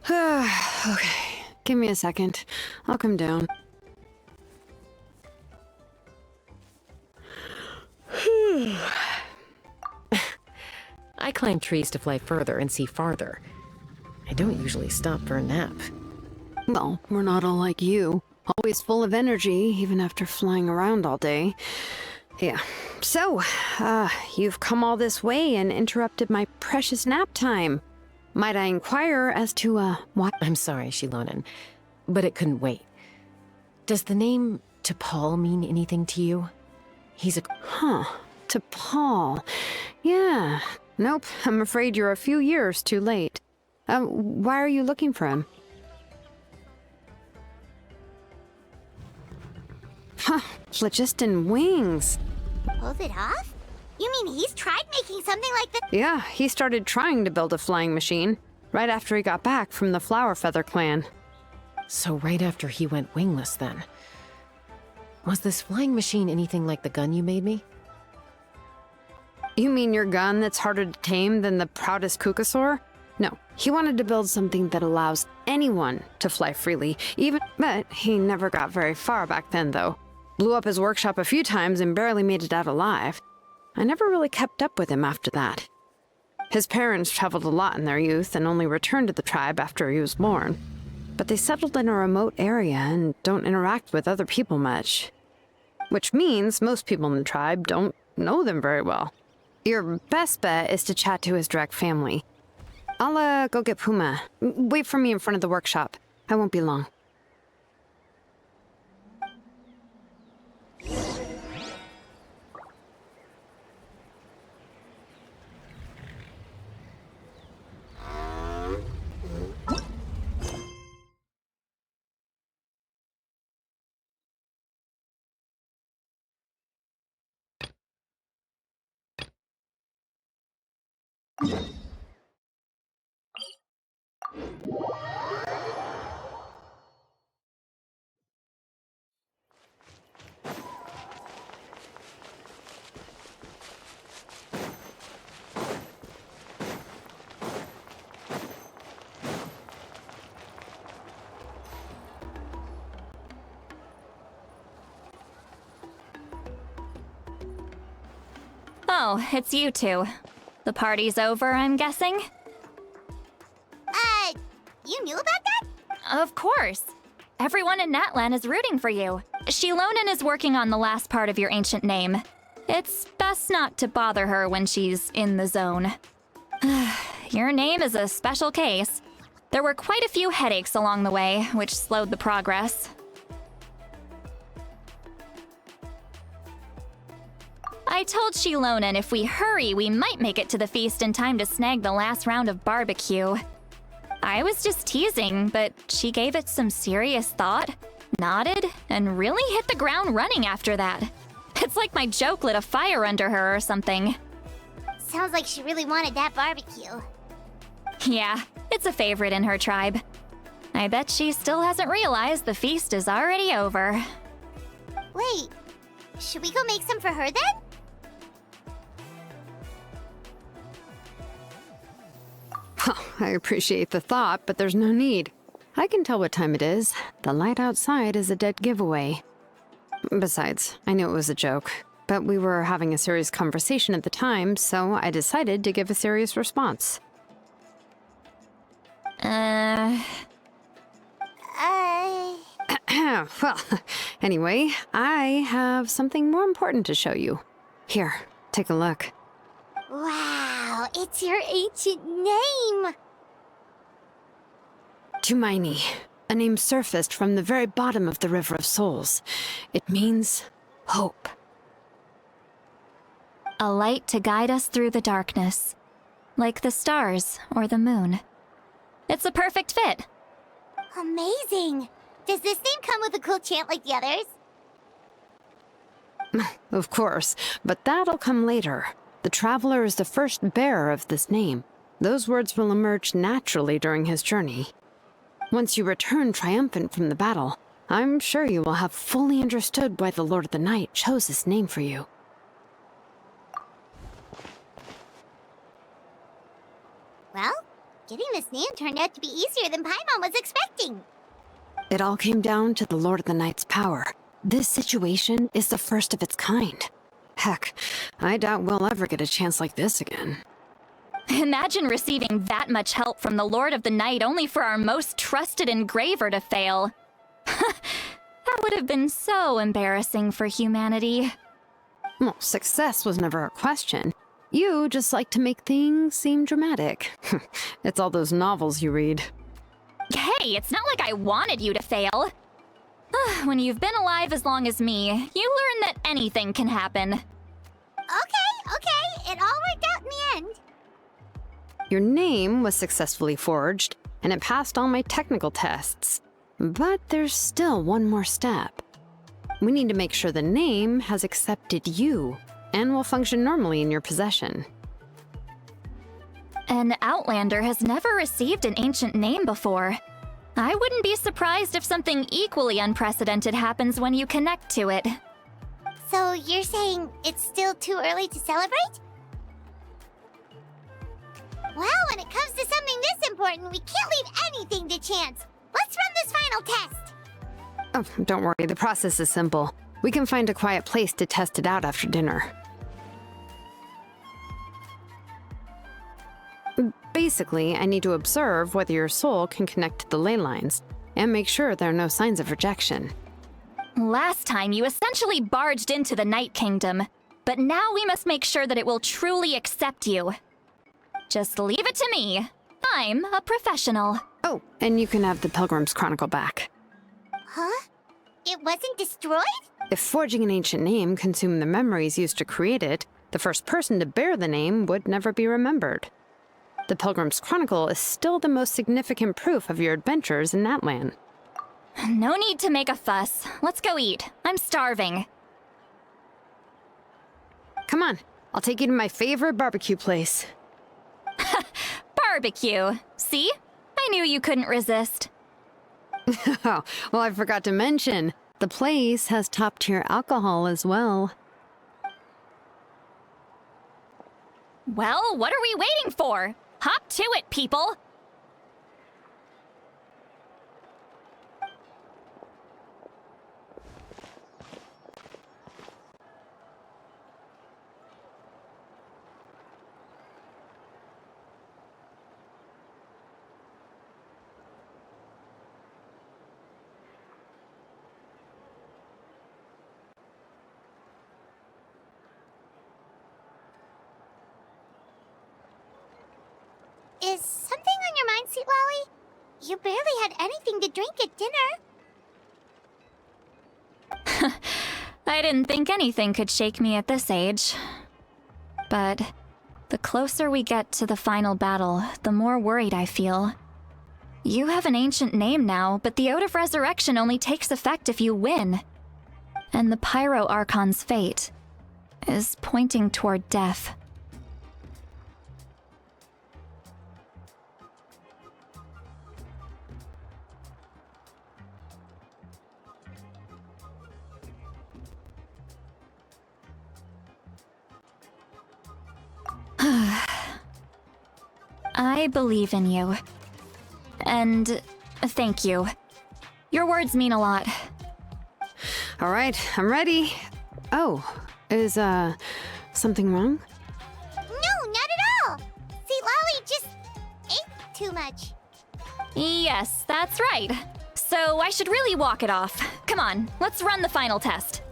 Okay, give me a second. I'll come down. I climb trees to fly further and see farther. I don't usually stop for a nap. Well, we're not all like you. Always full of energy, even after flying around all day. Yeah. So, you've come all this way and interrupted my precious nap time. Might I inquire as to, why? I'm sorry, Shilonin, but it couldn't wait. Does the name T'Pol mean anything to you? He's a... Huh. T'Pol. Yeah. Nope, I'm afraid you're a few years too late. Why are you looking for him? Huh, phlogiston wings. Pulled it off? You mean he's tried making something like this? Yeah, he started trying to build a flying machine right after he got back from the Flower Feather clan. So right after he went wingless, then. Was this flying machine anything like the gun you made me? You mean your gun that's harder to tame than the proudest Kukasaur? No, he wanted to build something that allows anyone to fly freely, but he never got very far back then, though. Blew up his workshop a few times and barely made it out alive. I never really kept up with him after that. His parents traveled a lot in their youth and only returned to the tribe after he was born. But they settled in a remote area and don't interact with other people much. Which means most people in the tribe don't know them very well. Your best bet is to chat to his direct family. I'll go get Puma. Wait for me in front of the workshop. I won't be long. Oh, it's you two. The party's over, I'm guessing? You knew about that? Of course. Everyone in Natlan is rooting for you. Shilonen is working on the last part of your ancient name. It's best not to bother her when she's in the zone. Your name is a special case. There were quite a few headaches along the way, which slowed the progress. I told Shilonen if we hurry, we might make it to the feast in time to snag the last round of barbecue. I was just teasing, but she gave it some serious thought, nodded, and really hit the ground running after that. It's like my joke lit a fire under her or something. Sounds like she really wanted that barbecue. Yeah, it's a favorite in her tribe. I bet she still hasn't realized the feast is already over. Wait, should we go make some for her then? I appreciate the thought, but there's no need. I can tell what time it is. The light outside is a dead giveaway. Besides, I knew it was a joke, but we were having a serious conversation at the time, so I decided to give a serious response. Well, anyway, I have something more important to show you. Here, take a look. Wow, it's your ancient name! Tumaini, a name surfaced from the very bottom of the River of Souls. It means hope. A light to guide us through the darkness, like the stars or the moon. It's a perfect fit. Amazing! Does this name come with a cool chant like the others? Of course, but that'll come later. The Traveler is the first bearer of this name. Those words will emerge naturally during his journey. Once you return triumphant from the battle, I'm sure you will have fully understood why the Lord of the Night chose this name for you. Well, getting this name turned out to be easier than Paimon was expecting. It all came down to the Lord of the Night's power. This situation is the first of its kind. Heck, I doubt we'll ever get a chance like this again. Imagine receiving that much help from the Lord of the Night only for our most trusted engraver to fail. That would have been so embarrassing for humanity. Well, success was never a question. You just like to make things seem dramatic. It's all those novels you read. Hey, it's not like I wanted you to fail. When you've been alive as long as me, you learn that anything can happen. Okay, it all worked out in the end. Your name was successfully forged, and it passed all my technical tests. But there's still one more step. We need to make sure the name has accepted you, and will function normally in your possession. An Outlander has never received an ancient name before. I wouldn't be surprised if something equally unprecedented happens when you connect to it. So you're saying it's still too early to celebrate? Well, when it comes to something this important, we can't leave anything to chance. Let's run this final test. Oh, don't worry, the process is simple. We can find a quiet place to test it out after dinner. Basically, I need to observe whether your soul can connect to the ley lines, and make sure there are no signs of rejection. Last time, you essentially barged into the Night Kingdom, but now we must make sure that it will truly accept you. Just leave it to me. I'm a professional. Oh, and you can have the Pilgrim's Chronicle back. Huh? It wasn't destroyed? If forging an ancient name consumed the memories used to create it, the first person to bear the name would never be remembered. The Pilgrim's Chronicle is still the most significant proof of your adventures in Natlan. No need to make a fuss. Let's go eat. I'm starving. Come on, I'll take you to my favorite barbecue place. Barbecue. See? I knew you couldn't resist. Oh, well, I forgot to mention, the place has top-tier alcohol as well. Well, what are we waiting for? Hop to it, people! Is something on your mind, Sweet Lolly? You barely had anything to drink at dinner. I didn't think anything could shake me at this age. But the closer we get to the final battle, the more worried I feel. You have an ancient name now, but the Oath of Resurrection only takes effect if you win. And the Pyro Archon's fate is pointing toward death. I believe in you. And thank you. Your words mean a lot. All right, I'm ready. Oh, is, something wrong? No, not at all! Sweet Lolly just ate too much. Yes, that's right. So I should really walk it off. Come on, let's run the final test.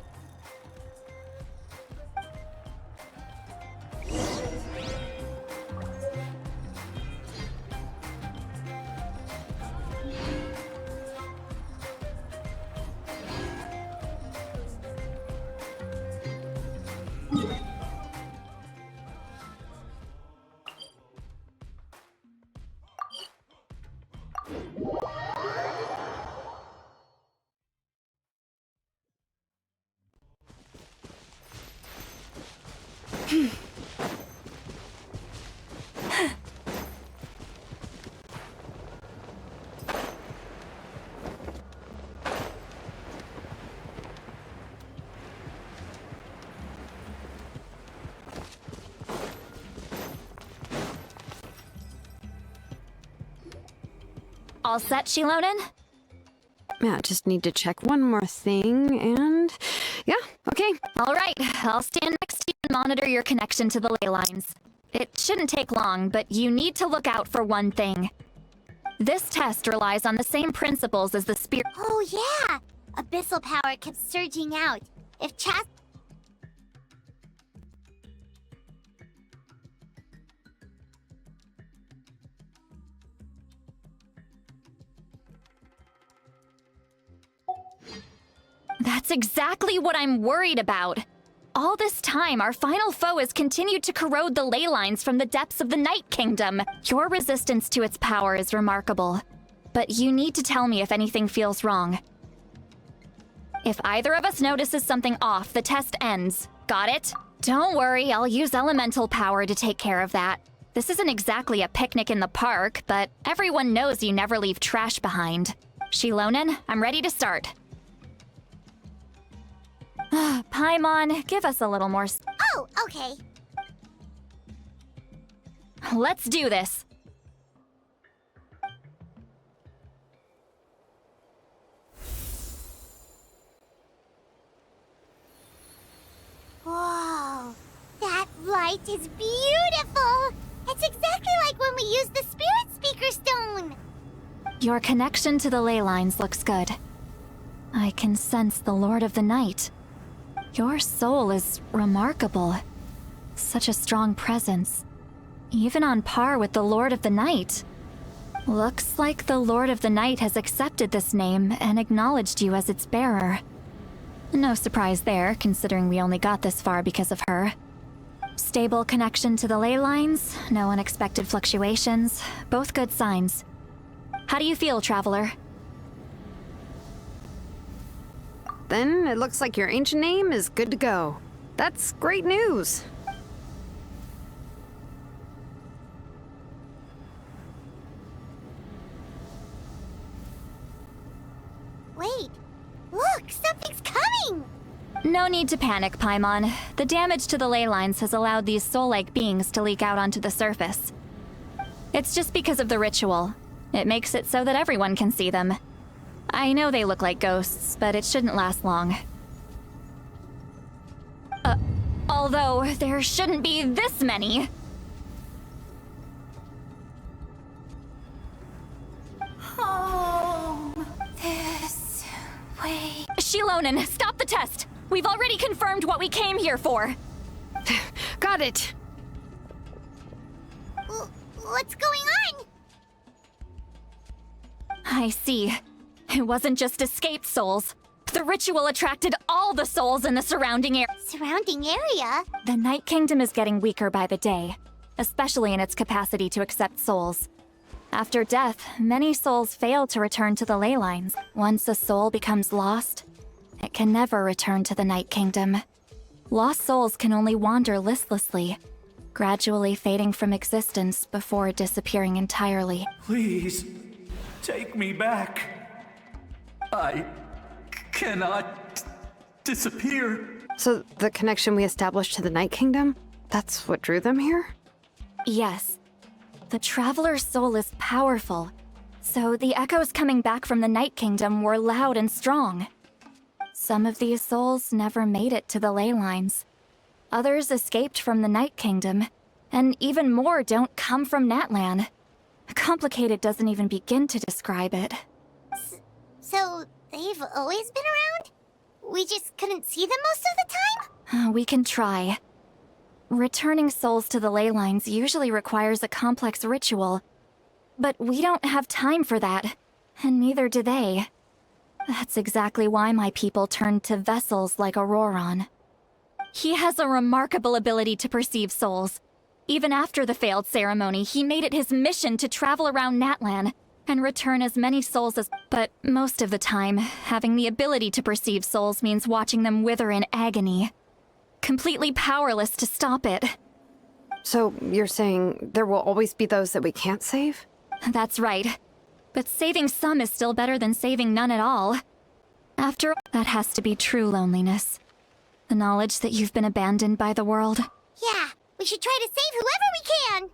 All set, Shilonen? Yeah, just need to check one more thing, and... yeah, okay. All right, I'll stand next to you and monitor your connection to the ley lines. It shouldn't take long, but you need to look out for one thing. This test relies on the same principles as the spirit. Oh yeah! Abyssal power kept surging out. If That's exactly what I'm worried about. All this time, our final foe has continued to corrode the ley lines from the depths of the Night Kingdom. Your resistance to its power is remarkable, but you need to tell me if anything feels wrong. If either of us notices something off, the test ends. Got it? Don't worry, I'll use elemental power to take care of that. This isn't exactly a picnic in the park, but everyone knows you never leave trash behind. Shilonen, I'm ready to start. Paimon, give us a little more oh, okay. Let's do this. Whoa, that light is beautiful! It's exactly like when we used the Spirit Speaker Stone! Your connection to the ley lines looks good. I can sense the Lord of the Night. Your soul is remarkable. Such a strong presence. Even on par with the Lord of the Night. Looks like the Lord of the Night has accepted this name and acknowledged you as its bearer. No surprise there, considering we only got this far because of her. Stable connection to the ley lines, no unexpected fluctuations, both good signs. How do you feel, Traveler? Then it looks like your ancient name is good to go. That's great news. Wait, look, something's coming! No need to panic, Paimon. The damage to the ley lines has allowed these soul-like beings to leak out onto the surface. It's just because of the ritual. It makes it so that everyone can see them. I know they look like ghosts, but it shouldn't last long. Although, there shouldn't be this many. Home. This way. Shilonen, stop the test! We've already confirmed what we came here for! Got it! What's going on? I see. It wasn't just escaped souls. The ritual attracted all the souls in the surrounding area. Surrounding area? The Night Kingdom is getting weaker by the day, especially in its capacity to accept souls. After death, many souls fail to return to the ley lines. Once a soul becomes lost, it can never return to the Night Kingdom. Lost souls can only wander listlessly, gradually fading from existence before disappearing entirely. Please, take me back. I cannot disappear. So the connection we established to the Night Kingdom, that's what drew them here? Yes. The Traveler's soul is powerful, so the echoes coming back from the Night Kingdom were loud and strong. Some of these souls never made it to the ley lines. Others escaped from the Night Kingdom, and even more don't come from Natlan. Complicated doesn't even begin to describe it. So, they've always been around? We just couldn't see them most of the time? We can try. Returning souls to the ley lines usually requires a complex ritual, but we don't have time for that, and neither do they. That's exactly why my people turned to vessels like Auroron. He has a remarkable ability to perceive souls. Even after the failed ceremony, he made it his mission to travel around Natlan and return as many souls as— But most of the time, having the ability to perceive souls means watching them wither in agony. Completely powerless to stop it. So you're saying there will always be those that we can't save? That's right. But saving some is still better than saving none at all. After all, that has to be true loneliness. The knowledge that you've been abandoned by the world. Yeah, we should try to save whoever we can!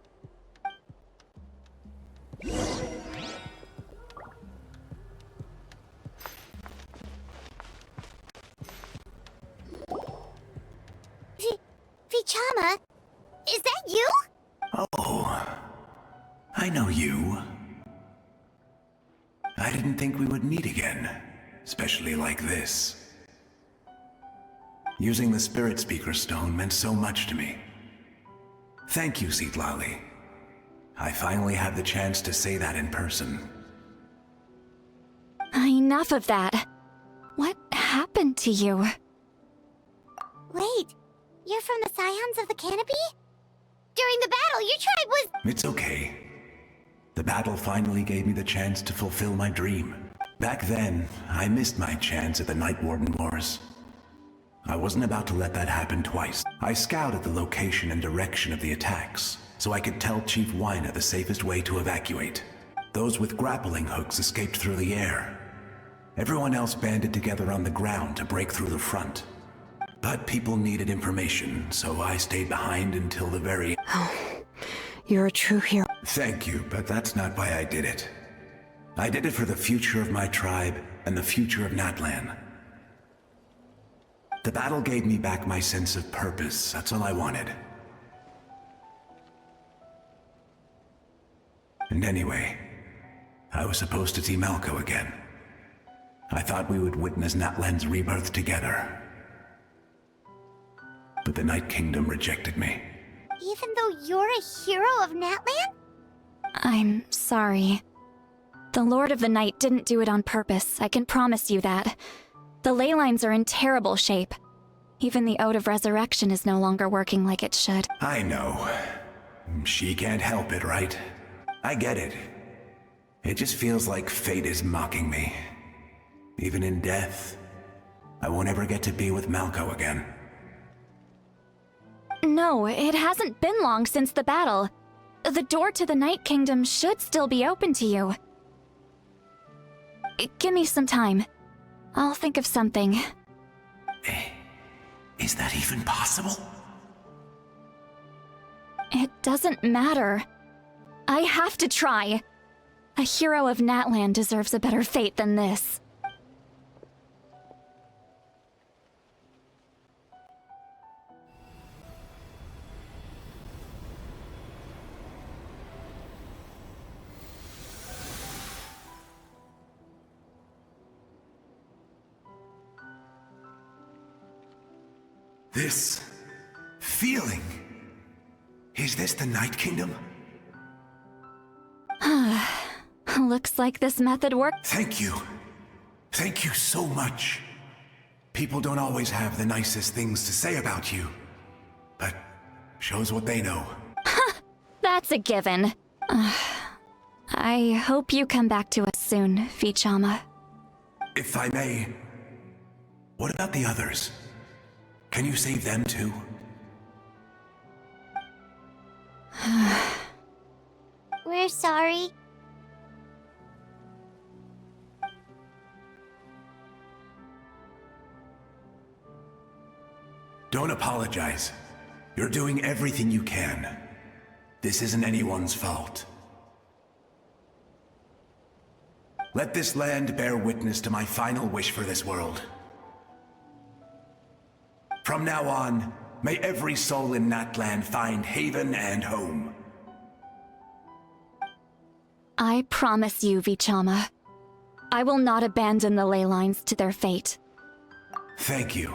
Vichama, is that you? Oh, I know you. I didn't think we would meet again, especially like this. Using the Spirit Speaker Stone meant so much to me. Thank you, Citlali. I finally had the chance to say that in person. Enough of that. What happened to you? Wait, you're from the Scions of the Canopy? During the battle, your tribe was— It's okay. The battle finally gave me the chance to fulfill my dream. Back then, I missed my chance at the Night Warden Wars. I wasn't about to let that happen twice. I scouted the location and direction of the attacks, so I could tell Chief Wyna the safest way to evacuate. Those with grappling hooks escaped through the air. Everyone else banded together on the ground to break through the front. But people needed information, so I stayed behind until the very— Oh, You're a true hero. Thank you, but that's not why I did it. I did it for the future of my tribe and the future of Natlan. The battle gave me back my sense of purpose. That's all I wanted. And anyway, I was supposed to see Malco again. I thought we would witness Natlan's rebirth together. But the Night Kingdom rejected me. Even though you're a hero of Natlan? I'm sorry. The Lord of the Night didn't do it on purpose, I can promise you that. The ley lines are in terrible shape. Even the Ode of Resurrection is no longer working like it should. I know. She can't help it, right? I get it. It just feels like fate is mocking me. Even in death, I won't ever get to be with Malco again. No, it hasn't been long since the battle. The door to the Night Kingdom should still be open to you. Give me some time. I'll think of something. Is that even possible? It doesn't matter. I have to try. A hero of Natlan deserves a better fate than this. This feeling. Is this the Night Kingdom? Looks like this method worked. Thank you. Thank you so much. People don't always have the nicest things to say about you, but shows what they know. That's a given. I hope you come back to us soon, Vichama. If I may, what about the others? Can you save them too? We're sorry. Don't apologize. You're doing everything you can. This isn't anyone's fault. Let this land bear witness to my final wish for this world. From now on, may every soul in Natlan find haven and home. I promise you, Vichama. I will not abandon the ley lines to their fate. Thank you.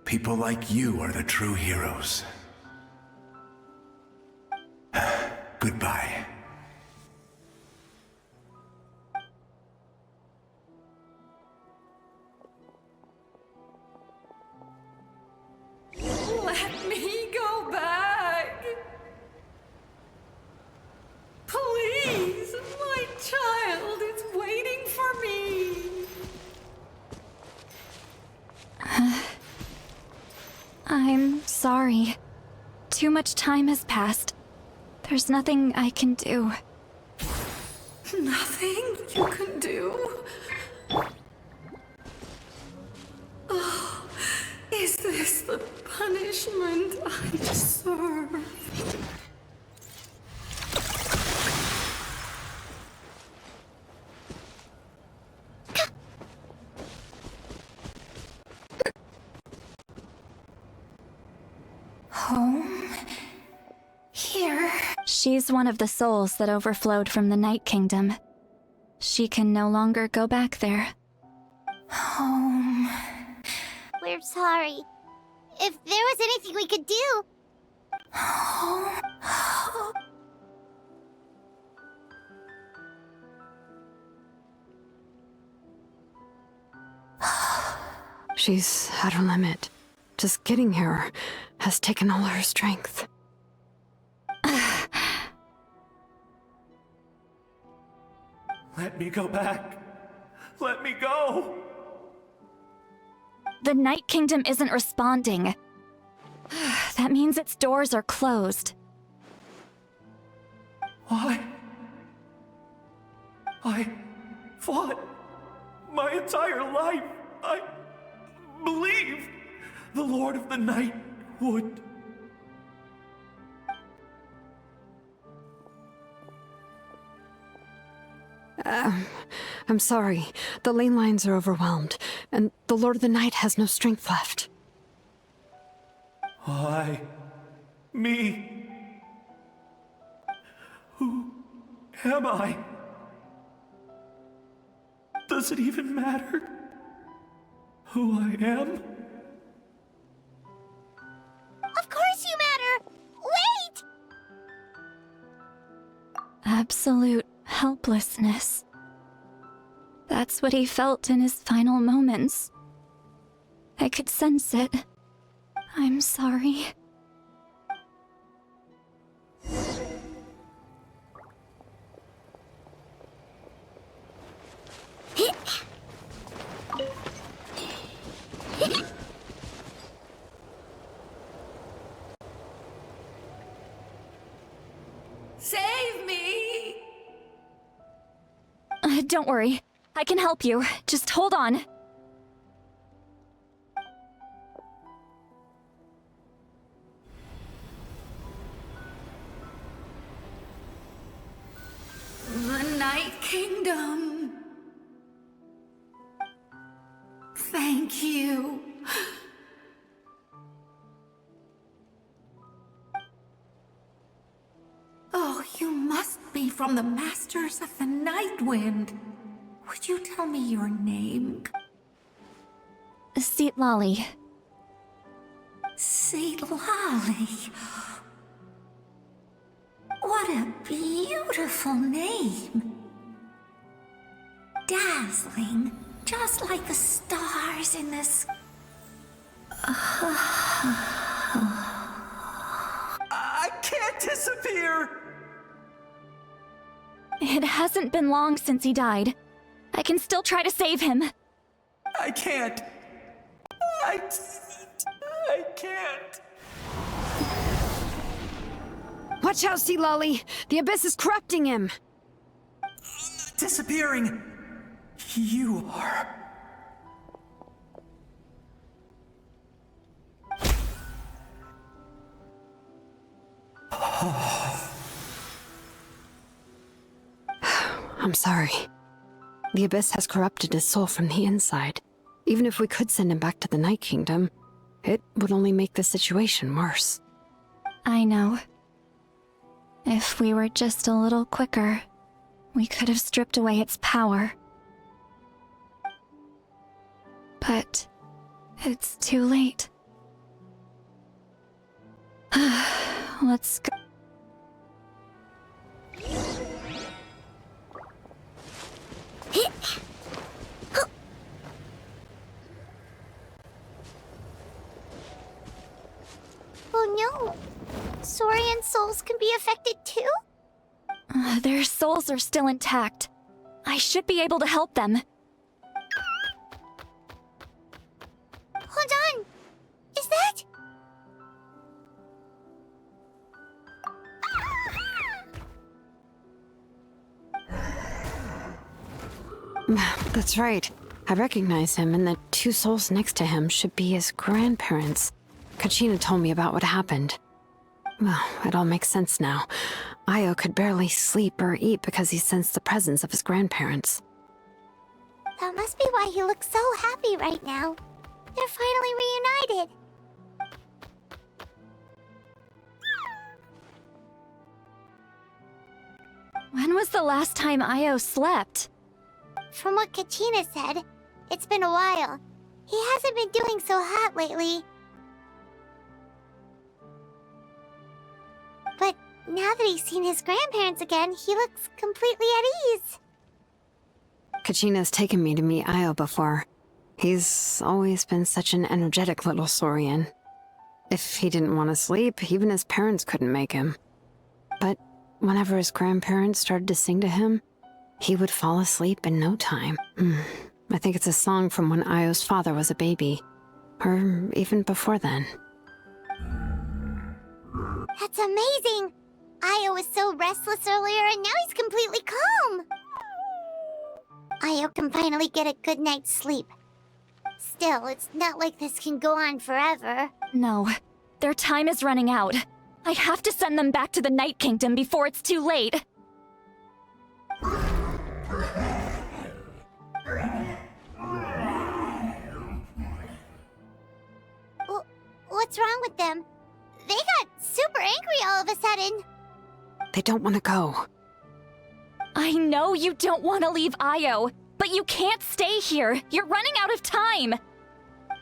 People like you are the true heroes. Goodbye. Let me go back. Please, my child is waiting for me. I'm sorry. Too much time has passed. There's nothing I can do. Nothing you can do? Oh, is this the punishment I deserve? Home? Here? She's one of the souls that overflowed from the Night Kingdom. She can no longer go back there. Home. We're sorry. If there was anything we could do... Home. She's at her limit. Just getting here has taken all her strength. Let me go back. Let me go. The Night Kingdom isn't responding. That means its doors are closed. I fought my entire life. I believed the Lord of the Night would. I'm sorry. The lane lines are overwhelmed, and the Lord of the Night has no strength left. Why? Me? Who am I? Does it even matter who I am? Of course you matter! Wait! Absolute helplessness. That's what he felt in his final moments. I could sense it. I'm sorry. Save me! Don't worry. I can help you. Just hold on. The Night Kingdom. Thank you. Oh, you must be from the Masters of the Night Wind. Would you tell me your name? Lolly. Lolly. What a beautiful name. Dazzling, just like the stars in the sky. I can't disappear! It hasn't been long since he died. I can still try to save him. I can't. I can't. Watch out, Sea Lolly! The Abyss is corrupting him! Disappearing. You are. I'm sorry. The Abyss has corrupted his soul from the inside. Even if we could send him back to the Night Kingdom, it would only make the situation worse. I know. If we were just a little quicker, we could have stripped away its power. But it's too late. Let's go. Oh no! Saurian souls can be affected too? Their souls are still intact. I should be able to help them. Hold on! Is that... That's right. I recognize him, and the two souls next to him should be his grandparents. Kachina told me about what happened. Well, it all makes sense now. Io could barely sleep or eat because he sensed the presence of his grandparents. That must be why he looks so happy right now. They're finally reunited. When was the last time Io slept? From what Kachina said, it's been a while. He hasn't been doing so hot lately. But now that he's seen his grandparents again, he looks completely at ease. Kachina's taken me to meet Io before. He's always been such an energetic little Saurian. If he didn't want to sleep, even his parents couldn't make him. But whenever his grandparents started to sing to him, he would fall asleep in no time. I think it's a song from when Io's father was a baby. Or even before then. That's amazing! Io was so restless earlier and now he's completely calm! Io can finally get a good night's sleep. Still, it's not like this can go on forever. No, their time is running out. I have to send them back to the Night Kingdom before it's too late. with them. They got super angry all of a sudden. They don't want to go. I know you don't want to leave Io, but you can't stay here. You're running out of time.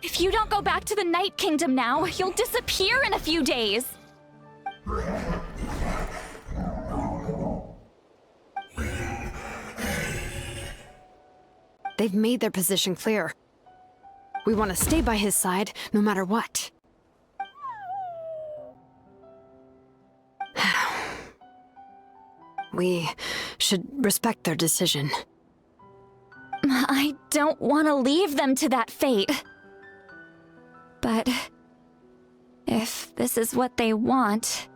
If you don't go back to the Night Kingdom now, you'll disappear in a few days. They've made their position clear. We want to stay by his side, no matter what. We should respect their decision. I don't want to leave them to that fate. But if this is what they want,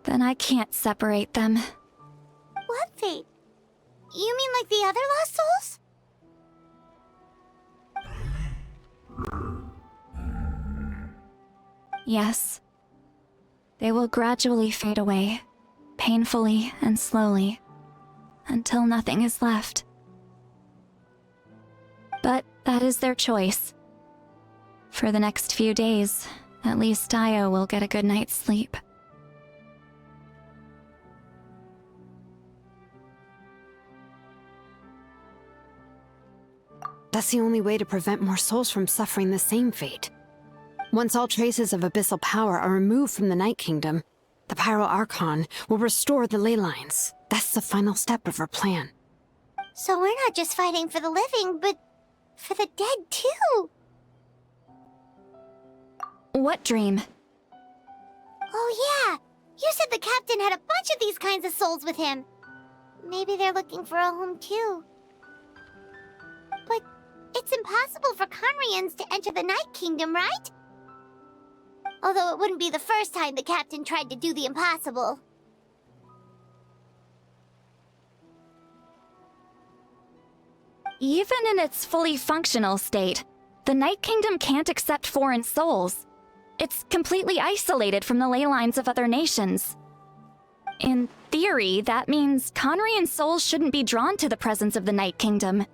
then I can't separate them. What fate? You mean like the other lost souls? Yes. They will gradually fade away, painfully and slowly, until nothing is left. But that is their choice. For the next few days, at least Io will get a good night's sleep. That's the only way to prevent more souls from suffering the same fate. Once all traces of abyssal power are removed from the Night Kingdom, the Pyro Archon will restore the ley lines. That's the final step of our plan. So we're not just fighting for the living, but for the dead too. What dream? Oh yeah, you said the captain had a bunch of these kinds of souls with him. Maybe they're looking for a home too. But it's impossible for Conrians to enter the Night Kingdom, right? Although it wouldn't be the first time the captain tried to do the impossible. Even in its fully functional state, the Night Kingdom can't accept foreign souls. It's completely isolated from the ley lines of other nations. In theory, that means Conrian souls shouldn't be drawn to the presence of the Night Kingdom.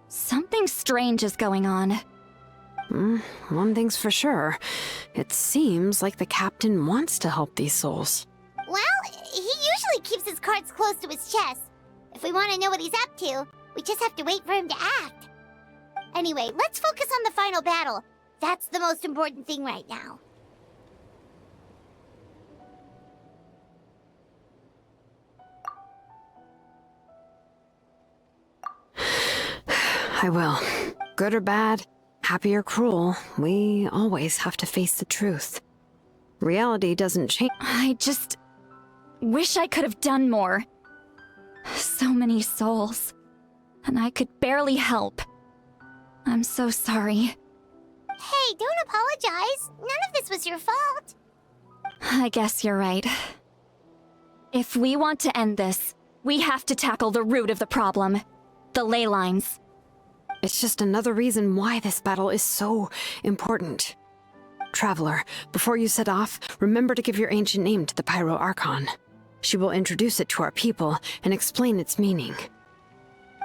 Something strange is going on. One thing's for sure. It seems like the captain wants to help these souls. Well, he usually keeps his cards close to his chest. If we want to know what he's up to, we just have to wait for him to act. Anyway, let's focus on the final battle. That's the most important thing right now. I will. Good or bad, happy or cruel, we always have to face the truth. Reality doesn't change. I just wish I could have done more. So many souls, and I could barely help. I'm so sorry. Hey, don't apologize. None of this was your fault. I guess you're right. If we want to end this, we have to tackle the root of the problem. The ley lines. It's just another reason why this battle is so important. Traveler, before you set off, remember to give your ancient name to the Pyro Archon. She will introduce it to our people and explain its meaning.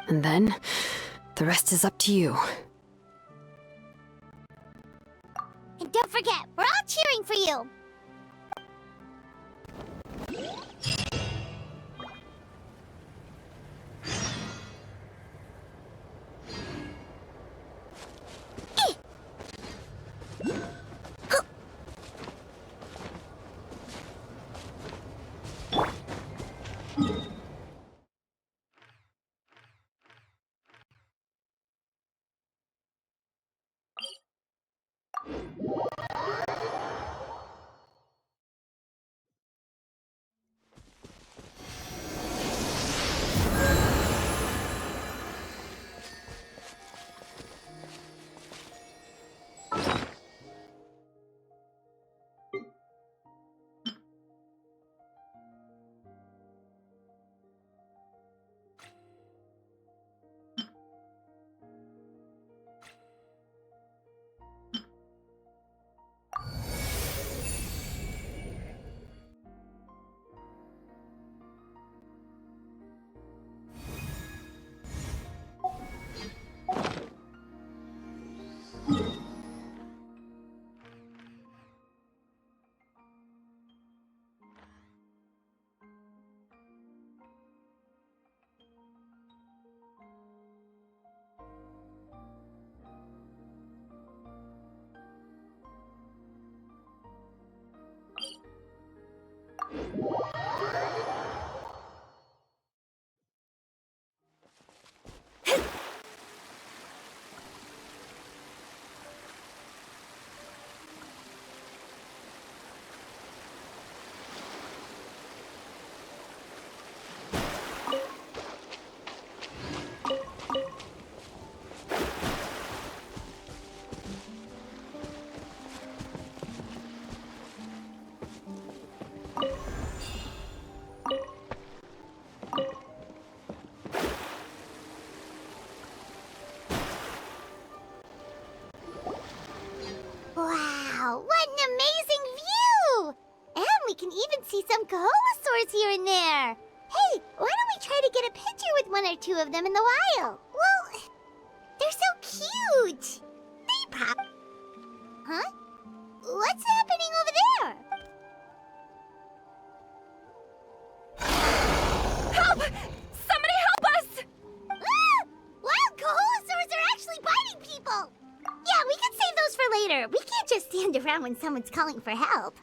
And then, the rest is up to you. And don't forget, we're all cheering for you. around Kaholosaurs here and there. Hey, why don't we try to get a picture with one or two of them in the wild? Well, they're so cute. They pop. Huh? What's happening over there? Help! Somebody help us! Ah! Wild Kaholosaurs are actually biting people! Yeah, we can save those for later. We can't just stand around when someone's calling for help.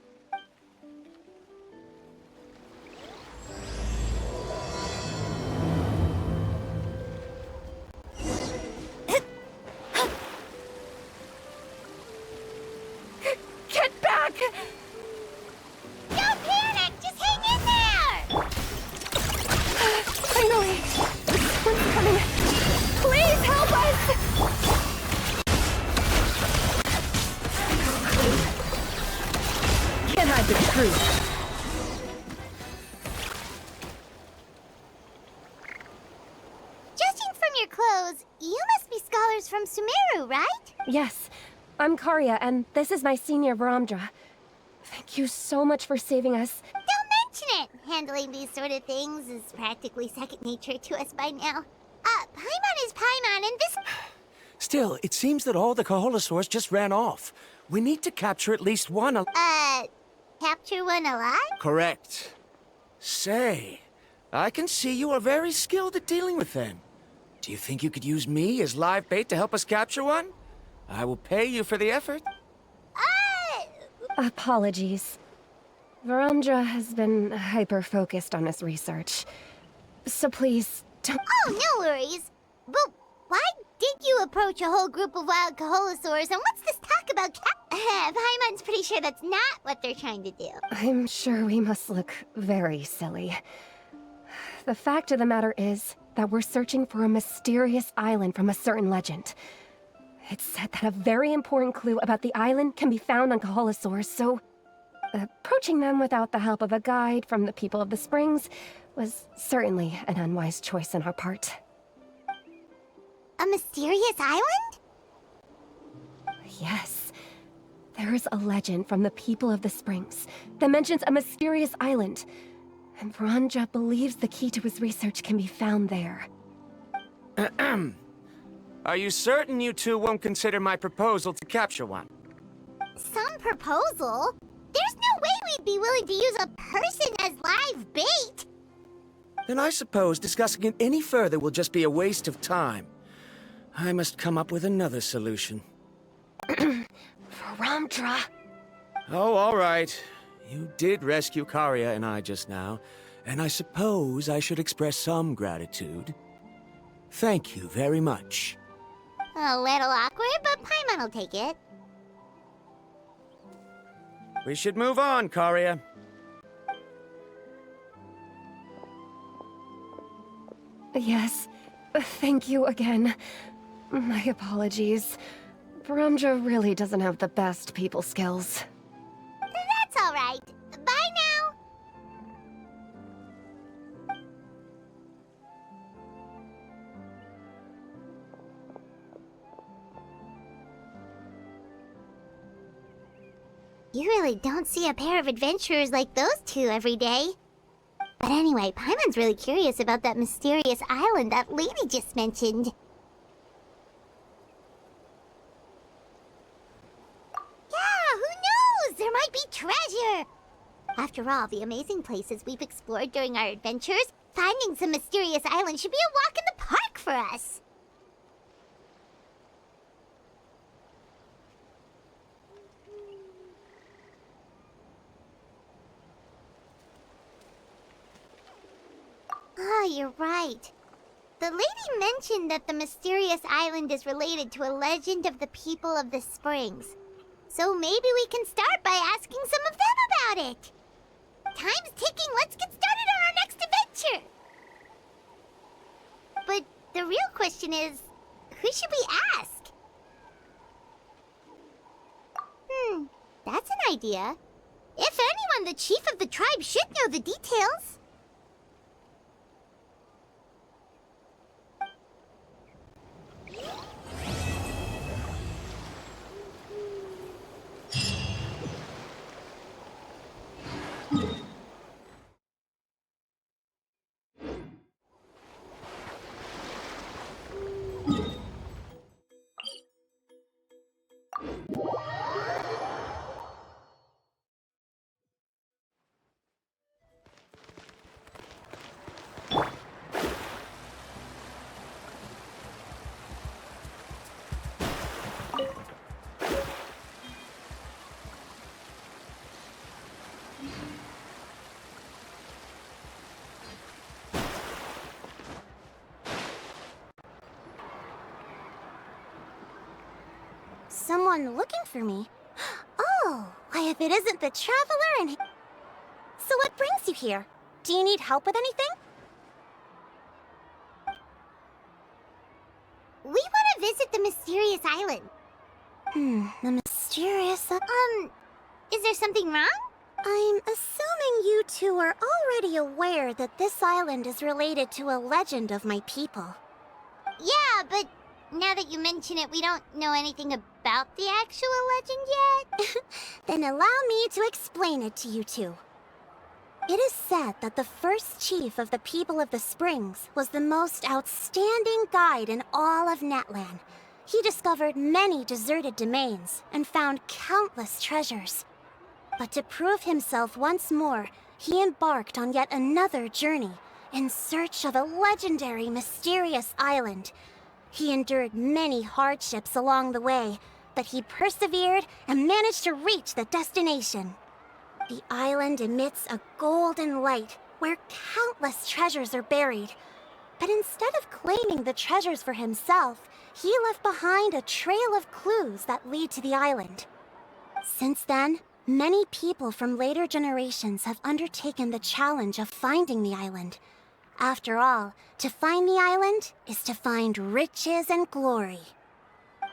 Get back! Don't panic! Just hang in there! Finally! One's coming! Please help us! Can't hide the truth. Judging from your clothes, you must be scholars from Sumeru, right? Yes, I'm Karya, and this is my senior Varamdra. Thank you so much for saving us. Don't mention it! Handling these sort of things is practically second nature to us by now. Paimon is Paimon, and this... Still, it seems that all the Kaholosaurs just ran off. We need to capture at least one capture one alive? Correct. Say, I can see you are very skilled at dealing with them. Do you think you could use me as live bait to help us capture one? I will pay you for the effort. Apologies. Varamdra has been hyper-focused on his research. So please, don't... Oh, no worries. But why did you approach a whole group of wild Kaholosaurs, and what's this talk about Paimon's pretty sure that's not what they're trying to do. I'm sure we must look very silly. The fact of the matter is that we're searching for a mysterious island from a certain legend. It's said that a very important clue about the island can be found on Kaholosaurs, so approaching them without the help of a guide from the people of the Springs was certainly an unwise choice on our part. A mysterious island? Yes. There is a legend from the people of the Springs that mentions a mysterious island, and Varamdra believes the key to his research can be found there. Are you certain you two won't consider my proposal to capture one? Some proposal? There's no way we'd be willing to use a person as live bait! Then I suppose discussing it any further will just be a waste of time. I must come up with another solution. Varamdra! Oh, all right. You did rescue Karya and I just now, and I suppose I should express some gratitude. Thank you very much. A little awkward, but Paimon will take it. We should move on, Karya. Yes, thank you again. My apologies. Varamdra really doesn't have the best people skills. That's all right. Bye now. You really don't see a pair of adventurers like those two every day. But anyway, Paimon's really curious about that mysterious island that lady just mentioned. Yeah, who knows? There might be treasure! After all the amazing places we've explored during our adventures, finding some mysterious island should be a walk in the park for us. Oh, you're right. The lady mentioned that the mysterious island is related to a legend of the people of the Springs. So maybe we can start by asking some of them about it. Time's ticking. Let's get started on our next adventure. But the real question is, who should we ask? That's an idea. If anyone, the chief of the tribe should know the details. Someone looking for me? Oh, why if it isn't the Traveler and... So what brings you here? Do you need help with anything? We want to visit the mysterious island. The mysterious... is there something wrong? I'm assuming you two are already aware that this island is related to a legend of my people. Yeah, but now that you mention it, we don't know anything about the actual legend yet. Then allow me to explain it to you two. It is said that the first chief of the people of the Springs was the most outstanding guide in all of Natlan. He discovered many deserted domains and found countless treasures. But to prove himself once more, he embarked on yet another journey in search of a legendary, mysterious island. He endured many hardships along the way, but he persevered and managed to reach the destination. The island emits a golden light where countless treasures are buried. But instead of claiming the treasures for himself, he left behind a trail of clues that lead to the island. Since then, many people from later generations have undertaken the challenge of finding the island. After all, to find the island is to find riches and glory.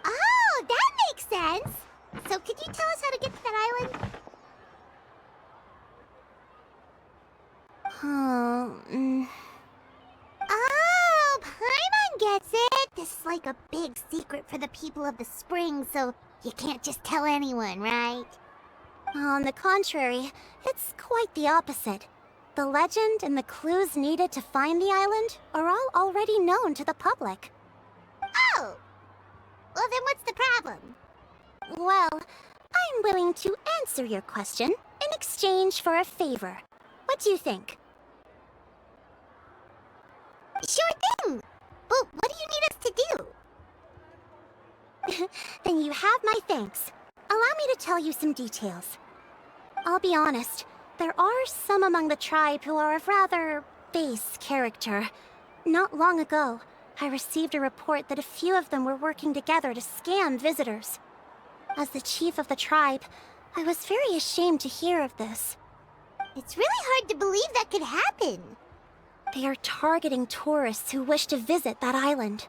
Oh, that makes sense! So could you tell us how to get to that island? Oh, Paimon gets it! This is like a big secret for the people of the Spring, so you can't just tell anyone, right? On the contrary, it's quite the opposite. The legend and the clues needed to find the island are all already known to the public. Oh! Well, then what's the problem? Well, I'm willing to answer your question in exchange for a favor. What do you think? Sure thing! But what do you need us to do? Then you have my thanks. Allow me to tell you some details. I'll be honest, there are some among the tribe who are of rather base character. Not long ago, I received a report that a few of them were working together to scam visitors. As the chief of the tribe, I was very ashamed to hear of this. It's really hard to believe that could happen. They are targeting tourists who wish to visit that island.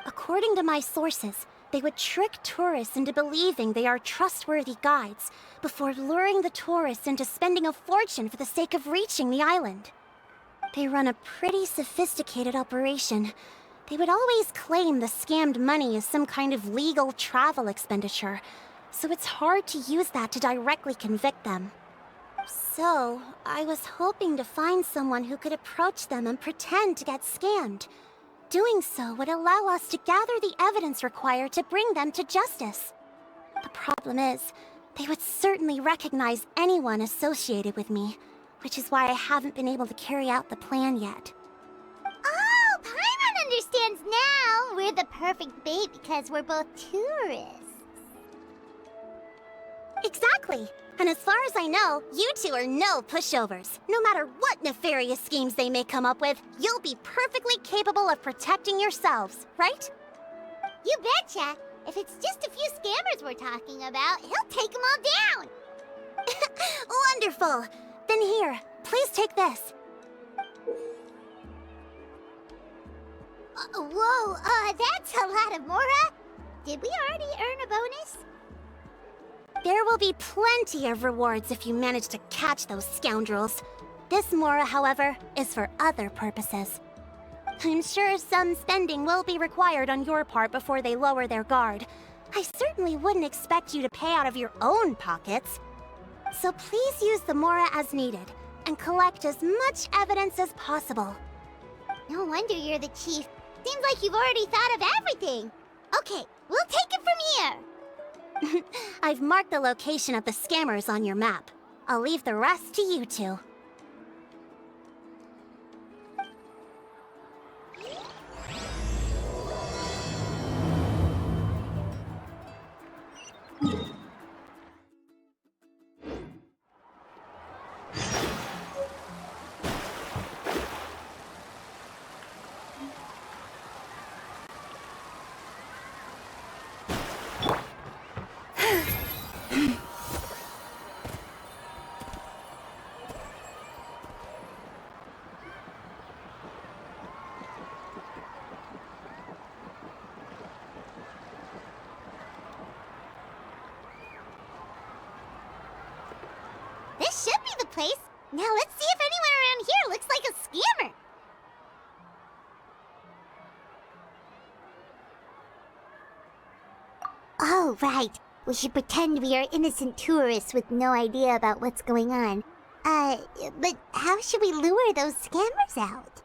According to my sources, they would trick tourists into believing they are trustworthy guides before luring the tourists into spending a fortune for the sake of reaching the island. They run a pretty sophisticated operation. They would always claim the scammed money is some kind of legal travel expenditure, so it's hard to use that to directly convict them. So, I was hoping to find someone who could approach them and pretend to get scammed. Doing so would allow us to gather the evidence required to bring them to justice. The problem is, they would certainly recognize anyone associated with me, which is why I haven't been able to carry out the plan yet. Oh, Paimon understands now! We're the perfect bait because we're both tourists. Exactly! And as far as I know, you two are no pushovers. No matter what nefarious schemes they may come up with, you'll be perfectly capable of protecting yourselves, right? You betcha! If it's just a few scammers we're talking about, he'll take them all down! Wonderful! Then here, please take this. Whoa, that's a lot of Mora! Did we already earn a bonus? There will be plenty of rewards if you manage to catch those scoundrels. This Mora, however, is for other purposes. I'm sure some spending will be required on your part before they lower their guard. I certainly wouldn't expect you to pay out of your own pockets. So please use the Mora as needed, and collect as much evidence as possible. No wonder you're the chief. Seems like you've already thought of everything. Okay, we'll take it from here. I've marked the location of the scammers on your map. I'll leave the rest to you two. place. Now let's see if anyone around here looks like a scammer. Oh, right. We should pretend we are innocent tourists with no idea about what's going on. But how should we lure those scammers out?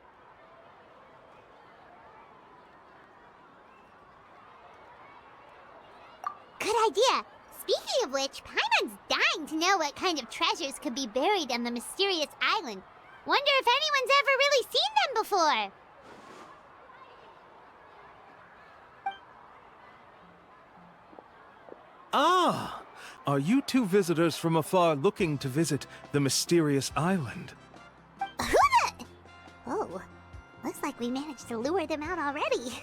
Good idea. Speaking of which, Paimon's dying to know what kind of treasures could be buried on the mysterious island. Wonder if anyone's ever really seen them before. Ah! Are you two visitors from afar looking to visit the mysterious island? Who the... Oh, looks like we managed to lure them out already.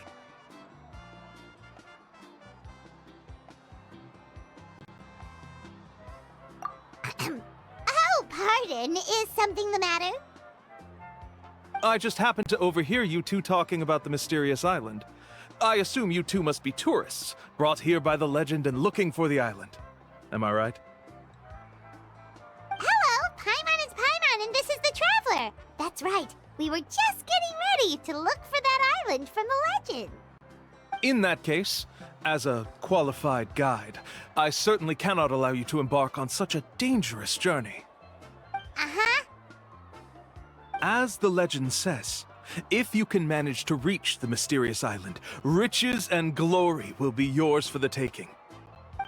Oh, pardon. Is something the matter? I just happened to overhear you two talking about the mysterious island. I assume you two must be tourists, brought here by the legend and looking for the island. Am I right? Hello, Paimon is Paimon, and this is the Traveler. That's right. We were just getting ready to look for that island from the legend. In that case, as a qualified guide, I certainly cannot allow you to embark on such a dangerous journey. Uh-huh. As the legend says, if you can manage to reach the mysterious island, riches and glory will be yours for the taking.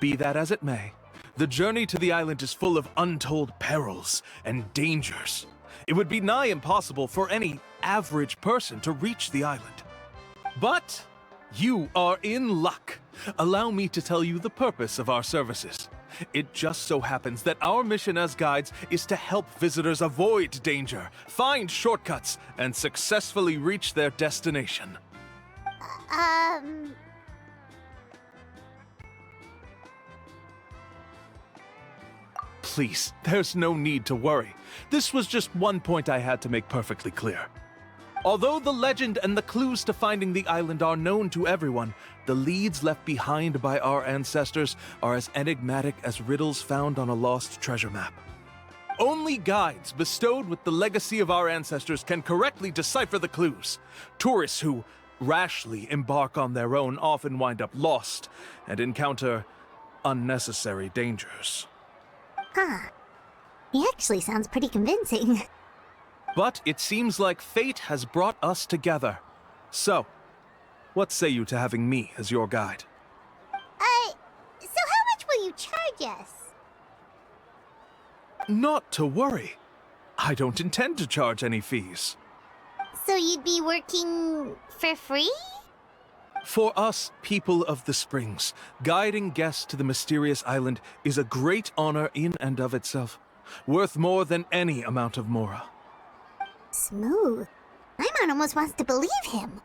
Be that as it may, the journey to the island is full of untold perils and dangers. It would be nigh impossible for any average person to reach the island. But you are in luck. Allow me to tell you the purpose of our services. It just so happens that our mission as guides is to help visitors avoid danger, find shortcuts, and successfully reach their destination. Please, there's no need to worry. This was just one point I had to make perfectly clear. Although the legend and the clues to finding the island are known to everyone, the leads left behind by our ancestors are as enigmatic as riddles found on a lost treasure map. Only guides bestowed with the legacy of our ancestors can correctly decipher the clues. Tourists who rashly embark on their own often wind up lost and encounter unnecessary dangers. Huh. He actually sounds pretty convincing. But it seems like fate has brought us together. So, what say you to having me as your guide? So how much will you charge us? Not to worry. I don't intend to charge any fees. So you'd be working for free? For us, people of the Springs, guiding guests to the mysterious island is a great honor in and of itself, worth more than any amount of mora. Smooth. Paimon almost wants to believe him.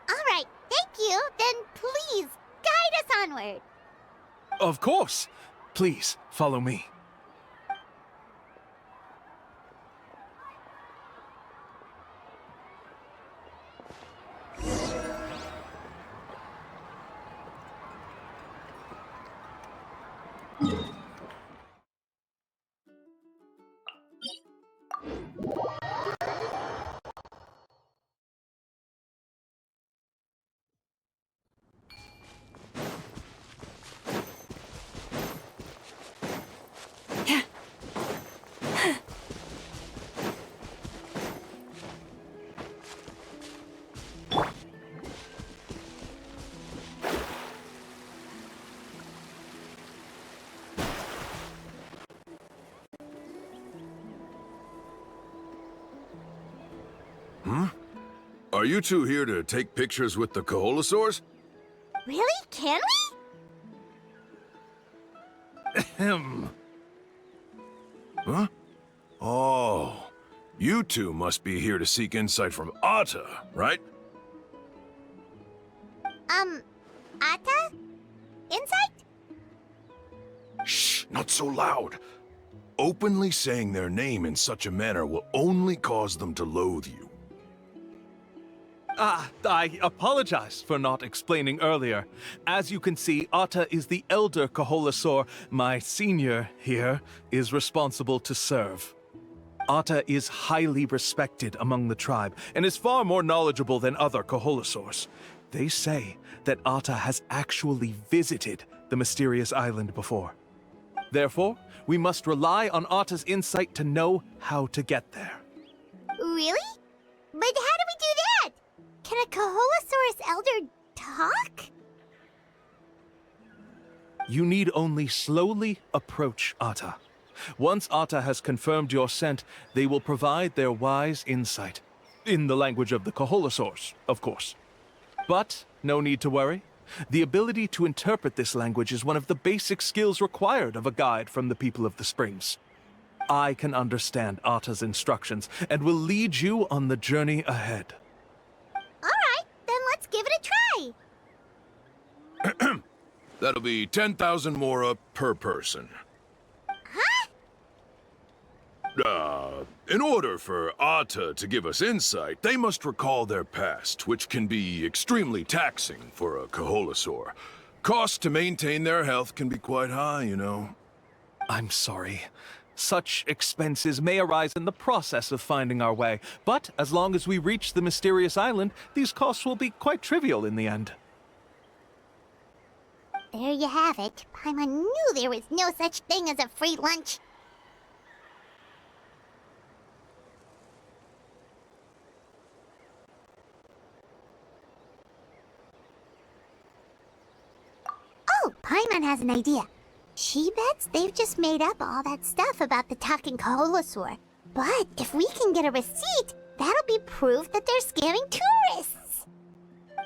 All right, thank you. Then please, guide us onward. Of course. Please, follow me. Are you two here to take pictures with the Koholosaurs? Really? Can we? Ahem. Huh? Oh, you two must be here to seek insight from Atta, right? Atta? Insight? Shh, not so loud. Openly saying their name in such a manner will only cause them to loathe you. I apologize for not explaining earlier. As you can see, Atta is the elder Kaholasaur. My senior here is responsible to serve. Atta is highly respected among the tribe and is far more knowledgeable than other Kaholasaurs. They say that Atta has actually visited the mysterious island before. Therefore, we must rely on Atta's insight to know how to get there. Really? But how do we do that? Can a Kaholosaurus elder talk? You need only slowly approach Atta. Once Atta has confirmed your scent, they will provide their wise insight. In the language of the Kaholosaurs, of course. But no need to worry. The ability to interpret this language is one of the basic skills required of a guide from the people of the Springs. I can understand Atta's instructions and will lead you on the journey ahead. Alright, then let's give it a try. That'll be 10,000 mora per person. In order for Atta to give us insight, they must recall their past, which can be extremely taxing for a Kaholasaur. Costs to maintain their health can be quite high, you know. I'm sorry. Such expenses may arise in the process of finding our way, but as long as we reach the mysterious island, these costs will be quite trivial in the end. There you have it. Paimon knew there was no such thing as a free lunch. Oh, Paimon has an idea. She bets they've just made up all that stuff about the talking Kaholosaur. But if we can get a receipt, that'll be proof that they're scamming tourists.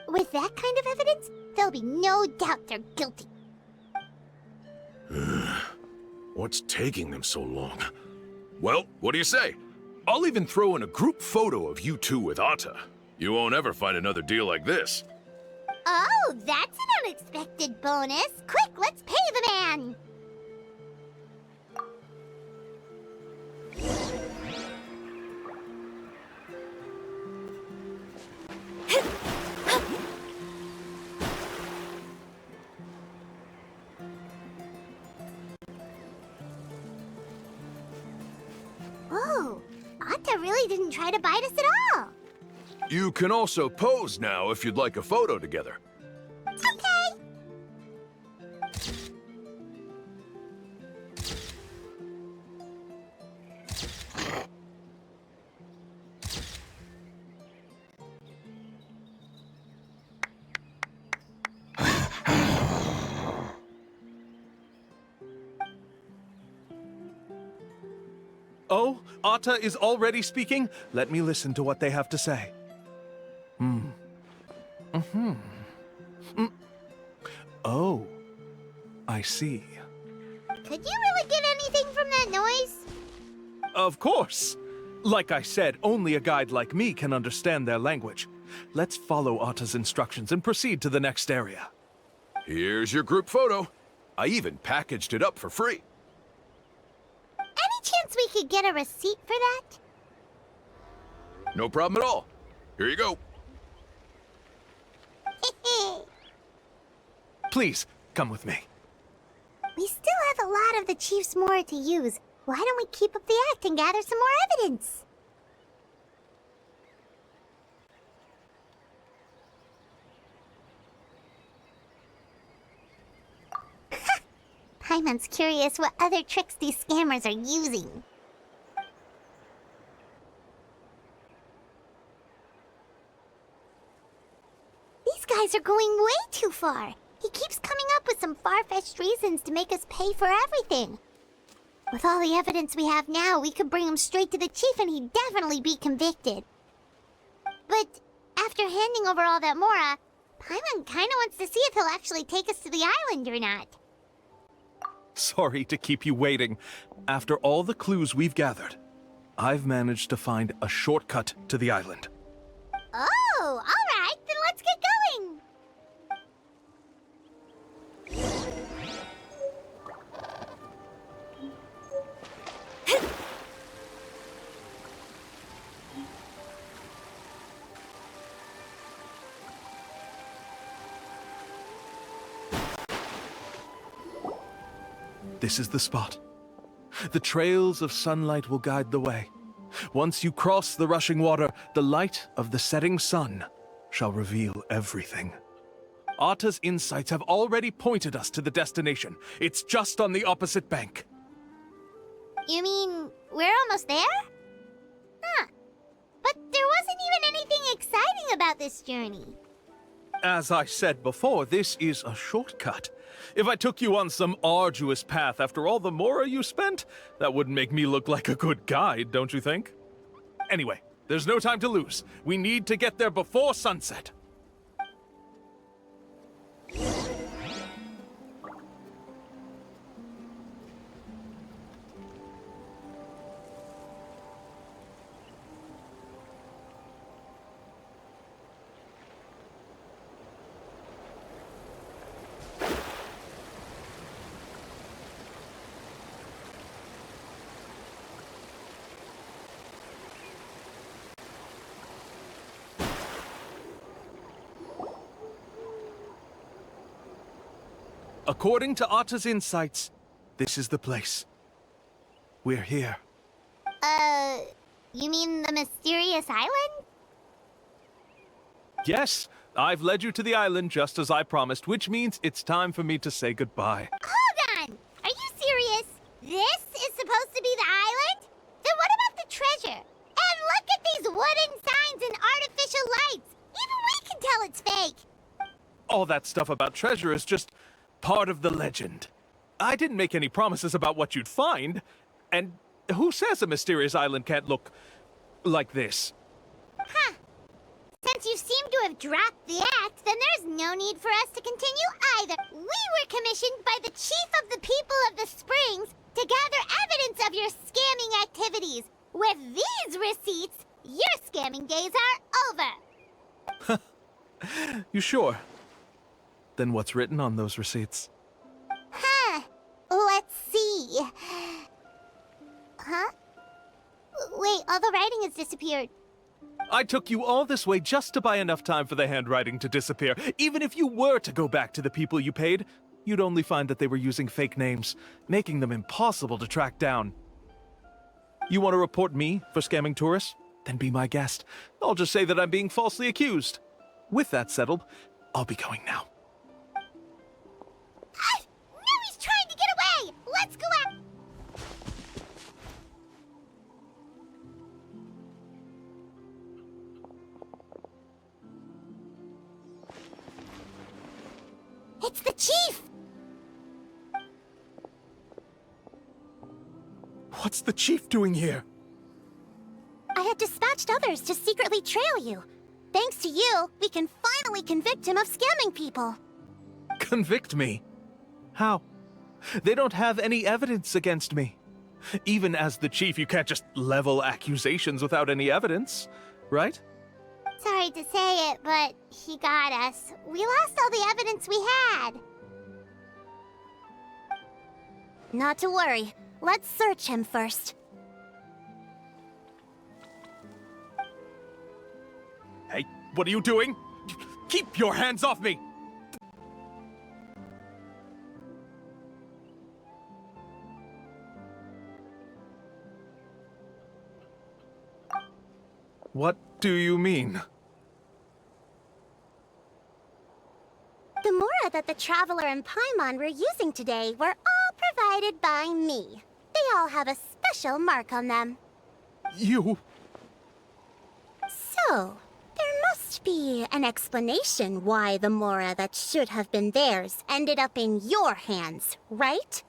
With that kind of evidence, there'll be no doubt they're guilty. What's taking them so long? Well, what do you say? I'll even throw in a group photo of you two with Atta. You won't ever find another deal like this. Oh, that's an unexpected bonus. Quick, let's pay the man. Whoa, Atta really didn't try to bite us at all. You can also pose now if you'd like a photo together. Okay. Oh, Atta is already speaking? Let me listen to what they have to say. Oh, I see. Could you really get anything from that noise? Of course! Like I said, only a guide like me can understand their language. Let's follow Atta's instructions and proceed to the next area. Here's your group photo. I even packaged it up for free. Any chance we could get a receipt for that? No problem at all. Here you go. Please, come with me. We still have a lot of the Chief's Mora to use. Why don't we keep up the act and gather some more evidence? Paimon's curious what other tricks these scammers are using. These guys are going way too far. He keeps coming up with some far-fetched reasons to make us pay for everything. With all the evidence we have now, we could bring him straight to the chief and he'd definitely be convicted. But after handing over all that Mora, Paimon kinda wants to see if he'll actually take us to the island or not. Sorry to keep you waiting. After all the clues we've gathered, I've managed to find a shortcut to the island. Oh, alright, then let's get going! This is the spot. The trails of sunlight will guide the way. Once you cross the rushing water, the light of the setting sun shall reveal everything. Atta's insights have already pointed us to the destination. It's just on the opposite bank. You mean we're almost there? Huh. But there wasn't even anything exciting about this journey. As I said before, this is a shortcut. If I took you on some arduous path after all the mora you spent, that wouldn't make me look like a good guide, don't you think? Anyway, there's no time to lose. We need to get there before sunset. According to Atta's insights, this is the place. We're here. You mean the mysterious island? Yes, I've led you to the island just as I promised, which means it's time for me to say goodbye. Hold on! Are you serious? This is supposed to be the island? Then what about the treasure? And look at these wooden signs and artificial lights! Even we can tell it's fake! All that stuff about treasure is just part of the legend. I didn't make any promises about what you'd find, and who says a mysterious island can't look like this? Huh. Since you seem to have dropped the act, then there's no need for us to continue either. We were commissioned by the chief of the people of the Springs to gather evidence of your scamming activities. With these receipts, your scamming days are over. You sure? Then what's written on those receipts? Huh. Let's see. Huh? Wait, all the writing has disappeared. I took you all this way just to buy enough time for the handwriting to disappear. Even if you were to go back to the people you paid, you'd only find that they were using fake names, making them impossible to track down. You want to report me for scamming tourists? Then be my guest. I'll just say that I'm being falsely accused. With that settled, I'll be going now. Now he's trying to get away! Let's go out! It's the chief! What's the chief doing here? I had dispatched others to secretly trail you. Thanks to you, we can finally convict him of scamming people. Convict me? How? They don't have any evidence against me. Even as the chief, you can't just level accusations without any evidence, right? Sorry to say it, but he got us. We lost all the evidence we had. Not to worry. Let's search him first. Hey, what are you doing? Keep your hands off me! What do you mean? The Mora that the Traveler and Paimon were using today were all provided by me. They all have a special mark on them. You... So, there must be an explanation why the Mora that should have been theirs ended up in your hands, right?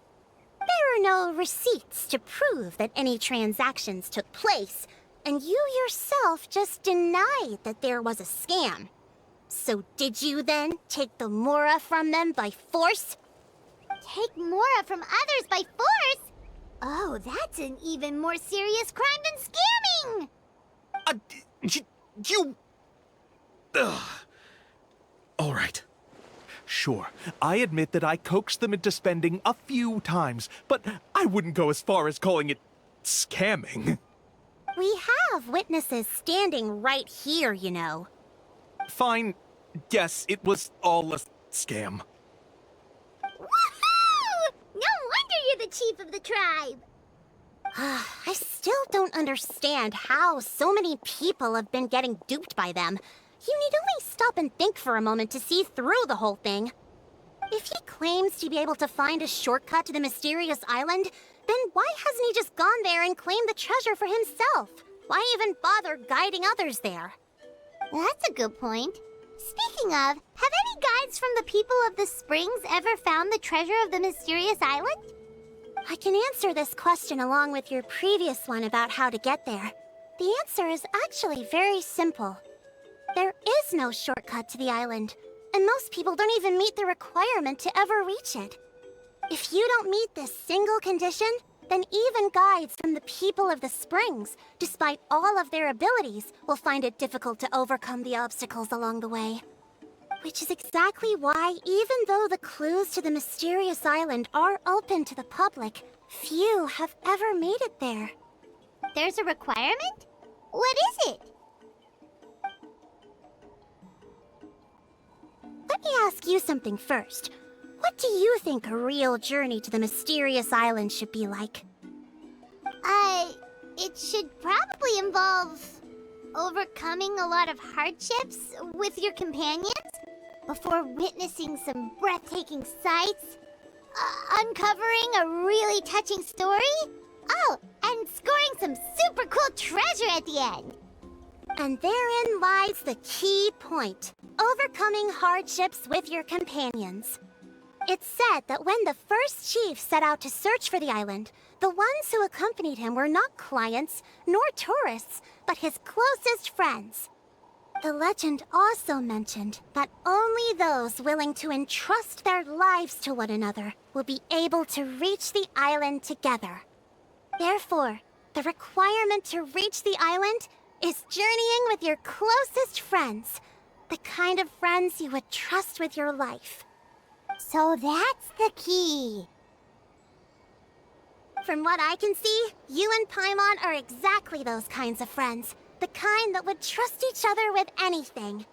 There are no receipts to prove that any transactions took place, and you yourself just denied that there was a scam. So did you then take the Mora from them by force? Take Mora from others by force? Oh, that's an even more serious crime than scamming! You... Ugh. All right. Sure, I admit that I coaxed them into spending a few times, but I wouldn't go as far as calling it scamming. We have witnesses standing right here, you know. Fine. Yes, it was all a scam. Woohoo! No wonder you're the chief of the tribe. I still don't understand how so many people have been getting duped by them. You need only stop and think for a moment to see through the whole thing. If he claims to be able to find a shortcut to the mysterious island, then why hasn't he just gone there and claimed the treasure for himself? Why even bother guiding others there? That's a good point. Speaking of, have any guides from the people of the springs ever found the treasure of the mysterious island? I can answer this question along with your previous one about how to get there. The answer is actually very simple. There is no shortcut to the island, and most people don't even meet the requirement to ever reach it. If you don't meet this single condition, then even guides from the people of the springs, despite all of their abilities, will find it difficult to overcome the obstacles along the way. Which is exactly why, even though the clues to the mysterious island are open to the public, few have ever made it there. There's a requirement? What is it? Let me ask you something first. What do you think a real journey to the mysterious island should be like? It should probably involve overcoming a lot of hardships with your companions before witnessing some breathtaking sights, uncovering a really touching story, and scoring some super cool treasure at the end. And therein lies the key point: overcoming hardships with your companions. It's said that when the first chief set out to search for the island, the ones who accompanied him were not clients nor tourists, but his closest friends. The legend also mentioned that only those willing to entrust their lives to one another will be able to reach the island together. Therefore, the requirement to reach the island is journeying with your closest friends, the kind of friends you would trust with your life. So that's the key. From what I can see, you and Paimon are exactly those kinds of friends. The kind that would trust each other with anything.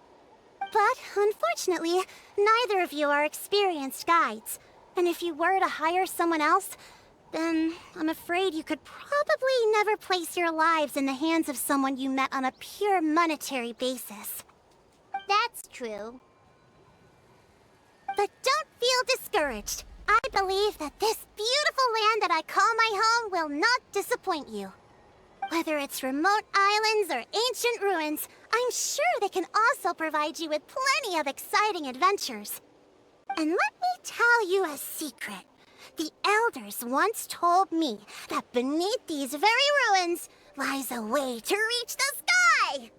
But, unfortunately, neither of you are experienced guides. And if you were to hire someone else, then I'm afraid you could probably never place your lives in the hands of someone you met on a pure monetary basis. That's true. But don't feel discouraged. I believe that this beautiful land that I call my home will not disappoint you. Whether it's remote islands or ancient ruins, I'm sure they can also provide you with plenty of exciting adventures. And let me tell you a secret. The elders once told me that beneath these very ruins lies a way to reach the sky!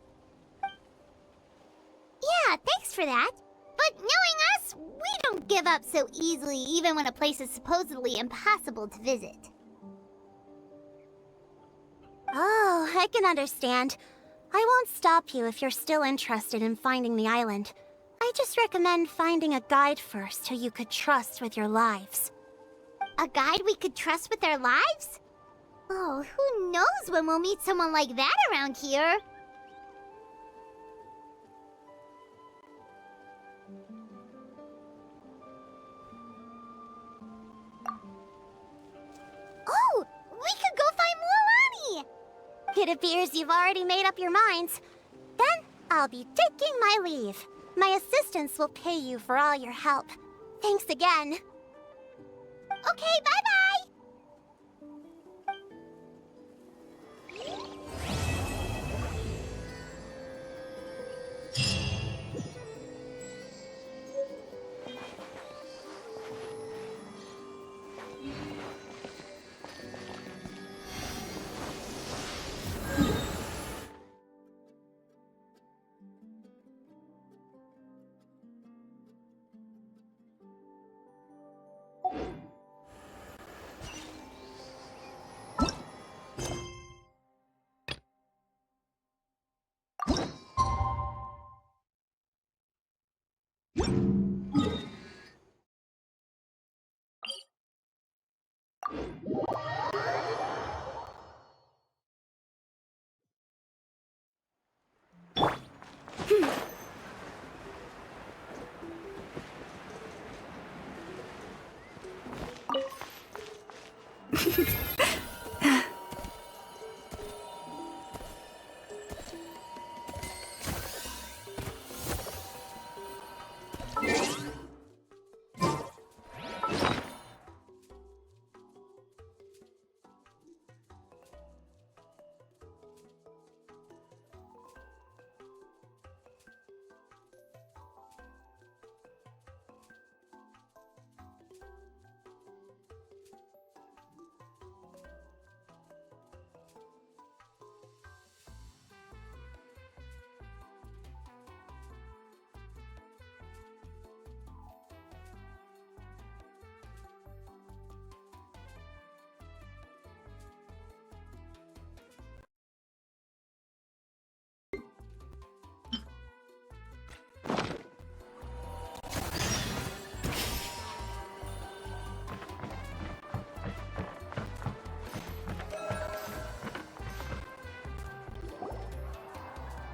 Yeah, thanks for that. But knowing us, we don't give up so easily even when a place is supposedly impossible to visit. Oh, I can understand. I won't stop you if you're still interested in finding the island. I just recommend finding a guide first who you could trust with your lives. A guide we could trust with our lives? Oh, who knows when we'll meet someone like that around here? Oh, we could go find Mualani! It appears you've already made up your minds. Then I'll be taking my leave. My assistants will pay you for all your help. Thanks again. Okay, bye-bye!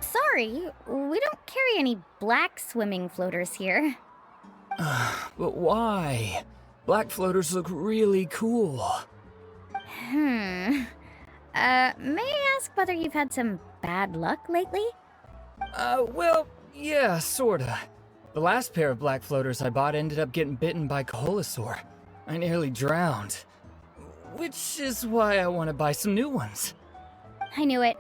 Sorry, we don't carry any black swimming floaters here. But why? Black floaters look really cool. May I ask whether you've had some bad luck lately? Well, yeah, sorta. The last pair of black floaters I bought ended up getting bitten by Kaholasaur. I nearly drowned. Which is why I want to buy some new ones. I knew it.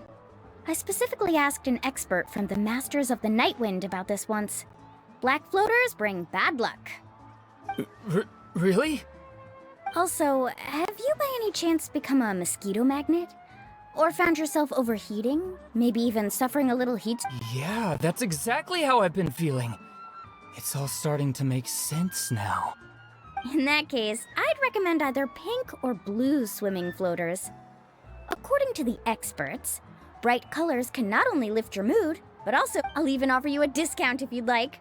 I specifically asked an expert from the Masters of the Nightwind about this once. Black floaters bring bad luck. Really? Also, have you by any chance become a mosquito magnet? Or found yourself overheating? Maybe even suffering a little heat? Yeah, that's exactly how I've been feeling. It's all starting to make sense now. In that case, I'd recommend either pink or blue swimming floaters. According to the experts, bright colors can not only lift your mood, but also I'll even offer you a discount if you'd like.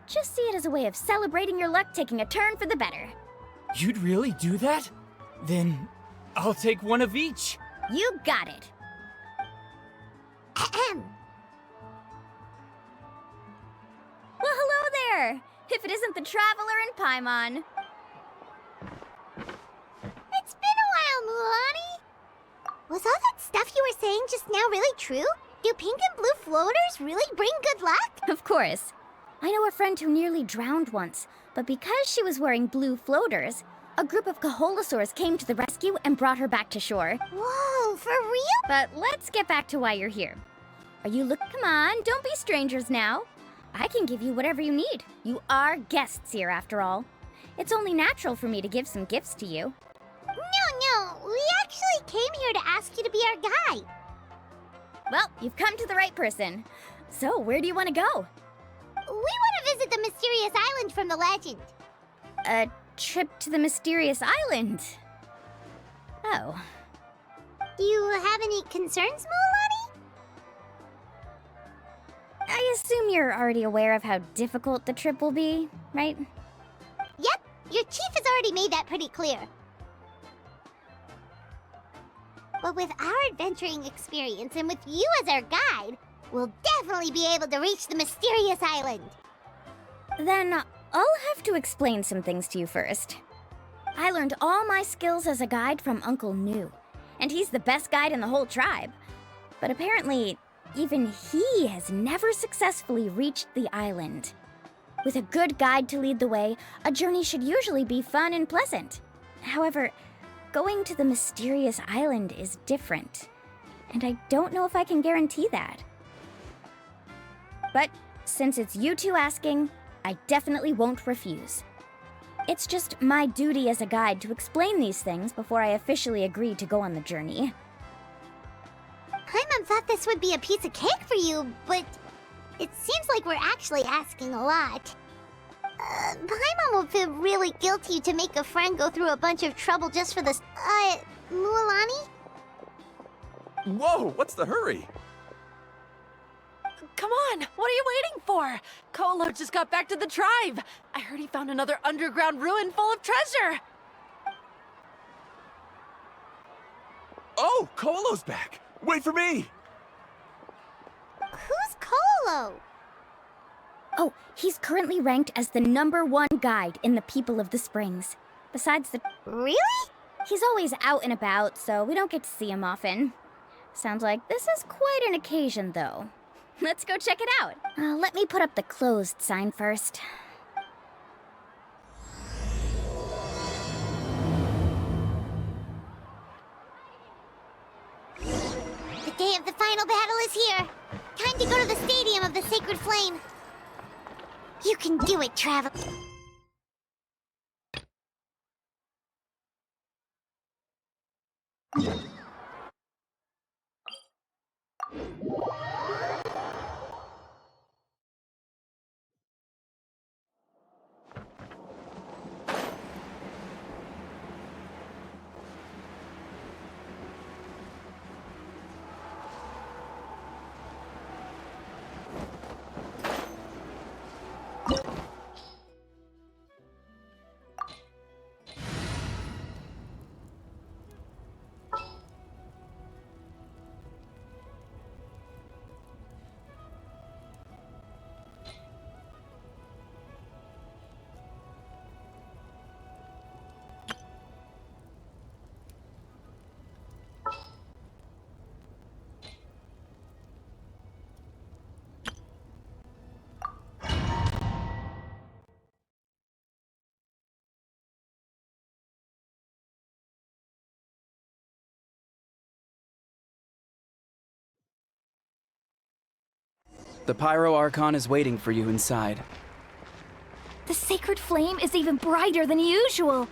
Just see it as a way of celebrating your luck taking a turn for the better. You'd really do that? Then I'll take one of each. You got it. Ahem. Well, hello there! If it isn't the Traveler in Paimon. It's been a while, Mulan. Was all that stuff you were saying just now really true? Do pink and blue floaters really bring good luck? Of course. I know a friend who nearly drowned once, but because she was wearing blue floaters, a group of Kaholasaurs came to the rescue and brought her back to shore. Whoa, for real? But let's get back to why you're here. Are you Come on, don't be strangers now. I can give you whatever you need. You are guests here, after all. It's only natural for me to give some gifts to you. No, we actually came here to ask you to be our guide. Well, you've come to the right person. So, where do you want to go? We want to visit the mysterious island from the legend. A trip to the mysterious island? Oh. Do you have any concerns, Mulan? I assume you're already aware of how difficult the trip will be, right? Yep, your chief has already made that pretty clear. But with our adventuring experience and with you as our guide, we'll definitely be able to reach the mysterious island. Then I'll have to explain some things to you first. I learned all my skills as a guide from Uncle Nu, and he's the best guide in the whole tribe. But apparently, even he has never successfully reached the island. With a good guide to lead the way, a journey should usually be fun and pleasant. However, going to the mysterious island is different, and I don't know if I can guarantee that. But since it's you two asking, I definitely won't refuse. It's just my duty as a guide to explain these things before I officially agree to go on the journey. Paimon thought this would be a piece of cake for you, but it seems like we're actually asking a lot. Paimon will feel really guilty to make a friend go through a bunch of trouble just for this. Mualani? Whoa, what's the hurry? Come on, what are you waiting for? Kolo just got back to the tribe. I heard he found another underground ruin full of treasure. Oh, Kolo's back. Wait for me. Who's Kolo? Oh, he's currently ranked as the #1 guide in the People of the Springs. Besides the... Really? He's always out and about, so we don't get to see him often. Sounds like this is quite an occasion, though. Let's go check it out. Let me put up the closed sign first. The day of the final battle is here. Time to go to the Stadium of the Sacred Flame. You can do it, Travel. The Pyro Archon is waiting for you inside. The sacred flame is even brighter than usual.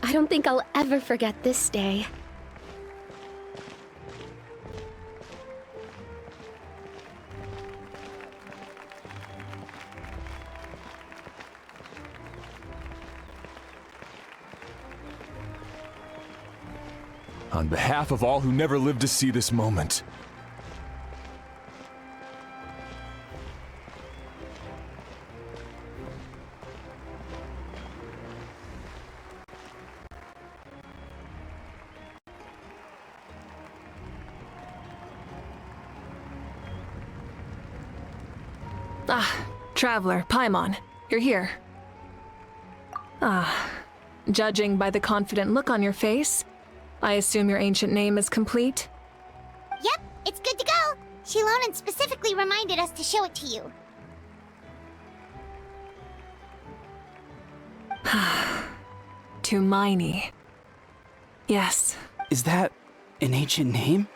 I don't think I'll ever forget this day. On behalf of all who never lived to see this moment. Traveler, Paimon, you're here. Judging by the confident look on your face, I assume your ancient name is complete? Yep, it's good to go. Shilonen specifically reminded us to show it to you. Tumaini. Yes. Is that an ancient name?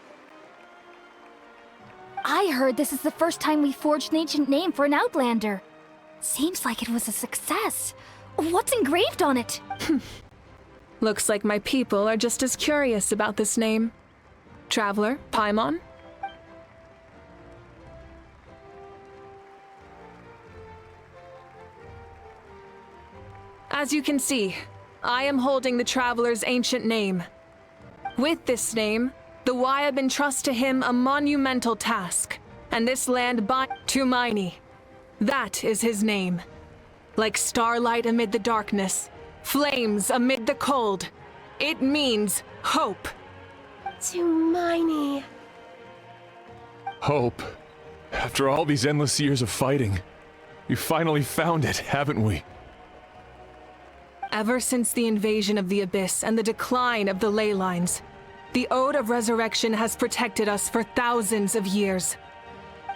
I heard this is the first time we forged an ancient name for an Outlander. Seems like it was a success. What's engraved on it? Looks like my people are just as curious about this name. Traveler, Paimon? As you can see, I am holding the Traveler's ancient name. With this name, the Wyab entrust to him a monumental task, and this land by Tumaini. That is his name. Like starlight amid the darkness, flames amid the cold, it means hope. Tumaini. Hope. After all these endless years of fighting, we finally found it, haven't we? Ever since the invasion of the Abyss and the decline of the ley lines, the Ode of Resurrection has protected us for thousands of years.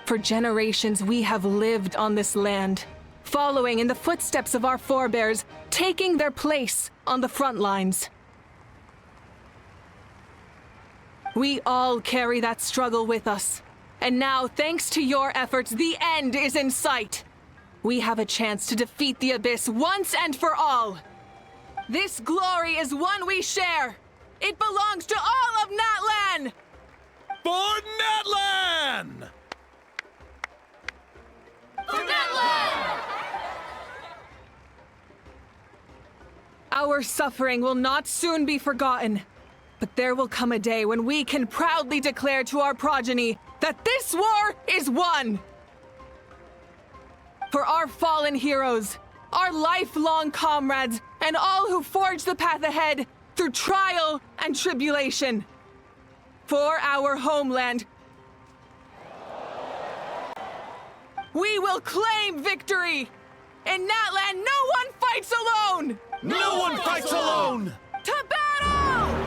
For generations, we have lived on this land, following in the footsteps of our forebears, taking their place on the front lines. We all carry that struggle with us. And now, thanks to your efforts, the end is in sight. We have a chance to defeat the Abyss once and for all. This glory is one we share. It belongs to all of Natlan! For Natlan! For Natlan! Our suffering will not soon be forgotten. But there will come a day when we can proudly declare to our progeny that this war is won! For our fallen heroes, our lifelong comrades, and all who forge the path ahead through trial and tribulation. For our homeland. We will claim victory! In Natlan, no one fights alone! No one fights alone! To battle!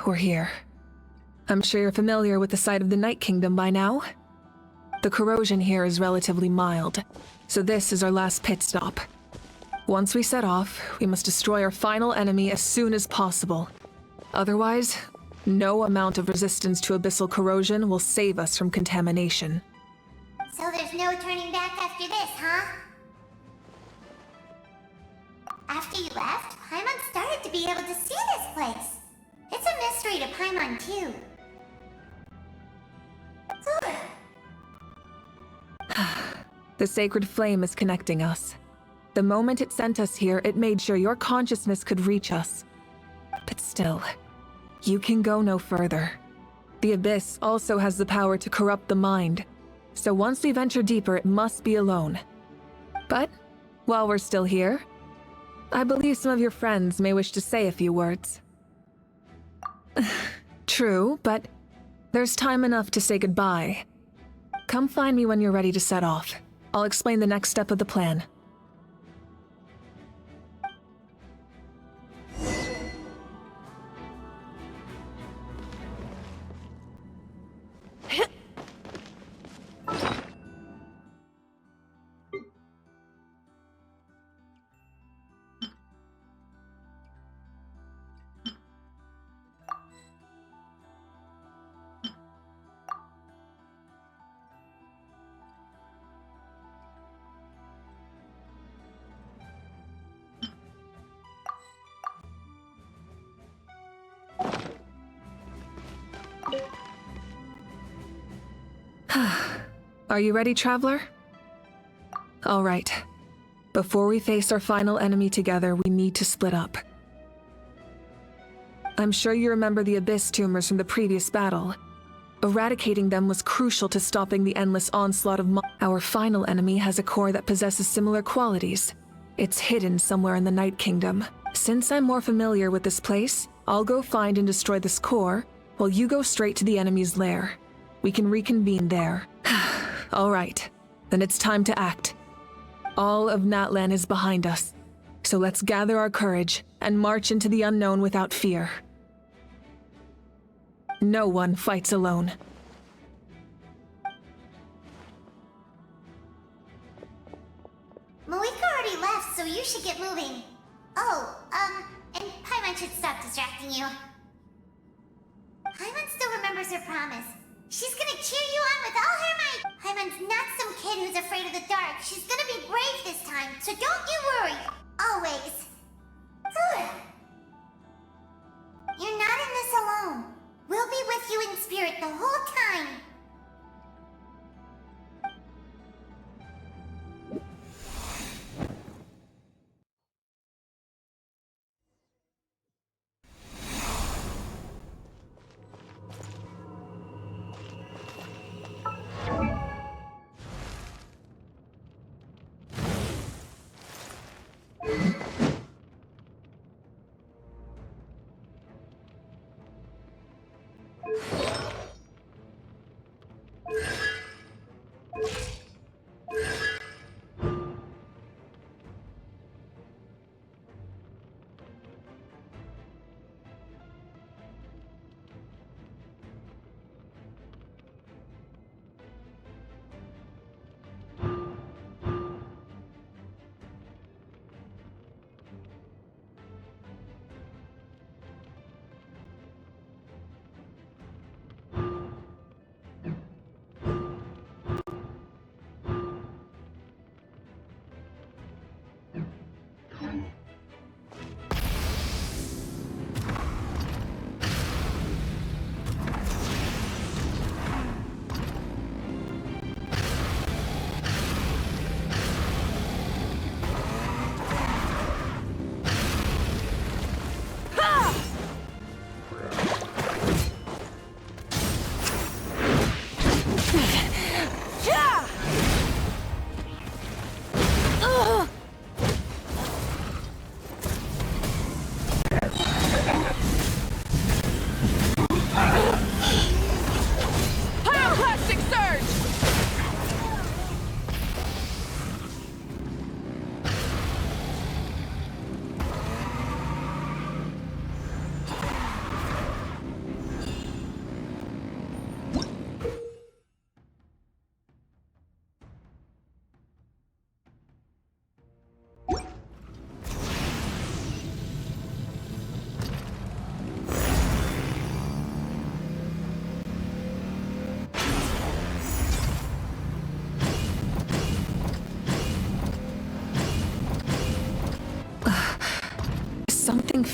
We're here. I'm sure you're familiar with the site of the Night Kingdom by now. The corrosion here is relatively mild, so this is our last pit stop. Once we set off, we must destroy our final enemy as soon as possible. Otherwise, no amount of resistance to abyssal corrosion will save us from contamination. So there's no turning back after this, huh? After you left, Paimon started to be able to see this place. It's a mystery to Paimon, too. The sacred flame is connecting us. The moment it sent us here, it made sure your consciousness could reach us. But still, you can go no further. The Abyss also has the power to corrupt the mind, so once we venture deeper, it must be alone. But, while we're still here, I believe some of your friends may wish to say a few words. True, but there's time enough to say goodbye. Come find me when you're ready to set off. I'll explain the next step of the plan. Are you ready, Traveler? All right. Before we face our final enemy together, we need to split up. I'm sure you remember the Abyss tumors from the previous battle. Eradicating them was crucial to stopping the endless onslaught of Our final enemy has a core that possesses similar qualities. It's hidden somewhere in the Night Kingdom. Since I'm more familiar with this place, I'll go find and destroy this core, while you go straight to the enemy's lair. We can reconvene there. All right, then it's time to act. All of Natlan is behind us, so let's gather our courage and march into the unknown without fear. No one fights alone. Malika already left, so you should get moving. Oh, and Paimon should stop distracting you. Paimon still remembers her promise. She's gonna cheer you on with all her might. Paimon's not some kid who's afraid of the dark. She's gonna be brave this time, so don't you worry. Always. You're not in this alone. We'll be with you in spirit the whole time.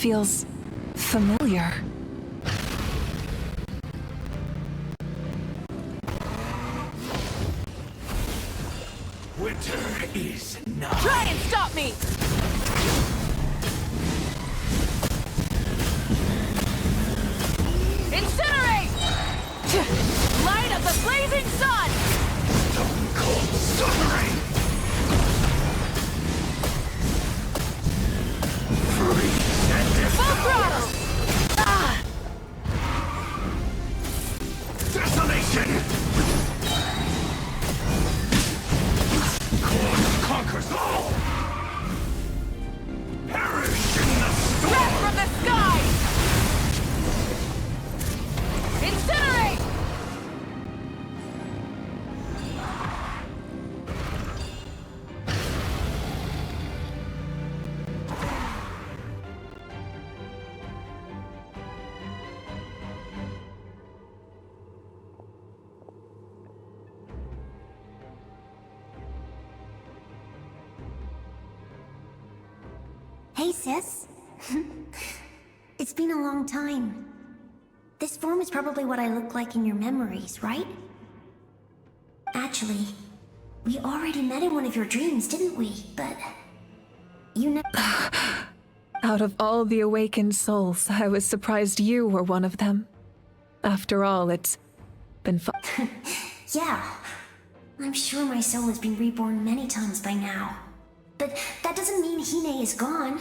feels familiar. Winter is not. Try and stop me! Incinerate! Light of the blazing sun! Stone cold suffering! Freeze and Full devour! throttle! Ah! Desolation! Cold conquers all! Perish in the storm! Breath from the sky! Incinerate! Hey, sis. It's been a long time. This form is probably what I look like in your memories, right? Actually, we already met in one of your dreams, didn't we? But you never... Out of all the awakened souls, I was surprised you were one of them. After all, it's been fun. Yeah. I'm sure my soul has been reborn many times by now. But that doesn't mean Hine is gone.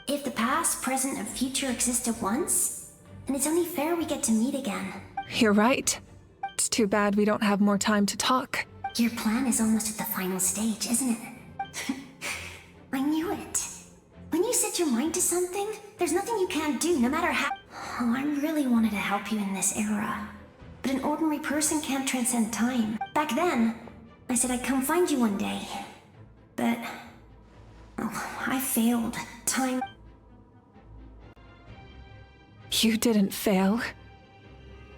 If the past, present, and future exist at once, then it's only fair we get to meet again. You're right. It's too bad we don't have more time to talk. Your plan is almost at the final stage, isn't it? I knew it. When you set your mind to something, there's nothing you can't do, no matter how... Oh, I really wanted to help you in this era. But an ordinary person can't transcend time. Back then, I said I'd come find you one day. But... oh, I failed. Time... You didn't fail.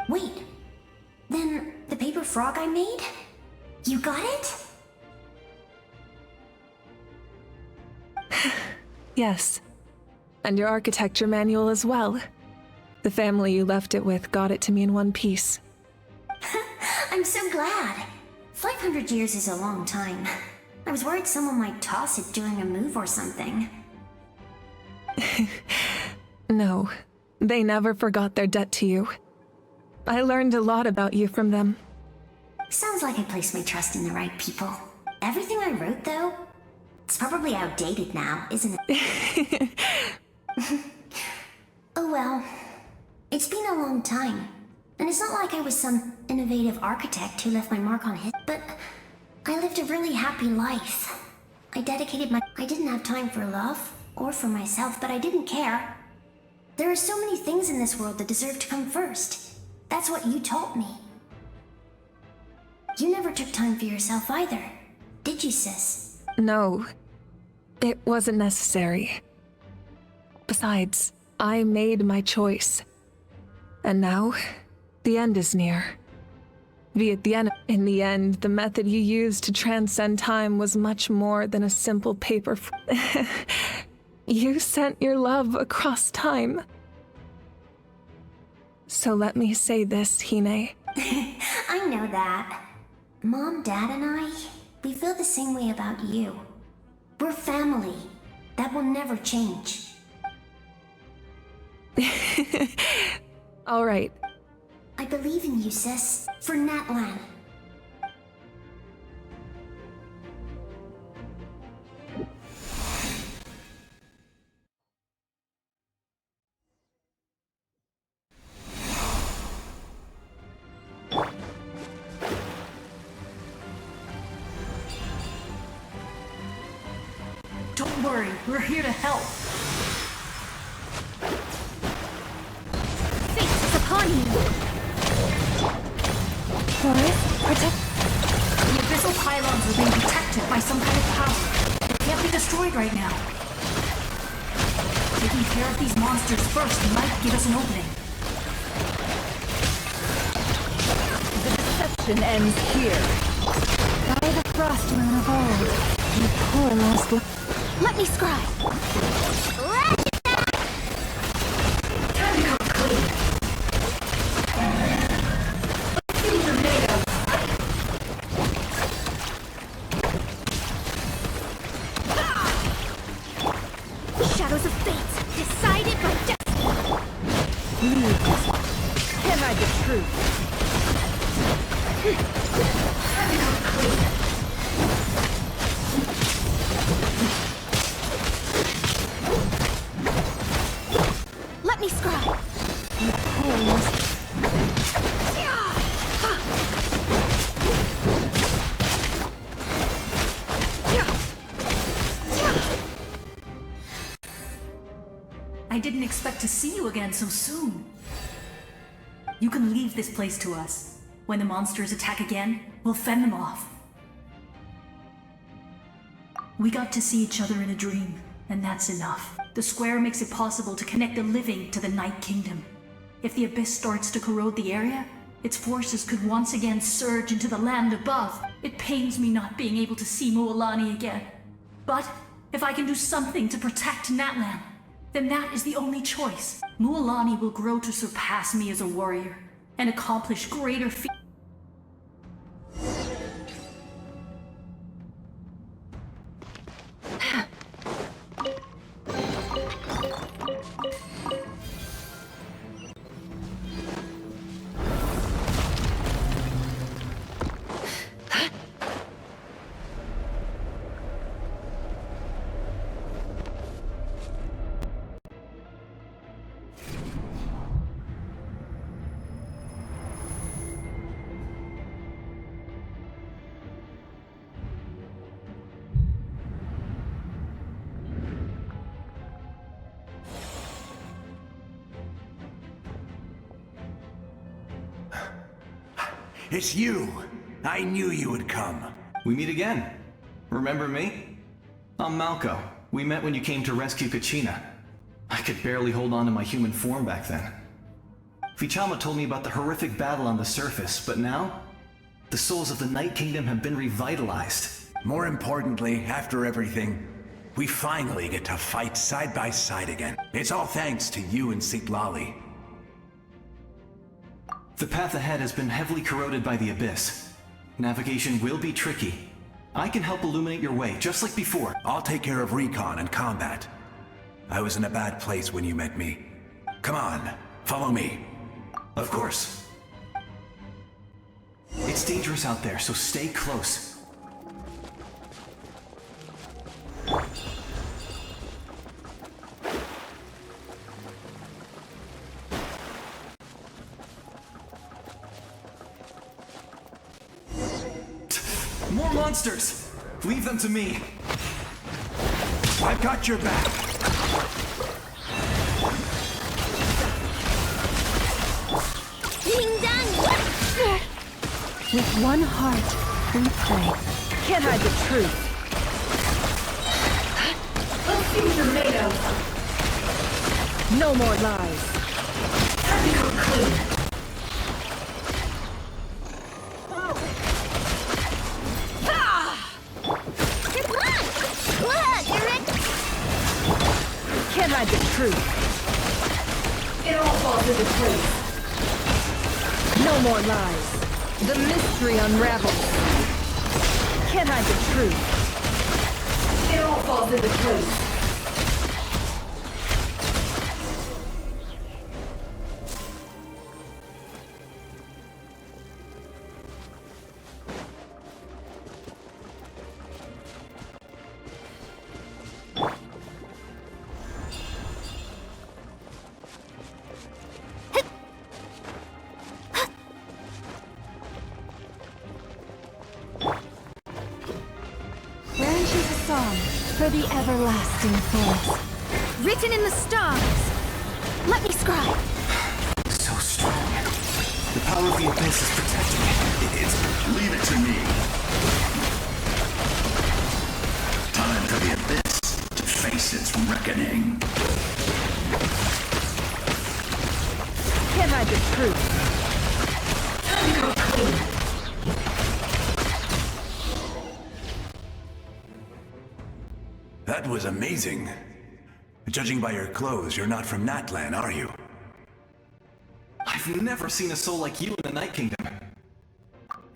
Wait. Then, the paper frog I made? You got it? Yes. And your architecture manual as well. The family you left it with got it to me in one piece. I'm so glad. 500 years is a long time. I was worried someone might toss it during a move or something. No, they never forgot their debt to you. I learned a lot about you from them. Sounds like I placed my trust in the right people. Everything I wrote, though, it's probably outdated now, isn't it? Oh well. It's been a long time. And it's not like I was some innovative architect who left my mark on his... But I lived a really happy life. I didn't have time for love, or for myself, but I didn't care. There are so many things in this world that deserve to come first. That's what you taught me. You never took time for yourself either, did you, sis? No, it wasn't necessary. Besides, I made my choice. And now, the end is near. In the end, the method you used to transcend time was much more than a simple paper. You sent your love across time. So let me say this, Hine. I know that. Mom, Dad, and I, we feel the same way about you. We're family. That will never change. All right. I believe in you, sis. For Natlan. Don't worry, we're here to help. Fate is upon you! Protect. The abyssal pylons are being protected by some kind of power. They can't be destroyed right now. Taking care of these monsters first might give us an opening. The deception ends here. By the frost moon of old, you poor lost... Let me scry! Can't hide the truth. Let me scry. I didn't expect to see you again so soon. You can leave this place to us. When the monsters attack again, we'll fend them off. We got to see each other in a dream, and that's enough. The square makes it possible to connect the living to the Night Kingdom. If the abyss starts to corrode the area, its forces could once again surge into the land above. It pains me not being able to see Mualani again. But if I can do something to protect Natlan, then that is the only choice. Mualani will grow to surpass me as a warrior and accomplish greater feats. It's you! I knew you would come. We meet again. Remember me? I'm Malco. We met when you came to rescue Kachina. I could barely hold on to my human form back then. Vichama told me about the horrific battle on the surface, but now, the souls of the Night Kingdom have been revitalized. More importantly, after everything, we finally get to fight side by side again. It's all thanks to you and Sitlali. The path ahead has been heavily corroded by the abyss. Navigation will be tricky. I can help illuminate your way, just like before. I'll take care of recon and combat. I was in a bad place when you met me. Come on, follow me. Of course. It's dangerous out there, so stay close. More monsters! Leave them to me. I've got your back. Ding dong! With one heart, we pray. Can't hide the truth. Let's see what you're made of. No more lies. Time to go clean. Can't hide the truth. It all falls into place. No more lies. The mystery unravels. Can't hide the truth. It all falls into place. For the everlasting forest. Written in the stars. Let me scribe. So strong. The power of the abyss is protecting it. It is. Leave it to me. Time for the abyss to face its reckoning. Can't hide the truth. Time to go clean. That was amazing. Judging by your clothes, you're not from Natlan, are you? I've never seen a soul like you in the Night Kingdom.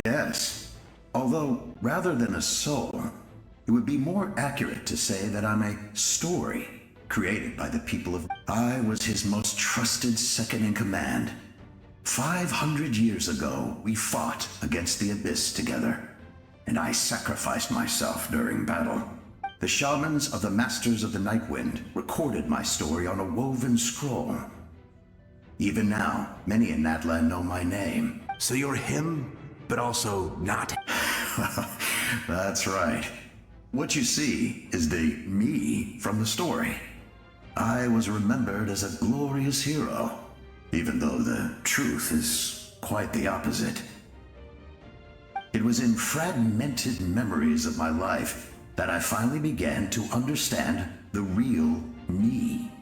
Yes. Although, rather than a soul, it would be more accurate to say that I'm a story. created by the people of... I was his most trusted second-in-command. 500 years ago, we fought against the Abyss together, and I sacrificed myself during battle. The shamans of the Masters of the Nightwind recorded my story on a woven scroll. Even now, many in Natlan know my name. So you're him, but also not? That's right. What you see is the me from the story. I was remembered as a glorious hero, even though the truth is quite the opposite. It was in fragmented memories of my life that I finally began to understand the real me.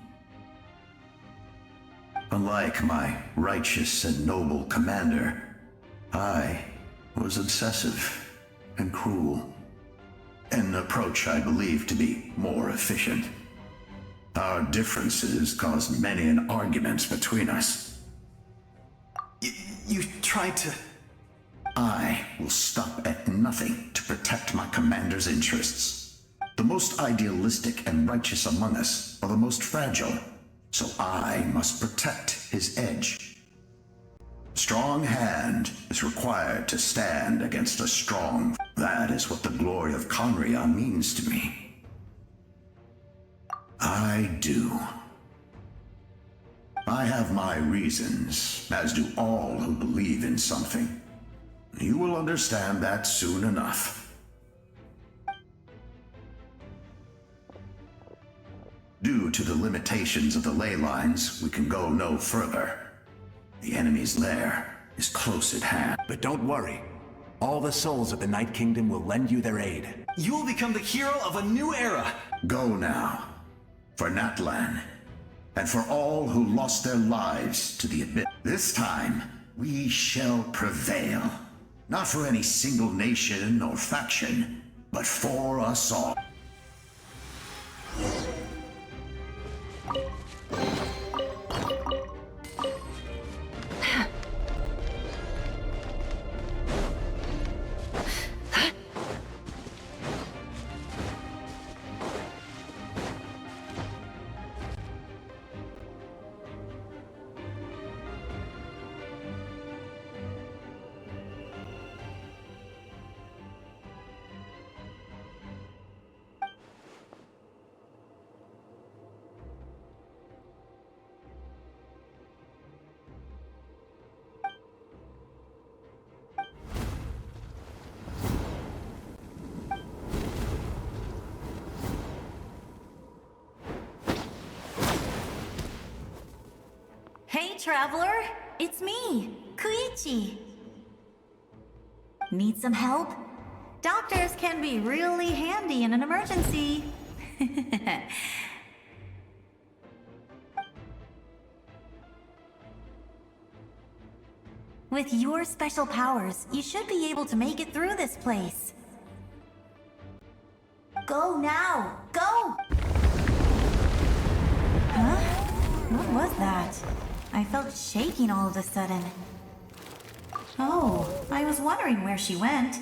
Unlike my righteous and noble commander, I was obsessive and cruel. An approach I believe to be more efficient. Our differences caused many an arguments between us. You tried to... I will stop at nothing to protect my commander's interests. The most idealistic and righteous among us are the most fragile, so I must protect his edge. Strong hand is required to stand against a strong... That is what the glory of Conria means to me. I do. I have my reasons, as do all who believe in something. You will understand that soon enough. Due to the limitations of the ley lines, we can go no further. The enemy's lair is close at hand. But don't worry. All the souls of the Night Kingdom will lend you their aid. You will become the hero of a new era. Go now. For Natlan. And for all who lost their lives to the Abyss. This time, we shall prevail. Not for any single nation or faction, but for us all. Hey, traveler! It's me, Koichi. Need some help? Doctors can be really handy in an emergency. With your special powers, you should be able to make it through this place. Go now! Go! Huh? What was that? I felt shaking all of a sudden. Oh, I was wondering where she went.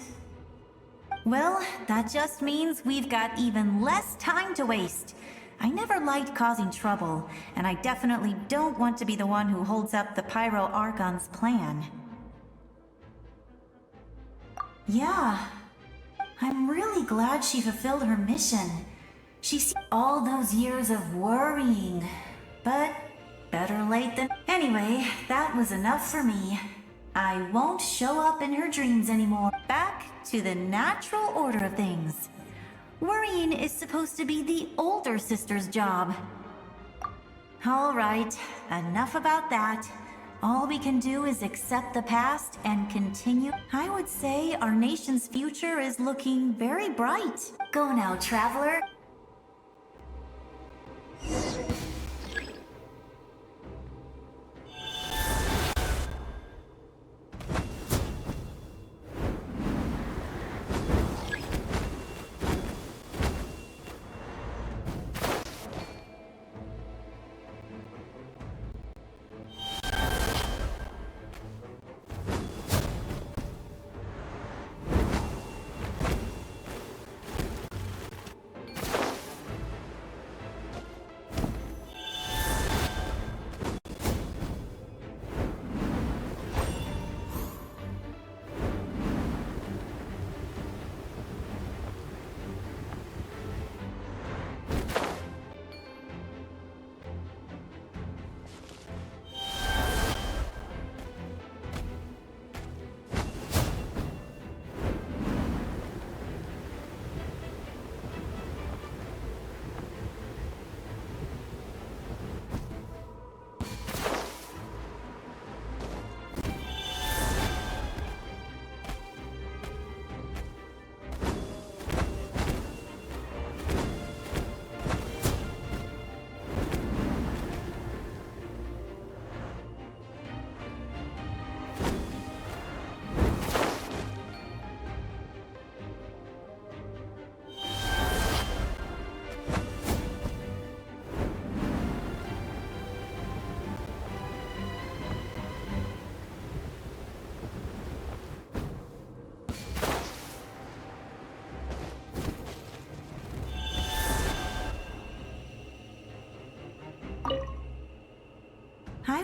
Well, that just means we've got even less time to waste. I never liked causing trouble, and I definitely don't want to be the one who holds up the Pyro Archon's plan. Yeah, I'm really glad she fulfilled her mission. She's all those years of worrying, but better late than... Anyway, that was enough for me. I won't show up in her dreams anymore. Back to the natural order of things. Worrying is supposed to be the older sister's job. All right, enough about that. All we can do is accept the past and continue. I would say our nation's future is looking very bright. Go now, traveler.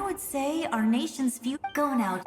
would say our nation's view. Go now.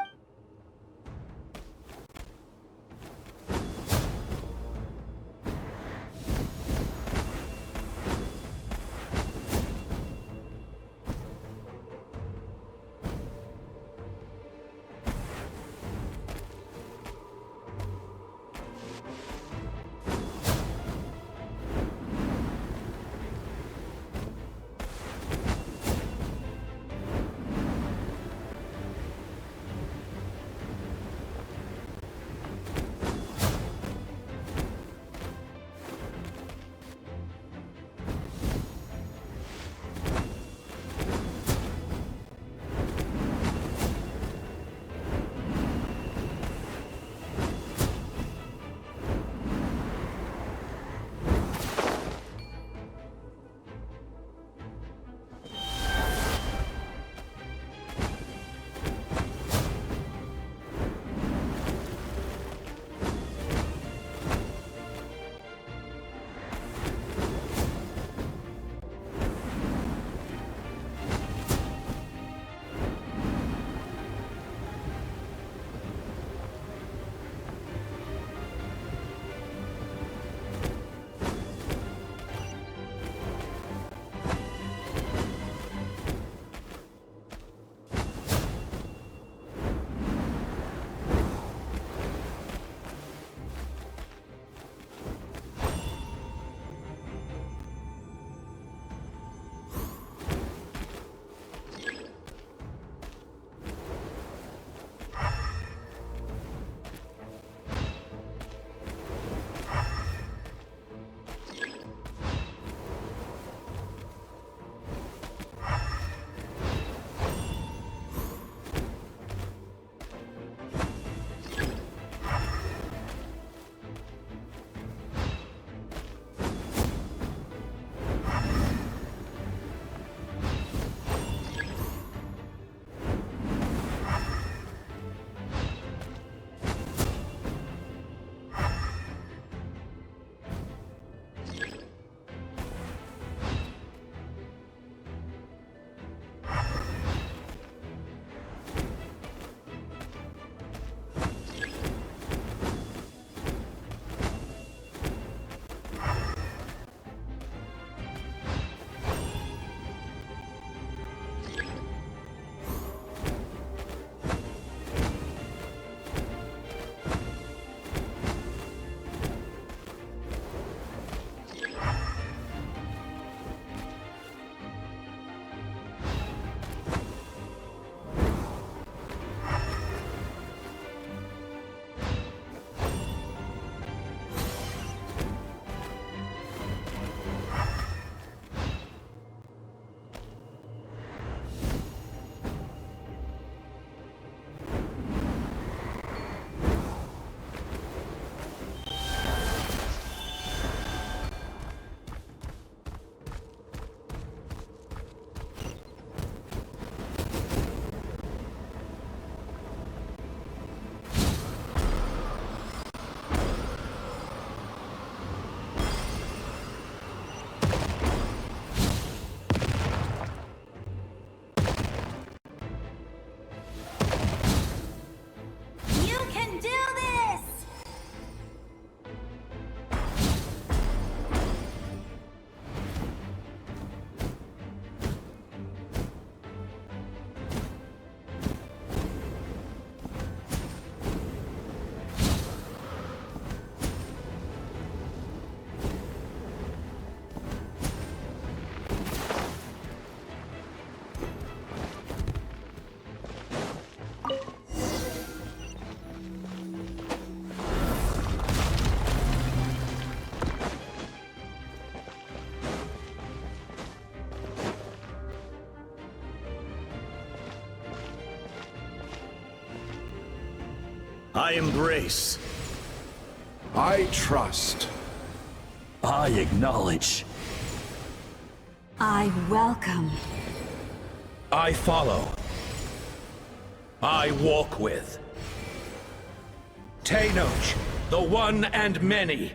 I embrace. I trust. I acknowledge. I welcome. I follow. I walk with. Tenoch, the one and many.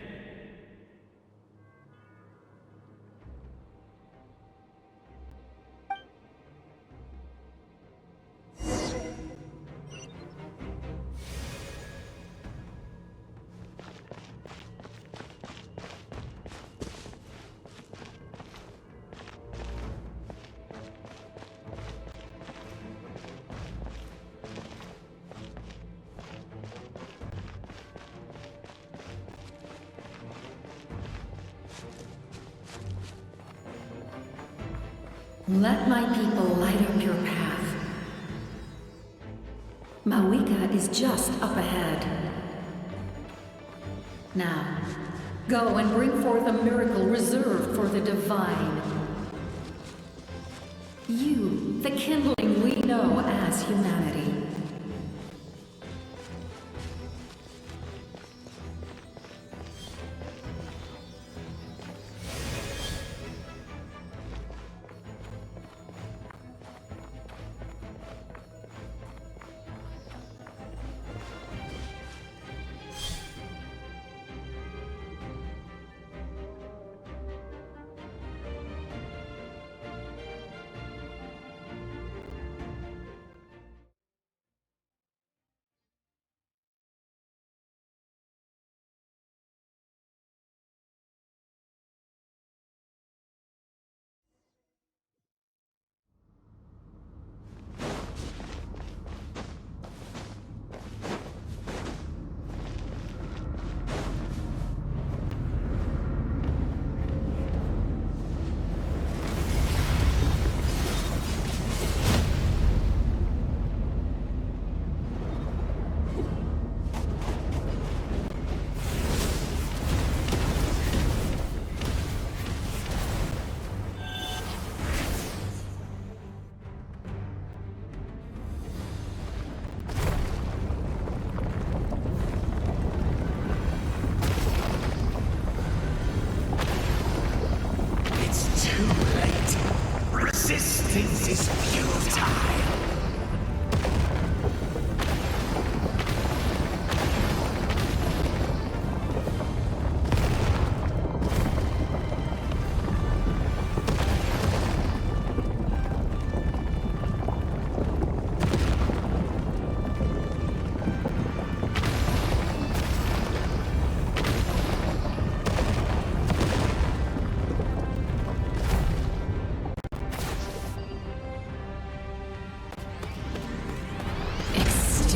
Let my people light up your path. Mawika is just up ahead. Now, go and bring forth a miracle reserved for the divine. You, the kindling we know as humanity. Resistance is futile.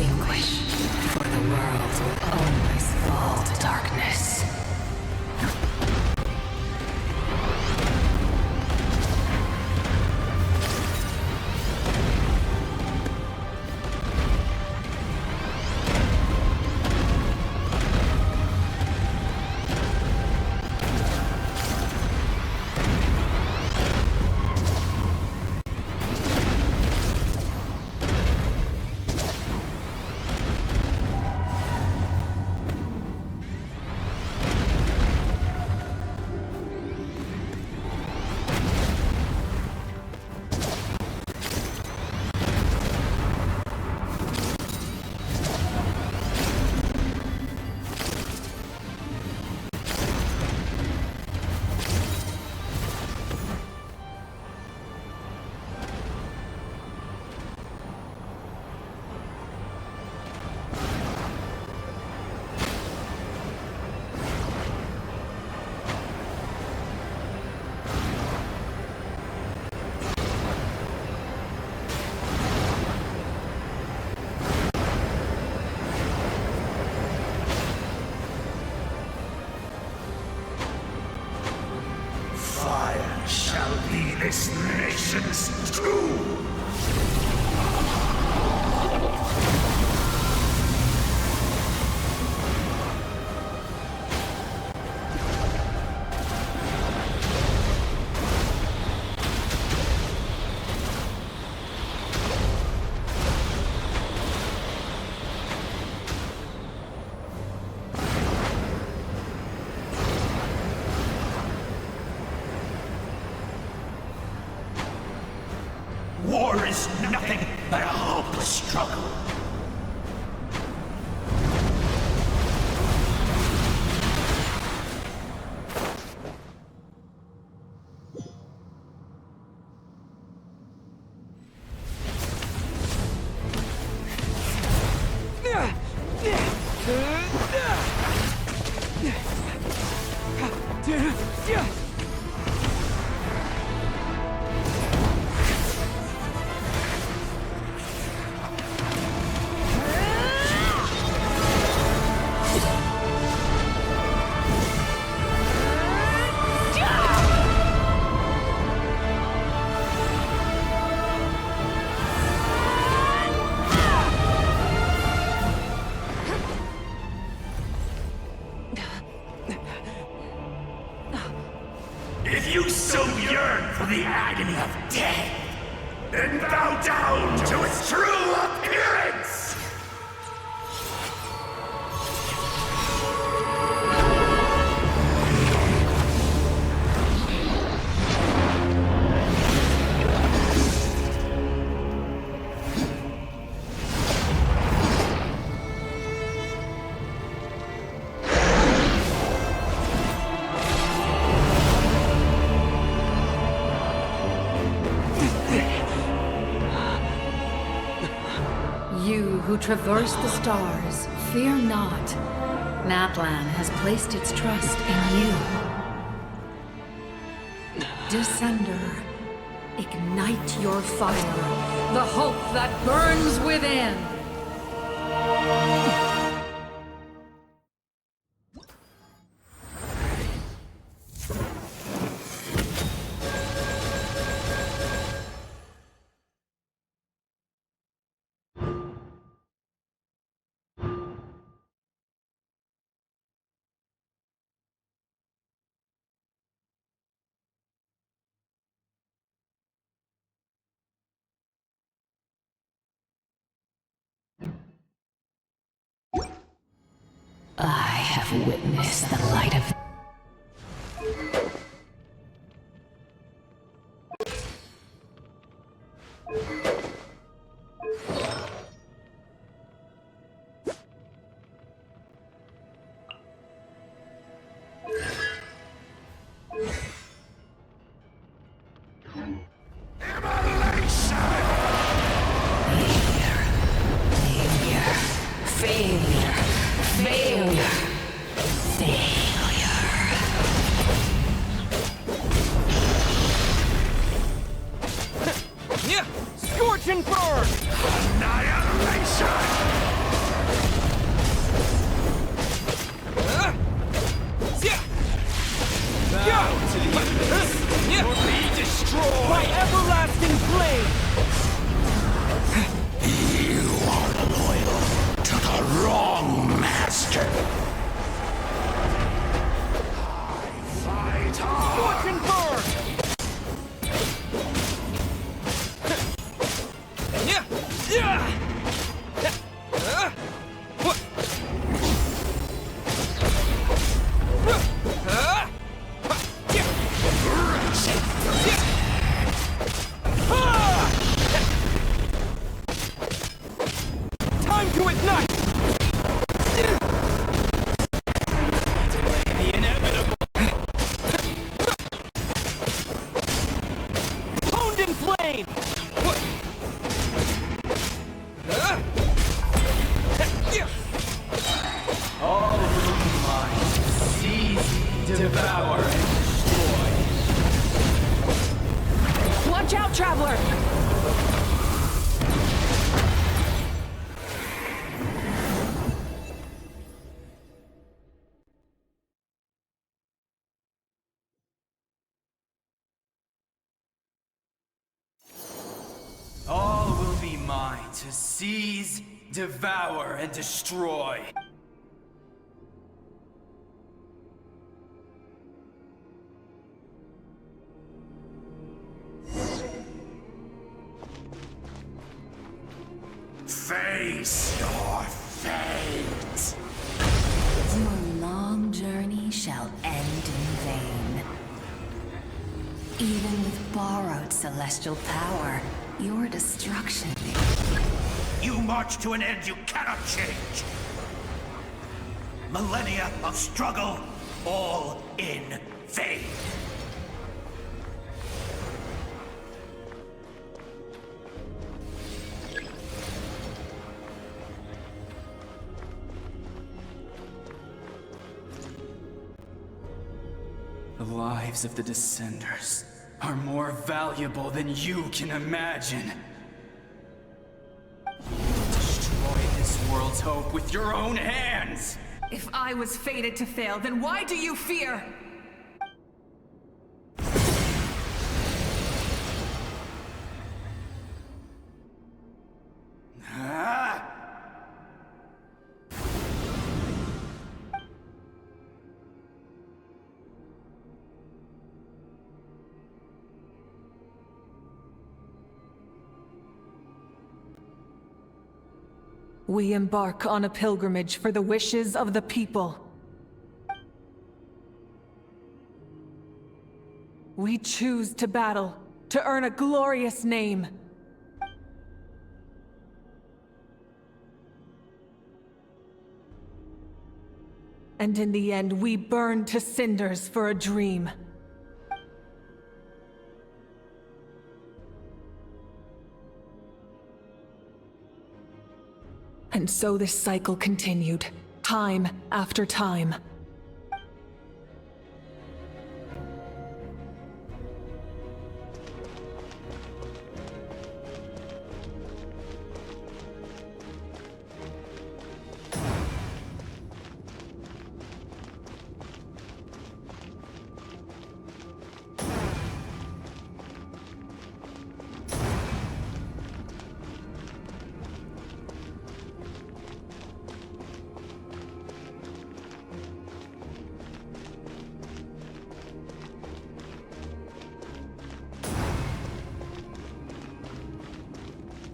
For the world will always fall to darkness. Shall be this nation's tomb! War is nothing but a hopeless struggle. traverse the stars, fear not. Natlan has placed its trust in you. Descender, ignite your fire, the hope that burns within. I have witnessed the light of... Scorch and burn! Annihilation! Be destroyed by everlasting flame! You are loyal to the wrong master. Fight on! Scorch and burn! Time to ignite! The inevitable! Honed in flame! All room lines, seize, devour, and destroy. Watch out, Traveler! All will be mine to seize, devour, and destroy. Face your fate! Your long journey shall end in vain. Even with borrowed celestial power, your destruction... You march to an end you cannot change. Millennia of struggle, all in vain. The lives of the Descenders are more valuable than you can imagine. Destroy this world's hope with your own hands! If I was fated to fail, then why do you fear? Ah! We embark on a pilgrimage for the wishes of the people. We choose to battle, to earn a glorious name. And in the end, we burn to cinders for a dream. And so this cycle continued, time after time.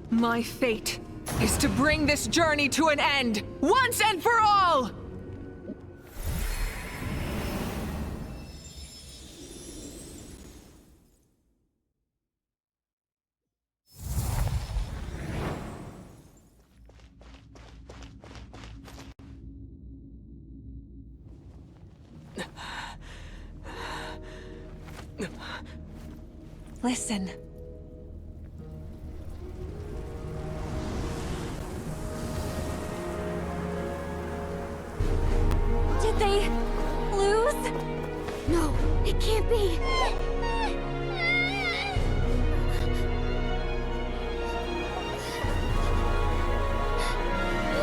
My fate is to bring this journey to an end, once and for all! Listen. Did they lose? No, it can't be.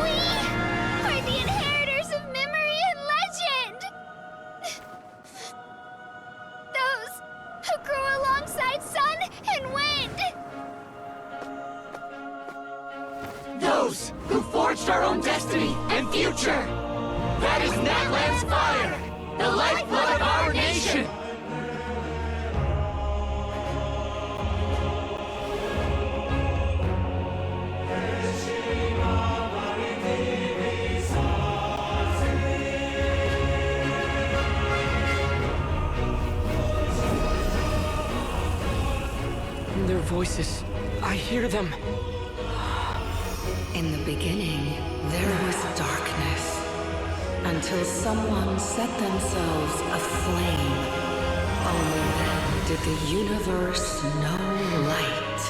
We are the inheritors of memory and legend. Those who grew alongside sun and wind. Those who forged our own destiny and future! That is Natlan's fire! The lifeblood of our nation! Their voices, I hear them. In the beginning, there was darkness. Until someone set themselves aflame. Only then did the universe know light.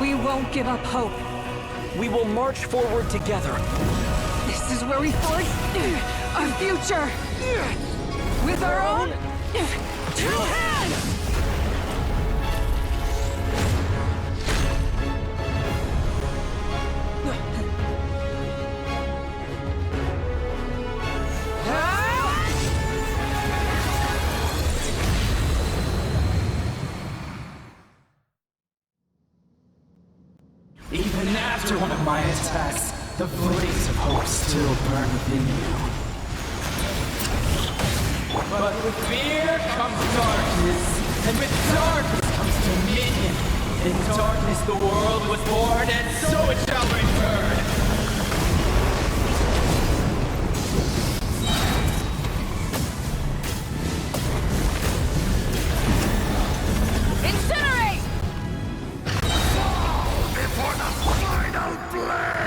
We won't give up hope. We will march forward together. This is where we forge our future! With our own two hands! Even after one of my attacks, the flames of hope still burn within you. But with fear comes darkness, and with darkness comes dominion. In darkness the world was born, and so it shall return. Incinerate! Before the final blade!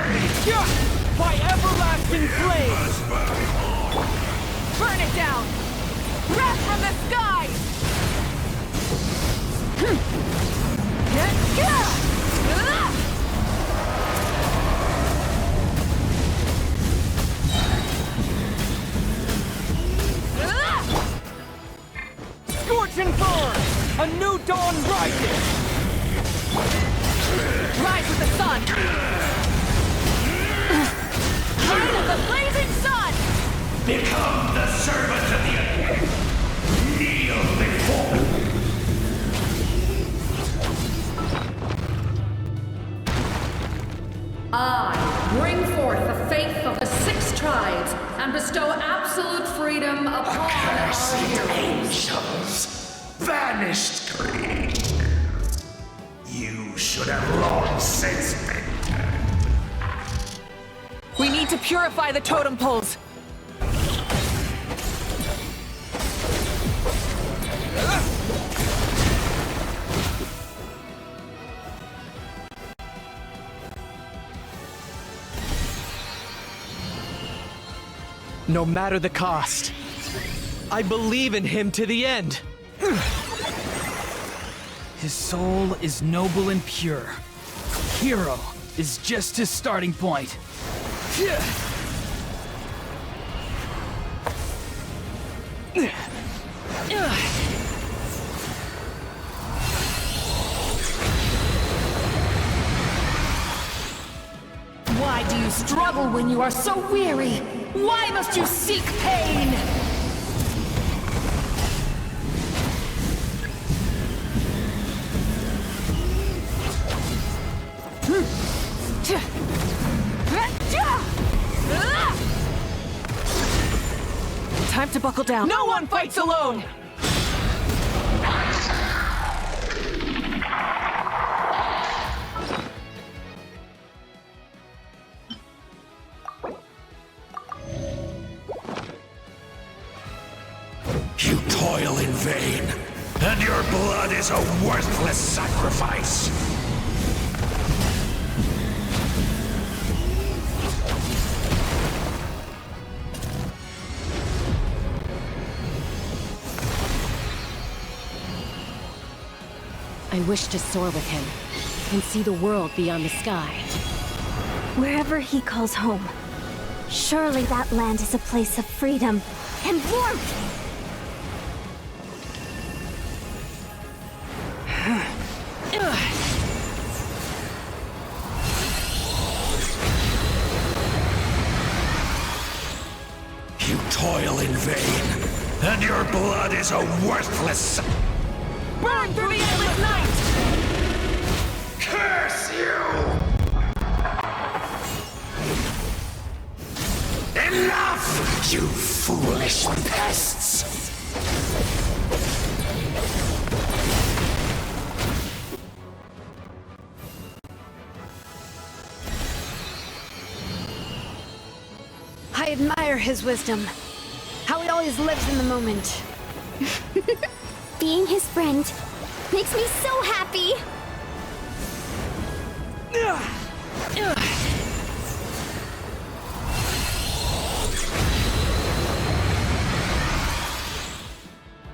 By everlasting flames! Burn it down! Wrath from the skies! Scorch and burn! A new dawn rises! Rise with the sun! Light of the blazing sun! Become the servant of the earth. Kneel before me. I bring forth the faith of the 6 tribes and bestow absolute freedom upon Accursed our heroes. angels, vanished greed. You should have long since been turned. We need to purify the totem poles. No matter the cost. I believe in him to the end. His soul is noble and pure. Hero is just his starting point. Why do you struggle when you are so weary? Why must you seek pain? Time to buckle down. No one fights alone! You toil in vain, and your blood is a worthless sacrifice. I wish to soar with him and see the world beyond the sky. Wherever he calls home. Surely that land is a place of freedom and warmth. You toil in vain, and your blood is a worthless... Burn through the endless night! Curse you! Enough, you foolish pests! I admire his wisdom. How he always lives in the moment. Being his friend makes me so happy.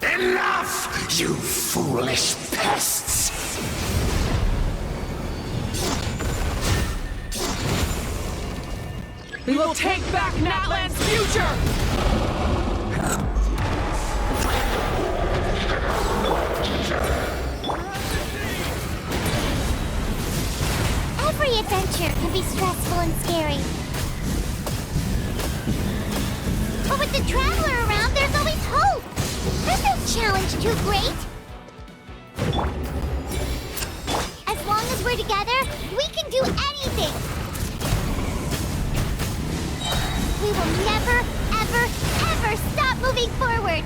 Enough, you foolish pests! We will take back Natlan's future! Every adventure can be stressful and scary. But with the Traveler around, there's always hope! There's no challenge too great! As long as we're together, we can do anything! We will never, ever, ever stop moving forward!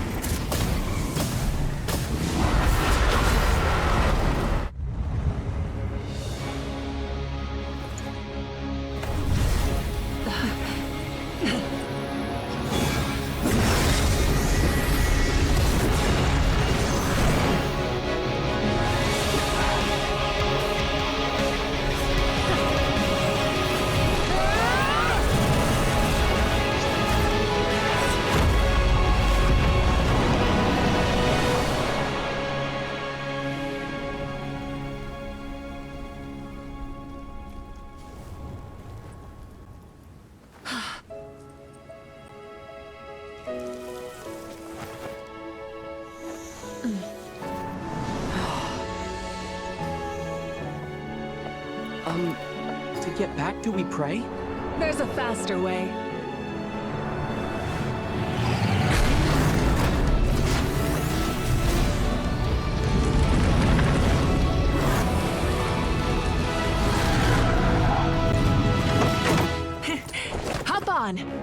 To get back, do we pray? There's a faster way. Hop on!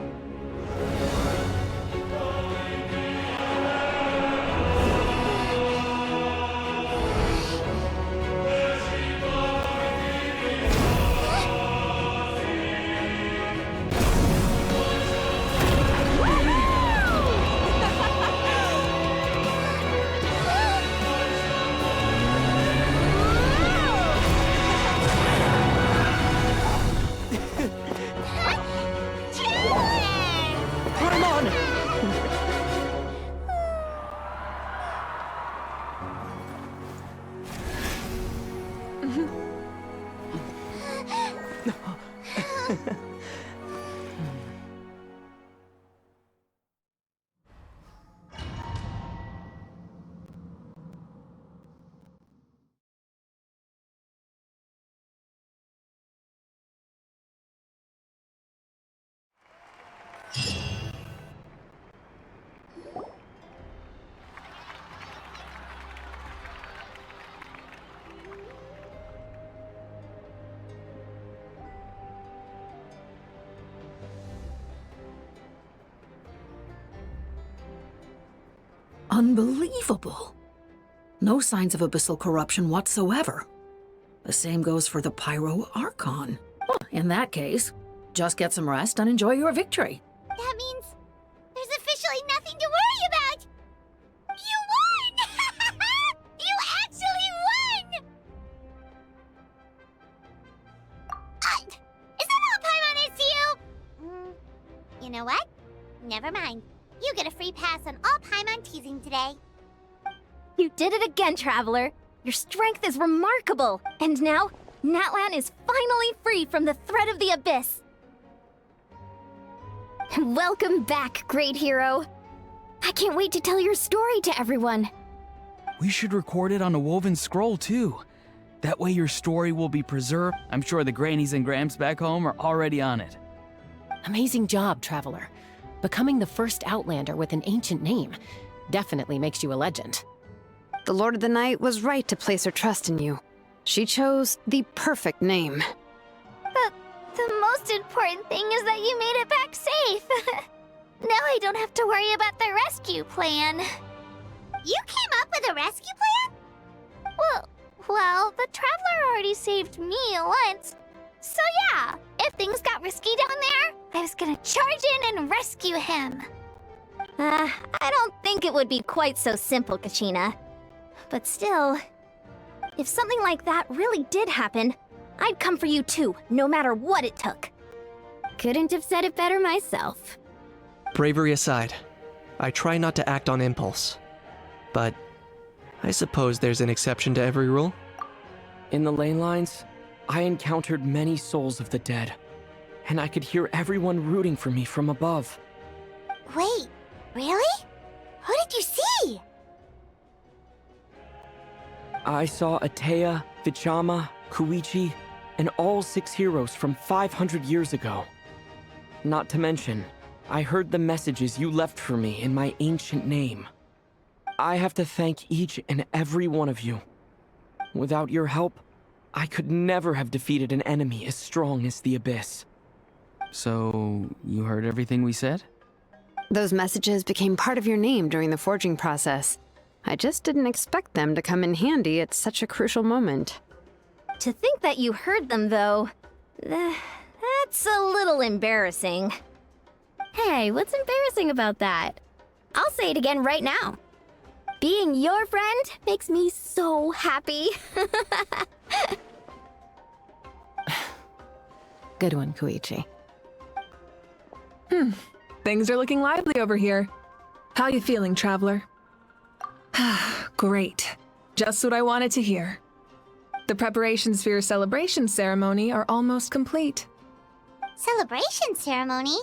Unbelievable. No signs of abyssal corruption whatsoever. The same goes for the Pyro Archon. Well, in that case, just get some rest and enjoy your victory. That means there's officially nothing to worry about! You won! You actually won! Is that all Paimon is to you? You know what? Never mind. You get a free pass on all Paimon teasing today. You did it again, Traveler. Your strength is remarkable. And now, Natlan is finally free from the threat of the Abyss. Welcome back, great hero. I can't wait to tell your story to everyone. We should record it on a woven scroll, too. That way your story will be preserved. I'm sure the grannies and gramps back home are already on it. Amazing job, Traveler. Becoming the first Outlander with an ancient name definitely makes you a legend. The Lord of the Night was right to place her trust in you. She chose the perfect name. The most important thing is that you made it back safe. Now I don't have to worry about the rescue plan. You came up with a rescue plan? Well, the Traveler already saved me once. So yeah, if things got risky down there, I was gonna charge in and rescue him. I don't think it would be quite so simple, Kachina. But still, if something like that really did happen, I'd come for you too, no matter what it took. Couldn't have said it better myself. Bravery aside, I try not to act on impulse. But I suppose there's an exception to every rule. In the ley lines, I encountered many souls of the dead, and I could hear everyone rooting for me from above. Wait, really? Who did you see? I saw Atea, Vichama, Koichi, and all 6 heroes from 500 years ago. Not to mention, I heard the messages you left for me in my ancient name. I have to thank each and every one of you. Without your help, I could never have defeated an enemy as strong as the Abyss. So, you heard everything we said? Those messages became part of your name during the forging process. I just didn't expect them to come in handy at such a crucial moment. To think that you heard them, though, that's a little embarrassing. Hey, what's embarrassing about that? I'll say it again right now. Being your friend makes me so happy. Good one, Koichi. Things are looking lively over here. How you feeling, Traveler? Great. Just what I wanted to hear. The preparations for your celebration ceremony are almost complete. Celebration ceremony?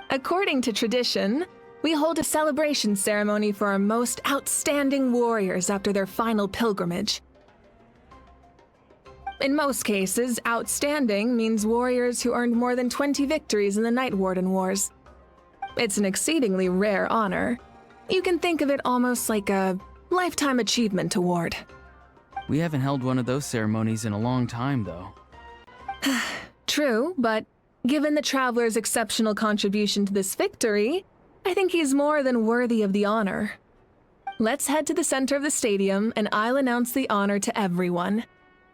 According to tradition, we hold a celebration ceremony for our most outstanding warriors after their final pilgrimage. In most cases, outstanding means warriors who earned more than 20 victories in the Night Warden Wars. It's an exceedingly rare honor. You can think of it almost like a lifetime achievement award. We haven't held one of those ceremonies in a long time, though. True, but given the Traveler's exceptional contribution to this victory, I think he's more than worthy of the honor. Let's head to the center of the stadium and I'll announce the honor to everyone.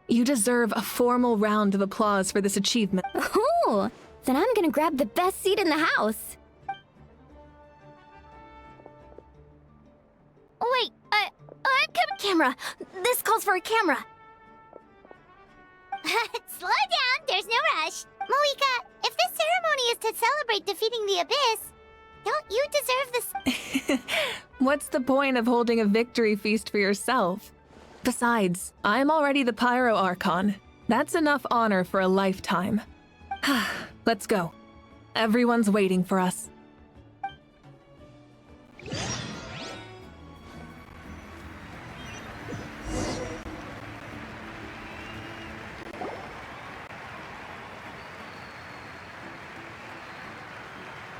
You deserve a formal round of applause for this achievement. Ooh, then I'm gonna grab the best seat in the house. Wait, I'm coming. Camera. This calls for a camera. Slow down, there's no rush. Moika, if this ceremony is to celebrate defeating the Abyss, don't you deserve this? What's the point of holding a victory feast for yourself? Besides, I'm already the Pyro Archon. That's enough honor for a lifetime. Let's go. Everyone's waiting for us.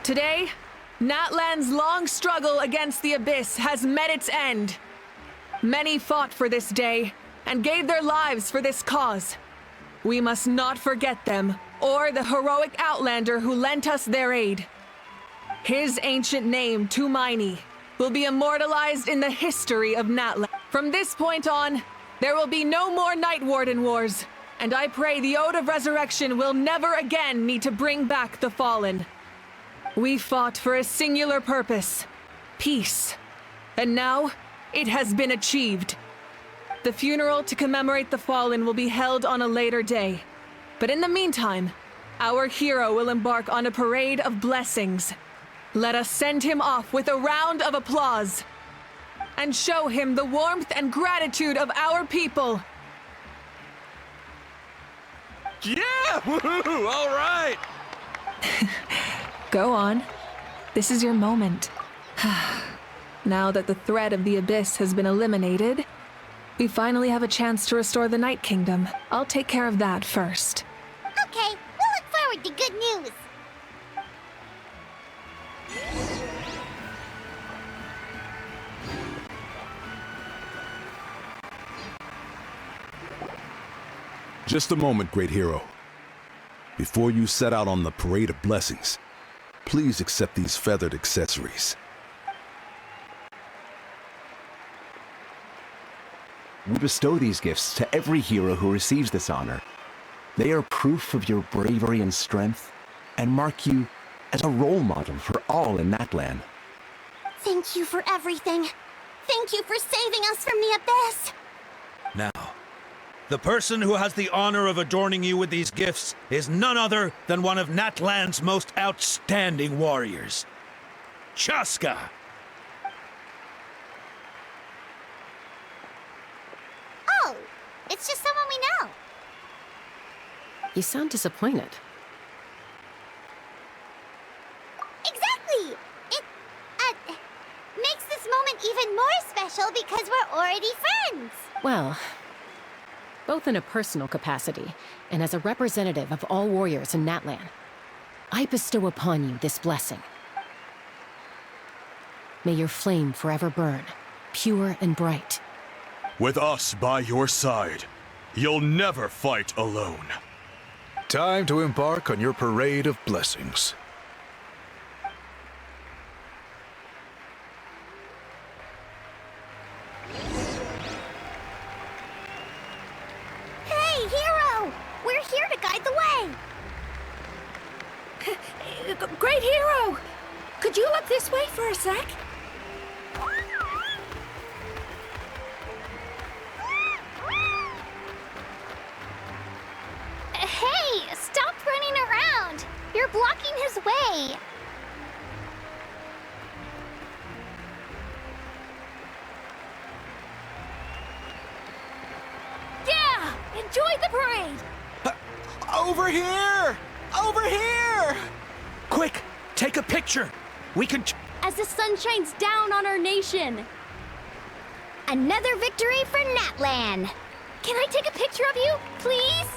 Today, Natlan's long struggle against the Abyss has met its end. Many fought for this day and gave their lives for this cause. We must not forget them or the heroic Outlander who lent us their aid. His ancient name, Tumaini, will be immortalized in the history of Natlan. From this point on, there will be no more Night Warden wars, and I pray the Ode of Resurrection will never again need to bring back the fallen. We fought for a singular purpose, peace, and now it has been achieved. The funeral to commemorate the fallen will be held on a later day, but in the meantime, our hero will embark on a parade of blessings. Let us send him off with a round of applause and show him the warmth and gratitude of our people. Yeah! Woohoo! All right! Go on. This is your moment. Now that the threat of the Abyss has been eliminated, we finally have a chance to restore the Night Kingdom. I'll take care of that first. Okay, we'll look forward to good news. Just a moment, great hero. Before you set out on the Parade of Blessings, please accept these feathered accessories. We bestow these gifts to every hero who receives this honor. They are proof of your bravery and strength, and mark you as a role model for all in Natlan. Thank you for everything. Thank you for saving us from the Abyss. Now, the person who has the honor of adorning you with these gifts is none other than one of Natlan's most outstanding warriors, Chaska. Oh, it's just someone we know. You sound disappointed. Exactly! It, makes this moment even more special because we're already friends. Well, both in a personal capacity and as a representative of all warriors in Natlan, I bestow upon you this blessing. May your flame forever burn, pure and bright. With us by your side, you'll never fight alone. Time to embark on your Parade of Blessings. Hey, hero! We're here to guide the way. Great hero! Could you look this way for a sec? Hey, stop running around! You're blocking his way! Yeah! Enjoy the parade! Over here! Over here! Quick, take a picture. We can... As the sun shines down on our nation! Another victory for Natlan! Can I take a picture of you, please?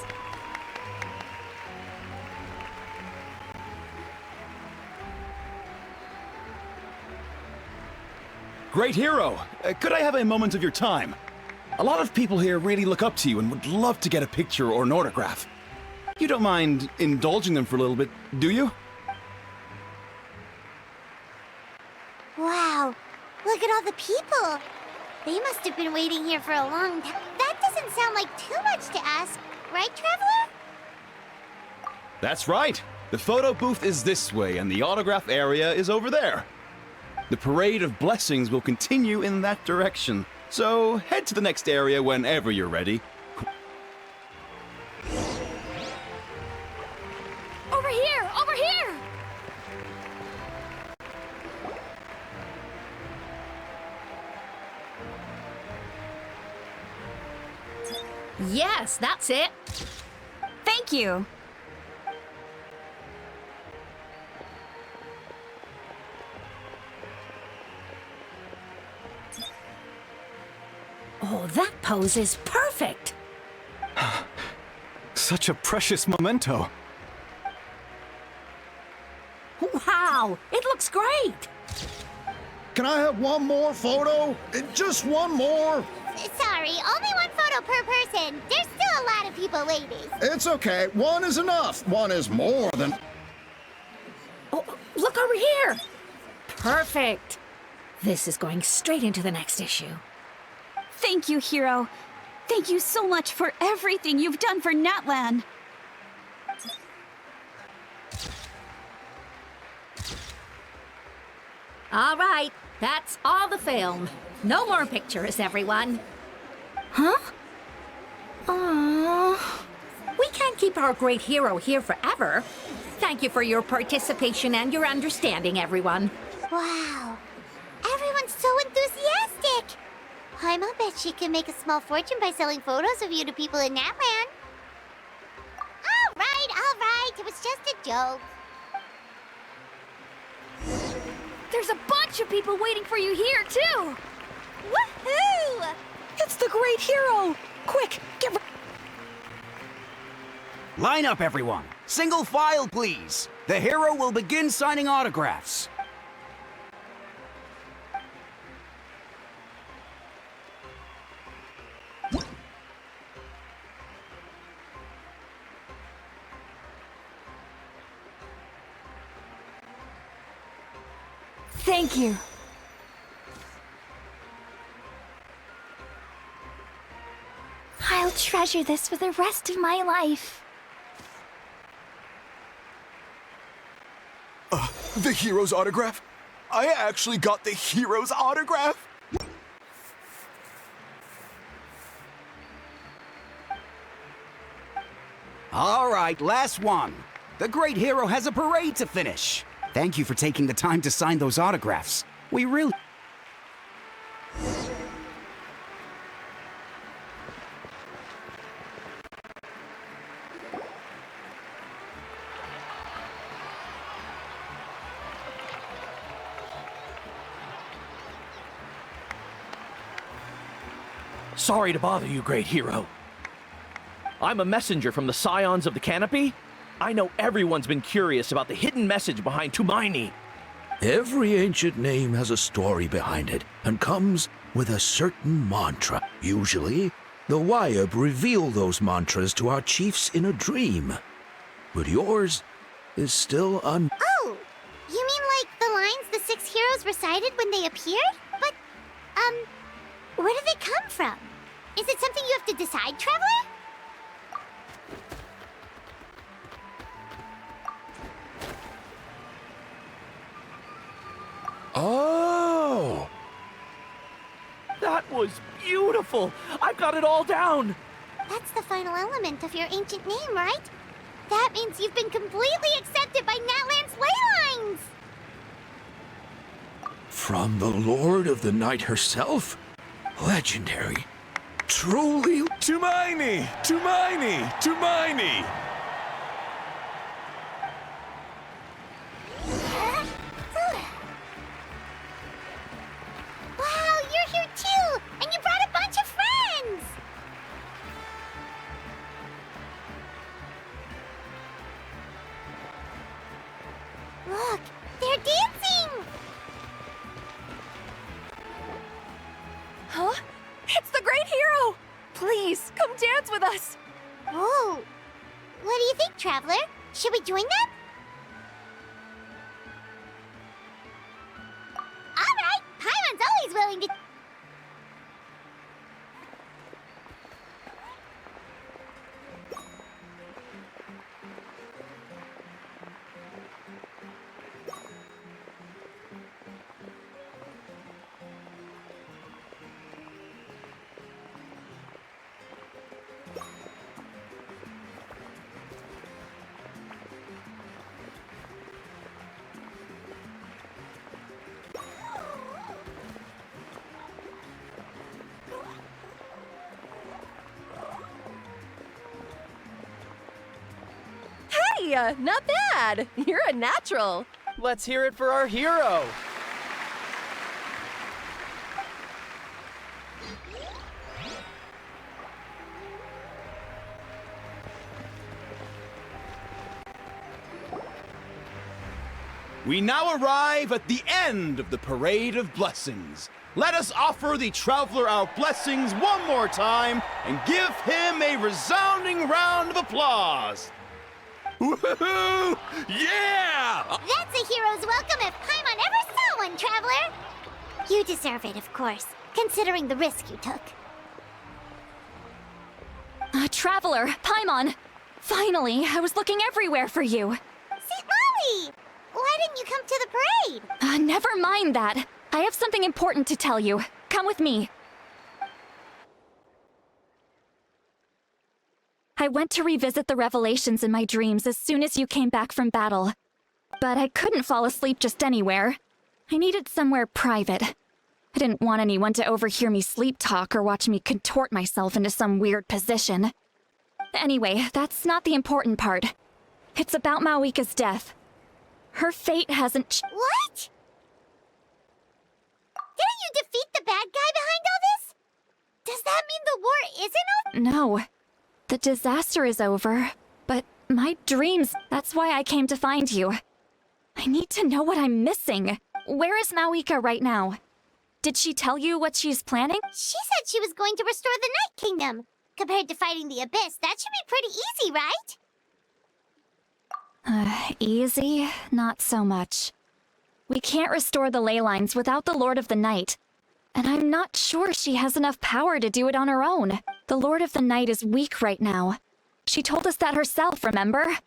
Great hero! Could I have a moment of your time? A lot of people here really look up to you and would love to get a picture or an autograph. You don't mind indulging them for a little bit, do you? Wow, look at all the people. They must have been waiting here for a long time. That doesn't sound like too much to ask, right, Traveler? That's right. The photo booth is this way and the autograph area is over there. The Parade of Blessings will continue in that direction, so head to the next area whenever you're ready. Over here! Over here! Yes, that's it. Thank you. Oh, that pose is perfect! Such a precious memento. Wow, it looks great! Can I have one more photo? Just one more? Sorry, only one photo per person. There's still a lot of people waiting. It's okay. One is enough. One is more than... Oh, look over here! Perfect. This is going straight into the next issue. Thank you, Hero. Thank you so much for everything you've done for Natlan. All right, that's all the film. No more pictures, everyone. Huh? Aww. We can't keep our great hero here forever. Thank you for your participation and your understanding, everyone. Wow. Everyone's so enthusiastic. Paimon bet she can make a small fortune by selling photos of you to people in Natlan. All right. It was just a joke. There's a bunch of people waiting for you here, too! Woohoo! It's the great hero! Quick, get Line up, everyone. Single file, please. The hero will begin signing autographs. Thank you. I'll treasure this for the rest of my life. The hero's autograph? I actually got the hero's autograph? All right, last one. The great hero has a parade to finish. Thank you for taking the time to sign those autographs. We really... Sorry to bother you, great hero. I'm a messenger from the Scions of the Canopy. I know everyone's been curious about the hidden message behind Tumaini. Every ancient name has a story behind it and comes with a certain mantra. Usually, the Wayab reveal those mantras to our chiefs in a dream. But yours is still Oh! You mean like the lines the 6 heroes recited when they appeared? But, where do they come from? Is it something you have to decide, Traveler? Oh! That was beautiful! I've got it all down! That's the final element of your ancient name, right? That means you've been completely accepted by Natlan's ley lines! from the Lord of the Night herself? Legendary. Truly... Tumaini! Tumaini! Tumaini! Wow, you're here too! And you brought a bunch of friends! Look, they're dancing! Huh? It's the great hero! Please, come dance with us! Oh, what do you think, Traveler? Should we join them? Alright, Paimon's always willing to... Hey, not bad. You're a natural. Let's hear it for our hero. We now arrive at the end of the Parade of Blessings. Let us offer the Traveler our blessings one more time and give him a resounding round of applause. Woohoo! Yeah! That's a hero's welcome if Paimon ever saw one, Traveler. You deserve it, of course, considering the risk you took. Traveler, Paimon! Finally, I was looking everywhere for you. St. Molly! Why didn't you come to the parade? Never mind that. I have something important to tell you. Come with me. I went to revisit the revelations in my dreams as soon as you came back from battle. But I couldn't fall asleep just anywhere. I needed somewhere private. I didn't want anyone to overhear me sleep talk or watch me contort myself into some weird position. Anyway, that's not the important part. It's about Mawika's death. Her fate hasn't What? Didn't you defeat the bad guy behind all this? Does that mean the war isn't over? No. The disaster is over, but my dreams, that's why I came to find you. I need to know what I'm missing. Where is Mawika right now? Did she tell you what she's planning? She said she was going to restore the Night Kingdom. Compared to fighting the Abyss, that should be pretty easy, right? Easy? Not so much. We can't restore the ley lines without the Lord of the Night. And I'm not sure she has enough power to do it on her own. The Lord of the Night is weak right now. She told us that herself, remember?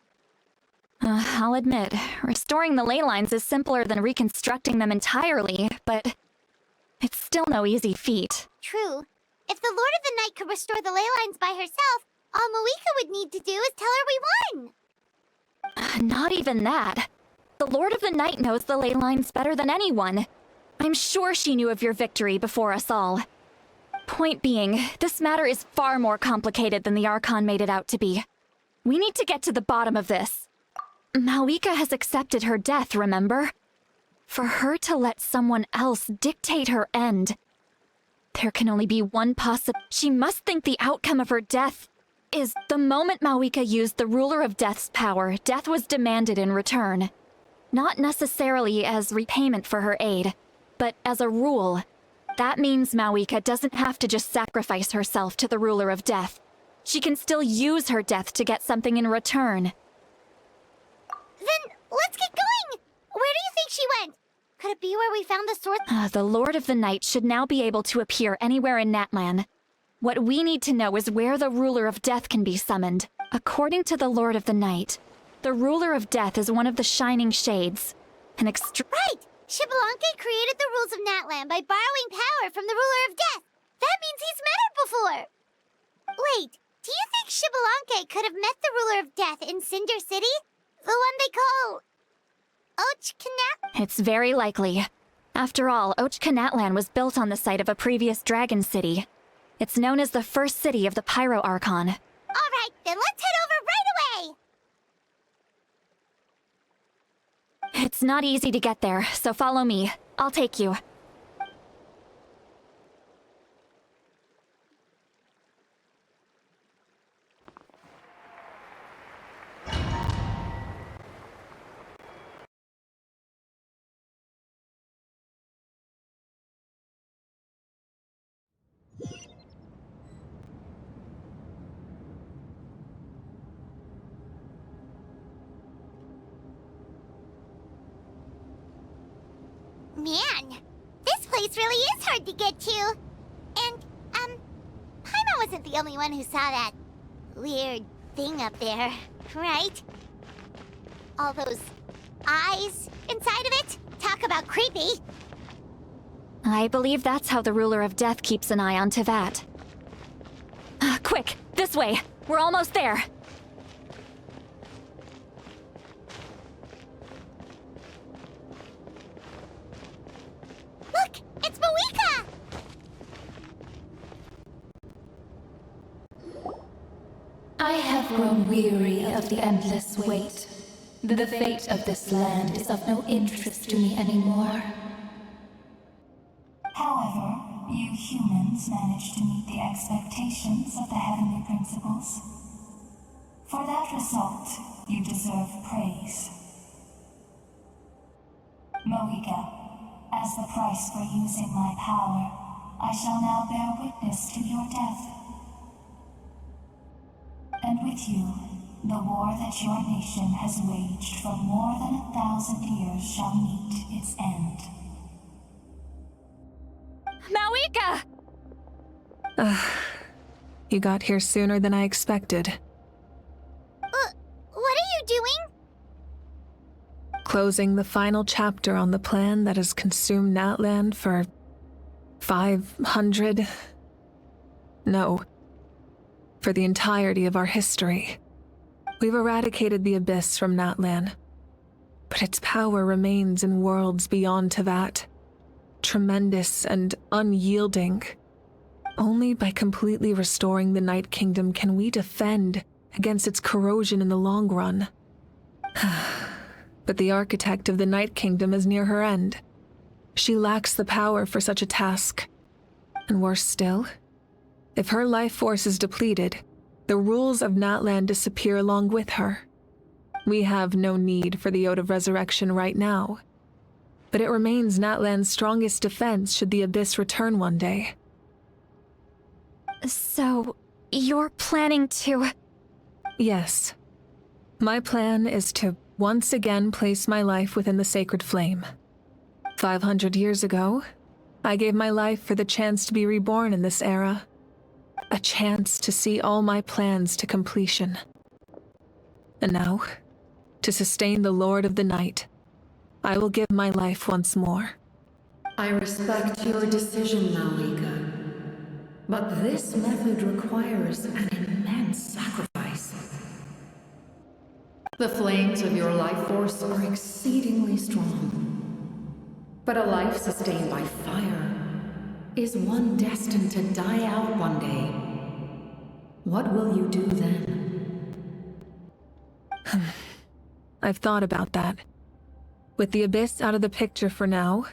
I'll admit, restoring the ley lines is simpler than reconstructing them entirely, but it's still no easy feat. True. If the Lord of the Night could restore the ley lines by herself, all Mawika would need to do is tell her we won. Not even that. The Lord of the Night knows the ley lines better than anyone. I'm sure she knew of your victory before us all. Point being, this matter is far more complicated than the Archon made it out to be. We need to get to the bottom of this. Mawika has accepted her death, remember? For her to let someone else dictate her end, there can only be one She must think the outcome of her death is the moment Mawika used the Ruler of Death's power, death was demanded in return. Not necessarily as repayment for her aid, but as a rule. That means Mawika doesn't have to just sacrifice herself to the Ruler of Death. She can still use her death to get something in return. Then let's get going! Where do you think she went? Could it be where we found the sword? The Lord of the Night should now be able to appear anywhere in Natlan. What we need to know is where the Ruler of Death can be summoned. According to the Lord of the Night, the Ruler of Death is one of the Shining Shades. Right! Xbalanque created the rules of Natlan by borrowing power from the Ruler of Death. That means he's met her before. Wait, do you think Xbalanque could have met the Ruler of Death in Cinder City? The one they call Ochkanat? It's very likely. After all, Ochkanatlan was built on the site of a previous dragon city. It's known as the first city of the Pyro Archon. Alright, then let's head over right away! It's not easy to get there, so follow me. I'll take you. Man, this place really is hard to get to. And, Paimon wasn't the only one who saw that weird thing up there, right? All those eyes inside of it? Talk about creepy. I believe that's how the Ruler of Death keeps an eye on Tevat. Quick, this way. We're almost there. Look, it's Mawika! I have grown weary of the endless wait. The fate of this land is of no interest to me anymore. However, you humans managed to meet the expectations of the heavenly principles. For that result, you deserve praise. Mawika, as the price for using my power, I shall now bear witness to your death. And with you, the war that your nation has waged for more than 1,000 years shall meet its end. Eureka! You got here sooner than I expected. What are you doing? Closing the final chapter on the plan that has consumed Natlan for 500... No. For the entirety of our history. We've eradicated the Abyss from Natlan, but its power remains in worlds beyond Teyvat. Tremendous and unyielding. Only by completely restoring the Night Kingdom can we defend against its corrosion in the long run. But the architect of the Night Kingdom is near her end. She lacks the power for such a task. And worse still, if her life force is depleted, the rules of Natlan disappear along with her. We have no need for the Ode of Resurrection right now, but it remains Natlan's strongest defense should the Abyss return one day. So, you're planning to... Yes. My plan is to once again place my life within the sacred flame. 500 years ago, I gave my life for the chance to be reborn in this era. A chance to see all my plans to completion. And now, to sustain the Lord of the Night, I will give my life once more. I respect your decision, Malika. But this method requires an immense sacrifice. The flames of your life force are exceedingly strong. But a life sustained by fire is one destined to die out one day. What will you do then? I've thought about that. With the Abyss out of the picture for now,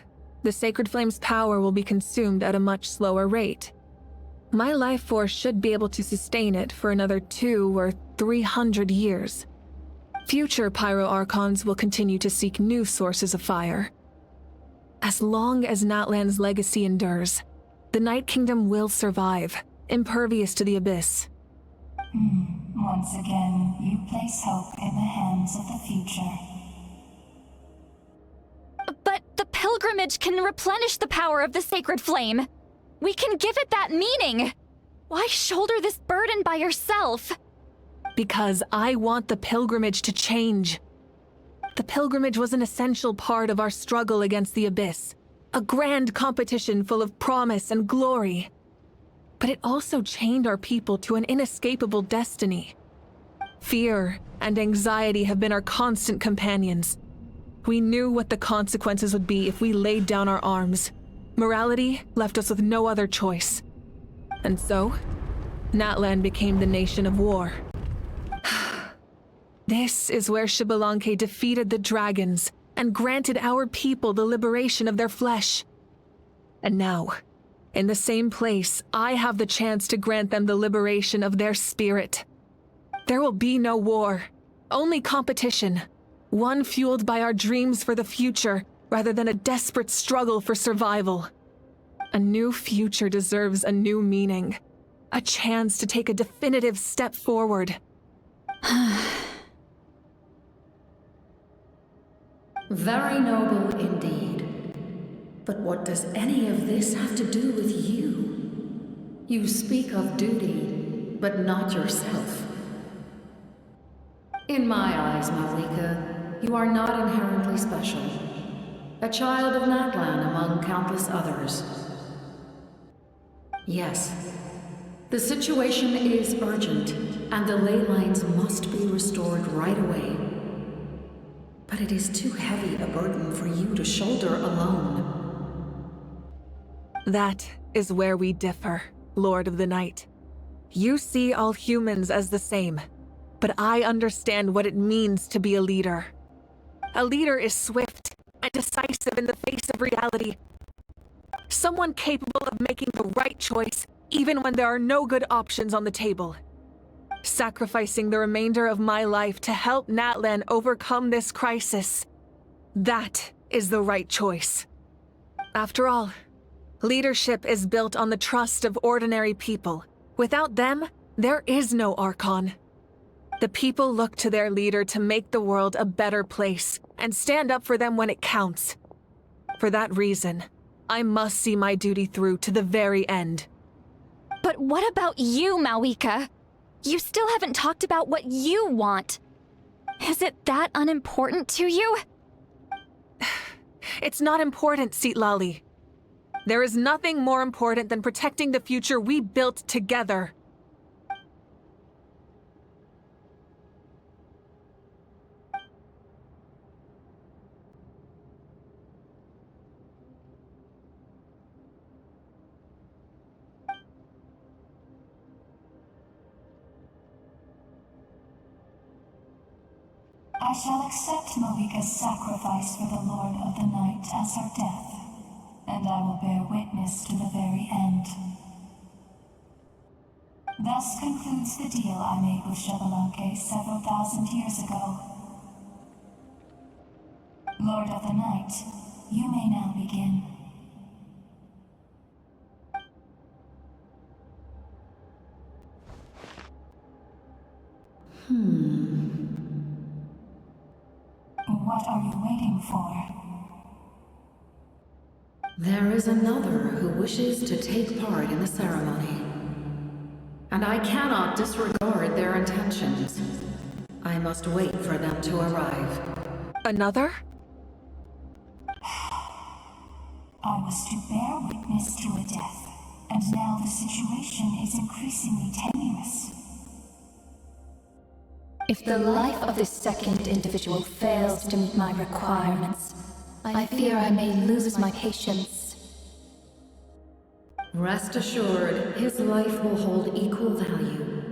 the Sacred Flame's power will be consumed at a much slower rate. My life force should be able to sustain it for another 200 or 300 years. Future Pyro Archons will continue to seek new sources of fire. As long as Natlan's legacy endures, the Night Kingdom will survive, impervious to the Abyss. Once again, you place hope in the hands of the future. But the pilgrimage can replenish the power of the sacred flame. We can give it that meaning. Why shoulder this burden by yourself? Because I want the pilgrimage to change. The pilgrimage was an essential part of our struggle against the Abyss. A grand competition full of promise and glory. But it also chained our people to an inescapable destiny. Fear and anxiety have been our constant companions. We knew what the consequences would be if we laid down our arms. Morality left us with no other choice. And so, Natlan became the nation of war. This is where Xbalanque defeated the dragons and granted our people the liberation of their flesh. And now, in the same place, I have the chance to grant them the liberation of their spirit. There will be no war, only competition. One fueled by our dreams for the future, rather than a desperate struggle for survival. A new future deserves a new meaning. A chance to take a definitive step forward. Very noble indeed. But what does any of this have to do with you? You speak of duty, but not yourself. In my eyes, Malika, you are not inherently special. A child of Natlan among countless others. Yes, the situation is urgent, and the ley lines must be restored right away. But it is too heavy a burden for you to shoulder alone. That is where we differ, Lord of the Night. You see all humans as the same, but I understand what it means to be a leader. A leader is swift and decisive in the face of reality. Someone capable of making the right choice even when there are no good options on the table. Sacrificing the remainder of my life to help Natlan overcome this crisis. That is the right choice. After all, leadership is built on the trust of ordinary people. Without them, there is no Archon. The people look to their leader to make the world a better place and stand up for them when it counts. For that reason, I must see my duty through to the very end. But what about you, Mawika? You still haven't talked about what you want. Is it that unimportant to you? It's not important, Citlali. There is nothing more important than protecting the future we built together. I shall accept Mawika's sacrifice for the Lord of the Night as her death, and I will bear witness to the very end. Thus concludes the deal I made with Xbalanque several thousand years ago. Lord of the Night, you may now begin. What are you waiting for? There is another who wishes to take part in the ceremony. And I cannot disregard their intentions. I must wait for them to arrive. Another? I was to bear witness to a death, and now the situation is increasingly tenuous. If the life of this second individual fails to meet my requirements, I fear I may lose my patience. Rest assured, his life will hold equal value.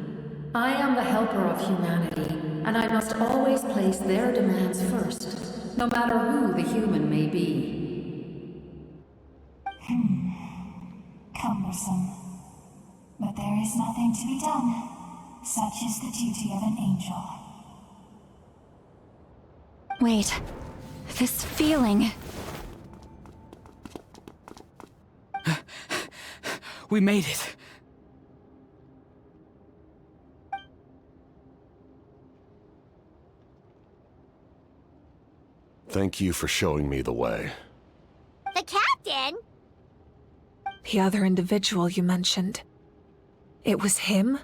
I am the helper of humanity, and I must always place their demands first, no matter who the human may be. Cumbersome. But there is nothing to be done. Such is the duty of an angel. Wait. This feeling... We made it. Thank you for showing me the way. The captain? The other individual you mentioned. It was him?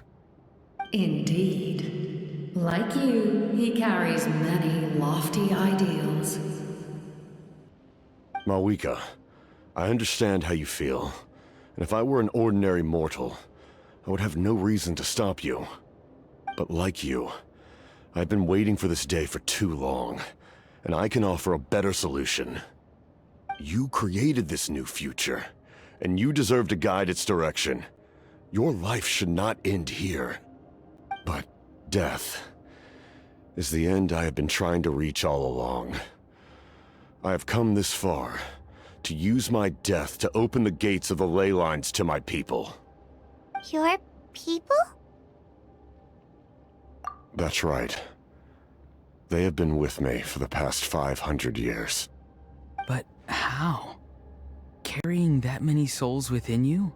Indeed. Like you, he carries many lofty ideals. Mawika, I understand how you feel. And if I were an ordinary mortal, I would have no reason to stop you. But like you, I've been waiting for this day for too long, and I can offer a better solution. You created this new future, and you deserve to guide its direction. Your life should not end here. But death is the end I have been trying to reach all along. I have come this far to use my death to open the gates of the ley lines to my people. Your people? That's right. They have been with me for the past 500 years. But how? Carrying that many souls within you?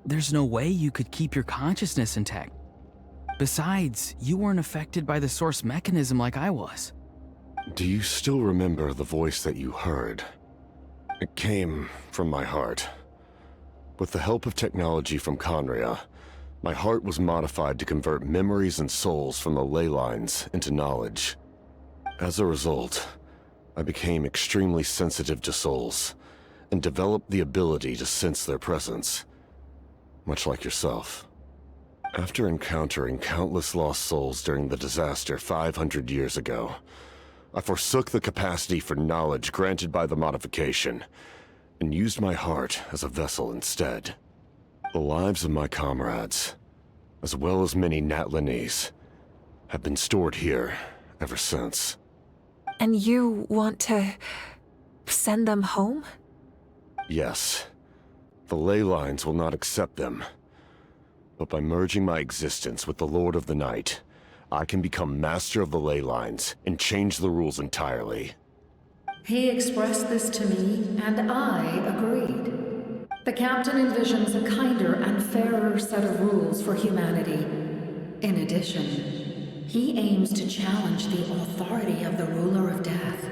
There's no way you could keep your consciousness intact. Besides, you weren't affected by the source mechanism like I was. Do you still remember the voice that you heard? It came from my heart. With the help of technology from Conria, my heart was modified to convert memories and souls from the ley lines into knowledge. As a result, I became extremely sensitive to souls, and developed the ability to sense their presence, much like yourself. After encountering countless lost souls during the disaster 500 years ago, I forsook the capacity for knowledge granted by the modification, and used my heart as a vessel instead. The lives of my comrades, as well as many Natlanese, have been stored here ever since. And you want to send them home? Yes. The ley lines will not accept them. But by merging my existence with the Lord of the Night, I can become master of the ley lines and change the rules entirely. He expressed this to me, and I agreed. The captain envisions a kinder and fairer set of rules for humanity. In addition, he aims to challenge the authority of the ruler of death.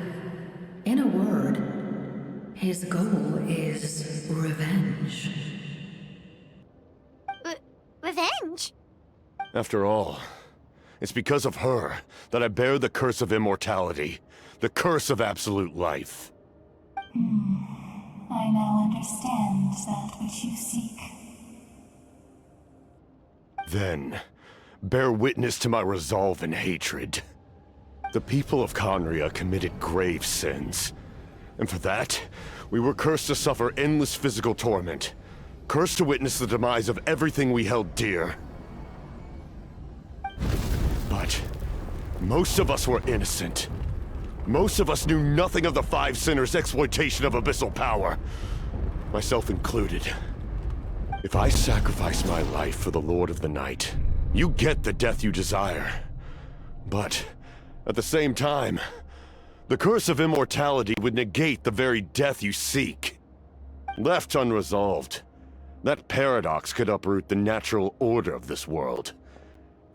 In a word, His goal is revenge. Revenge? After all, it's because of her that I bear the curse of immortality, the curse of absolute life. I now understand that which you seek. Then, bear witness to my resolve and hatred. The people of Conria committed grave sins. And for that, we were cursed to suffer endless physical torment. Cursed to witness the demise of everything we held dear. But most of us were innocent. Most of us knew nothing of the Five Sinners' exploitation of abyssal power. Myself included. If I sacrifice my life for the Lord of the Night, you get the death you desire. But at the same time, the curse of immortality would negate the very death you seek. Left unresolved, that paradox could uproot the natural order of this world.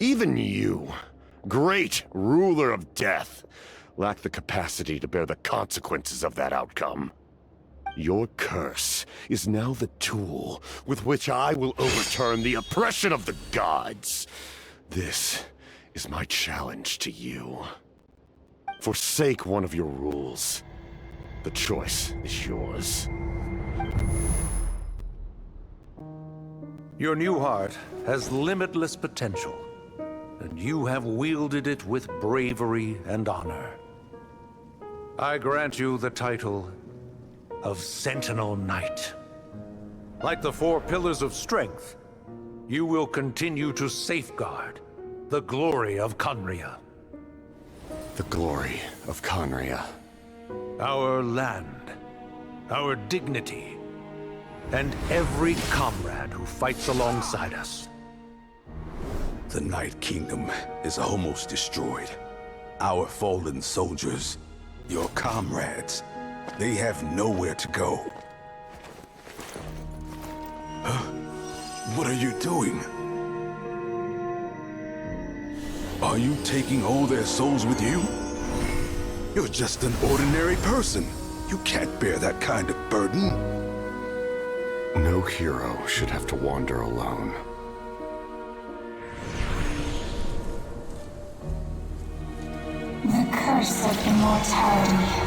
Even you, great ruler of death, lack the capacity to bear the consequences of that outcome. Your curse is now the tool with which I will overturn the oppression of the gods. This is my challenge to you. Forsake one of your rules. The choice is yours. Your new heart has limitless potential, and you have wielded it with bravery and honor. I grant you the title of Sentinel Knight. Like the four pillars of strength, you will continue to safeguard the glory of Conria. The glory of Conria. Our land, our dignity, and every comrade who fights alongside us. The Night Kingdom is almost destroyed. Our fallen soldiers, your comrades, they have nowhere to go. What are you doing? Are you taking all their souls with you? You're just an ordinary person. You can't bear that kind of burden. No hero should have to wander alone. The curse of immortality.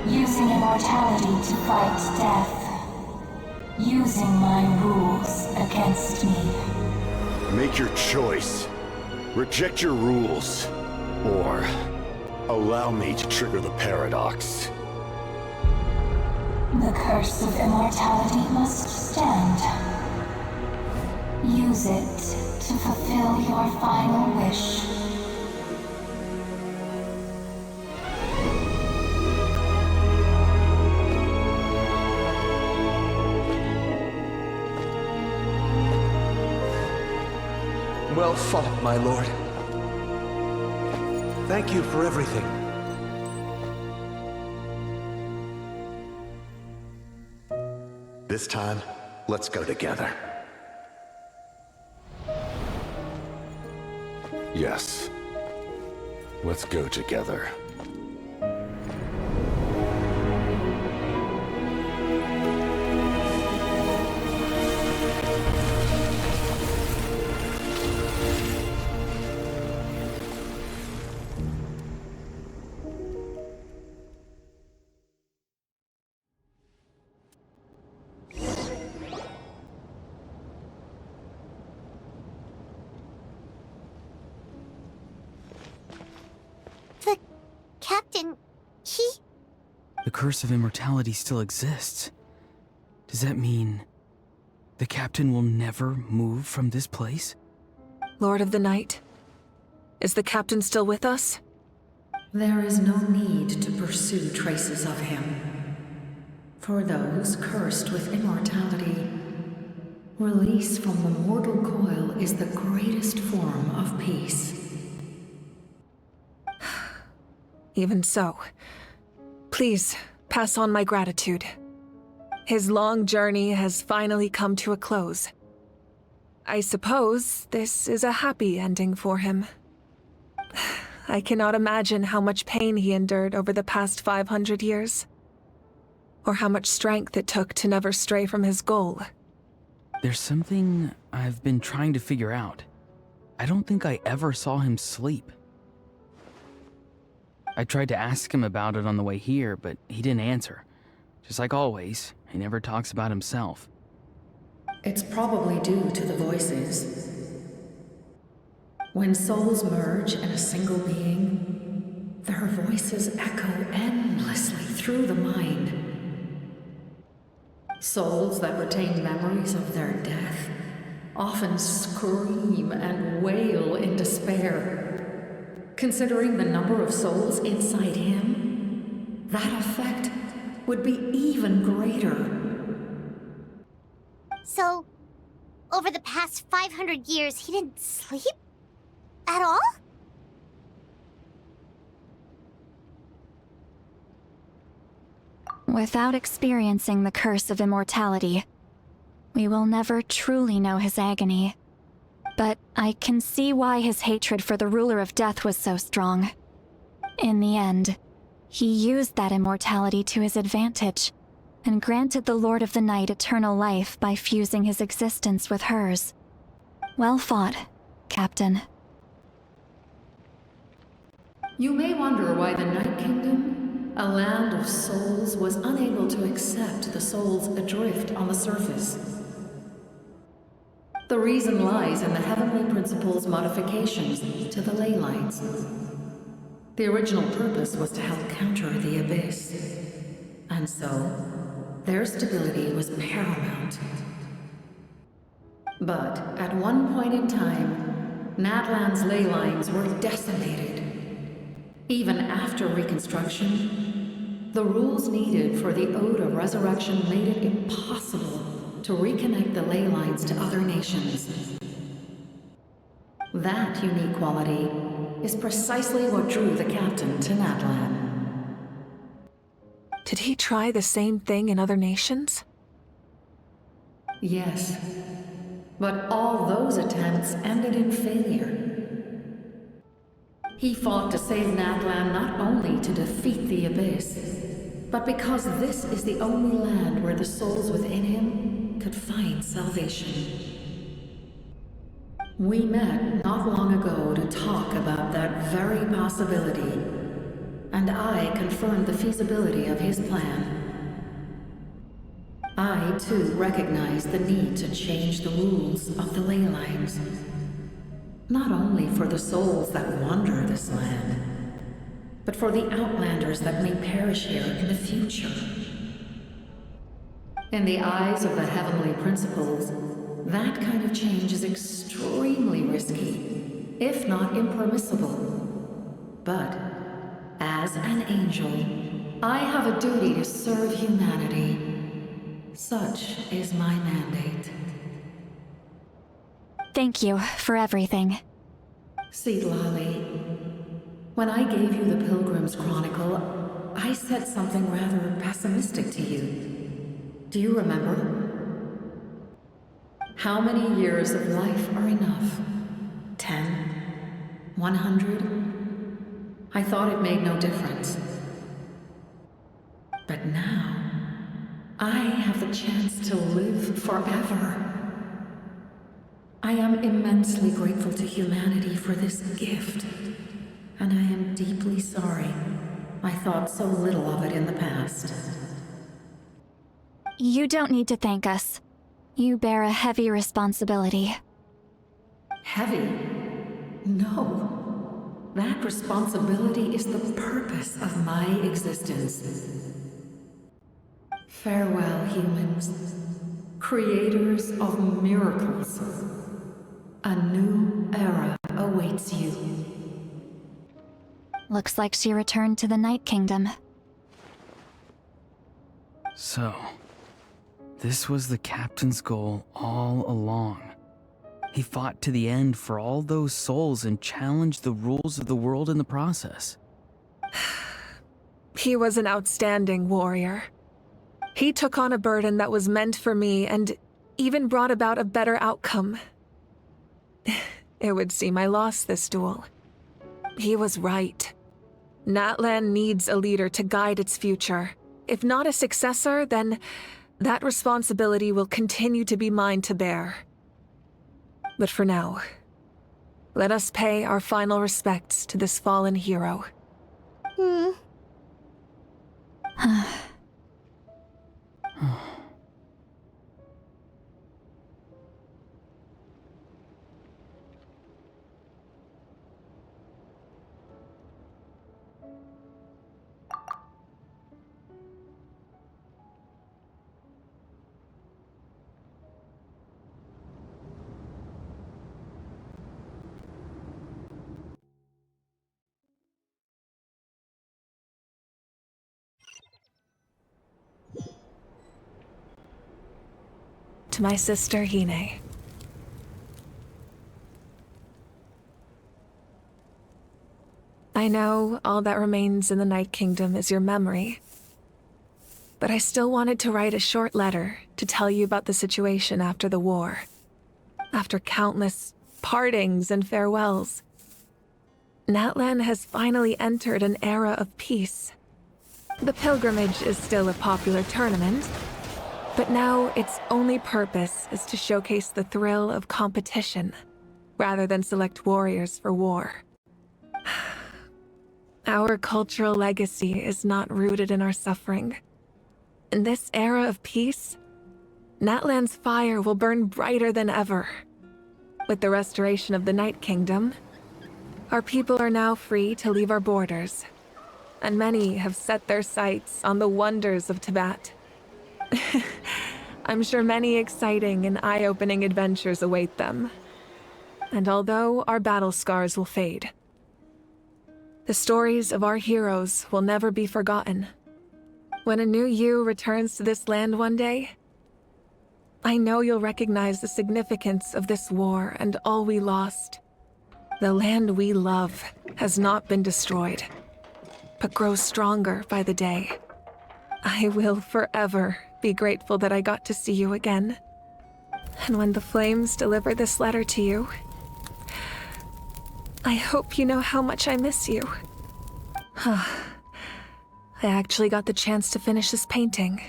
Using immortality to fight death. Using my rules against me. Make your choice. Reject your rules. Or allow me to trigger the paradox. The curse of immortality must stand. Use it to fulfill your final wish. Well fought, my lord. Thank you for everything. This time, let's go together. Yes. Let's go together. Captain, he... The curse of immortality still exists. Does that mean the captain will never move from this place? Lord of the Night, is the captain still with us? There is no need to pursue traces of him. For those cursed with immortality, release from the mortal coil is the greatest form of peace. Even so, please pass on my gratitude. His long journey has finally come to a close. I suppose this is a happy ending for him. I cannot imagine how much pain he endured over the past 500 years. Or how much strength it took to never stray from his goal. There's something I've been trying to figure out. I don't think I ever saw him sleep. I tried to ask him about it on the way here, but he didn't answer. Just like always, he never talks about himself. It's probably due to the voices. When souls merge in a single being, their voices echo endlessly through the mind. Souls that retain memories of their death often scream and wail in despair. Considering the number of souls inside him, that effect would be even greater. So, over the past 500 years, he didn't sleep? At all? Without experiencing the curse of immortality, we will never truly know his agony. But I can see why his hatred for the ruler of death was so strong. In the end, he used that immortality to his advantage, and granted the Lord of the Night eternal life by fusing his existence with hers. Well fought, Captain. You may wonder why the Night Kingdom, a land of souls, was unable to accept the souls adrift on the surface. The reason lies in the Heavenly Principle's modifications to the ley lines. The original purpose was to help counter the Abyss, and so their stability was paramount. But at one point in time, Natlan's ley lines were decimated. Even after reconstruction, the rules needed for the Ode of Resurrection made it impossible to reconnect the ley lines to other nations. That unique quality is precisely what drew the captain to Natlan. Did he try the same thing in other nations? Yes, but all those attempts ended in failure. He fought to save Natlan not only to defeat the Abyss, but because this is the only land where the souls within him could find salvation. We met not long ago to talk about that very possibility, and I confirmed the feasibility of his plan. I, too, recognize the need to change the rules of the ley lines. Not only for the souls that wander this land, but for the outlanders that may perish here in the future. In the eyes of the Heavenly Principles, that kind of change is extremely risky, if not impermissible. But, as an angel, I have a duty to serve humanity. Such is my mandate. Thank you for everything. Seedlolly, when I gave you the Pilgrim's Chronicle, I said something rather pessimistic to you. Do you remember? How many years of life are enough? 10? 100? I thought it made no difference. But now, I have the chance to live forever. I am immensely grateful to humanity for this gift, and I am deeply sorry I thought so little of it in the past. You don't need to thank us. You bear a heavy responsibility. Heavy? No. That responsibility is the purpose of my existence. Farewell, humans. Creators of miracles. A new era awaits you. Looks like she returned to the Night Kingdom. So, this was the captain's goal all along. He fought to the end for all those souls and challenged the rules of the world in the process. He was an outstanding warrior. He took on a burden that was meant for me and even brought about a better outcome. It would seem I lost this duel. He was right. Natlan needs a leader to guide its future. If not a successor, then that responsibility will continue to be mine to bear. But for now, let us pay our final respects to this fallen hero. To my sister, Hine. I know all that remains in the Night Kingdom is your memory, but I still wanted to write a short letter to tell you about the situation after the war. After countless partings and farewells, Natlan has finally entered an era of peace. The pilgrimage is still a popular tournament, but now its only purpose is to showcase the thrill of competition, rather than select warriors for war. Our cultural legacy is not rooted in our suffering. In this era of peace, Natlan's fire will burn brighter than ever. With the restoration of the Night Kingdom, our people are now free to leave our borders, and many have set their sights on the wonders of Tibet. I'm sure many exciting and eye-opening adventures await them. And although our battle scars will fade, the stories of our heroes will never be forgotten. When a new you returns to this land one day, I know you'll recognize the significance of this war and all we lost. The land we love has not been destroyed, but grows stronger by the day. I will forever be grateful that I got to see you again. And when the flames deliver this letter to you, I hope you know how much I miss you. I actually got the chance to finish this painting.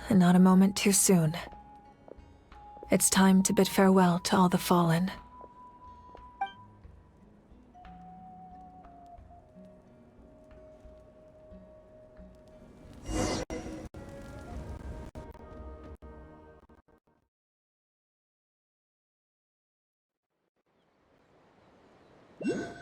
And not a moment too soon. It's time to bid farewell to all the fallen. Yeah.